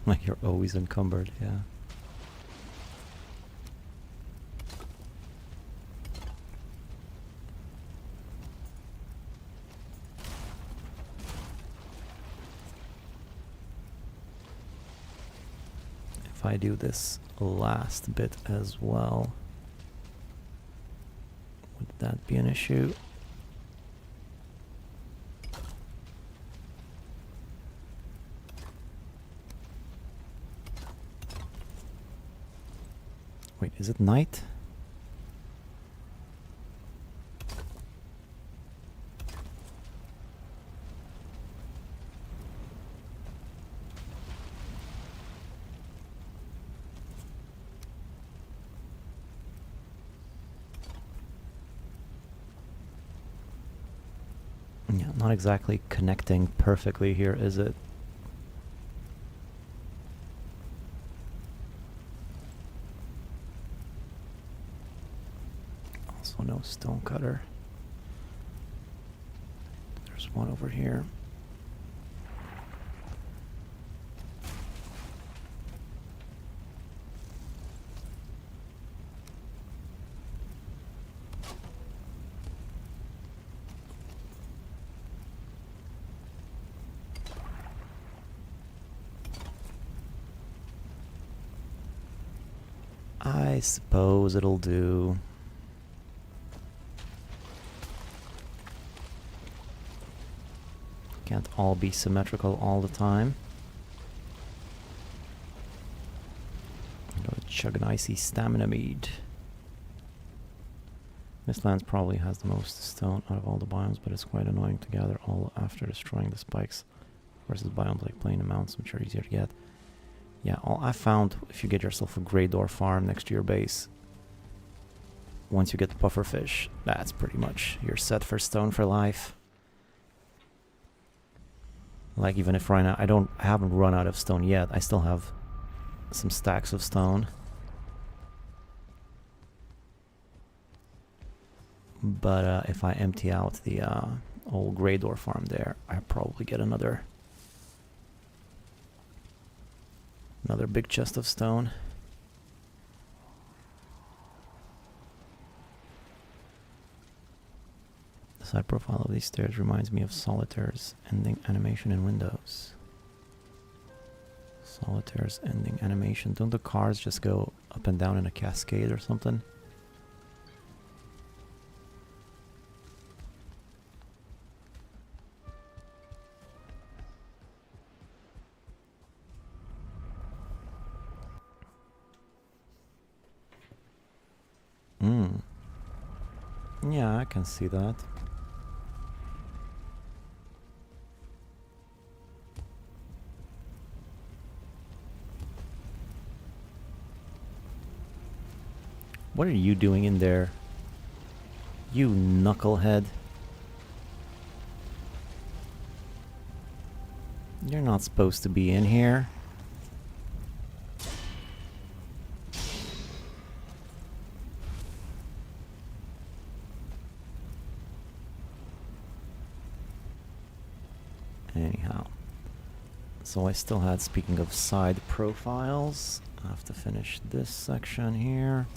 Like you're always encumbered, yeah. If I do this last bit as well, would that be an issue? Wait, is it night? Yeah, not exactly connecting perfectly here, is it? Also no stone cutter. There's one over here. I suppose it'll do. Can't all be symmetrical all the time. I'm gonna chug an icy stamina mead. Mistlands probably has the most stone out of all the biomes, but it's quite annoying to gather all after destroying the spikes. Versus biomes like plain and mountains, which are easier to get. Yeah, all I found, if you get yourself a grey door farm next to your base, once you get the puffer fish, that's pretty much you're set for stone for life. Like even if right now I haven't run out of stone yet, I still have some stacks of stone. But if I empty out the old grey door farm there, I probably get another big chest of stone. The side profile of these stairs reminds me of Solitaire's ending animation in Windows. Solitaire's ending animation. Don't the cars just go up and down in a cascade or something? Yeah, I can see that. What are you doing in there? You knucklehead. You're not supposed to be in here. Anyhow. So I still had, speaking of side profiles, I have to finish this section here.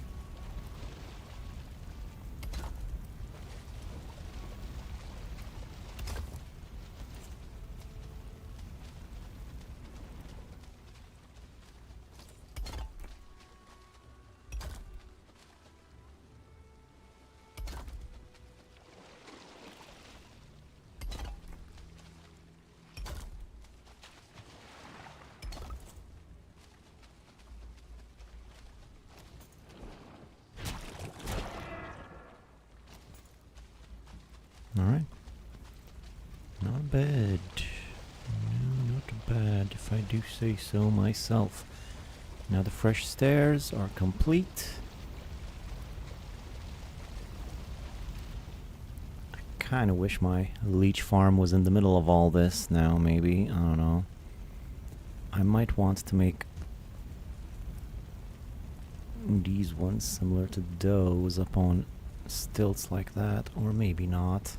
Alright. Not bad. No, not bad, if I do say so myself. Now the fresh stairs are complete. I kinda wish my leech farm was in the middle of all this now, maybe. I don't know. I might want to make these ones similar to those up on stilts like that, or maybe not.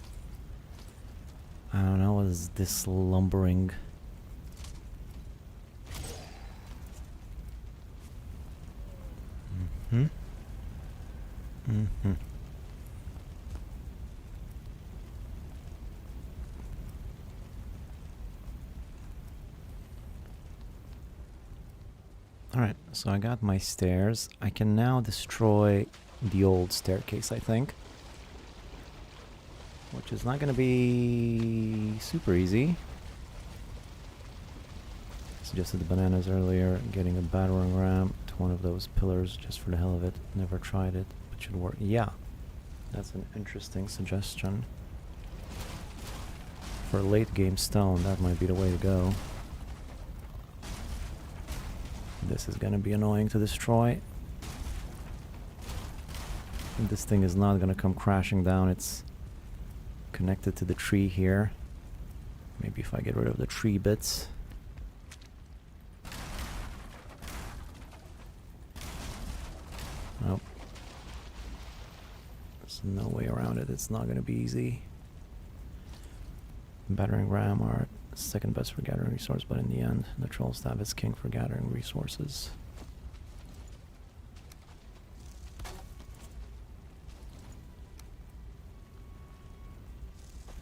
I don't know, is this lumbering? Mm-hmm. Mm-hmm. Alright, so I got my stairs. I can now destroy the old staircase, I think. Which is not going to be super easy. Suggested the bananas earlier, getting a battering ram to one of those pillars just for the hell of it. Never tried it, but should work. Yeah, that's an interesting suggestion. For late game stone, that might be the way to go. This is going to be annoying to destroy. And this thing is not going to come crashing down. It's connected to the tree here. Maybe if I get rid of the tree bits. Nope. There's no way around it. It's not going to be easy. Battering ram are second best for gathering resource, but in the end, the troll staff is king for gathering resources.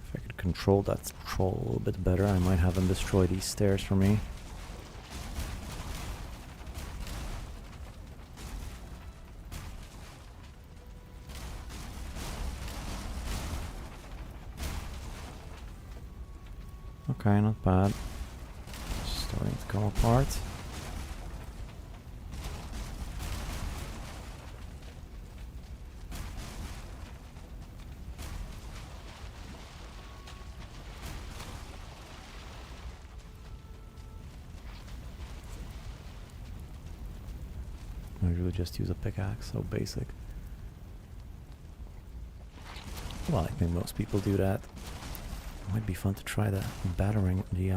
If I could control that troll a little bit better, I might have him destroy these stairs for me. Okay, not bad. Starting to come apart. I usually just use a pickaxe, so basic. Well, I think most people do that. Might be fun to try the battering, the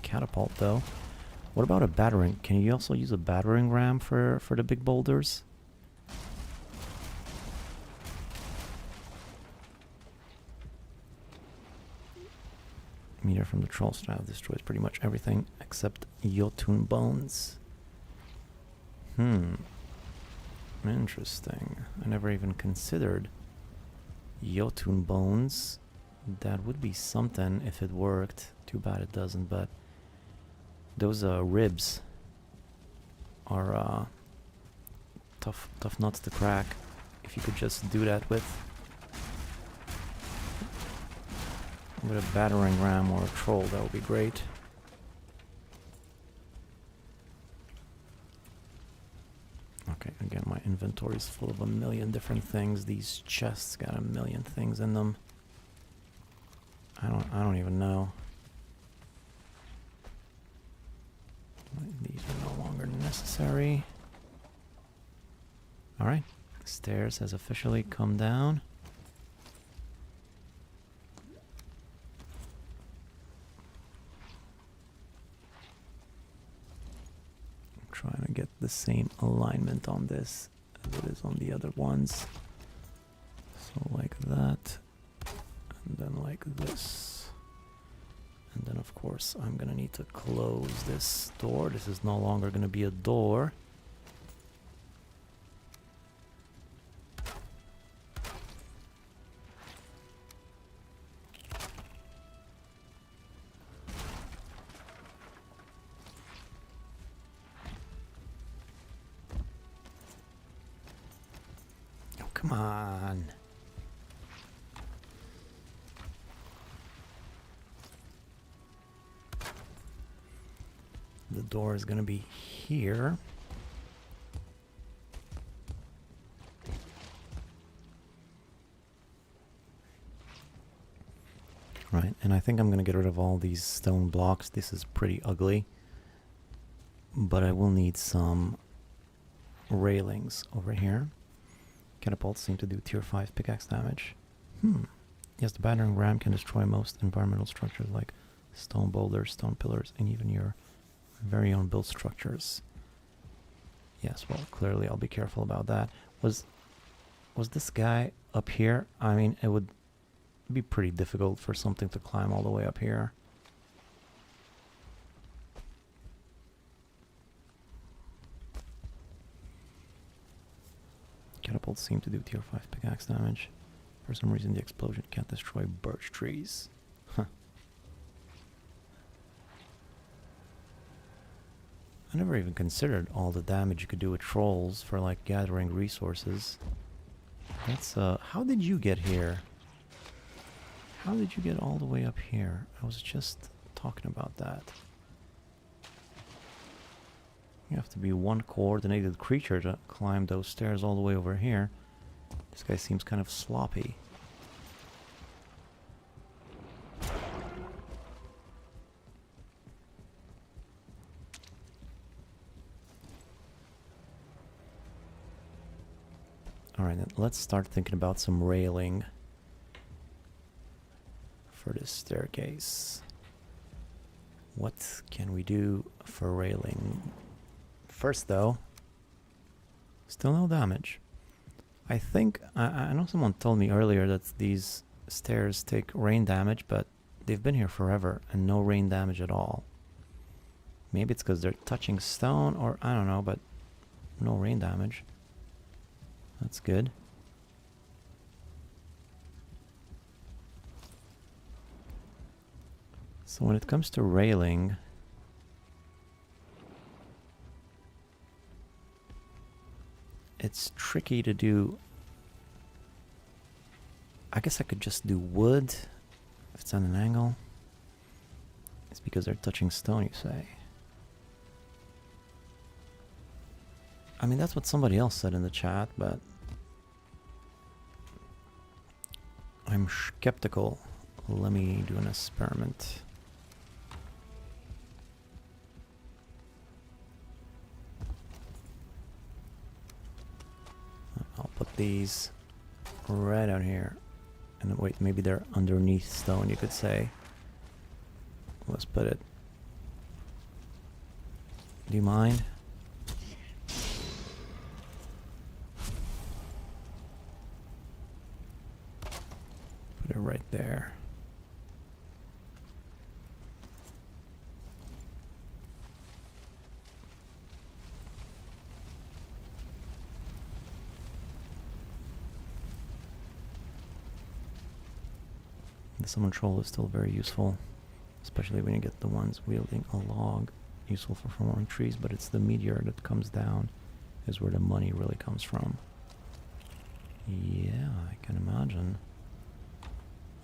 catapult though. What about a battering? Can you also use a battering ram for the big boulders? Meter from the troll staff destroys pretty much everything except Jotun bones. Interesting. I never even considered Jotun bones. That would be something if it worked. Too bad it doesn't, but those ribs are tough nuts to crack. If you could just do that with a battering ram or a troll, that would be great. Okay, again, my inventory is full of a million different things. These chests got a million things in them. I don't even know. These are no longer necessary. Alright, Stairs has officially come down. I'm trying to get the same alignment on this as it is on the other ones. So like that, and then like this. And then of course I'm gonna need to close this door. This is no longer gonna be a door. Oh, come on. The door is gonna be here. Right, and I think I'm gonna get rid of all these stone blocks. This is pretty ugly. But I will need some railings over here. Catapults seem to do tier 5 pickaxe damage. Yes, the battering ram can destroy most environmental structures like stone boulders, stone pillars, and even your very own built structures. Yes, well, clearly I'll be careful about that. Was this guy up here? I mean, it would be pretty difficult for something to climb all the way up here. Catapults seem to do tier 5 pickaxe damage. For some reason the explosion can't destroy birch trees. Huh. I never even considered all the damage you could do with trolls for like gathering resources. That's how did you get here? How did you get all the way up here? I was just talking about that. You have to be one coordinated creature to climb those stairs all the way over here. This guy seems kind of sloppy. Alright, let's start thinking about some railing for this staircase. What can we do for railing? First though, still no damage. I think, I know someone told me earlier that these stairs take rain damage, but they've been here forever and no rain damage at all. Maybe it's because they're touching stone, or I don't know, but no rain damage. That's good. So when it comes to railing, it's tricky to do. I guess I could just do wood if it's on an angle. It's because they're touching stone, you say. I mean, that's what somebody else said in the chat, but I'm skeptical. Let me do an experiment. I'll put these right out here. And wait, maybe they're underneath stone, you could say. Let's put it. Do you mind? Put it right there. The summon troll is still very useful, especially when you get the ones wielding a log. Useful for forming trees, but it's the meteor that comes down is where the money really comes from. Yeah, I can imagine.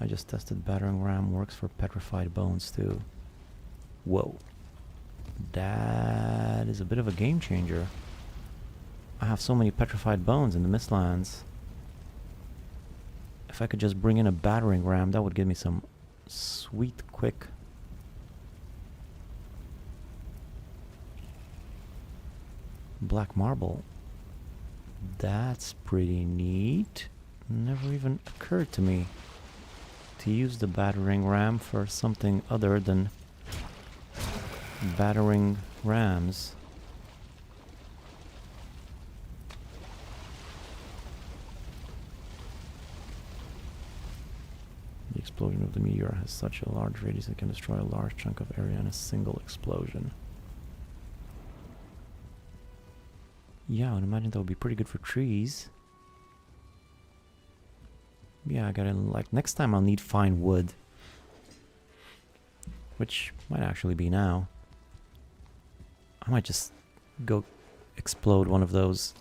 I just tested battering ram works for petrified bones too. Whoa. That is a bit of a game changer. I have so many petrified bones in the Mistlands. If I could just bring in a battering ram, that would give me some sweet, quick black marble. That's pretty neat. Never even occurred to me to use the battering ram for something other than battering rams. The explosion of the meteor has such a large radius it can destroy a large chunk of area in a single explosion. Yeah, I would imagine that would be pretty good for trees. Yeah, I gotta, like, next time I'll need fine wood. Which might actually be now. I might just go explode one of those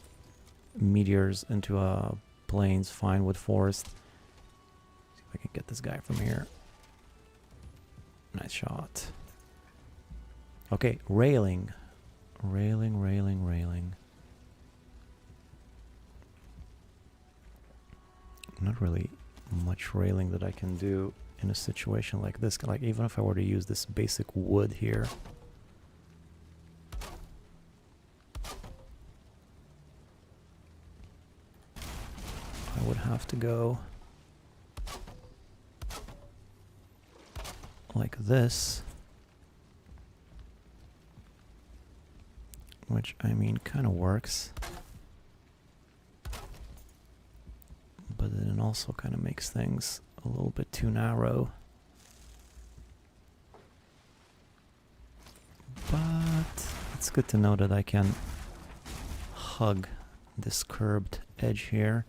meteors into a plains fine wood forest. See if I can get this guy from here. Nice shot. Okay, railing. Railing, railing, railing. Not really much railing that I can do in a situation like this. Like, even if I were to use this basic wood here. I would have to go like this. Which, I mean, kind of works. But then it also kind of makes things a little bit too narrow. But it's good to know that I can hug this curved edge here.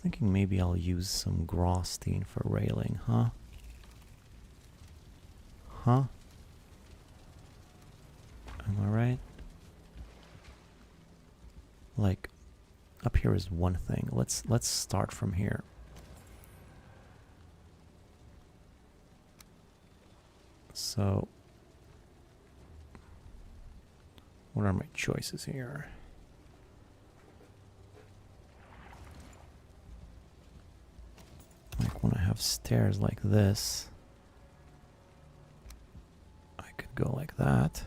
Thinking maybe I'll use some Grosstein for railing, huh? Huh? Am I right? Like, up here is one thing. Let's start from here. So, what are my choices here? Like, when I have stairs like this, I could go like that.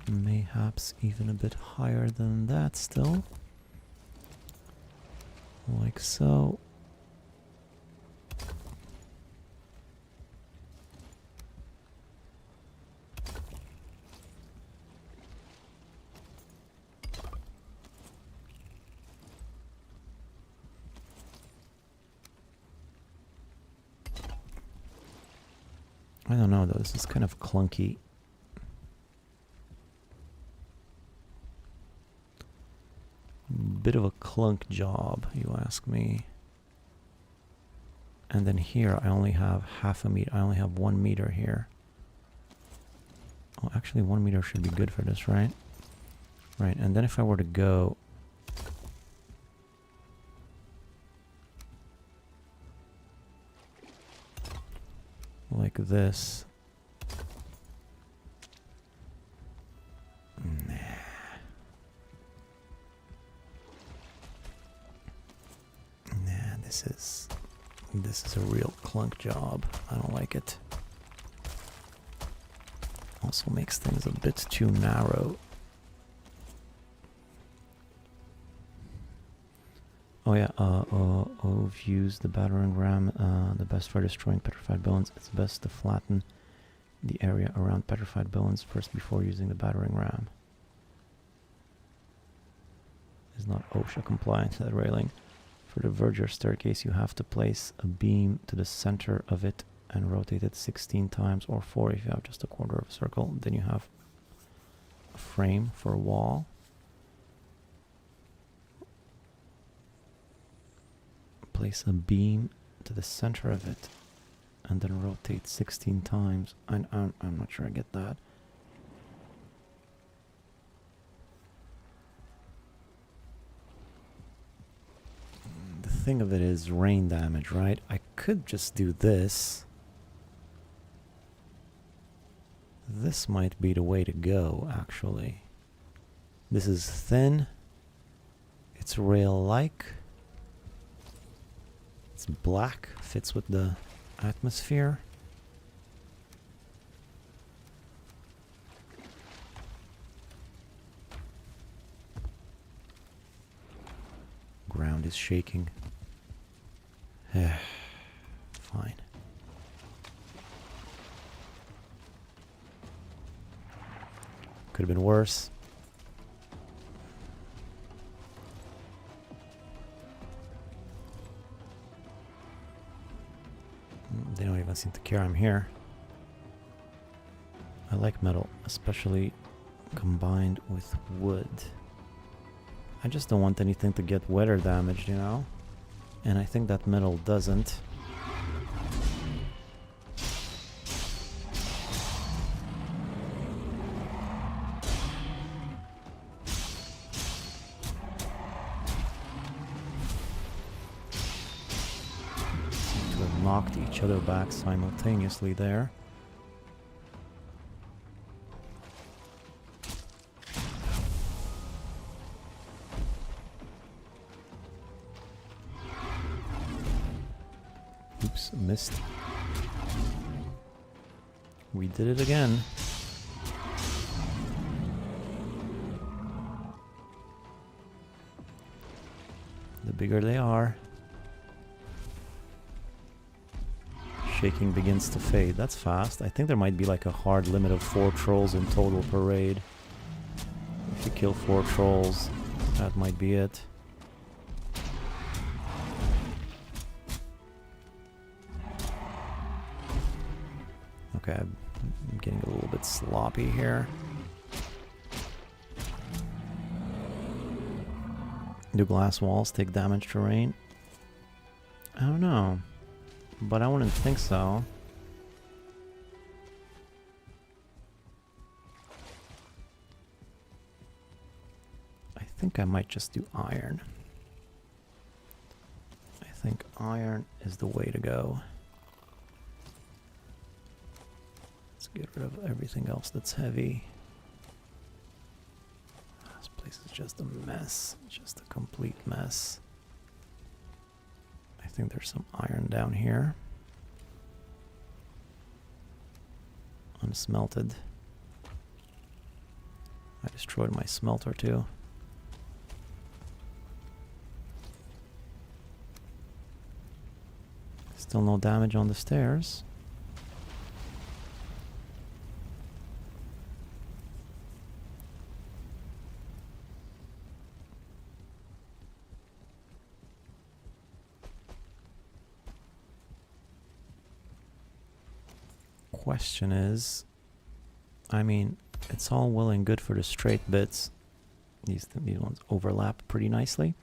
Mayhaps even a bit higher than that still. Like so. I don't know though, this is kind of clunky. Bit of a clunk job, you ask me. And then here I only have half a meter. I only have 1 meter here. Oh, actually 1 meter should be good for this, right? Right, and then if I were to go like this. Nah. Nah, this is a real clunk job. I don't like it. Also makes things a bit too narrow. Oh yeah, views the battering ram, the best for destroying petrified bones. It's best to flatten the area around petrified bones first before using the battering ram. Is not OSHA compliant, that railing. For the verger staircase, you have to place a beam to the center of it and rotate it 16 times, or 4 if you have just a quarter of a circle. Then you have a frame for a wall. Place a beam to the center of it and then rotate 16 times. I'm not sure I get that. The thing of it is rain damage, right? I could just do this. This might be the way to go, actually. This is thin. It's rail-like. It's black, fits with the atmosphere. is shaking. Fine. Could have been worse. They don't even seem to care I'm here. I like metal, especially combined with wood. I just don't want anything to get weather damaged, you know? And I think that metal doesn't. Seem to have knocked each other back simultaneously there. Oops, missed. We did it again. The bigger they are. Shaking begins to fade. That's fast. I think there might be like a hard limit of 4 trolls in total per raid. If you kill 4 trolls, that might be it. Okay, I'm getting a little bit sloppy here. Do glass walls take damage to rain? I don't know, but I wouldn't think so. I think I might just do iron. I think iron is the way to go. Let's get rid of everything else that's heavy. This place is just a mess. Just a complete mess. I think there's some iron down here. Unsmelted. I destroyed my smelter too. Still no damage on the stairs. Question is, I mean, it's all well and good for the straight bits. These ones overlap pretty nicely.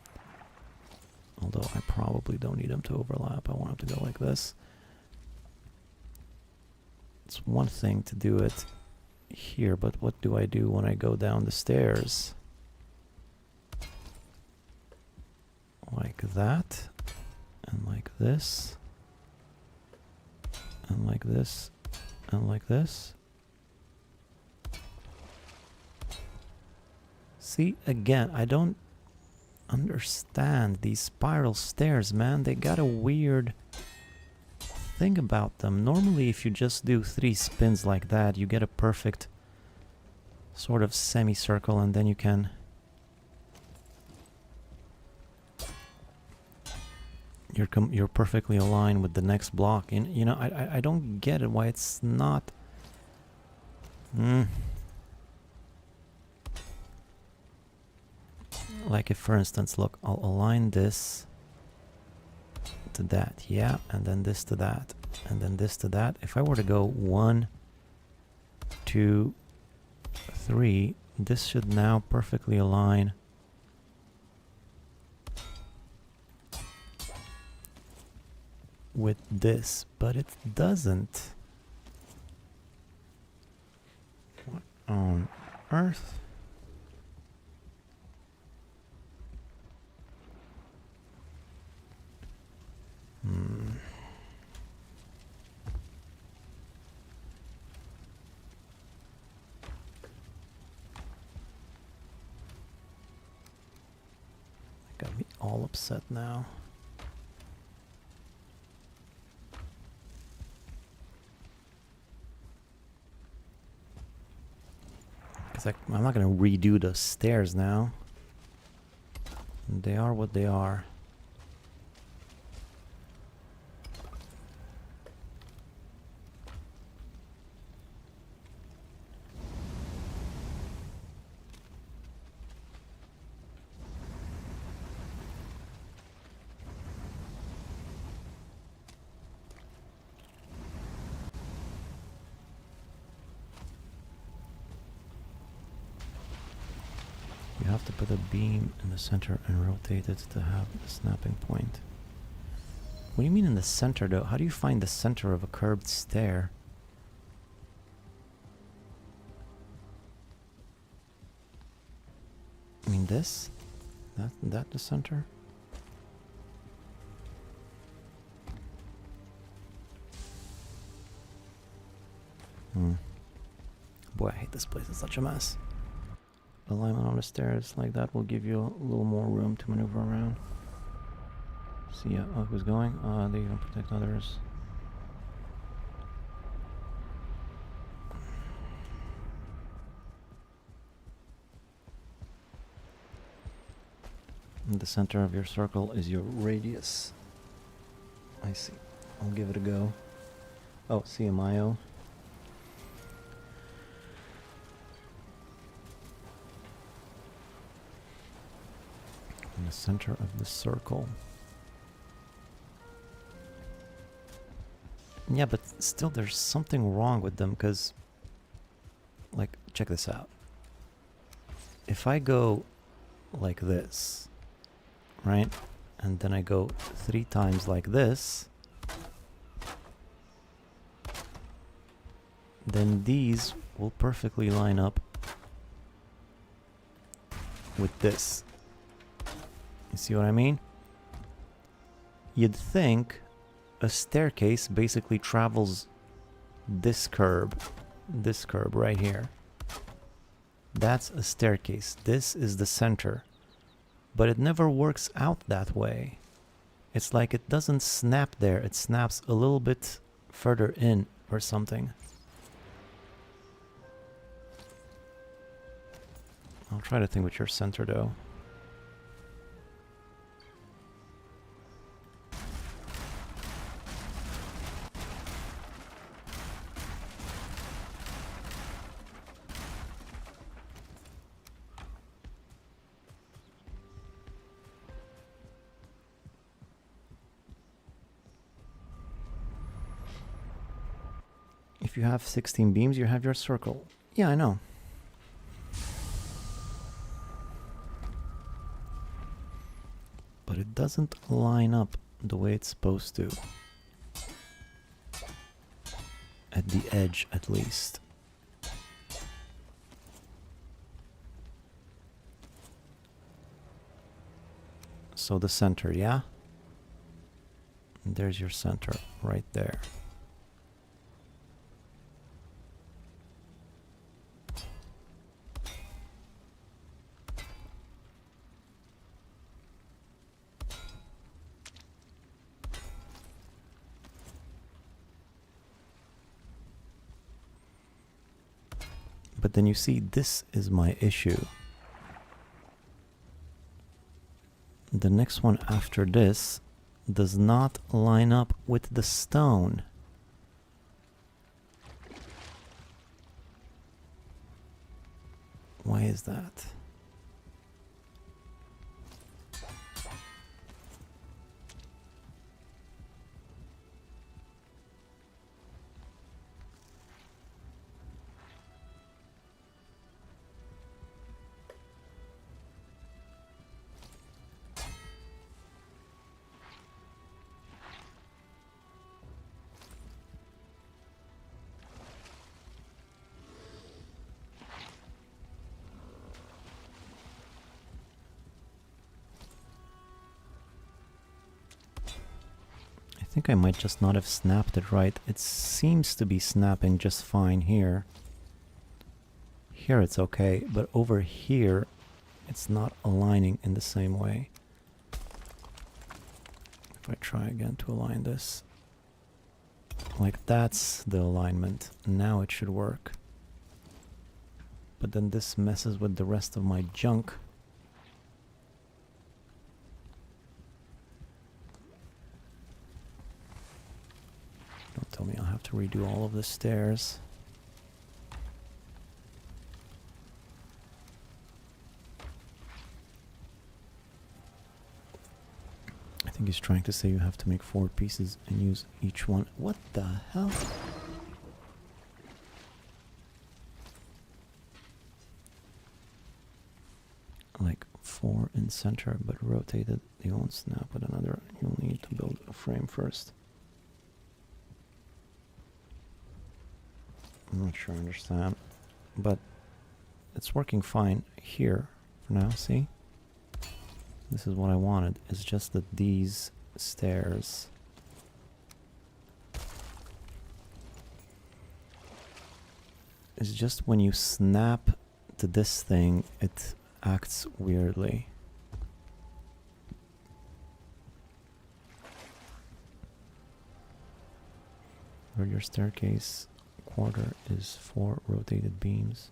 Although I probably don't need them to overlap. I want them to go like this. It's one thing to do it here, but what do I do when I go down the stairs? Like that, and like this, and like this, and like this. See, again, I don't understand these spiral stairs, man. They got a weird thing about them. Normally, if you just do 3 spins like that, you get a perfect sort of semicircle, and then you can you're perfectly aligned with the next block. And you know, I don't get it why it's not. Like if, for instance, look, I'll align this to that, yeah, and then this to that, and then this to that. If I were to go 1, 2, 3, this should now perfectly align with this, but it doesn't. What on earth? Got me all upset now. Because I'm not going to redo the stairs now. They are what they are. have to put a beam in the center and rotate it to have the snapping point. What do you mean in the center though? How do you find the center of a curved stair? I mean this? That the center? Boy, I hate this place. It's such a mess. Alignment on the stairs like that will give you a little more room to maneuver around. See who's going. They can protect others. And the center of your circle is your radius. I see. I'll give it a go. Oh, CMIO. In the center of the circle. Yeah, but still there's something wrong with them, because, like, check this out. If I go like this, right, and then I go 3 times like this, then these will perfectly line up with this. You see what I mean? You'd think a staircase basically travels this curb right here. That's a staircase. This is the center. But it never works out that way. It's like it doesn't snap there. It snaps a little bit further in or something. I'll try to think with your center though. If you have 16 beams, you have your circle. Yeah, I know. But it doesn't line up the way it's supposed to. At the edge, at least. So the center, yeah? And there's your center, right there. But then you see, this is my issue. The next one after this does not line up with the stone. Why is that? I think I might just not have snapped it right. It seems to be snapping just fine here. Here it's okay, but over here it's not aligning in the same way. If I try again to align this. Like that's the alignment. Now it should work. But then this messes with the rest of my junk. Don't tell me I'll have to redo all of the stairs. I think he's trying to say you have to make 4 pieces and use each one. What the hell? Like 4 in center, but rotated, they won't snap with another. You'll need to build a frame first. I'm not sure I understand, but it's working fine here for now, see? This is what I wanted. It's just that these stairs... It's just when you snap to this thing, it acts weirdly. Where your staircase quarter is 4 rotated beams.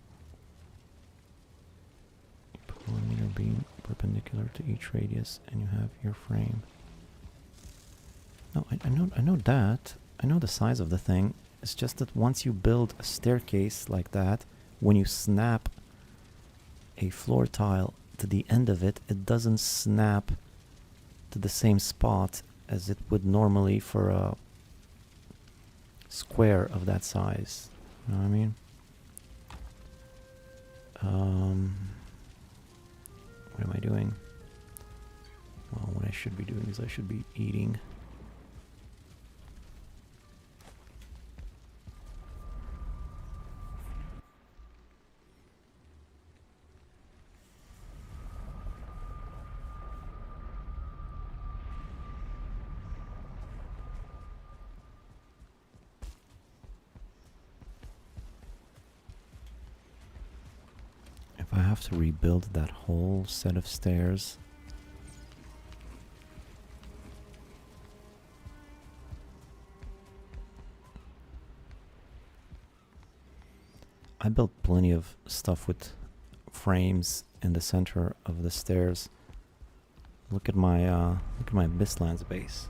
You put 1 meter beam perpendicular to each radius and you have your frame. No, I know that. I know the size of the thing. It's just that once you build a staircase like that, when you snap a floor tile to the end of it, it doesn't snap to the same spot as it would normally for a square of that size. You know what I mean? What am I doing? Well, what I should be doing is I should be eating. I have to rebuild that whole set of stairs. I built plenty of stuff with frames in the center of the stairs. Look at my Bislands base.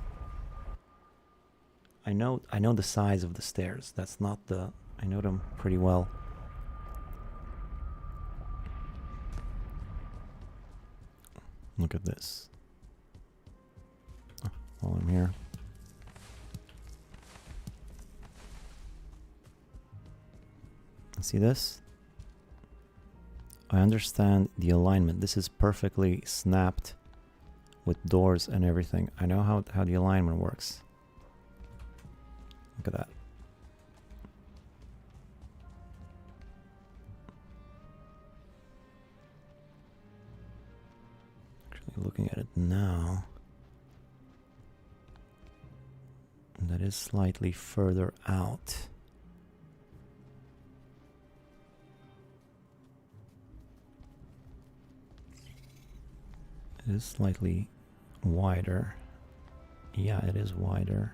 I know the size of the stairs. That's not the... I know them pretty well. Look at this. While I'm here. See this? I understand the alignment. This is perfectly snapped with doors and everything. I know how the alignment works. Look at that. Looking at it now, that is slightly further out. It is slightly wider. Yeah, it is wider.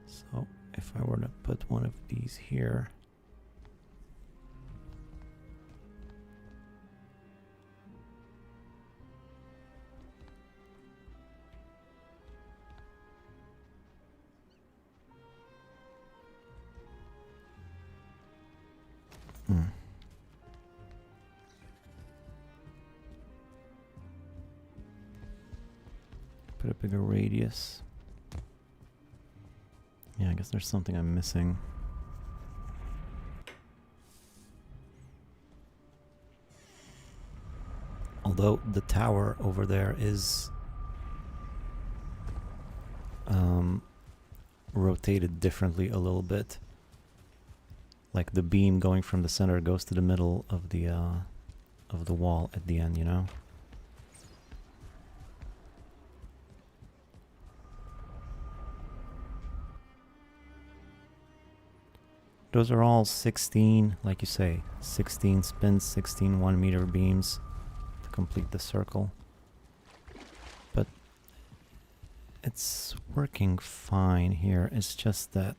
So if I were to put one of these here, put a bigger radius. Yeah, I guess there's something I'm missing. Although the tower over there is rotated differently a little bit. Like the beam going from the center goes to the middle of the wall at the end, you know? Those are all 16, like you say, 16 spins, 16 1 meter beams to complete the circle. But it's working fine here. It's just that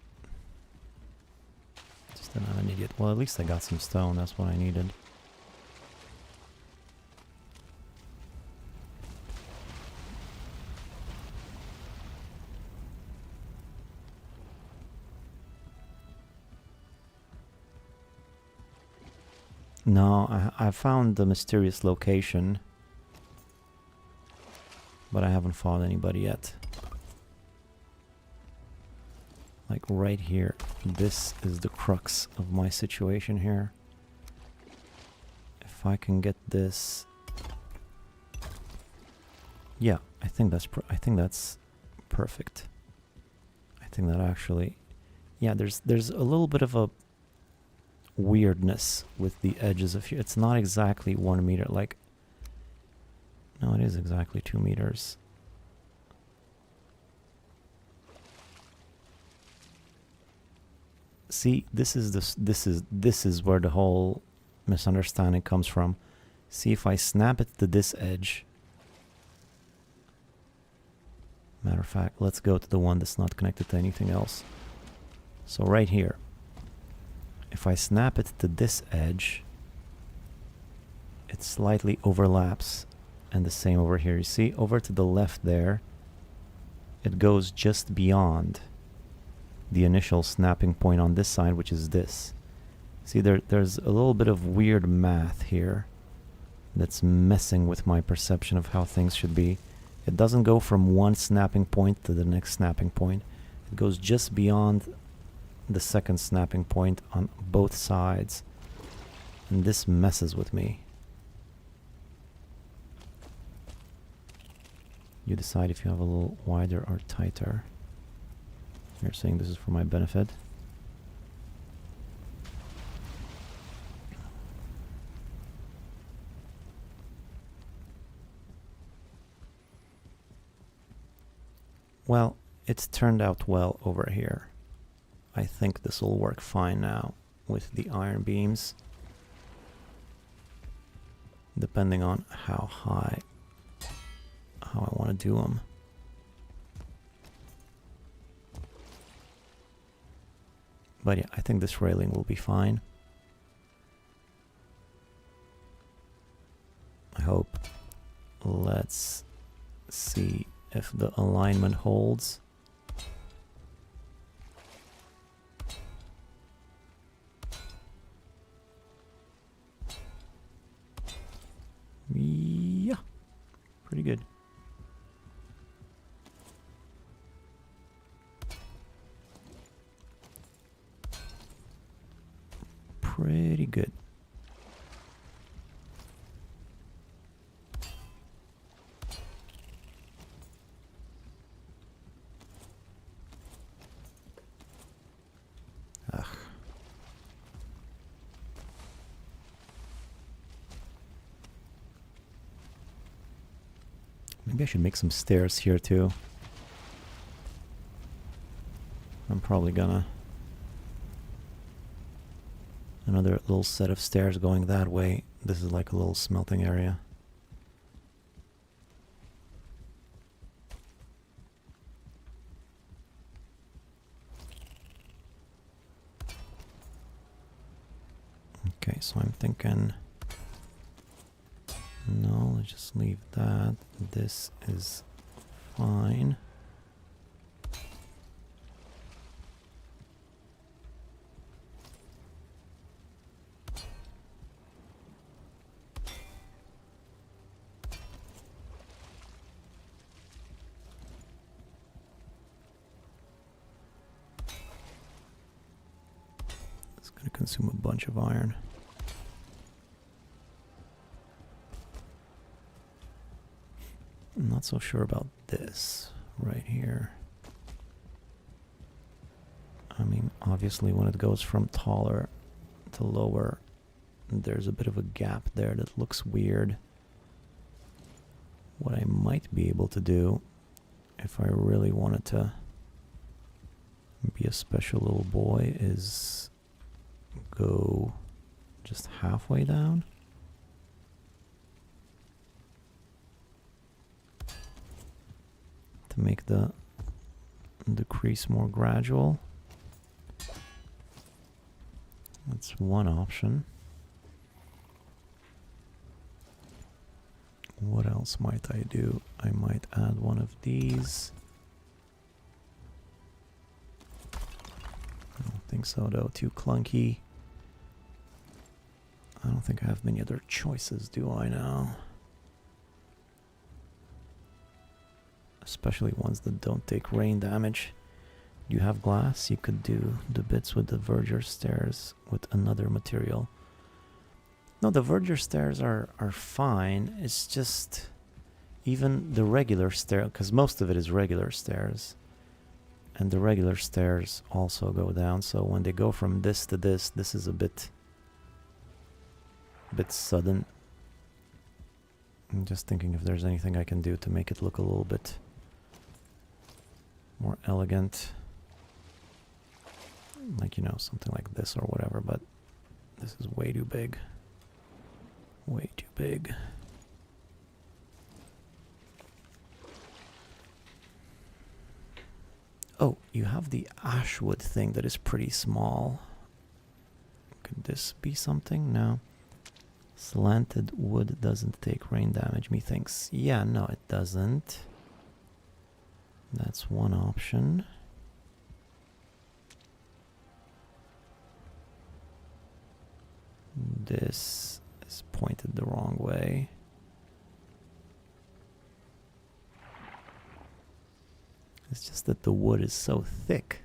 I'm an idiot. Well, at least I got some stone. That's what I needed. No, I found the mysterious location, but I haven't fought anybody yet. Like right here, this is the crux of my situation here. if I can get this... Yeah, I think that's perfect. I think that actually... Yeah, there's a little bit of a weirdness with the edges of here. It's not exactly 1 meter, like... No, it is exactly 2 meters. See, this is where the whole misunderstanding comes from. See, if I snap it to this edge... Matter of fact, let's go to the one that's not connected to anything else. So right here, if I snap it to this edge, it slightly overlaps, and the same over here. You see, over to the left there, it goes just beyond the initial snapping point on this side, which is this. See, there's a little bit of weird math here that's messing with my perception of how things should be. It doesn't go from one snapping point to the next snapping point. It goes just beyond the second snapping point on both sides. And this messes with me. You decide if you have a little wider or tighter. You're saying this is for my benefit. Well, it's turned out well over here. I think this will work fine now with the iron beams, depending on how high, how I want to do them. But yeah, I think this railing will be fine. I hope. Let's see if the alignment holds. Yeah, pretty good. Pretty good. Ugh. Maybe I should make some stairs here too. I'm probably gonna... Another little set of stairs going that way. This is like a little smelting area. Okay, so I'm thinking... No, let's just leave that. This is fine. It's going to consume a bunch of iron. I'm not so sure about this right here. I mean, obviously when it goes from taller to lower, there's a bit of a gap there that looks weird. What I might be able to do, if I really wanted to be a special little boy, is go just halfway down. To make the decrease more gradual. That's one option. What else might I do? I might add one of these. I don't think so though, too clunky. I don't think I have many other choices, do I now? Especially ones that don't take rain damage. You have glass, you could do the bits with the verger stairs with another material. No, the verger stairs are fine. It's just even the regular stair, because most of it is regular stairs. And the regular stairs also go down, so when they go from this to this is a bit sudden. I'm just thinking if there's anything I can do to make it look a little bit more elegant. Like, you know, something like this or whatever, but this is way too big. Way too big. Oh, you have the ashwood thing that is pretty small. Could this be something? No. Slanted wood doesn't take rain damage, methinks. Yeah, no, it doesn't. That's one option. This is pointed the wrong way. It's just that the wood is so thick.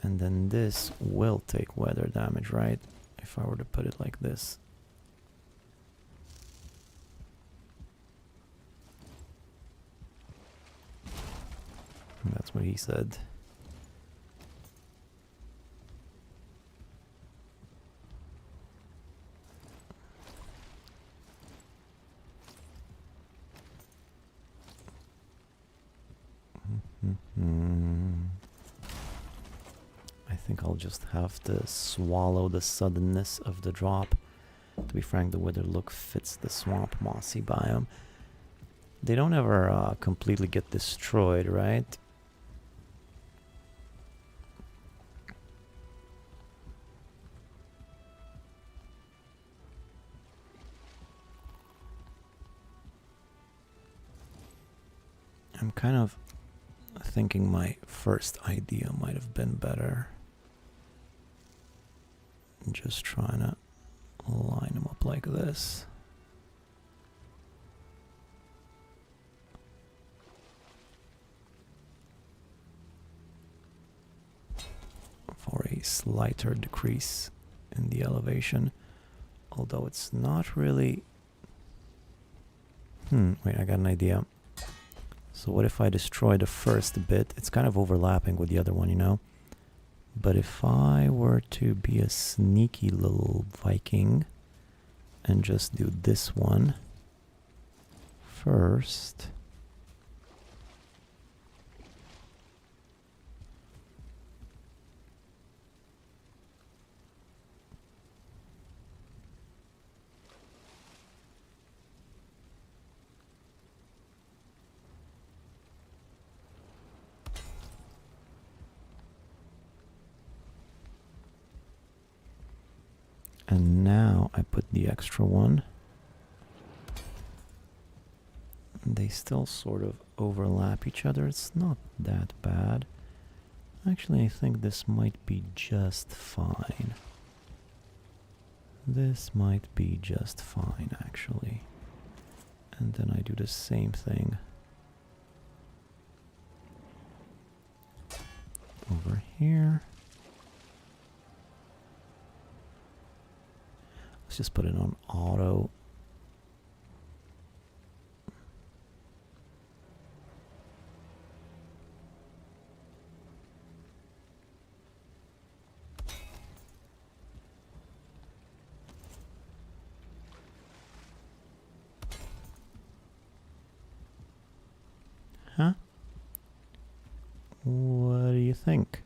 And then this will take weather damage, right? If I were to put it like this. That's what he said. I think I'll just have to swallow the suddenness of the drop. To be frank, the wither look fits the swamp mossy biome. They don't ever completely get destroyed, right? I'm kind of thinking my first idea might have been better. Just trying to line them up like this. For a slighter decrease in the elevation. Although it's not really... wait, I got an idea. So what if I destroy the first bit? It's kind of overlapping with the other one, you know? But if I were to be a sneaky little Viking and just do this one first... And now I put the extra one. They still sort of overlap each other. It's not that bad. Actually, I think this might be just fine. This might be just fine, actually. And then I do the same thing over here. Let's just put it on auto. Huh? What do you think?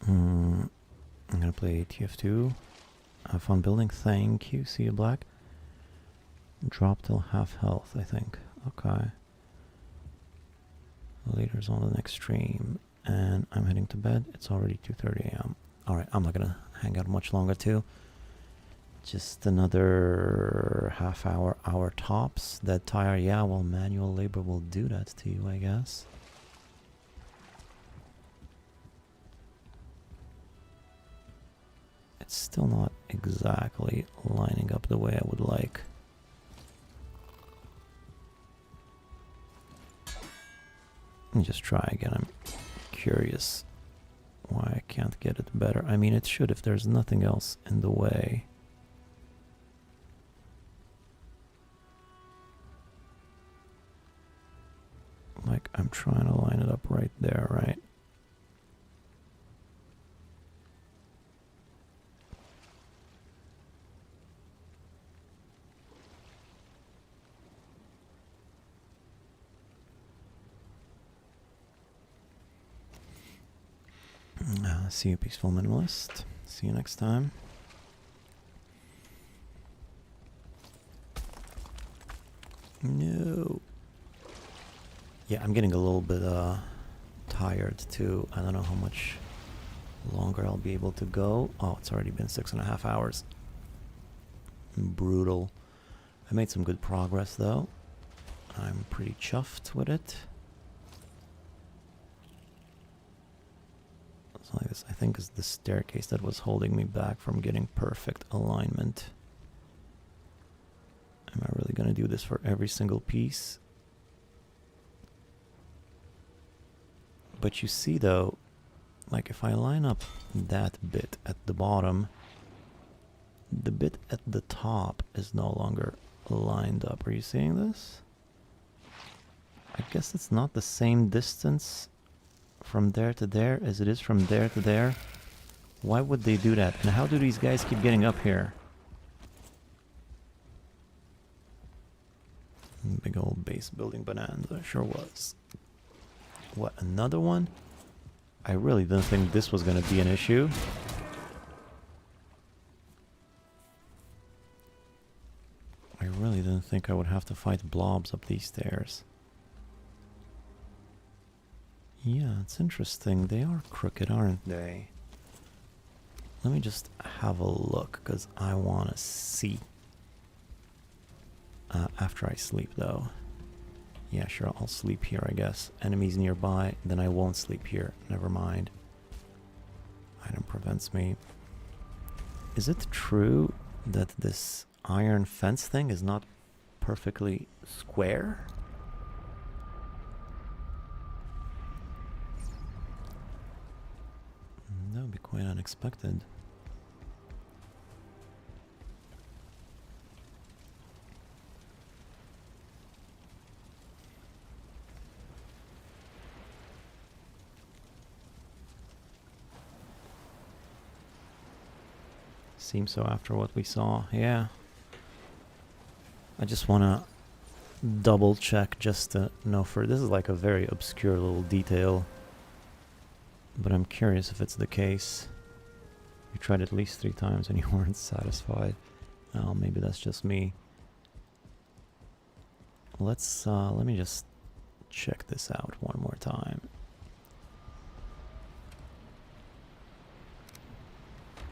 I'm gonna play TF2. Have fun building. Thank you. See you, Black. Drop till half health, I think. Okay. Later's on the next stream, and I'm heading to bed. It's already 2:30 a.m. Alright, I'm not gonna hang out much longer too. Just another half hour, hour tops. That tire, yeah, well, manual labor will do that to you, I guess. It's still not exactly lining up the way I would like. Let me just try again. I'm curious why I can't get it better. I mean, it should if there's nothing else in the way. Like, I'm trying to line it up right there, right? See you, Peaceful Minimalist. See you next time. No. Yeah, I'm getting a little bit tired too. I don't know how much longer I'll be able to go. Oh, it's already been 6.5 hours. Brutal. I made some good progress though. I'm pretty chuffed with it. So like this, I think, is the staircase that was holding me back from getting perfect alignment. Am I really gonna do this for every single piece? But you see though, like if I line up that bit at the bottom, the bit at the top is no longer lined up. Are you seeing this? I guess it's not the same distance from there to there as it is from there to there. Why would they do that? And how do these guys keep getting up here? Big old base building bonanza, sure was. What, another one? I really didn't think this was gonna be an issue. I really didn't think I would have to fight blobs up these stairs. Yeah, it's interesting. They are crooked, aren't they? Let me just have a look, because I want to see. After I sleep, though. Yeah, sure, I'll sleep here, I guess. Enemies nearby, then I won't sleep here. Never mind. Item prevents me. Is it true that this iron fence thing is not perfectly square? That would be quite unexpected. Seems so after what we saw, yeah. I just want to double check just to know for this is like a very obscure little detail. But I'm curious if it's the case. You tried at least 3 times and you weren't satisfied. Oh, maybe that's just me. Let's let me just check this out one more time.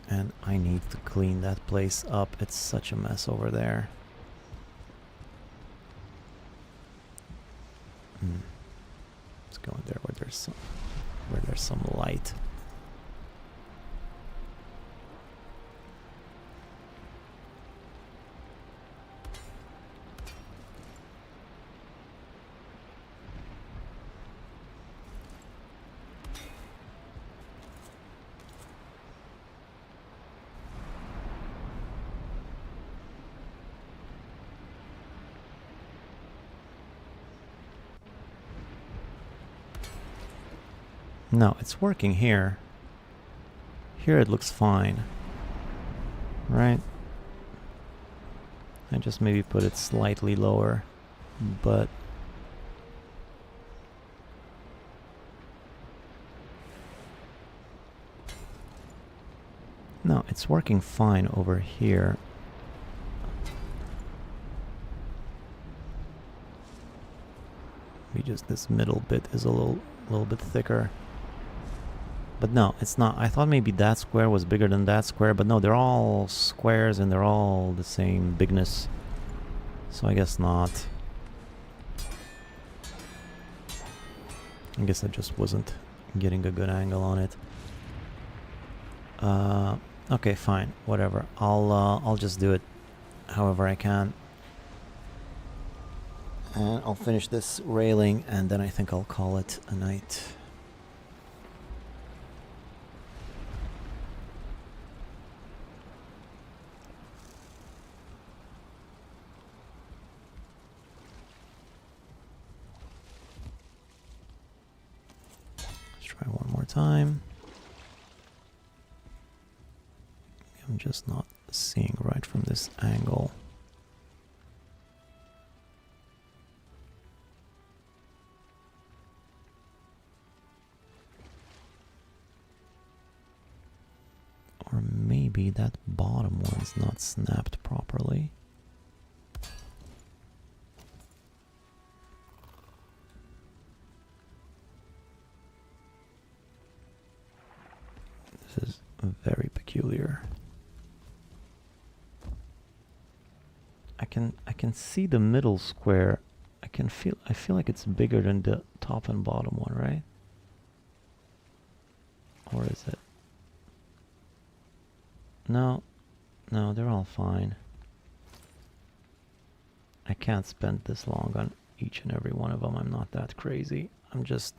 And I need to clean that place up. It's such a mess over there. Let's go in there where there's some light. No, it's working here. Here it looks fine. Right? I just maybe put it slightly lower, but no, it's working fine over here. Maybe just this middle bit is a little bit thicker. But no, it's not. I thought maybe that square was bigger than that square, but no, they're all squares and they're all the same bigness. So I guess not. I guess I just wasn't getting a good angle on it. Okay, fine, whatever. I'll just do it however I can. And I'll finish this railing, and then I think I'll call it a night. Let's try one more time. I'm just not seeing right from this angle. Or maybe that bottom one's not snapped properly. This is very peculiar. I can see the middle square. I feel like it's bigger than the top and bottom one, right? Or is it? No, they're all fine. I can't spend this long on each and every one of them. I'm not that crazy. I'm just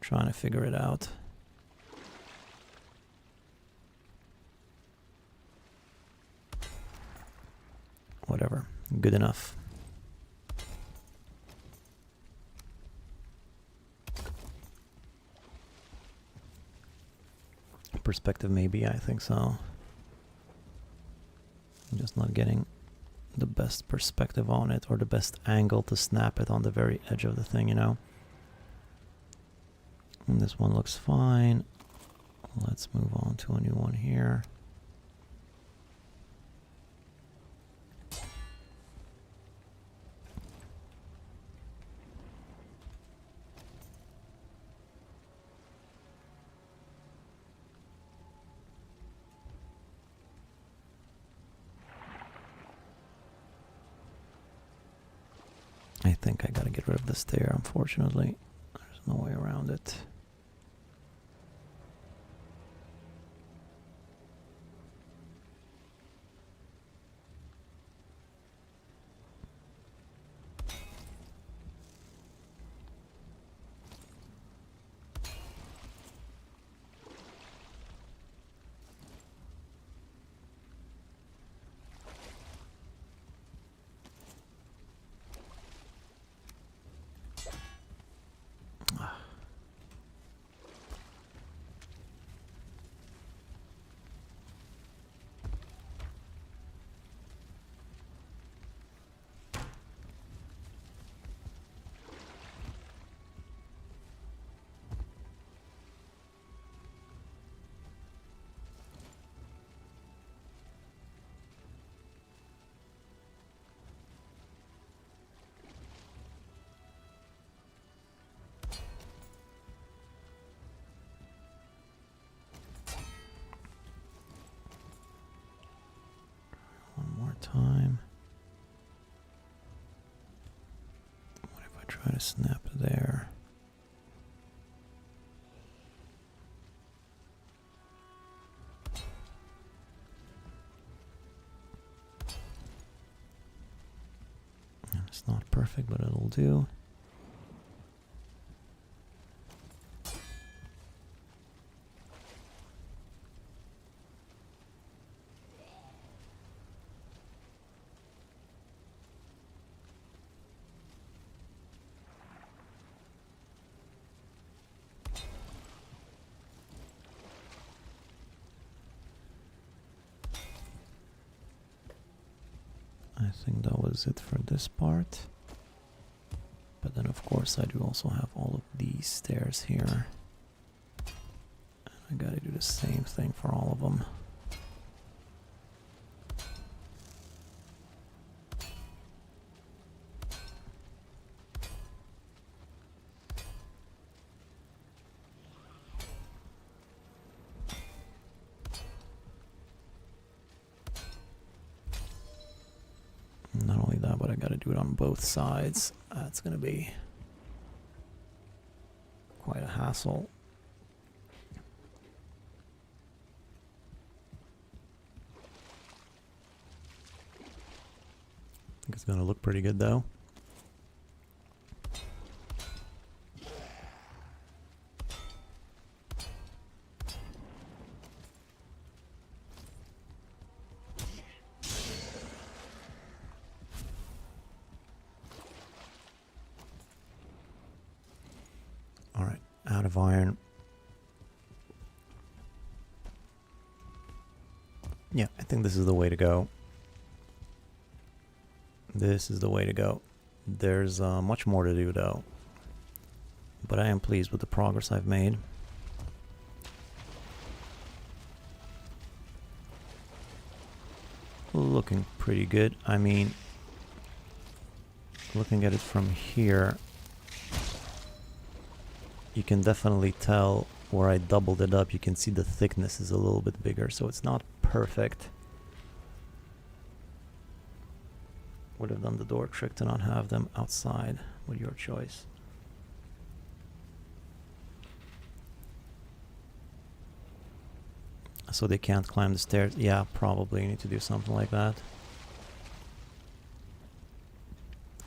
trying to figure it out. Whatever, good enough. Perspective, maybe, I think so. I'm just not getting the best perspective on it, or the best angle to snap it on the very edge of the thing, you know? And this one looks fine. Let's move on to a new one here. I think I gotta get rid of the stair, unfortunately. There's no way around it. Time. What if I try to snap there? And it's not perfect, but it'll do. I think that was it for this part. But then of course I do also have all of these stairs here. And I gotta do the same thing for all of them. Not only that, but I gotta do it on both sides. That's gonna be quite a hassle. gonna look pretty good though. Alright, out of iron. Yeah, I think this is the way to go. This is the way to go. There's much more to do though. But I am pleased with the progress I've made. Looking pretty good. I mean, looking at it from here, you can definitely tell where I doubled it up. You can see the thickness is a little bit bigger, so it's not perfect. Would have done the door trick to not have them outside, with your choice. So they can't climb the stairs. Yeah, probably need to do something like that.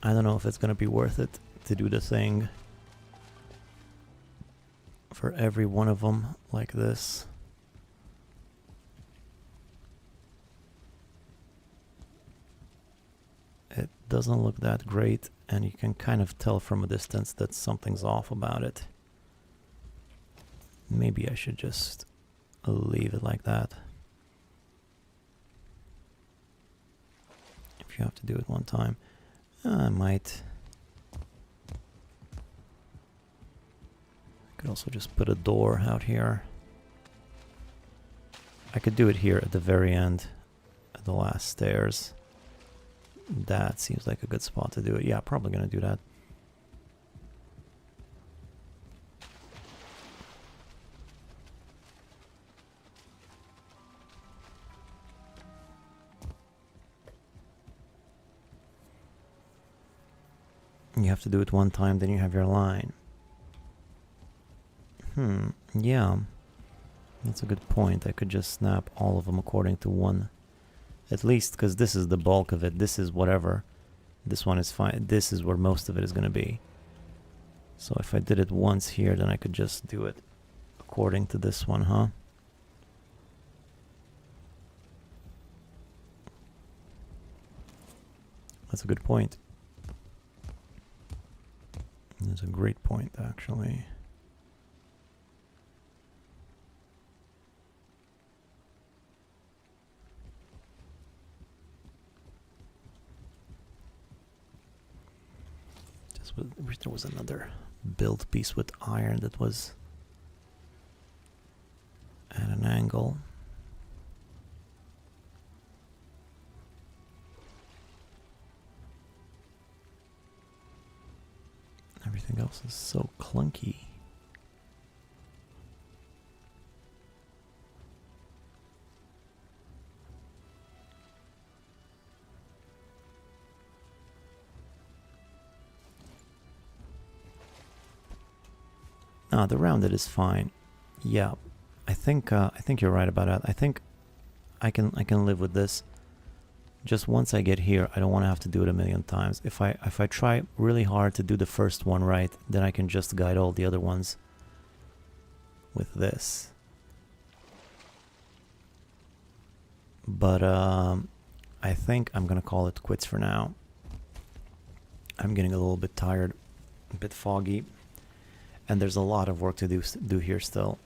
I don't know if it's gonna be worth it to do the thing for every one of them like this. It doesn't look that great, and you can kind of tell from a distance that something's off about it. Maybe I should just leave it like that. If you have to do it one time, I might. I could also just put a door out here. I could do it here at the very end, at the last stairs. That seems like a good spot to do it. Yeah, probably gonna do that. You have to do it one time, then you have your line. Yeah. That's a good point. I could just snap all of them according to one. At least, because this is the bulk of it. This is whatever. This one is fine. This is where most of it is going to be. So if I did it once here, then I could just do it according to this one, huh? That's a good point. That's a great point, actually. I wish there was another build piece with iron that was at an angle. Everything else is so clunky. No, the rounded is fine. Yeah, I think you're right about that. I think I can live with this. Just once I get here, I don't want to have to do it a million times. If I try really hard to do the first one right, then I can just guide all the other ones with this. But I think I'm gonna call it quits for now. I'm getting a little bit tired, a bit foggy. And there's a lot of work to do here still.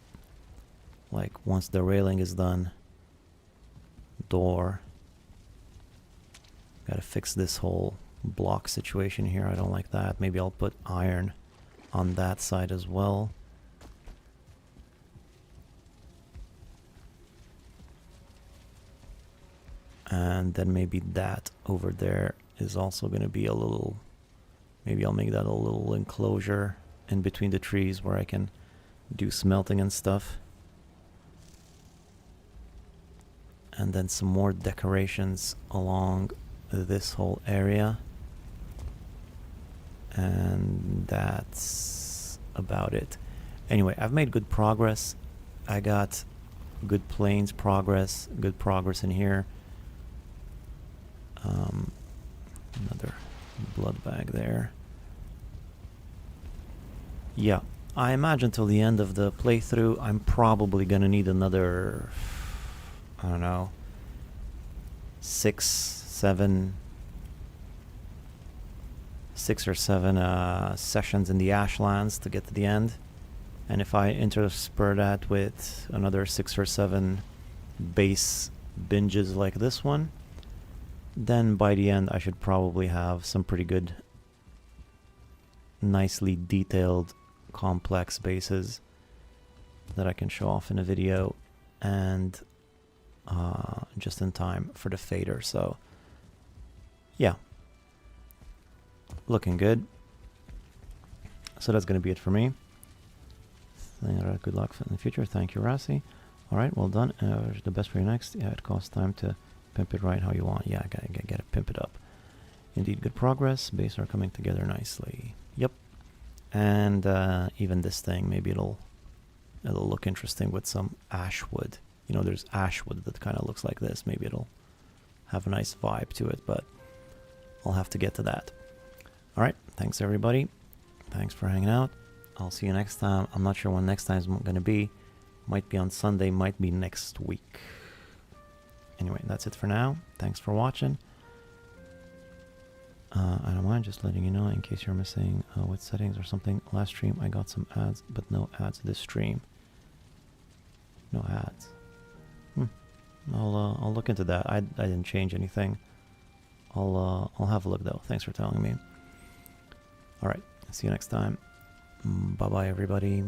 Like, once the railing is done, door. Gotta fix this whole block situation here. I don't like that. Maybe I'll put iron on that side as well. And then maybe that over there is also gonna be a little... Maybe I'll make that a little enclosure in between the trees where I can do smelting and stuff. And then some more decorations along this whole area. And that's about it. Anyway, I've made good progress. I got good planes progress, good progress in here. Another blood bag there. Yeah, I imagine till the end of the playthrough, I'm probably gonna need another, I don't know, 6 or 7 sessions in the Ashlands to get to the end. And if I intersper that with another 6 or 7 base binges like this one, then by the end I should probably have some pretty good, nicely detailed, complex bases that I can show off in a video, and just in time for the fader. So yeah, looking good. So that's going to be it for me. Good luck in the future. Thank you, Rassi. All right, well done. The best for you next. Yeah, it costs time to pimp it right how you want. Yeah, gotta pimp it up. Indeed, good progress. Base are coming together nicely. Yep. And even this thing, maybe it'll look interesting with some ash wood. You know, there's ash wood that kind of looks like this. Maybe it'll have a nice vibe to it, but I'll have to get to that. All right, thanks everybody. Thanks for hanging out. I'll see you next time. I'm not sure when next time is going to be. Might be on Sunday, might be next week. Anyway, that's it for now. Thanks for watching. I don't mind just letting you know in case you're missing with settings or something. Last stream I got some ads, but no ads this stream. No ads. I'll look into that. I didn't change anything. I'll have a look though. Thanks for telling me. All right. See you next time. Bye bye everybody.